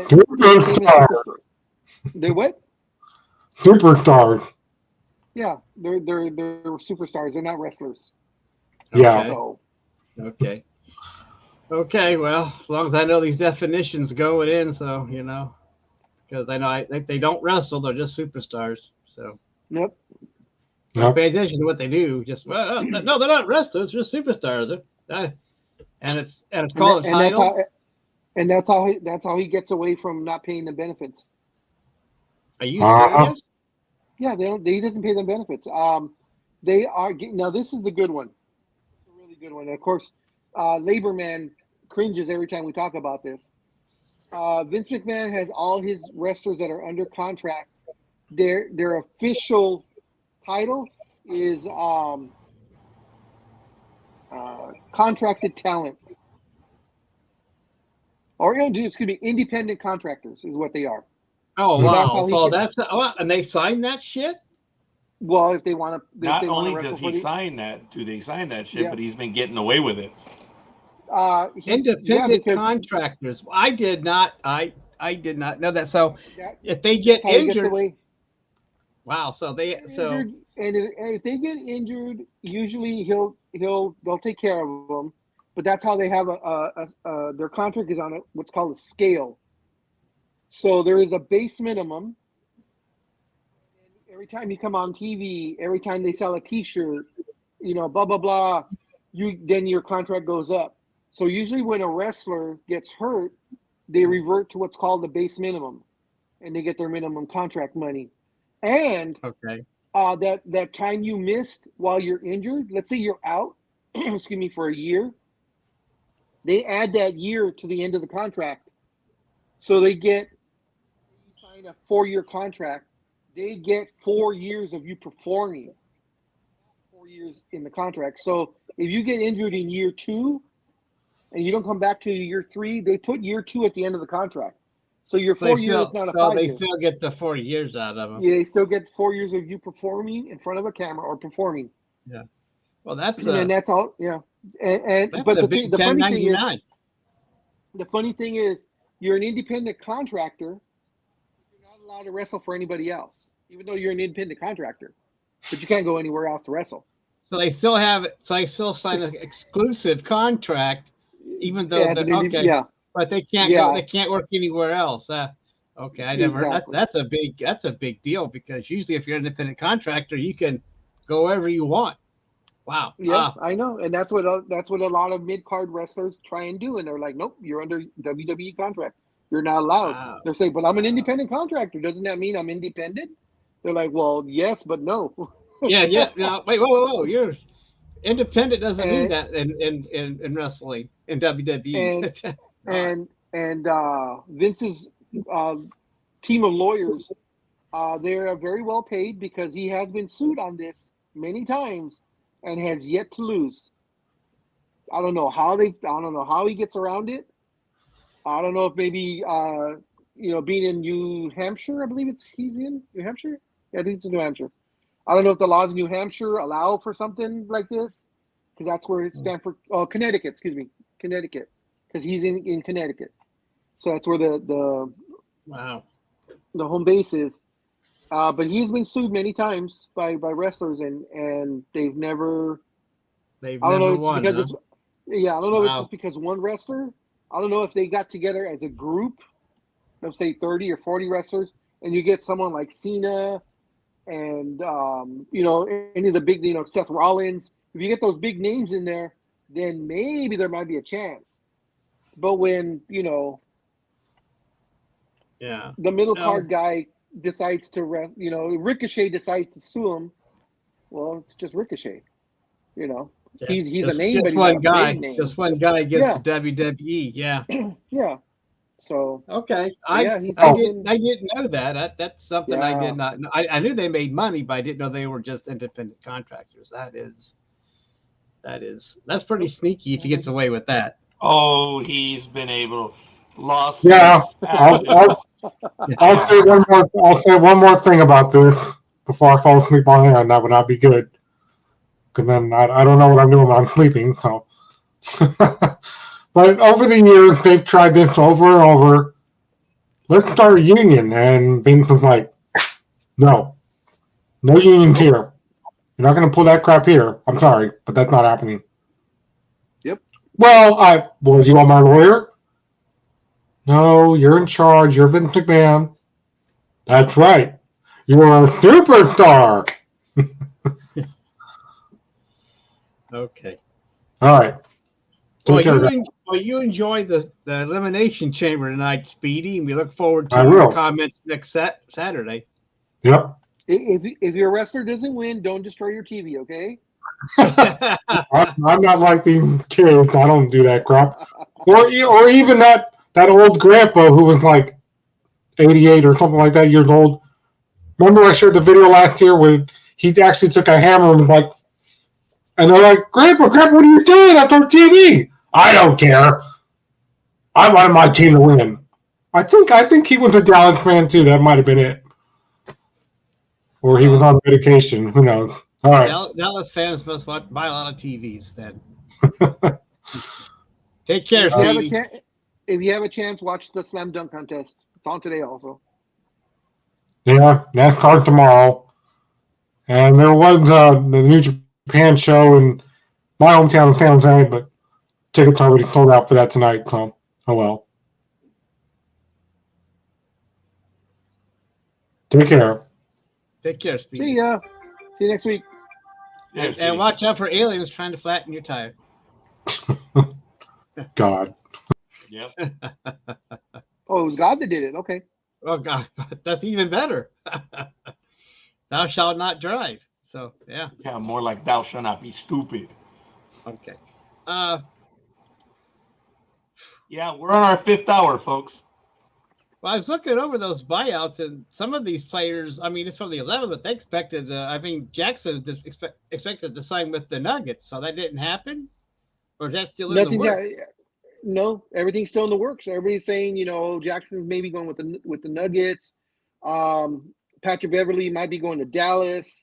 Superstar. They what? Superstars. Yeah, they're superstars. They're not wrestlers. Yeah. Okay. Okay. Well, as long as I know these definitions going in, so because I know if they don't wrestle, they're just superstars. So. Yep. Don't pay attention to what they do. Just no, they're not wrestlers. They're just superstars. And it's called a title. That's how he gets away from not paying the benefits. Are you serious? Yeah, he doesn't pay them benefits. They are now. This is the good one. It's a really good one. And of course, Labor Man cringes every time we talk about this. Vince McMahon has all his wrestlers that are under contract. Their official title is contracted talent. Or excuse me, independent contractors is what they are. Oh, wow. So and they signed that shit? Well, if they want to. Not only does he sign that, do they sign that shit, but he's been getting away with it. Independent contractors. I did not know that. So if they get injured. Wow. So and if they get injured, usually they'll take care of them. But that's how they have their contract is on what's called a scale. So there is a base minimum. Every time you come on TV, every time they sell a T-shirt, blah blah blah, then your contract goes up. So usually when a wrestler gets hurt, they revert to what's called the base minimum, and they get their minimum contract money. And that time you missed while you're injured, let's say you're out, excuse me, for a year. They add that year to the end of the contract. So they sign a 4-year contract. they get 4 years of you performing. 4 years in the contract. So if you get injured in year 2 and you don't come back to year 3, they put year 2 at the end of the contract. So your 4 years, not a 5 they years. still get the 4 years out of them. Yeah, they still get 4 years of you performing in front of a camera or performing. Yeah. Well, that's and that's all. Yeah. And that's but a the big funny thing is, 1099. the funny thing is, you're an independent contractor. You're not allowed to wrestle for anybody else, even though you're an independent contractor. But you can't go anywhere else to wrestle. So they still have. So they still sign an exclusive contract, even though okay. Yeah. But they can't go. They can't work anywhere else. Okay, I never. Exactly. That's a big deal because usually if you're an independent contractor, you can go wherever you want. Wow. Yeah, I know, and that's what a lot of mid-card wrestlers try and do, and they're like, nope, you're under WWE contract. You're not allowed. Wow. They're saying, but I'm an independent contractor. Doesn't that mean I'm independent? They're like, well, yes, but no. Yeah. No, wait, whoa. You're independent doesn't mean that in wrestling in WWE. and Vince's team of lawyers, they're very well paid because he has been sued on this many times and has yet to lose. I don't know how he gets around it. I don't know if maybe being in New Hampshire, I believe he's in New Hampshire. Yeah, I think it's in New Hampshire. I don't know if the laws in New Hampshire allow for something like this, because that's where it stands for. Oh, Connecticut, excuse me, Connecticut, because he's in Connecticut. So that's where the home base is. But he's been sued many times by wrestlers, and they've never. I don't know. Won, because huh? I don't know. If it's just because one wrestler. I don't know if they got together as a group, let's say 30 or 40 wrestlers, and you get someone like Cena, and any of the big, Seth Rollins. If you get those big names in there, then maybe there might be a chance. But when the middle card guy decides to Ricochet decides to sue him, well, it's just Ricochet. He's a name, but he's one not guy. a big name. Just one guy gets to WWE. Yeah. Yeah. So okay, I didn't know that. That's something I did not know. I knew they made money, but I didn't know they were just independent contractors. That's pretty sneaky if he gets away with that. Oh, he's been able lost. Yeah, I'll say one more. I'll say one more thing about this before I fall asleep on air, and that would not be good. Because then I don't know what I'm doing when I'm sleeping. So, but over the years they've tried this over and over. Let's start a union, and Vince was like, "No unions here. You're not going to pull that crap here. I'm sorry, but that's not happening." Yep. Well, was you on my lawyer? No, you're in charge. You're Vince McMahon. That's right. You're a superstar. Okay. All right. You enjoy the Elimination Chamber tonight, Speedy, and we look forward to I your will. comments next Saturday. Yep. If your wrestler doesn't win, don't destroy your TV, okay? I'm not like these kids. I don't do that crap. Or even that old grandpa who was like 88 or something like that years old. Remember I shared the video last year where he actually took a hammer and was like, and they're like, Grandpa, what are you doing? That's on TV. I don't care. I wanted my team to win. I think he was a Dallas fan too. That might have been it. Or he was on medication. Who knows? All right. Dallas fans must buy a lot of TVs then. Take care, If Speedy. you have a chance, watch the Slam Dunk contest. It's on today also. Yeah, NASCAR tomorrow. And there was the New Japan show in my hometown of San Jose, but tickets already sold out for that tonight, so oh well. Take care. Take care, Speedy. See ya. See you next week. And watch out for aliens trying to flatten your tire. God. Yes. Oh, it was God that did it. Okay. Oh God, that's even better. Thou shalt not drive. So yeah. Yeah, more like thou shalt not be stupid. Okay. Yeah, we're on our 5th hour, folks. Well, I was looking over those buyouts, and some of these players, I mean, it's from the 11th, but they expected, I mean, Jackson just expected to sign with the Nuggets, so that didn't happen? Or is that still in the Nothing. works? No, everything's still in the works. Everybody's saying, Jackson's maybe going with the Nuggets. Patrick Beverly might be going to Dallas.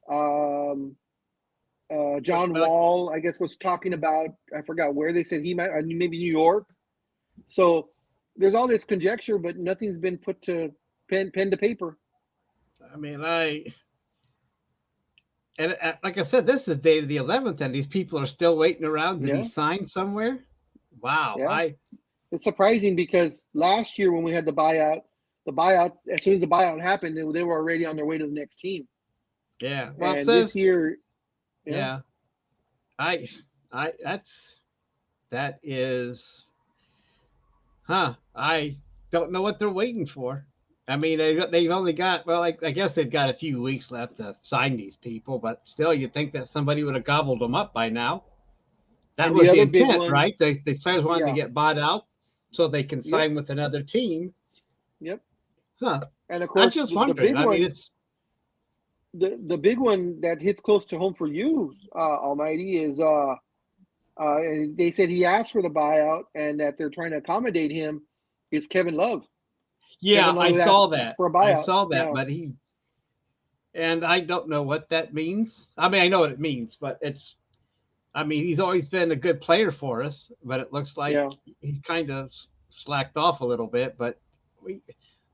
John Wall, I guess, was talking about, I forgot where they said he might, maybe New York. So there's all this conjecture, but nothing's been put to pen to paper. I mean, like I said, this is dated the 11th, and these people are still waiting around to be signed somewhere. Wow. Yeah. It's surprising because last year when we had the buyout, as soon as the buyout happened, they were already on their way to the next team. Yeah. Well, and it says this year, that is, I don't know what they're waiting for. I mean, they've only got, well, I guess they've got a few weeks left to sign these people, but still, you'd think that somebody would have gobbled them up by now. That was the intent, right? The players wanted to get bought out so they can sign with another team. Yep. Huh. And of course, I'm just wondering. I mean, it's the big one that hits close to home for you, Almighty, is and they said he asked for the buyout and that they're trying to accommodate him, is Kevin Love. Yeah, I saw that. For a buyout. I saw that, but and I don't know what that means. I mean, I know what it means, but I mean, he's always been a good player for us, but it looks like he's kind of slacked off a little bit, but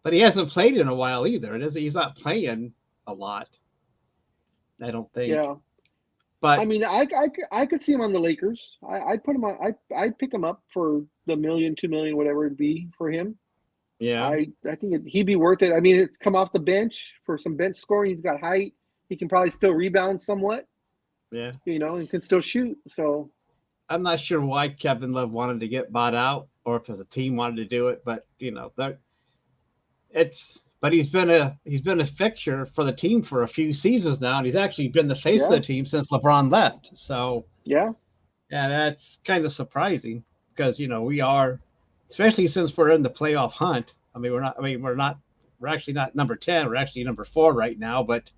he hasn't played in a while either. He's not playing a lot, I don't think. Yeah. But I mean, I could see him on the Lakers. I'd put him on. I'd pick him up for the $1 million, $2 million, whatever it'd be for him. Yeah, I think he'd be worth it. I mean, come off the bench for some bench scoring. He's got height. He can probably still rebound somewhat. Yeah, and can still shoot. So I'm not sure why Kevin Love wanted to get bought out, or if as a team wanted to do it. But But he's been a fixture for the team for a few seasons now, and he's actually been the face of the team since LeBron left. So yeah, that's kind of surprising because we are, especially since we're in the playoff hunt. I mean, we're actually not number 10. We're actually number 4 right now. But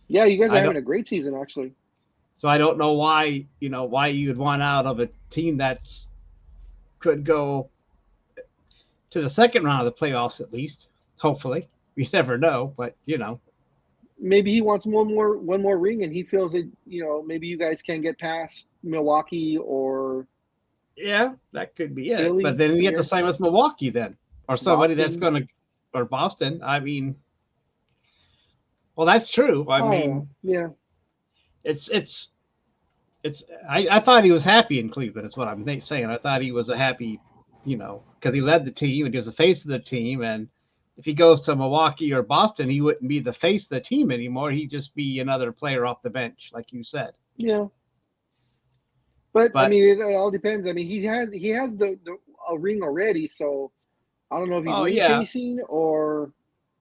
yeah, you guys are having a great season actually. So I don't know why you'd want out of a team that could go to the second round of the playoffs at least. Hopefully. You never know, but maybe he wants one more ring, and he feels that maybe you guys can get past Milwaukee or that could be it. Philly, but then you have to sign with Milwaukee then, or somebody that's going to, or Boston. I mean, well, that's true. I mean, I thought he was happy in Cleveland. That's what I'm saying. I thought he was a happy, because he led the team and he was the face of the team, and if he goes to Milwaukee or Boston, he wouldn't be the face of the team anymore. He'd just be another player off the bench, like you said. Yeah. But I mean, it all depends. I mean, he has a ring already, so I don't know if he's chasing or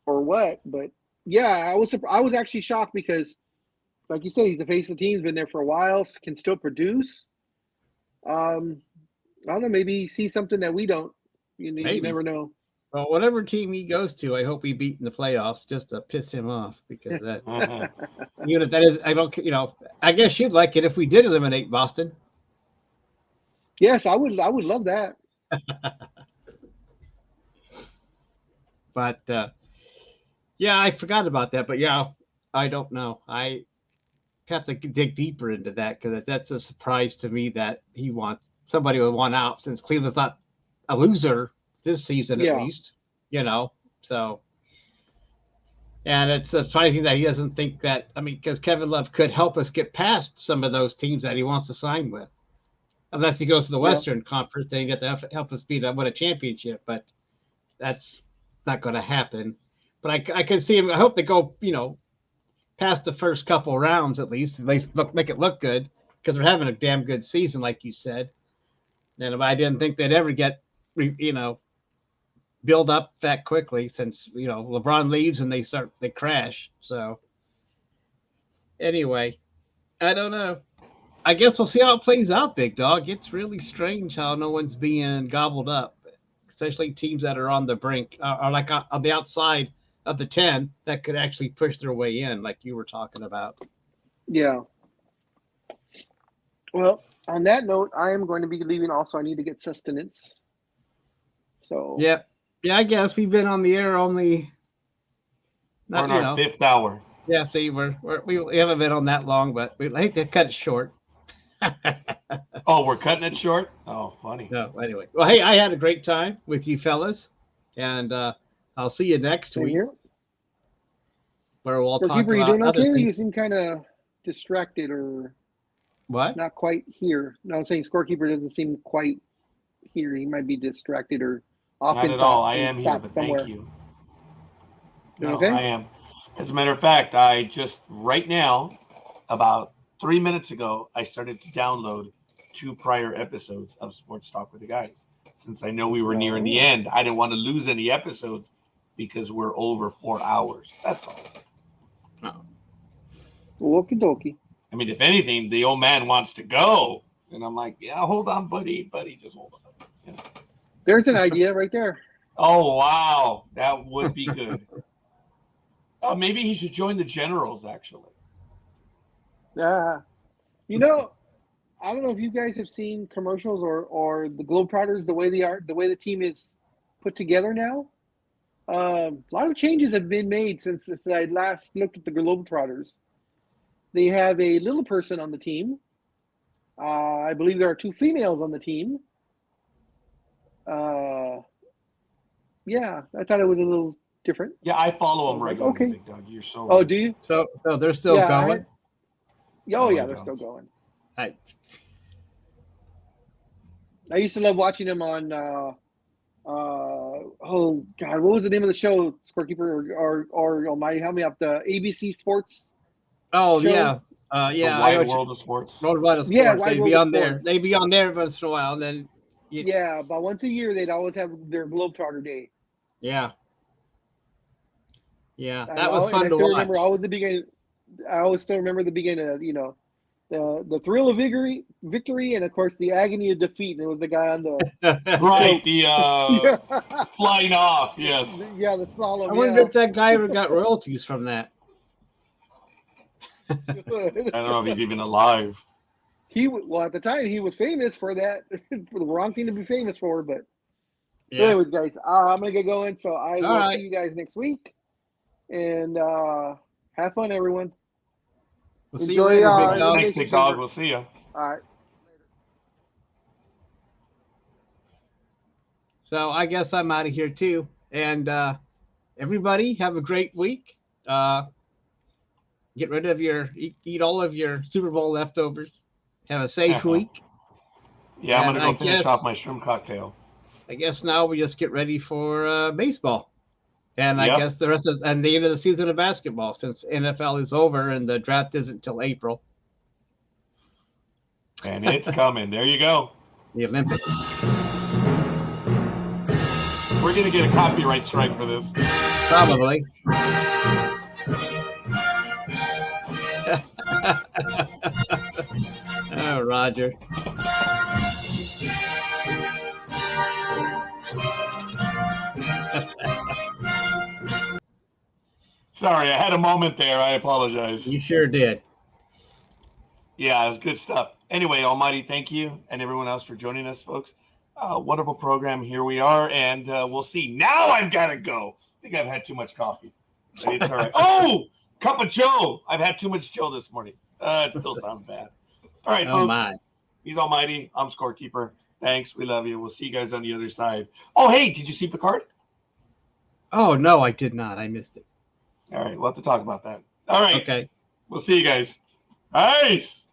what. But yeah, I was actually shocked because, like you said, he's the face of the team. He's been there for a while, can still produce. I don't know. Maybe he sees something that we don't. You never know. Well, whatever team he goes to, I hope he beat in the playoffs just to piss him off because that that is, I don't, I guess you'd like it if we did eliminate Boston. Yes, I would love that. But I forgot about that. But I don't know. I have to dig deeper into that because that's a surprise to me that somebody would want out since Cleveland's not a loser this season at least, so, and it's surprising that he doesn't think that, I mean, because Kevin Love could help us get past some of those teams that he wants to sign with, unless he goes to the Western Conference, then he get to help us win a championship, but that's not going to happen. But I could see him, I hope they go, past the first couple rounds at least make it look good, because we're having a damn good season, like you said, and I didn't think they'd ever get, build up that quickly since LeBron leaves and they crash. So anyway, I don't know. I guess we'll see how it plays out, Big Dog. It's really strange how no one's being gobbled up, especially teams that are on the brink, or like on the outside of the 10 that could actually push their way in, like you were talking about. Yeah. Well, on that note, I am going to be leaving also. I need to get sustenance. So yeah, I guess we've been on the air only. We're in our 5th hour. Yeah, see, we haven't been on that long, but we like to cut it short. Oh, we're cutting it short? Oh, funny. No, anyway. Well, hey, I had a great time with you fellas, and I'll see you next week. Here. Where we'll talk Scorekeeper, you about doing other okay? things. You seem kind of distracted or what? Not quite here. No, I'm saying Scorekeeper doesn't seem quite here. He might be distracted or off. Not in at thought, all. I am here, but somewhere. thank you. No, Okay? I am. As a matter of fact, I just right now, about 3 minutes ago, I started to download 2 prior episodes of Sports Talk with the Guys. Since I know we were nearing the end, I didn't want to lose any episodes because we're over 4 hours. That's all. Okie dokie. I mean, if anything, the old man wants to go. And I'm like, yeah, hold on, buddy, just hold on. You know. There's an idea right there. Oh, wow. That would be good. Maybe he should join the Generals, actually. You know, I don't know if you guys have seen commercials or the Globetrotters, the way they are, the way the team is put together now. A lot of changes have been made since I last looked at the Globetrotters. They have a little person on the team. I believe there are 2 females on the team. Yeah, I thought it was a little different. Yeah, I follow them regularly, okay. Big Dog. You're so Oh, right. do you? So they're still going? Yeah, they're still going. Hey. I used to love watching them on oh God, what was the name of the show, Scorekeeper or Almighty, help me up, the ABC Sports. Oh, show? yeah. The Wide World of Sports. World of Sports. Yeah, They'd be on there. They'd be on there once in a while, and then yeah, but once a year they'd always have their Globetrotter Day. Yeah. Yeah, that was fun to watch. Remember always the beginning. I always still remember the beginning of, you know, the thrill of victory, and of course the agony of defeat. And it was the guy on the right, the flying off. Yes. Yeah, the slalom. I wonder if that guy ever got royalties from that. I don't know if he's even alive. Well, at the time he was famous for that, for the wrong thing to be famous for. But yeah. anyways, guys, I'm gonna get going. So I will right. see you guys next week, and have fun, everyone. We'll see you later, Big Dog. Thanks, Big Dog. We'll see you. All right. So I guess I'm out of here too. And everybody have a great week. Get rid of eat all of your Super Bowl leftovers. Have a safe week. Yeah, I'm going to go finish off my shrimp cocktail. I guess now we just get ready for baseball. And I guess the rest of and the end of the season of basketball, since NFL is over and the draft isn't until April. And it's coming. There you go. The Olympics. We're going to get a copyright strike for this. Probably. Oh, Roger. Sorry, I had a moment there. I apologize. You sure did. Yeah, it was good stuff. Anyway, Almighty, thank you and everyone else for joining us, folks. Wonderful program. Here we are, and we'll see. Now I've got to go. I think I've had too much coffee. But it's all right. Oh, cup of Joe. I've had too much Joe this morning. It still sounds bad. All right, folks. My. He's Almighty. I'm Scorekeeper. Thanks. We love you. We'll see you guys on the other side. Oh, hey, did you see Picard? Oh, no, I did not. I missed it. All right, we'll have to talk about that. All right. Okay. We'll see you guys. Nice.